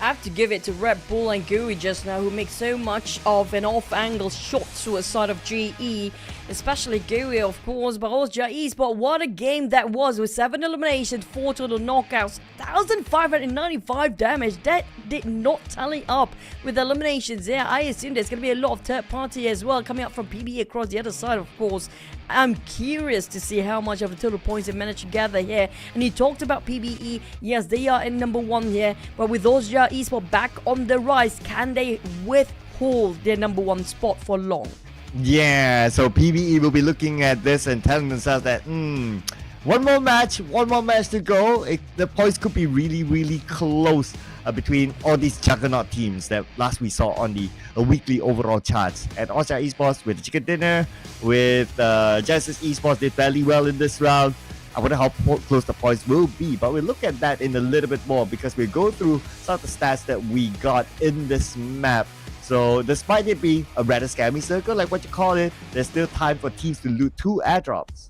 I have to give it to Red Bull and Gui just now, who make so much of an off-angle shot to a side of GE, especially Gui, of course. But Osja Esports, what a game that was with 7 eliminations, 4 total knockouts, 1,595 damage. That did not tally up with eliminations there. I assume there's going to be a lot of third party as well coming up from PBE across the other side, of course. I'm curious to see how much of the total points they managed to gather here. And he talked about PBE. Yes, they are in #1 here. But with Osja Esports back on the rise. Can they withhold their number one spot for long? Yeah, so PBE will be looking at this and telling themselves that, one more match to go. The points could be really, really close between all these juggernaut teams that last we saw on the weekly overall charts. And Osha Esports with the chicken dinner, with Genesis Esports did fairly well in this round. I wonder how close the points will be, but we'll look at that in a little bit more because we'll go through some of the stats that we got in this map. So despite it being a rather scammy circle, like what you call it, there's still time for teams to loot 2 airdrops.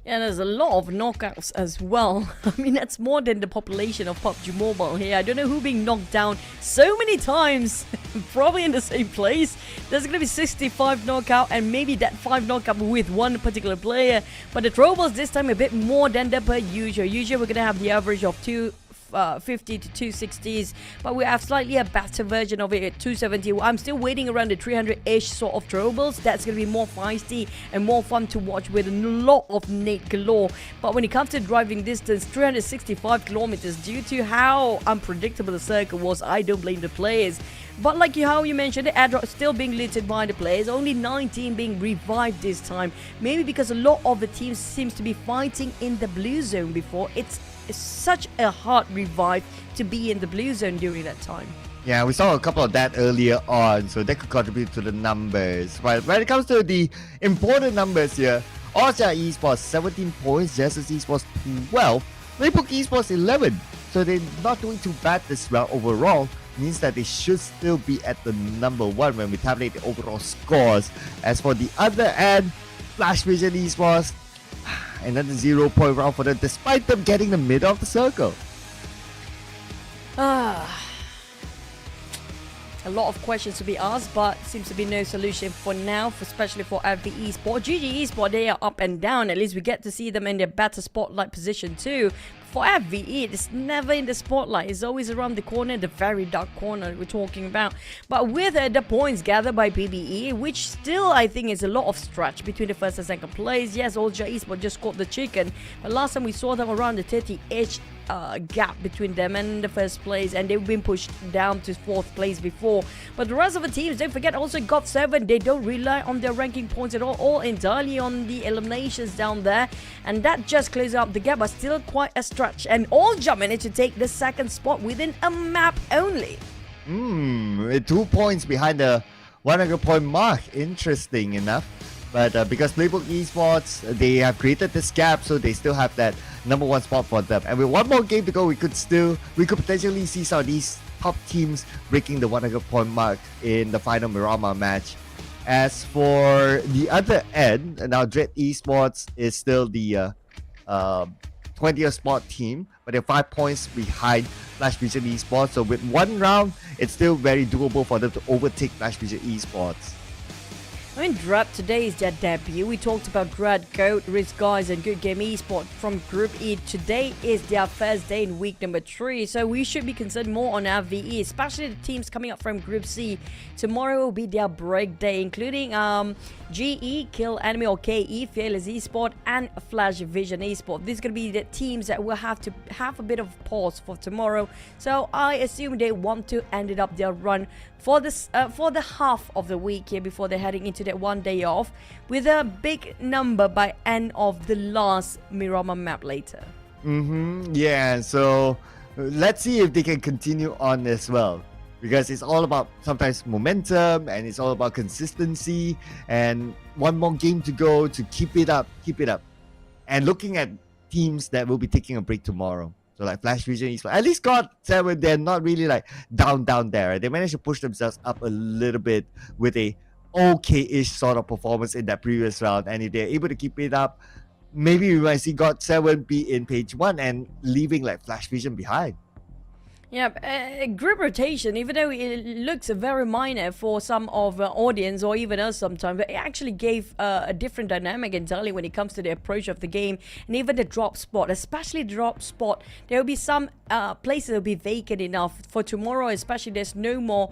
Yeah, there's a lot of knockouts as well. I mean, that's more than the population of PUBG Mobile here. I don't know who being knocked down so many times, probably in the same place. There's going to be 65 knockout and maybe that 5 knockout with one particular player. But the throwables this time a bit more than the per usual. Usually we're going to have the average of 250 to 260s, but we have slightly a better version of it at 270. I'm still waiting around the 300-ish sort of throwables. That's going to be more feisty and more fun to watch with a lot of nade galore. But when it comes to driving distance, 365 kilometers, due to how unpredictable the circle was, I don't blame the players. But like how you mentioned, the airdrop is still being looted by the players. Only 19 being revived this time. Maybe because a lot of the teams seems to be fighting in the blue zone before. It's such a hard revive to be in the blue zone during that time. Yeah, we saw a couple of that earlier on, so that could contribute to the numbers. But when it comes to the important numbers here, Osha Esports 17 points, Genesis Esports 12, Playbook Esports 11. So they're not doing too bad this round overall. Means that they should still be at the number 1 when we tabulate the overall scores. As for the other end, Flash Vision Esports, another 0-point round for them, despite them getting the middle of the circle. A lot of questions to be asked, but seems to be no solution for now, especially for FV Esports. GG Esports, they are up and down. At least we get to see them in their better spotlight position too. For FVE, it's never in the spotlight. It's always around the corner, the very dark corner we're talking about. But with the points gathered by PBE, which still I think is a lot of stretch between the first and second place. Yes, Osha Esports just scored the chicken, but last time we saw them around the 30-ish gap between them and the first place, and they've been pushed down to 4th place before. But the rest of the teams, don't forget, also got 7. They don't rely on their ranking points at all entirely on the eliminations down there, and that just closes up the gap, but still quite a stretch. And All-Jump managed to take the 2nd spot within a map only. 2 points behind the 100-point mark. Interesting enough. But because Playbook Esports, they have created this gap, so they still have that number 1 spot for them. And with one more game to go, we could potentially see some of these top teams breaking the 100-point mark in the final Miramar match. As for the other end, now Dread Esports is still the 20th spot team, but they're 5 points behind Flash Vision Esports. So with one round, it's still very doable for them to overtake Flash Vision Esports. I mean, Dread today is their debut. We talked about Dread, Goat, Risk Guys, and Good Game Esports from Group E. Today is their first day in week number 3, so we should be concerned more on FVE, especially the teams coming up from Group C. Tomorrow will be their break day, including GE, Kill Enemy or KE, Fearless Esports, and Flash Vision Esports. These are going to be the teams that will have to have a bit of pause for tomorrow. So I assume they want to end it up their run for this for the half of the week here before they're heading into that 1 day off with a big number by end of the last Miramar map later. Yeah, so let's see if they can continue on as well, because it's all about sometimes momentum and it's all about consistency, and one more game to go to keep it up. And looking at teams that will be taking a break tomorrow, so like Flash Vision Esports, at least got 7. They're not really like down there. They managed to push themselves up a little bit with a okay-ish sort of performance in that previous round, and if they're able to keep it up, maybe we might see God 7 be in page 1 and leaving like Flash Vision behind. Yeah, group rotation, even though it looks very minor for some of the audience or even us sometimes, but it actually gave a different dynamic entirely when it comes to the approach of the game and even the drop spot, especially the drop spot. There will be some places that will be vacant enough for tomorrow, especially there's no more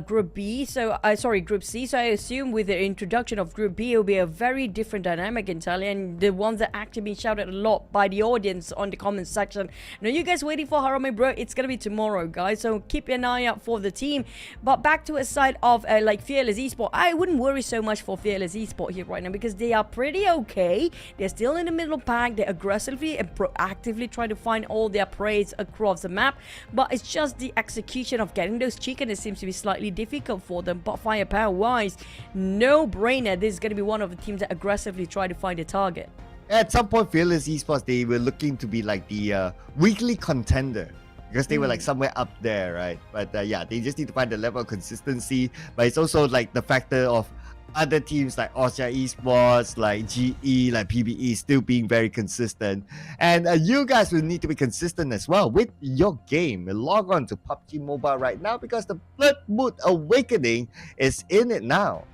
Group B, so Group C, so I assume with the introduction of Group B, it will be a very different dynamic entirely, and the ones that actually been shouted a lot by the audience on the comment section. Now you guys waiting for Harame bro, it's gonna be tomorrow, guys. So keep an eye out for the team. But back to a side of like Fearless Esports, I wouldn't worry so much for Fearless Esports here right now because they are pretty okay. They're still in the middle pack. They aggressively and proactively try to find all their preys across the map. But it's just the execution of getting those chicken that seems to be slightly difficult for them. But firepower wise, no brainer. This is going to be one of the teams that aggressively try to find a target. At some point, Fearless Esports, they were looking to be like the weekly contender because they were like somewhere up there, right? But yeah, they just need to find the level of consistency. But it's also like the factor of other teams like Austria Esports, like GE, like PBE still being very consistent. And you guys will need to be consistent as well with your game. Log on to PUBG Mobile right now because the Blood Moon Awakening is in it now.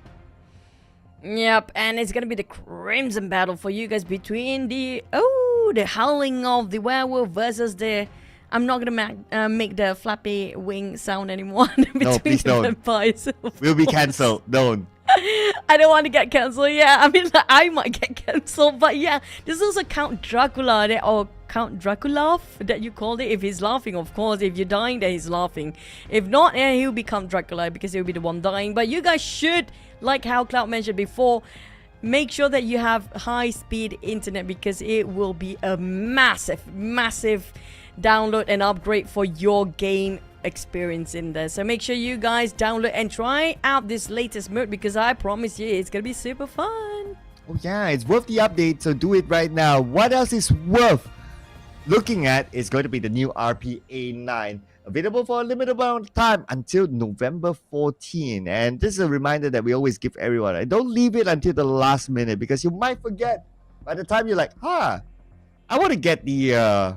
Yep, and it's gonna be the Crimson battle for you guys between the howling of the werewolf versus the... I'm not gonna make the flappy wing sound anymore between No, please the don't. vampires. We'll be cancelled. Don't. I don't want to get cancelled. Yeah, I mean, like, I might get cancelled, but yeah, there's also Count Dracula there, or Count Draculov that you called it. If he's laughing, of course. If you're dying, then he's laughing. If not, yeah, he'll be Count Dracula because he'll be the one dying. But you guys should, like how Cloud mentioned before, make sure that you have high-speed internet because it will be a massive download and upgrade for your game experience in there. So make sure you guys download and try out this latest mode because I promise you it's gonna be super fun. Oh yeah, it's worth the update, so do it right now. What else is worth looking at is going to be the new RPA9, available for a limited amount of time until November 14. And this is a reminder that we always give everyone. Don't leave it until the last minute because you might forget. By the time you're like, I want to get the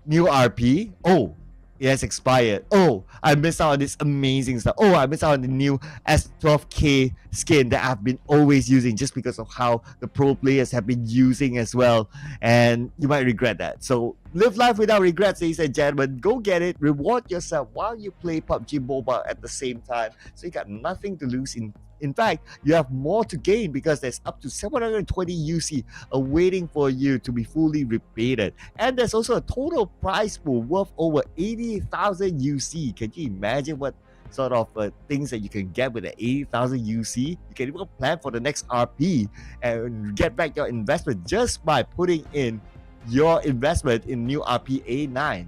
new RP. Oh, it has expired. Oh, I missed out on this amazing stuff. Oh, I missed out on the new S12K skin that I've been always using just because of how the pro players have been using as well. And you might regret that. So live life without regrets, ladies and gentlemen. Go get it. Reward yourself while you play PUBG Mobile at the same time. So you got nothing to lose. In fact, you have more to gain because there's up to 720 UC awaiting for you to be fully rebated. And there's also a total prize pool worth over 80,000 UC. Can you imagine what sort of things that you can get with the 80,000 UC? You can even plan for the next RP and get back your investment just by putting in your investment in new RPA9.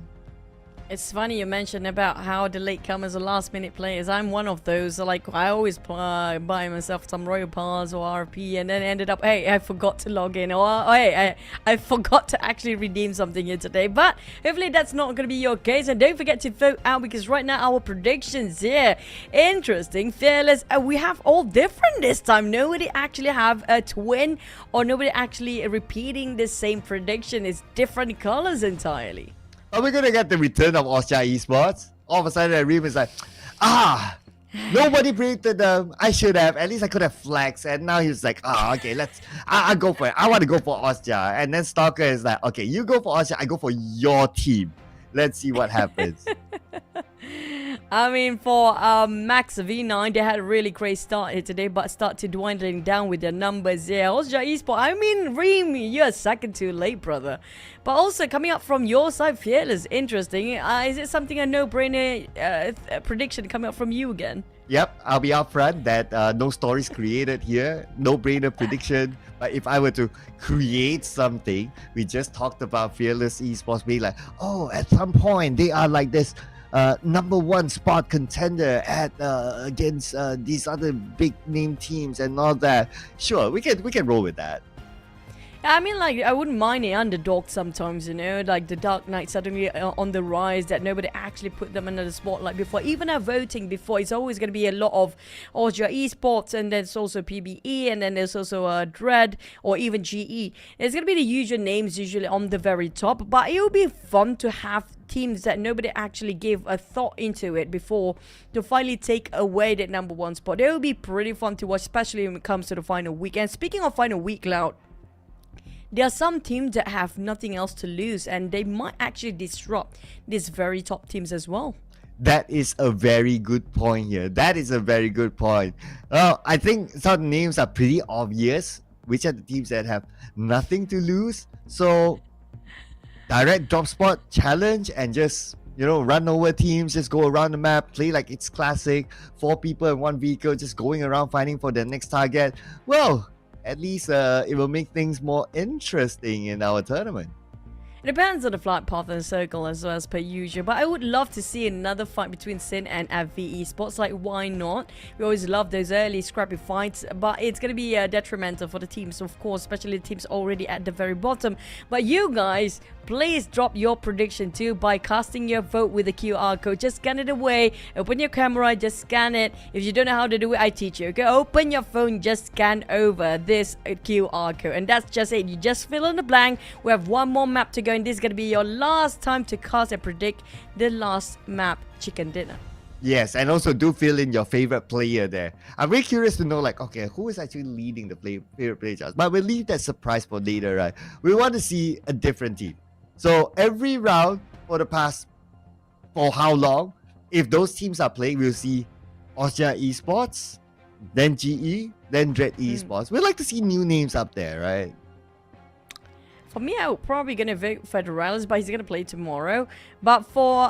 It's funny you mentioned about how the latecomers are last minute players. I'm one of those. Like, I always buy myself some Royal Pass or RP and then ended up, hey, I forgot to log in, or hey, I forgot to actually redeem something here today. But hopefully that's not going to be your case. And don't forget to vote out because right now our predictions here, interesting, Fearless, we have all different this time. Nobody actually have a twin or nobody actually repeating the same prediction. It's different colors entirely. Are we gonna get the return of Austria Esports? All of a sudden, Reem is like, nobody predicted them. I should have. At least I could have flexed. And now he's like, okay, I'll go for it. I want to go for Austria. And then Stalker is like, okay, you go for Austria. I go for your team. Let's see what happens. I mean, for Max V9, they had a really great start here today, but started dwindling down with their numbers. Yeah, Austria Esports, I mean, Reem, you're a second too late, brother. But also, coming up from your side, Fearless, interesting. Is it something a no-brainer prediction coming up from you again? Yep, I'll be upfront that no stories created here, no-brainer prediction. But if I were to create something, we just talked about Fearless Esports being like, oh, at some point they are like this number one spot contender at against these other big name teams and all that. Sure, we can roll with that. I mean, like, I wouldn't mind the underdog sometimes, you know, like the Dark Knight suddenly on the rise that nobody actually put them under the spotlight before. Even our voting before, it's always going to be a lot of Austria Esports, and there's also PBE, and then there's also Dread or even GE. It's going to be the usual names usually on the very top, but it will be fun to have teams that nobody actually gave a thought into it before to finally take away that number one spot. It will be pretty fun to watch, especially when it comes to the final week. And speaking of final week, Cloud, there are some teams that have nothing else to lose and they might actually disrupt these very top teams as well. That is a very good point here. That is a very good point. I think some names are pretty obvious. Which are the teams that have nothing to lose? So, direct drop spot challenge and just run over teams, just go around the map, play like it's classic, 4 people in one vehicle, just going around fighting for their next target. Well, at least it will make things more interesting in our tournament. It depends on the flight path and circle as well as per usual, but I would love to see another fight between Sin and FV Esports. Like, why not? We always love those early scrappy fights, but it's going to be detrimental for the teams, of course, especially the teams already at the very bottom. But you guys, please drop your prediction too by casting your vote with the QR code. Just scan it away, open your camera, just scan it. If you don't know how to do it, I teach you. Okay, open your phone, just scan over this QR code, and that's just it. You just fill in the blank. We have one more map to go, and this is going to be your last time to cast and predict the last map, Chicken Dinner. Yes, and also do fill in your favorite player there. I'm very curious to know, like, okay, who is actually leading the favorite player charts? But we'll leave that surprise for later, right? We want to see a different team. So every round for the past, for how long, if those teams are playing, we'll see Austria Esports, then GE, then Dread Esports. We'd like to see new names up there, right? For me, I'm probably going to vote Federalis, but he's going to play tomorrow. But for,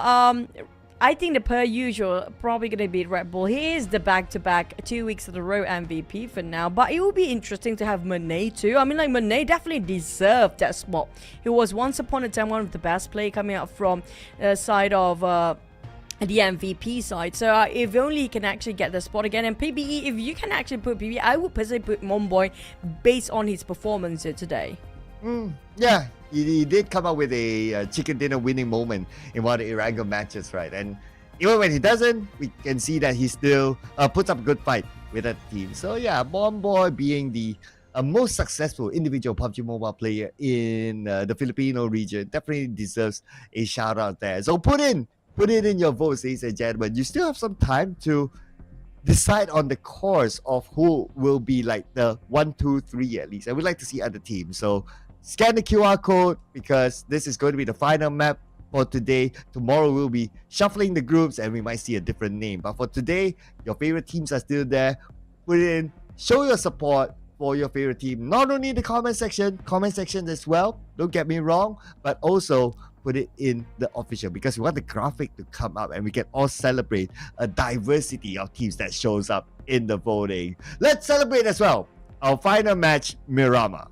I think the per usual, probably going to be Red Bull. He is the back-to-back 2 weeks in a row MVP for now. But it will be interesting to have Monet too. I mean, like, Monet definitely deserved that spot. He was once upon a time one of the best players coming out from the side of... the MVP side. So if only he can actually get the spot again. And PBE, if you can actually put PBE, I would personally put Momboy based on his performance here today. Yeah, he did come up with a chicken dinner winning moment in one of the Erangel matches, right? And even when he doesn't, we can see that he still puts up a good fight with that team. So yeah, Momboy being the most successful individual PUBG Mobile player in the Filipino region definitely deserves a shout out there. So put it in your votes, ladies and gentlemen. You still have some time to decide on the course of who will be like the 1, 2, 3 at least. I would like to see other teams. So scan the QR code because this is going to be the final map for today. Tomorrow we'll be shuffling the groups and we might see a different name. But for today, your favorite teams are still there. Put it in, show your support for your favorite team. Not only in the comment section as well, don't get me wrong, but also put it in the official because we want the graphic to come up and we can all celebrate a diversity of teams that shows up in the voting. Let's celebrate as well. Our final match, Miramar.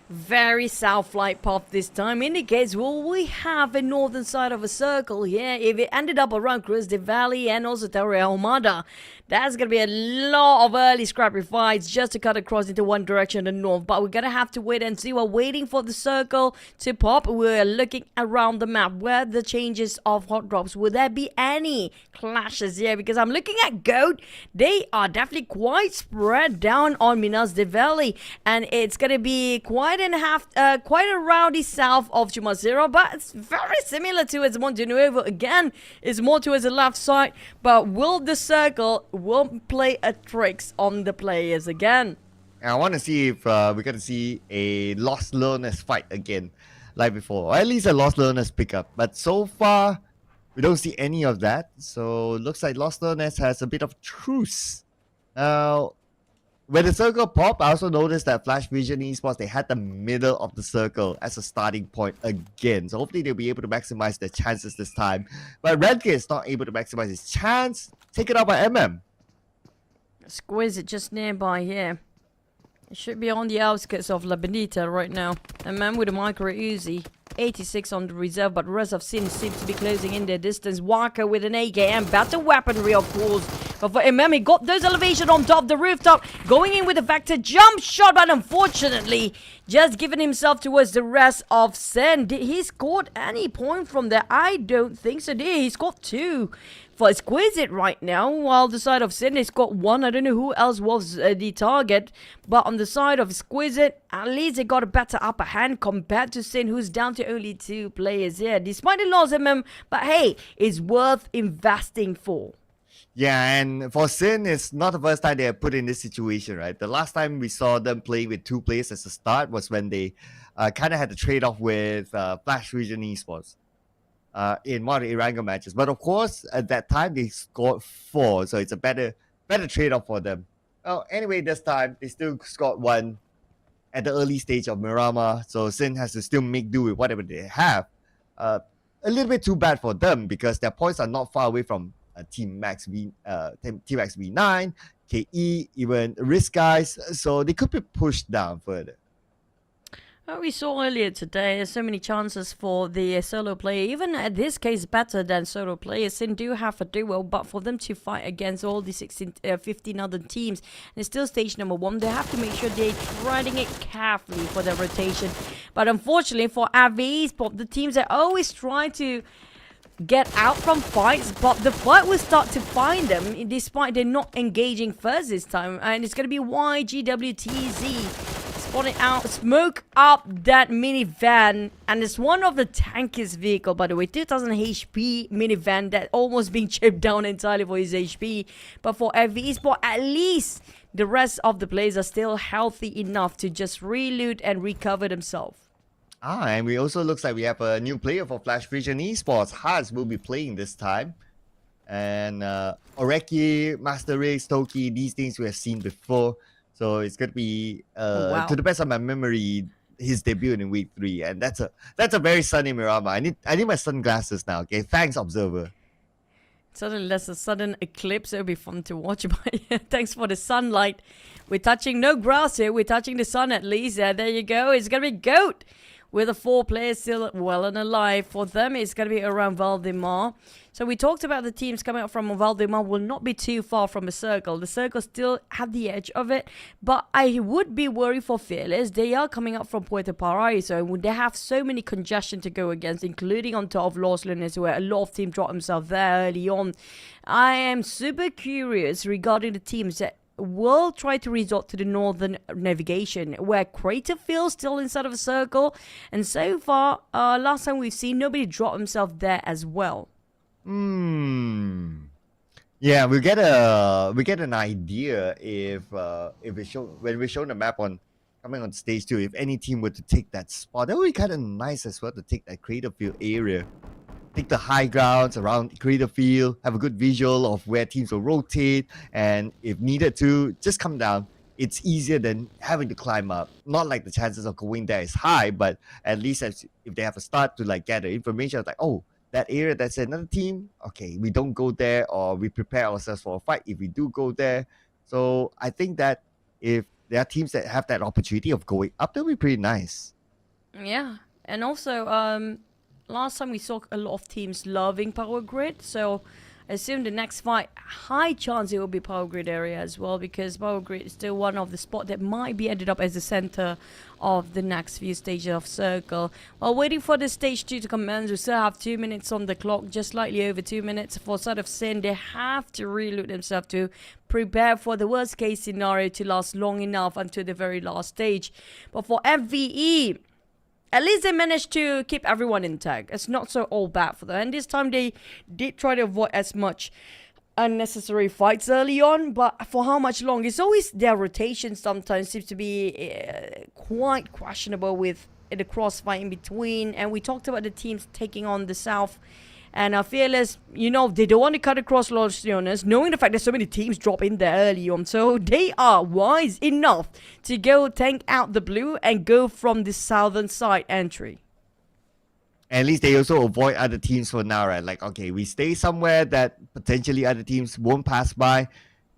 Very south flight path this time indicates will we have a northern side of a circle here. If it ended up around Cruz de Valley and also Torre Ahumada, that's going to be a lot of early scrappy fights just to cut across into one direction, the north. But we're going to have to wait and see. We're waiting for the circle to pop. We're looking around the map. Where the changes of hot drops? Will there be any clashes here? Because I'm looking at Goat. They are definitely quite spread down on Minas de Valley. And it's going to be quite a rowdy south of Chumacero. But it's very similar to Monte Nuevo. Again, it's more towards the left side. But will the circle will play a tricks on the players again? I want to see if we're going to see a Lost Learners fight again like before, or at least a Lost Learners pickup. But so far, we don't see any of that. So it looks like Lost Learners has a bit of truce. Now, when the circle popped, I also noticed that Flash Vision Esports, they had the middle of the circle as a starting point again. So hopefully they'll be able to maximize their chances this time. But Redkit is not able to maximize his chance. Taken out by MM. Squeeze it just nearby here. It should be on the outskirts of La Benita right now. A man with a micro Uzi. 86 on the reserve, but the rest of Sin seems to be closing in their distance. Waka with an AKM. Battle weaponry, of course. But for MM, he got those elevation on top of the rooftop, going in with a vector jump shot, but unfortunately, just giving himself towards the rest of Sen. Did he scored any point from there? I don't think so. Did he? He scored 2 for Exquisite right now, while the side of Sin has got 1. I don't know who else was the target, but on the side of Exquisite, at least they got a better upper hand compared to Sin, who's down to only 2 players here. Despite the loss, MM, but hey, it's worth investing for. Yeah, and for Sin, it's not the first time they are put in this situation, right? The last time we saw them play with 2 players as a start was when they kind of had to trade off with Flash Region Esports in one of the Erangel matches. But of course, at that time, they scored 4, so it's a better trade-off for them. Oh, anyway, this time, they still scored 1 at the early stage of Miramar, so Sin has to still make do with whatever they have. A little bit too bad for them because their points are not far away from Team Max V9, KE, even Risk guys, so they could be pushed down further. Well, we saw earlier today, there's so many chances for the solo player, even at this case better than solo players. Sin do have a duo, but for them to fight against all the 15 other teams, and it's still stage number 1, they have to make sure they're treading it carefully for their rotation. But unfortunately for AV Esports, the teams that always try to get out from fights, but the fight will start to find them despite they're not engaging first this time. And it's going to be YGWTZ spawning out, smoke up that minivan, and it's one of the tankiest vehicle, by the way, 2000 HP minivan that almost being chipped down entirely for his HP. But for FV Esports, at least the rest of the players are still healthy enough to just reloot and recover themselves. And we also looks like we have a new player for Flash Vision Esports. Haz will be playing this time. And Oreki, Master Race, Toki, these things we have seen before. So it's going to be, to the best of my memory, his debut in week 3. And that's a very sunny Miramar. I need my sunglasses now. Okay, thanks, Observer. Suddenly there's a sudden eclipse. It'll be fun to watch. But thanks for the sunlight. We're touching no grass here. We're touching the sun at least. There you go. It's going to be GOAT. With the 4 players still well and alive. For them, it's going to be around Valdemar. So we talked about the teams coming up from Valdemar will not be too far from the circle. The circle still have the edge of it. But I would be worried for Fearless. They are coming up from Puerto Paraíso. They have so many congestion to go against, including on top of Los Lunes, where a lot of teams dropped themselves there early on. I am super curious regarding the teams that will try to resort to the northern navigation, where Crater feels still inside of a circle, and so far, last time we've seen, nobody dropped himself there as well. Yeah, we get an idea if we show when we show the map on coming on stage 2. If any team were to take that spot, that would be kind of nice as well to take that Crater Field area. Take the high grounds around Crater Field, have a good visual of where teams will rotate, and if needed to, just come down. It's easier than having to climb up. Not like the chances of going there is high, but at least if they have a start to like gather information, it's like, oh, that area, that's another team. Okay, we don't go there, or we prepare ourselves for a fight if we do go there. So I think that if there are teams that have that opportunity of going up, that'll be pretty nice. Yeah, and also, last time we saw a lot of teams loving Power Grid, so I assume the next fight, high chance it will be Power Grid area as well, because Power Grid is still one of the spots that might be ended up as the center of the next few stages of Circle. While waiting for the stage 2 to commence, we still have 2 minutes on the clock, just slightly over 2 minutes. For side of Sin, they have to reload themselves to prepare for the worst case scenario to last long enough until the very last stage. But for MVE, at least they managed to keep everyone intact. It's not so all bad for them. And this time they did try to avoid as much unnecessary fights early on. But for how much long? It's always their rotation sometimes seems to be quite questionable with the crossfire in between. And we talked about the teams taking on the South. And Fearless, you know, they don't want to cut across Los Leones, knowing the fact that so many teams drop in there early on. So they are wise enough to go tank out the blue and go from the southern side entry. At least they also avoid other teams for now, right? Like, okay, we stay somewhere that potentially other teams won't pass by.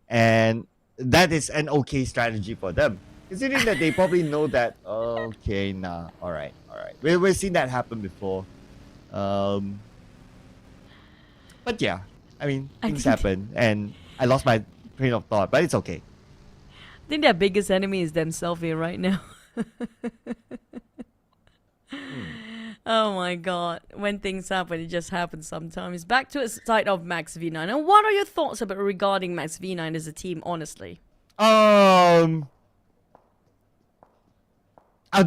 And that is an okay strategy for them. Considering that they probably know that, okay, nah, all right. We've seen that happen before. But yeah, I mean, things happen, and I lost my train of thought, but it's okay. I think their biggest enemy is themselves here right now. Oh my god. When things happen, it just happens sometimes. Back to the side of Max V9. And what are your thoughts about regarding Max V9 as a team, honestly? Although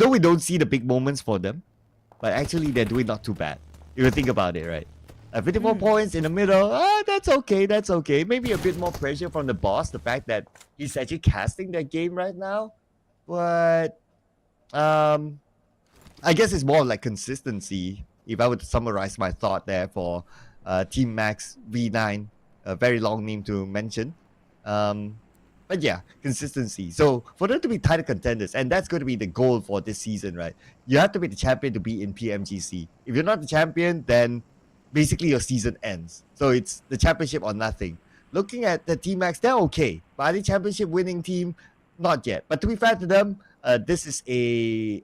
we don't see the big moments for them, but actually they're doing not too bad. If you think about it, right? 54 points in the middle, that's okay, that's okay. Maybe a bit more pressure from the boss, the fact that he's actually casting that game right now. But I guess it's more like consistency. If I were to summarize my thought there for Team Max V9, a very long name to mention. But yeah, consistency. So for them to be title contenders, and that's going to be the goal for this season, right? You have to be the champion to be in PMGC. If you're not the champion, then basically your season ends. So it's the championship or nothing. Looking at the Team Max, they're okay. But are they championship winning team? Not yet. But to be fair to them, this is a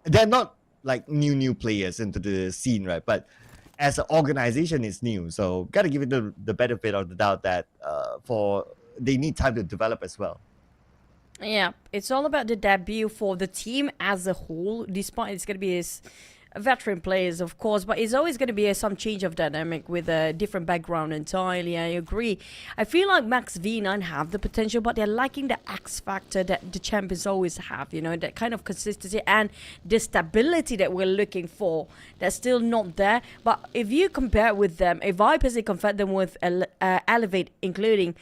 they're not like new players into the scene, right? But as an organization, it's new, so gotta give it the benefit of the doubt that they need time to develop as well. Yeah, it's all about the debut for the team as a whole, despite it's going to be veteran players, of course, but it's always going to be some change of dynamic with a different background entirely. I agree. I feel like Max V9 have the potential, but they're lacking the X factor that the champions always have, you know, that kind of consistency and the stability that we're looking for. That's still not there. But if you compare with them, if I personally compare them with Elevate, including,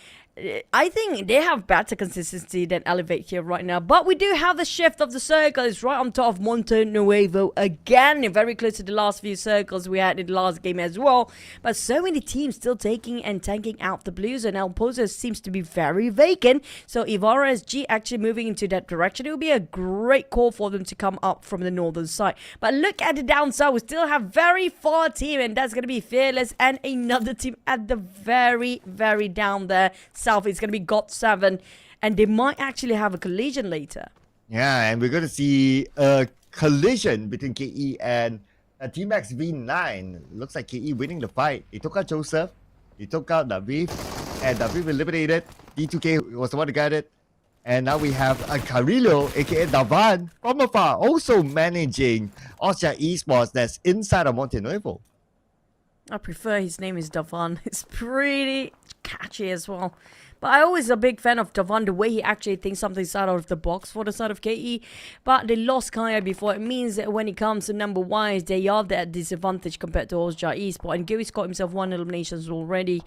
I think they have better consistency than Elevate here right now. But we do have the shift of the circle. It's right on top of Monte Nuevo again. Very close to the last few circles we had in the last game as well. But so many teams still taking and tanking out the Blues. And El Pozo seems to be very vacant. So if RSG actually moving into that direction, it would be a great call for them to come up from the northern side. But look at the downside. We still have very far team. And that's going to be Fearless and another team at the very, very down there. South. It's going to be GOT7, and they might actually have a collision later. Yeah, and we're going to see a collision between KE and Team Max V9. Looks like KE winning the fight. He took out Joseph, he took out Daviv, and Daviv eliminated. D2K was the one who got it. And now we have Carillo, aka Davan, from afar, also managing Austria Esports that's inside of Monte Nuevo. I prefer his name is Davan. It's pretty catchy as well. But I always a big fan of Davan, the way he actually thinks something's out of the box for the side of KE. But they lost Kaya before. It means that when it comes to number wise, they are at disadvantage compared to Austria Esports. And Gooey's got himself 1 eliminations already.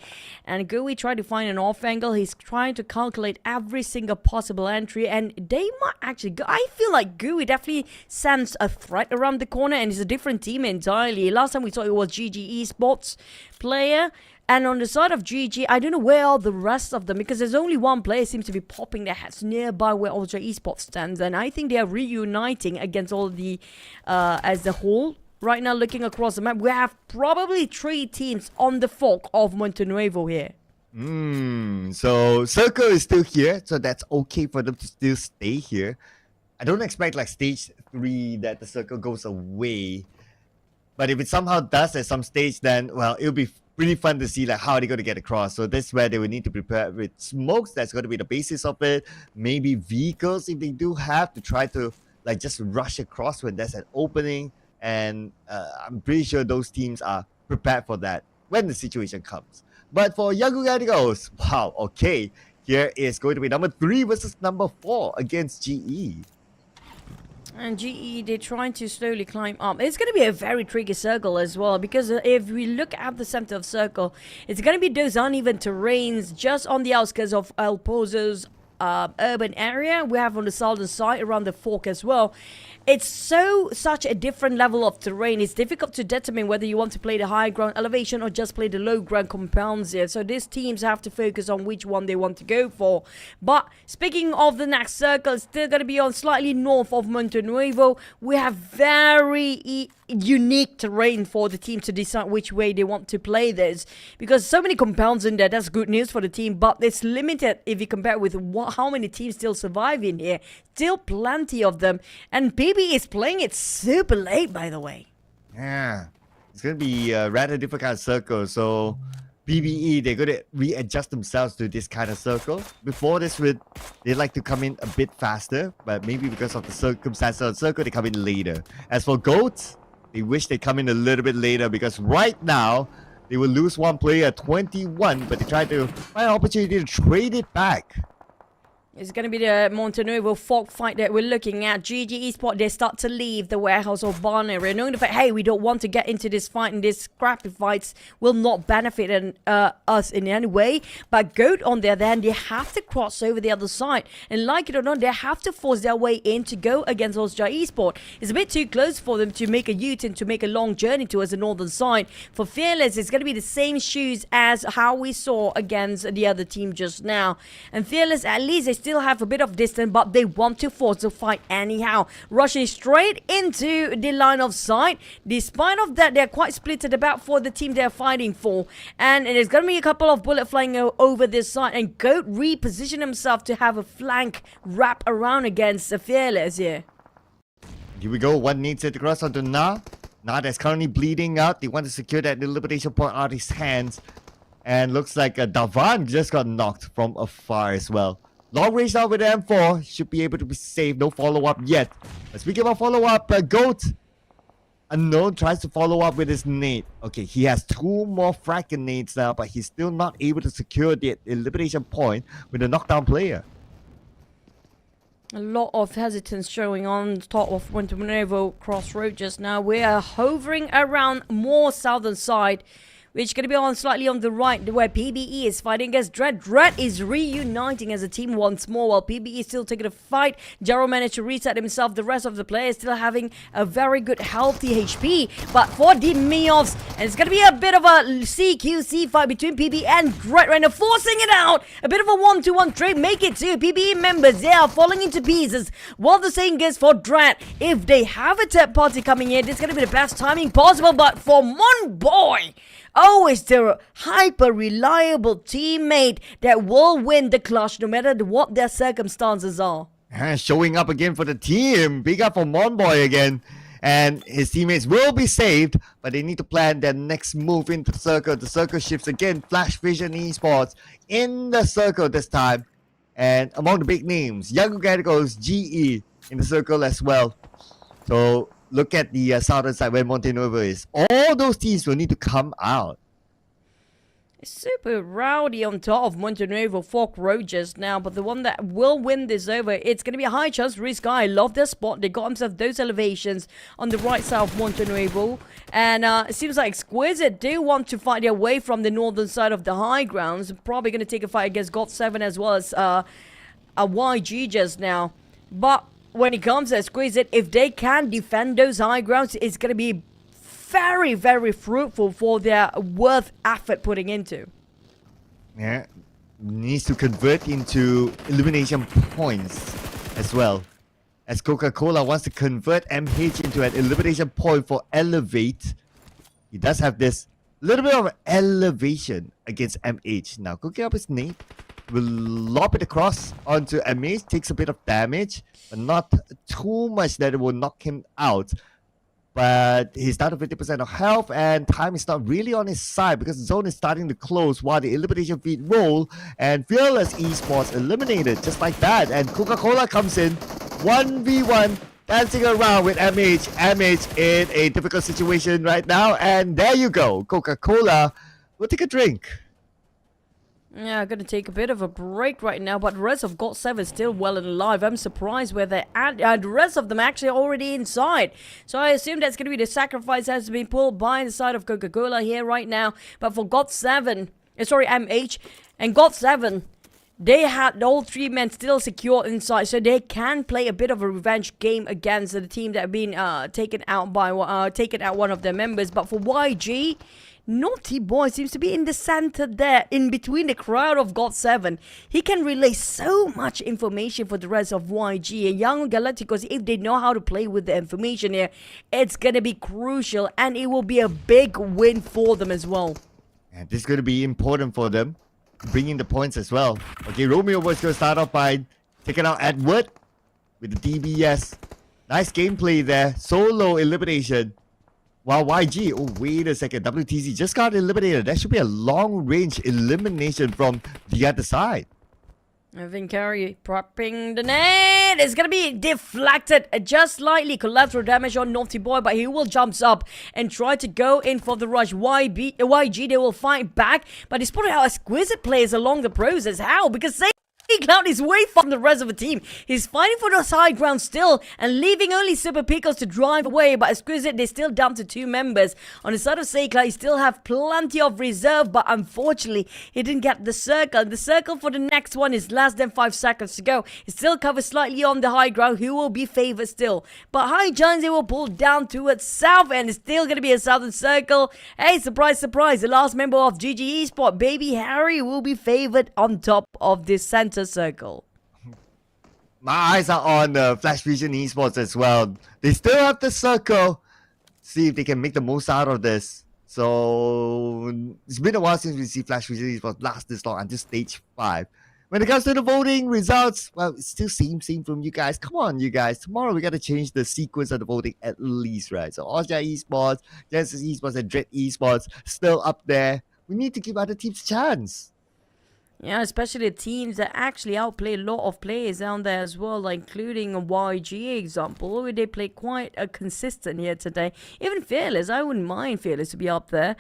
And Gooey tried to find an off angle. He's trying to calculate every single possible entry. And they might actually go. I feel like Gooey definitely sends a threat around the corner. And it's a different team entirely. Last time we saw it was GG Esports player. And on the side of GG, I don't know where are the rest of them, because there's only one player seems to be popping their heads nearby where Ultra Esports stands. And I think they are reuniting against all the, as a whole. Right now, looking across the map, we have probably 3 teams on the fork of Monte Nuevo here. So Circle is still here, so that's okay for them to still stay here. I don't expect like stage 3 that the Circle goes away. But if it somehow does at some stage, then, well, it'll be really fun to see like how they're going to get across. So that's where they will need to prepare with smokes. That's going to be the basis of it. Maybe vehicles, if they do have, to try to like just rush across when there's an opening. And I'm pretty sure those teams are prepared for that when the situation comes. But for Young Gallegos, wow, okay. Here is going to be number 3 versus number 4 against GE. And GE, they're trying to slowly climb up. It's going to be a very tricky circle as well, because if we look at the center of circle, it's going to be those uneven terrains just on the outskirts of El Pozo's urban area. We have on the southern side around the fork as well. It's such a different level of terrain. It's difficult to determine whether you want to play the high ground elevation or just play the low ground compounds here. So these teams have to focus on which one they want to go for. But speaking of the next circle, it's still going to be on slightly north of Monte Nuevo. We have very unique terrain for the team to decide which way they want to play this, because so many compounds in there. That's good news for the team, but it's limited if you compare with how many teams still survive in here. Still plenty of them, and PB is playing it super late, by the way. Yeah, it's going to be a rather difficult circle. So BBE, they're going to readjust themselves to this kind of circle. Before this, they like to come in a bit faster, but maybe because of the circumstances of the circle, they come in later. As for Goats, they wish they come in a little bit later because right now, they will lose one player at 21, but they try to find an opportunity to trade it back. It's going to be the Montenegro Fog fight that we're looking at. GG Esports, they start to leave the warehouse of barn area, knowing the fact, hey, we don't want to get into this fight, and these scrappy fights will not benefit us in any way. But Goat, on the other hand, they have to cross over the other side. And like it or not, they have to force their way in to go against Osja Esports. It's a bit too close for them to make a U-turn, to make a long journey towards the northern side. For Fearless, it's going to be the same shoes as how we saw against the other team just now. And Fearless, at least they still have a bit of distance, but they want to force the fight anyhow, rushing straight into the line of sight. Despite of that, they're quite splitted about for the team they're fighting for, and there's going to be a couple of bullets flying over this side, and Goat reposition himself to have a flank wrap around against the Fearless here. Here we go. One needs it across onto Na. Na that's currently bleeding out. They want to secure that elimination point out of his hands, and looks like Davan just got knocked from afar as well. Long range now with the M4. Should be able to be safe. No follow-up yet. But speaking about follow-up, Goat Unknown tries to follow up with his nade. Okay, he has 2 more frag nades now, but he's still not able to secure the elimination point with a knockdown player. A lot of hesitance showing on top of Montenegro Crossroad just now. We are hovering around more southern side, which is going to be on slightly on the right, where PBE is fighting against Dread. Dread is reuniting as a team once more, while PBE is still taking a fight. Jaro managed to reset himself. The rest of the players still having a very good healthy HP. But for the Meoffs, and it's going to be a bit of a CQC fight between PBE and Dread right now, forcing it out. A bit of a 1-2-1 trade. Make it 2 PBE members. They are falling into pieces. While the saying is for Dread, if they have a third party coming in, it's going to be the best timing possible. But for Mon Boy, always the hyper reliable teammate that will win the clutch no matter what their circumstances are. Showing up again for the team. Big up for Monboy again. And his teammates will be saved, but they need to plan their next move into the circle. The circle shifts again. Flash Vision Esports in the circle this time. And among the big names, Young Organicals, GE in the circle as well. So look at the southern side where Montenegro is. All those teams will need to come out. It's super rowdy on top of Montenegro Fork Road just now, but the one that will win this over, it's going to be a high chance. Risk Guy, love their spot. They got themselves those elevations on the right side of Montenegro. And it seems like Exquisite do want to fight their way from the northern side of the high grounds. Probably going to take a fight against God7 as well as a YG just now. But when it comes to Exquisite, if they can defend those high grounds, it's going to be very, very fruitful for their worth effort putting into. Yeah, needs to convert into elimination points as well. As Coca-Cola wants to convert MH into an elimination point for Elevate. He does have this little bit of elevation against MH. Now, cooking up his nade, will lob it across onto MH, takes a bit of damage, but not too much that it will knock him out. But he's down to 50% of health, and time is not really on his side because the zone is starting to close while the elimination feed roll, and Fearless Esports eliminated just like that. And Coca-Cola comes in 1v1, dancing around with MH. MH in a difficult situation right now, and there you go. Coca-Cola will take a drink. Yeah, I'm going to take a bit of a break right now, but the rest of God7 is still well and alive. I'm surprised where they're at. The rest of them actually already inside. So I assume that's going to be the sacrifice that has been pulled by the side of Coca-Cola here right now. But for God7, MH and God7, they had all 3 men still secure inside, so they can play a bit of a revenge game against the team that have been taken out one of their members. But for YG, Naughty Boy seems to be in the center there, in between the crowd of God7. He can relay so much information for the rest of YG. And Young Galacticos, if they know how to play with the information here, it's going to be crucial, and it will be a big win for them as well. And this is going to be important for them, bringing the points as well. Okay, Romeo was going to start off by taking out Edward with the DBS. Nice gameplay there. Solo elimination. While YG, oh wait a second, WTZ just got eliminated. That should be a long range elimination from the other side. I think Curry propping the net. It's gonna be deflected just slightly. Collateral damage on Naughty Boy, but he will jumps up and try to go in for the rush. YG, they will fight back, but it's probably how Exquisite plays along the process. How? Because Cloud is way from the rest of the team. He's fighting for the high ground still and leaving only Super Pickles to drive away. But Exquisite, they still down to 2 members. On the side of Cloud, he still have plenty of reserve, but unfortunately, he didn't get the circle. The circle for the next one is less than 5 seconds to go. He still covers slightly on the high ground. He will be favored still. But High Giants, they will pull down towards south, and it's still going to be a southern circle. Hey, surprise, surprise. The last member of GG Esports, Baby Harry, will be favored on top of this center circle. My eyes are on Flash Vision Esports as well. They still have the circle. See if they can make the most out of this. So it's been a while since we see Flash Vision Esports last this long until stage 5. When it comes to the voting results, well, it's still same from you guys. Come on, you guys. Tomorrow we gotta change the sequence of the voting at least, right? So Osja Esports, Genesis Esports, and Dread Esports still up there. We need to give other teams a chance. Yeah, especially teams that actually outplay a lot of players down there as well, like including a YG example. They play quite a consistent here today. Even Fearless, I wouldn't mind Fearless to be up there.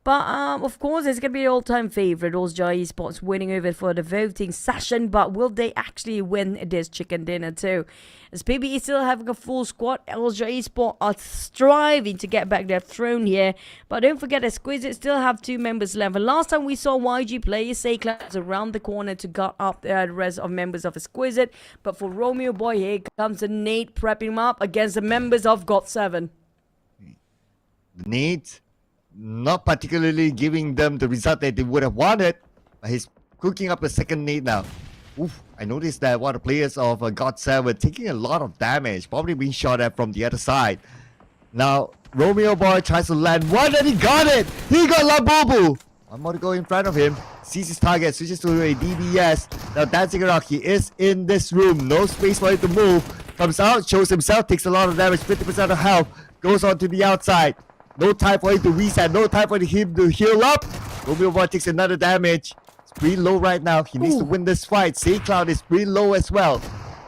But, of course, it's going to be an all-time favourite, Osja Esports winning over for the voting session. But will they actually win this chicken dinner too? As PBE still having a full squad, Osja Esports are striving to get back their throne here. But don't forget, Exquisite still have 2 members left. And last time we saw YG play, Cloud was around the corner to gut up the rest of members of Exquisite. But for Romeo Boy, here comes the Nate prepping him up against the members of GOT7. Nate not particularly giving them the result that they would have wanted, but he's cooking up a second nade now. Oof, I noticed that one of the players of GOT7 were taking a lot of damage, probably being shot at from the other side. Now, Romeo Boy tries to land one and he got it! He got Labubu! One more to go in front of him, sees his target, switches to a DBS. Now dancing around, he is in this room, no space for him to move. Comes out, shows himself, takes a lot of damage, 50% of health, goes on to the outside. No time for him to reset, no time for him to heal up. Romeo Boy takes another damage. It's pretty low right now. He needs to win this fight. Cloud is pretty low as well.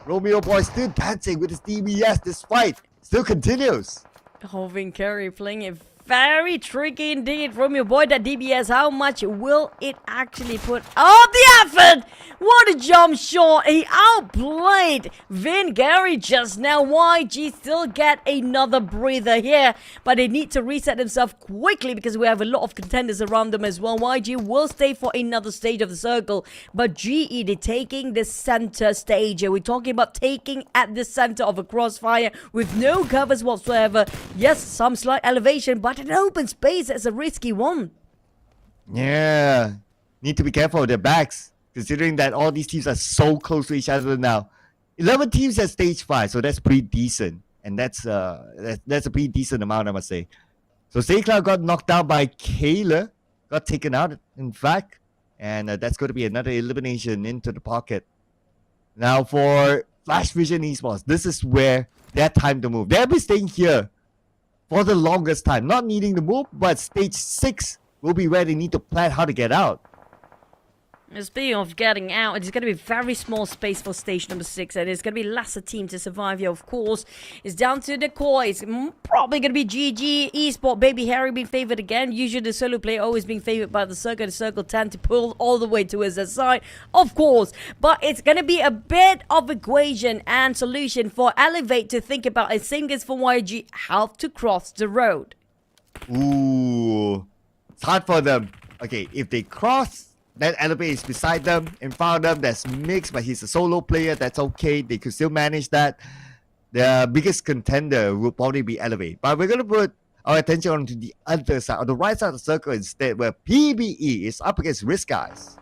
Romeo Boy still dancing with his DBS. This fight still continues. Hovin Curry playing it very tricky indeed. Romeo Boy, that DBS, how much will it actually put up the effort? What a jump shot. He outplayed Vin Gary just now. YG still get another breather here, but they need to reset themselves quickly because we have a lot of contenders around them as well. YG will stay for another stage of the circle, but GE, they're taking the center stage. We're talking about taking at the center of a crossfire with no covers whatsoever. Yes, some slight elevation, but an open space is a risky one. Yeah, need to be careful of their backs, considering that all these teams are so close to each other now. 11 teams at stage 5, so that's pretty decent, and that's a pretty decent amount, I must say. So Cloud got knocked out by Kayla, got taken out, in fact, and that's going to be another elimination into the pocket. Now for Flash Vision Esports, this is where they have time to move. They'll be staying here for the longest time, not needing to move, but stage 6 will be where they need to plan how to get out. Speaking of getting out, it's going to be very small space for stage number 6, and it's going to be lesser team to survive here, of course. It's down to the core. It's probably going to be GG Esports, Baby Harry being favored again. Usually the solo player always being favored by the circle. The circle tend to pull all the way towards the side, of course. But it's going to be a bit of equation and solution for Elevate to think about. And same goes for YG, how to cross the road. Ooh, it's hard for them. Okay, if they cross, then Elevate is beside them. In front of them, there's Mix, but he's a solo player. That's okay. They could still manage that. The biggest contender will probably be Elevate. But we're going to put our attention onto the other side, on the right side of the circle instead, where PBE is up against Risk Guys.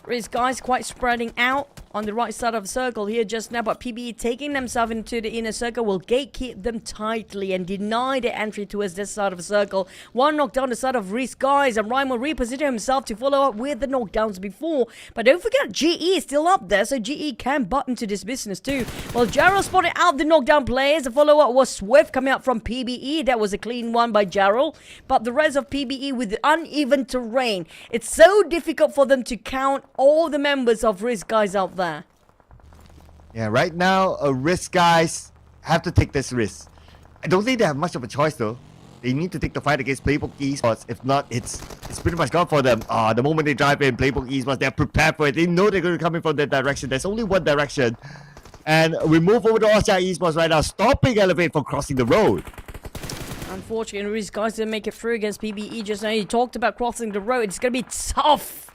Risk Guys quite spreading out on the right side of the circle here just now, but PBE taking themselves into the inner circle will gatekeep them tightly and deny their entry towards this side of the circle. One knockdown the side of Reese, guys, and Ryan will reposition himself to follow up with the knockdowns before. But don't forget, GE is still up there, so GE can butt into this business too. Well, Jarrell spotted out the knockdown players. The follow-up was swift coming out from PBE. That was a clean one by Jarrell. But the rest of PBE with the uneven terrain, it's so difficult for them to count all the members of Risk, guys, out there. Yeah, right now, Risk guys have to take this risk. I don't think they have much of a choice though. They need to take the fight against Playbook Esports. If not, it's pretty much gone for them. The moment they drive in, Playbook Esports, they're prepared for it. They know they're going to come in from that direction. There's only one direction. And we move over to Austria Esports right now, stopping Elevate from crossing the road. Unfortunately, these guys didn't make it through against PBE just now. You talked about crossing the road. It's going to be tough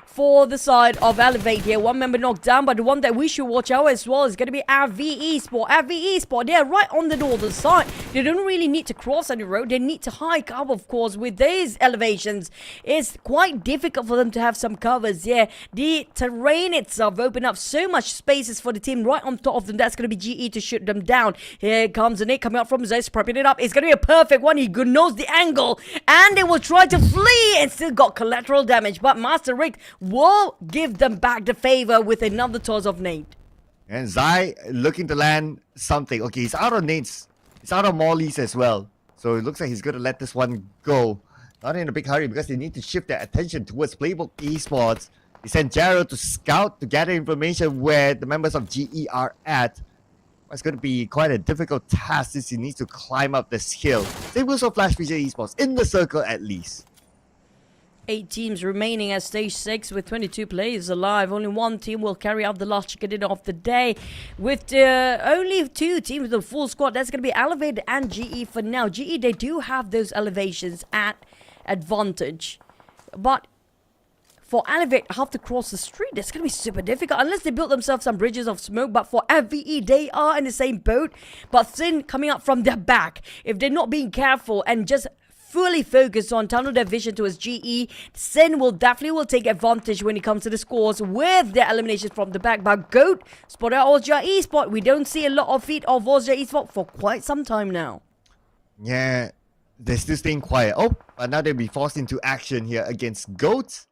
for the side of Elevate here. One member knocked down, but the one that we should watch out as well is going to be AV Esports. AV Esports, they're right on the northern side. They don't really need to cross any road. They need to hike up, of course, with these elevations. It's quite difficult for them to have some covers. Yeah, the terrain itself opened up so much spaces for the team right on top of them. That's going to be GE to shoot them down. Here comes an 8 coming out from Zeus, prepping it up. It's going to be a perfect one. He knows the angle, and they will try to flee and still got collateral damage. But Master Rick will give them back the favor with another toss of nade. And Zai looking to land something. Okay, he's out of nades. He's out of mollies as well. So it looks like he's going to let this one go. Not in a big hurry because they need to shift their attention towards Playbook Esports. He sent Jarrell to scout to gather information where the members of GE are at. It's going to be quite a difficult task since he needs to climb up this hill. Same goes for Flash Vision Esports, in the circle at least. 8 teams remaining at stage 6 with 22 players alive. Only one team will carry out the last chicken of the day. With only 2 teams with a full squad, that's going to be Elevate and GE for now. GE, they do have those elevations at advantage. But for Elevate, have to cross the street. That's going to be super difficult unless they build themselves some bridges of smoke. But for FVE, they are in the same boat. But Sin coming up from their back. If they're not being careful and just fully focused on tunnel their vision towards GE, Sin will definitely take advantage when it comes to the scores with their eliminations from the back. But Goat spotted out Austria Esports. We don't see a lot of feet of Austria Esports for quite some time now. Yeah, they're still staying quiet. Oh, but now they'll be forced into action here against Goat.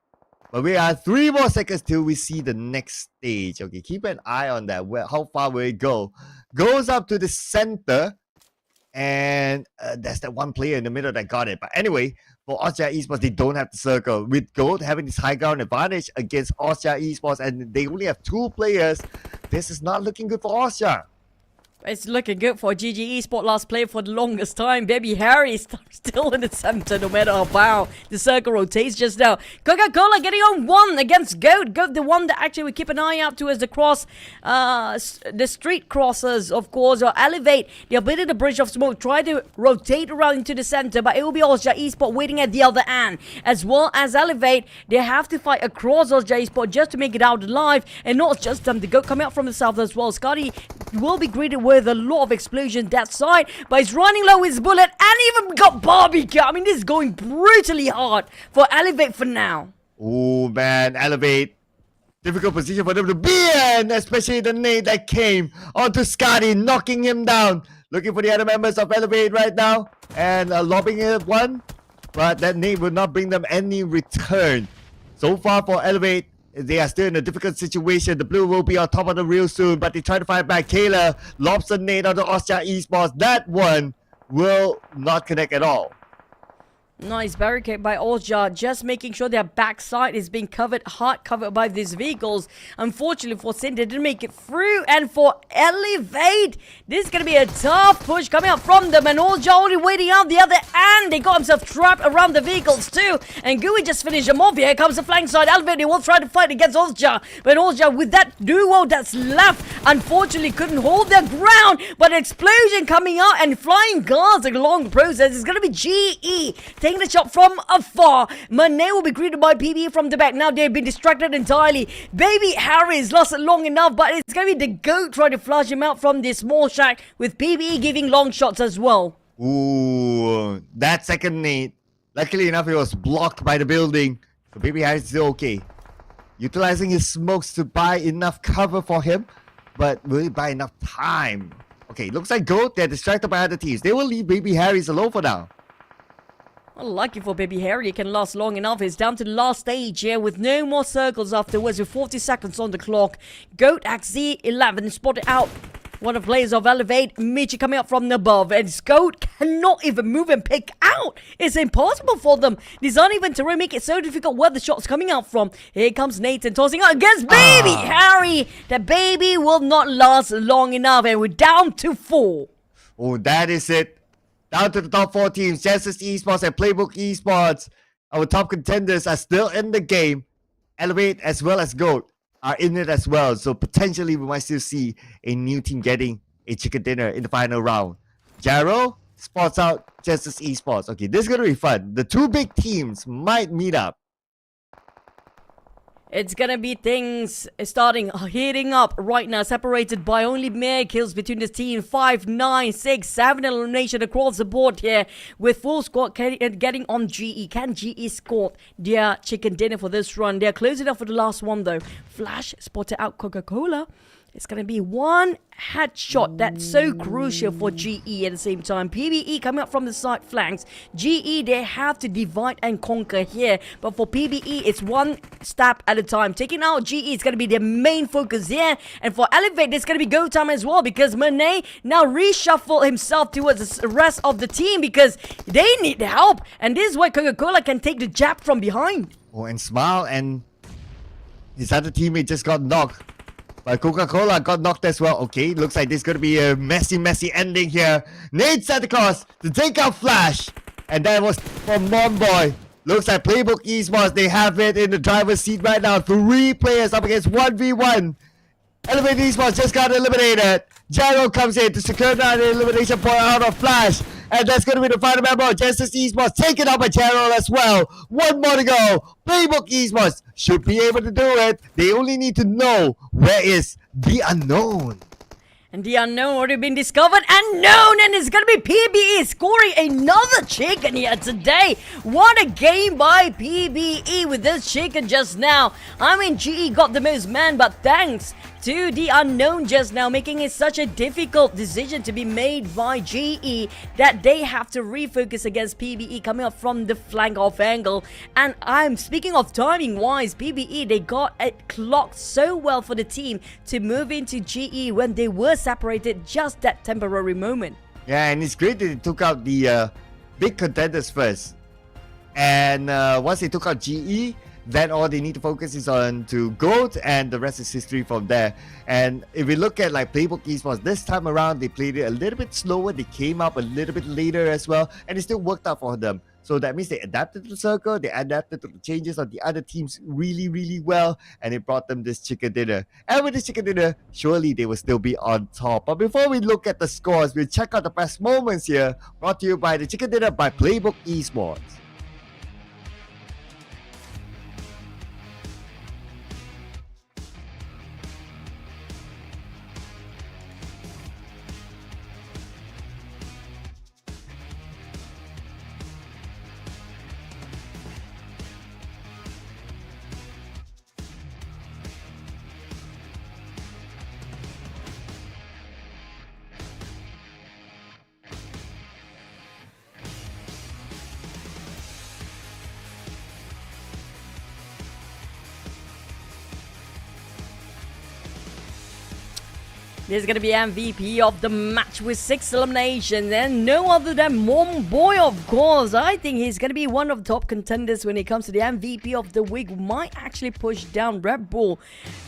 But we are 3 more seconds till we see the next stage. Okay, keep an eye on that. How far will it go? Goes up to the center. And there's that one player in the middle that got it. But anyway, for Austria Esports, they don't have the circle. With Gold having this high ground advantage against Austria Esports, and they only have 2 players, this is not looking good for Austria. It's looking good for GG Esports, last player for the longest time. Baby Harry is still in the center no matter how the circle rotates just now. Coca-Cola getting on 1 against Goat. Goat, the one that actually we keep an eye out to as the cross, the street crossers, of course, or Elevate. They're building the bridge of smoke, try to rotate around into the center, but it will be Austria Esports waiting at the other end. As well as Elevate, they have to fight across Austria Esports just to make it out alive. And not just them, the Goat coming out from the south as well. Scotty will be greeted with a lot of explosion that side, but he's running low with his bullet and even got barbecue. I mean, this is going brutally hard for Elevate for now. Oh man, Elevate. Difficult position for them to be in, especially the nade that came onto Scotty, knocking him down. Looking for the other members of Elevate right now and lobbing it one, but that nade will not bring them any return. So far for Elevate, they are still in a difficult situation. The blue will be on top of them real soon, but they try to fight back. Kayla lobs a nade onto Austria Esports. That one will not connect at all. Nice barricade by Austria, just making sure their backside is being hard covered by these vehicles. Unfortunately for Sin, they didn't make it through. And for Elevate, this is going to be a tough push coming up from them. And Austria already waiting out the other end. They got themselves trapped around the vehicles too. And Gooey just finished them off. Here comes the flank side. Elevate, they will try to fight against Austria. But Austria, with that duo that's left, unfortunately couldn't hold their ground. But explosion coming out and flying guards along the process is going to be GE. Taking the shot from afar. Monet will be greeted by PBE from the back. Now they've been distracted entirely. Baby Harry's lost it long enough, but it's going to be the Goat trying to flush him out from this small shack with PBE giving long shots as well. Ooh, that second nade. Luckily enough, it was blocked by the building. So Baby Harry's still okay. utilizing his smokes to buy enough cover for him, but will he buy enough time? Okay, looks like Goat, they're distracted by other teams. They will leave Baby Harry's alone for now. Well, lucky for Baby Harry, it can last long enough. It's down to the last stage here with no more circles afterwards with 40 seconds on the clock. Goat XZ11 spotted out one of the players of Elevate. Michi coming up from above, and Goat cannot even move and pick out. It's impossible for them. Design even to make it so difficult where the shot's coming out from. Here comes Nathan tossing out against Baby Harry. The baby will not last long enough, and we're down to 4. Oh, that is it. Down to the top 4 teams. Genesis Esports and Playbook Esports. Our top contenders are still in the game. Elevate as well as Goat are in it as well. So potentially we might still see a new team getting a chicken dinner in the final round. Jaro spots out Genesis Esports. Okay, this is going to be fun. The 2 big teams might meet up. It's gonna be things starting heating up right now, separated by only mere kills between this team. 5, 9, 6, 7 elimination across the board here with full squad getting on GE. Can GE score their chicken dinner for this run? They're closing up for the last one though. Flash spotted out Coca-Cola. It's going to be one headshot that's so crucial for GE at the same time. PBE coming up from the side flanks. GE, they have to divide and conquer here. But for PBE, it's one step at a time. Taking out GE is going to be their main focus here. And for Elevate, there's going to be go time as well, because Monet now reshuffle himself towards the rest of the team because they need help. And this is why Coca-Cola can take the jab from behind. Oh, and Smile and his other teammate just got knocked. But Coca-Cola got knocked as well. Okay, looks like this is going to be a messy ending here. Nate sent across to take out Flash. And that was from Monboy. Looks like Playbook Esports, they have it in the driver's seat right now. 3 players up against 1v1. Elevate Esports just got eliminated. Gyro comes in to secure that elimination point out of Flash. And that's going to be the final member of Genesis Esports, taken up by Gyro as well. 1 more to go. Playbook Esports should be able to do it. They only need to know where is the unknown. And the unknown already been discovered and known, and it's gonna be PBE scoring another chicken here today. What a game by PBE with this chicken just now. I mean, GE got the most man, but thanks to the unknown just now, making it such a difficult decision to be made by GE that they have to refocus against PBE coming up from the flank off angle. And I'm speaking of timing wise, PBE, they got it clocked so well for the team to move into GE when they were separated, just that temporary moment. Yeah, and it's great that they took out the big contenders first. And once they took out GE, then all they need to focus is on to GOAT, and the rest is history from there. And if we look at like Playbook Esports, this time around they played it a little bit slower. They came up a little bit later as well, and it still worked out for them. So that means they adapted to the circle, they adapted to the changes of the other teams really well, and it brought them this chicken dinner. And with this chicken dinner, surely they will still be on top. But before we look at the scores, we'll check out the best moments here, brought to you by the chicken dinner by Playbook Esports. This is going to be MVP of the match with 6 eliminations, and no other than Momboy, of course. I think he's going to be one of the top contenders when it comes to the MVP of the week. Might actually push down Red Bull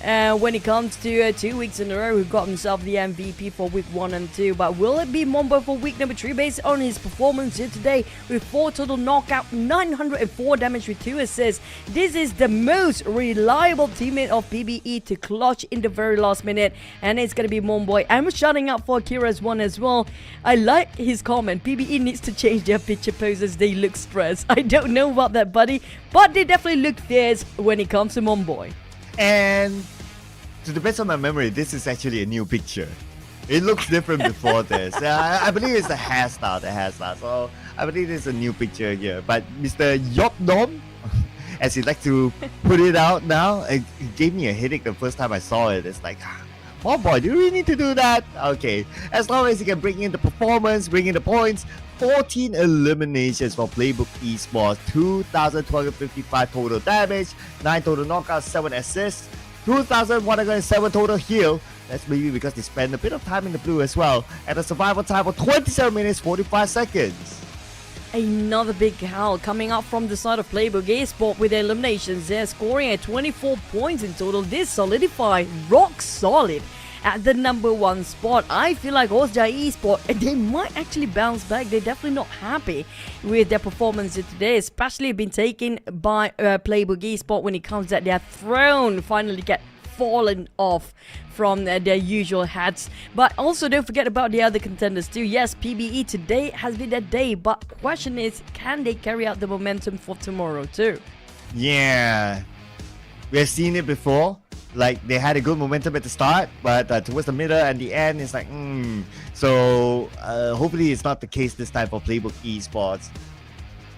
when it comes to 2 weeks in a row who got himself the MVP for week 1 and 2. But will it be Momboy for week number 3 based on his performance here today with 4 total knockout, 904 damage with 2 assists? This is the most reliable teammate of PBE to clutch in the very last minute, and it's going to be Momboy. I'm shouting out for Kira's one as well. I like his comment. PBE needs to change their picture poses. They look stressed. I don't know about that, buddy, but they definitely look fierce when it comes to Momboy. And to the best of my memory, this is actually a new picture. It looks different before this. I believe it's the hairstyle. So I believe it's a new picture here. But Mr. Yopdom as he like to put it out now. It gave me a headache the first time I saw it. It's like, oh boy, do you really need to do that? Okay, as long as you can bring in the performance, bring in the points. 14 eliminations for Playbook Esports, 2,255 total damage, 9 total knockouts, 7 assists, 2,107 total heal. That's maybe because they spend a bit of time in the blue as well, and a survival time of 27 minutes 45 seconds. Another big haul coming up from the side of Playbook Esports with their eliminations. They're scoring at 24 points in total. This solidify rock solid at the number 1 spot. I feel like Osja Esports, they might actually bounce back. They're definitely not happy with their performance today, especially been taken by Playbook Esports when it comes that their throne finally get fallen off from their usual hats. But also don't forget about the other contenders too. Yes, PBE today has been their day, but question is, can they carry out the momentum for tomorrow too? Yeah, we've seen it before. Like, they had a good momentum at the start, but towards the middle and the end, it's like, So, hopefully it's not the case this time for Playbook Esports,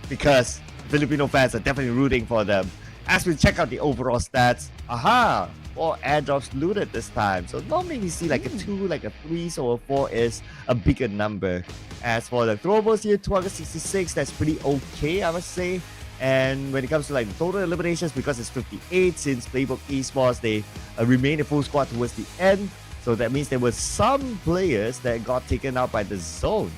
because Filipino fans are definitely rooting for them. As we check out the overall stats, 4 airdrops looted this time. So normally we see like a 2, like a 3, so a 4 is a bigger number. As for the throwables here, 266, that's pretty okay, I must say. And when it comes to like the total eliminations, because it's 58 since Playbook Esports, they remain a full squad towards the end. So that means there were some players that got taken out by the zone.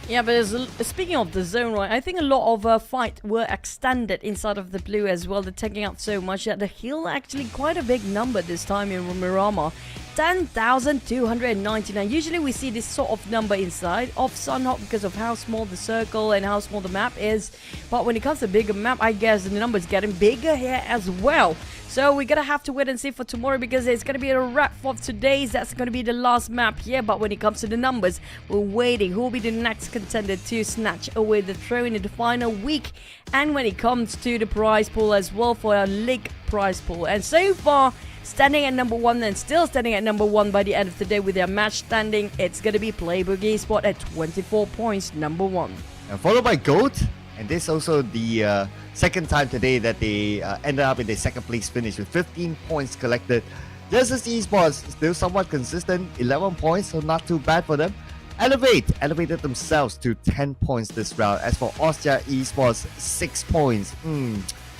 Yeah, but speaking of the zone, right, I think a lot of fight were extended inside of the blue as well. They're taking out so much that the heal actually quite a big number this time in Miramar. 10,299. Usually we see this sort of number inside of Sanhok because of how small the circle and how small the map is. But when it comes to bigger map, I guess the number is getting bigger here as well. So we're gonna have to wait and see for tomorrow, because it's gonna be a wrap for today's. That's gonna be the last map here. But when it comes to the numbers, we're waiting. Who will be the next contender to snatch away the throne in the final week? And when it comes to the prize pool as well, for our league prize pool. And so far, standing at number 1 and still standing at number 1 by the end of the day with their match standing, it's gonna be Playbook Esports at 24 points, number 1. And followed by GOAT. And this is also the second time today that they ended up in the second place finish with 15 points collected. Genesis Esports still somewhat consistent, 11 points, so not too bad for them. Elevated themselves to 10 points this round. As for Osja Esports, 6 points.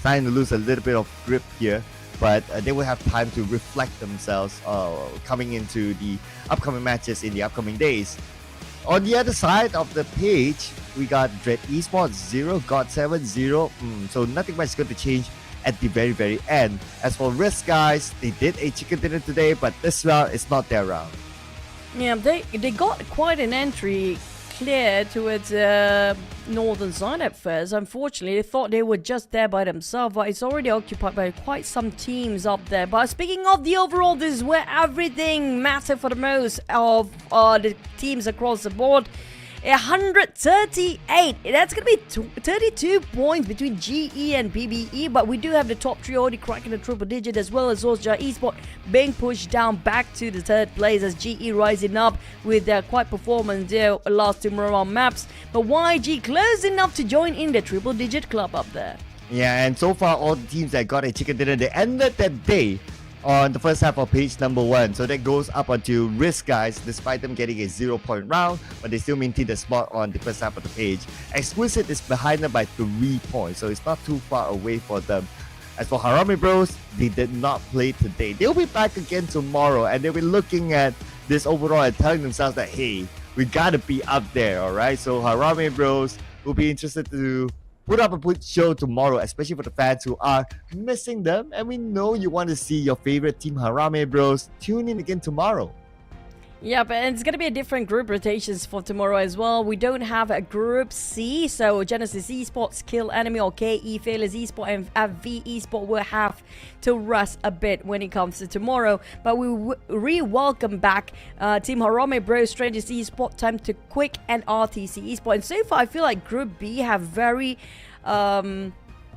Trying to lose a little bit of grip here, but they will have time to reflect themselves coming into the upcoming matches in the upcoming days. On the other side of the page, we got Dread Esports 0, God7 0. So nothing much is going to change at the very end. As for Risk guys, they did a chicken dinner today, but this round is not their round. Yeah, they got quite an entry clear towards northern side at first. Unfortunately, they thought they were just there by themselves, but it's already occupied by quite some teams up there. But speaking of the overall, this is where everything matters for the most of the teams across the board. 138. That's going to be 32 points between GE and PBE, but we do have the top three already cracking the triple digit, as well as Osja Esports being pushed down back to the third place as GE rising up with their quite performance there last two Miramar maps. But YG close enough to join in the triple digit club up there. Yeah, and so far all the teams that got a chicken dinner, they ended that day on the first half of page number 1. So that goes up onto Risk guys, despite them getting a 0-point round, but they still maintain the spot on the first half of the page. Exquisite is behind them by 3 points, so it's not too far away for them. As for Harame Bros, they did not play today. They'll be back again tomorrow, and they'll be looking at this overall and telling themselves that, hey, we gotta be up there, alright? So Harame Bros will be interested to put up a good show tomorrow, especially for the fans who are missing them. And we know you want to see your favorite team, Harame Bros. Tune in again tomorrow. Yeah, but it's going to be a different group rotations for tomorrow as well. We don't have a Group C, so Genesis Esports, Kill Enemy, or KE Failures Esports, and FV Esports will have to rest a bit when it comes to tomorrow. But we re-welcome back Team Harame Bros, Strangers Esports, Time to Quick, and RTC Esports. And so far, I feel like Group B have very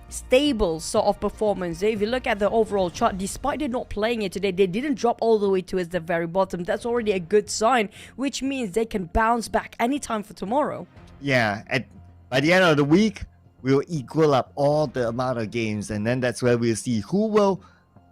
stable sort of performance. If you look at the overall chart, despite they not playing it today, they didn't drop all the way towards the very bottom. That's already a good sign, which means they can bounce back anytime for tomorrow. Yeah, by the end of the week, we'll equal up all the amount of games, and then that's where we'll see who will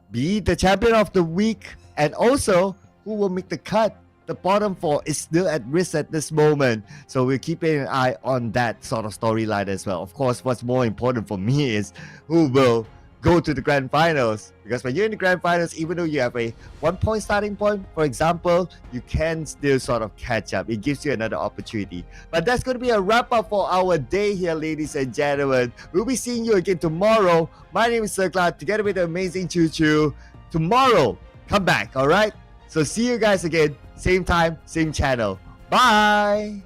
be the champion of the week and also who will make the cut. The bottom four is still at risk at this moment, so we're keeping an eye on that sort of storyline as well. Of course, what's more important for me is who will go to the grand finals, because when you're in the grand finals, even though you have a 1 point starting point, for example, you can still sort of catch up. It gives you another opportunity. But that's going to be a wrap up for our day here, ladies and gentlemen. We'll be seeing you again tomorrow. My name is Sir Cloud, together with the amazing Choo Choo. Tomorrow, come back, all right? So see you guys again, same time, same channel. Bye.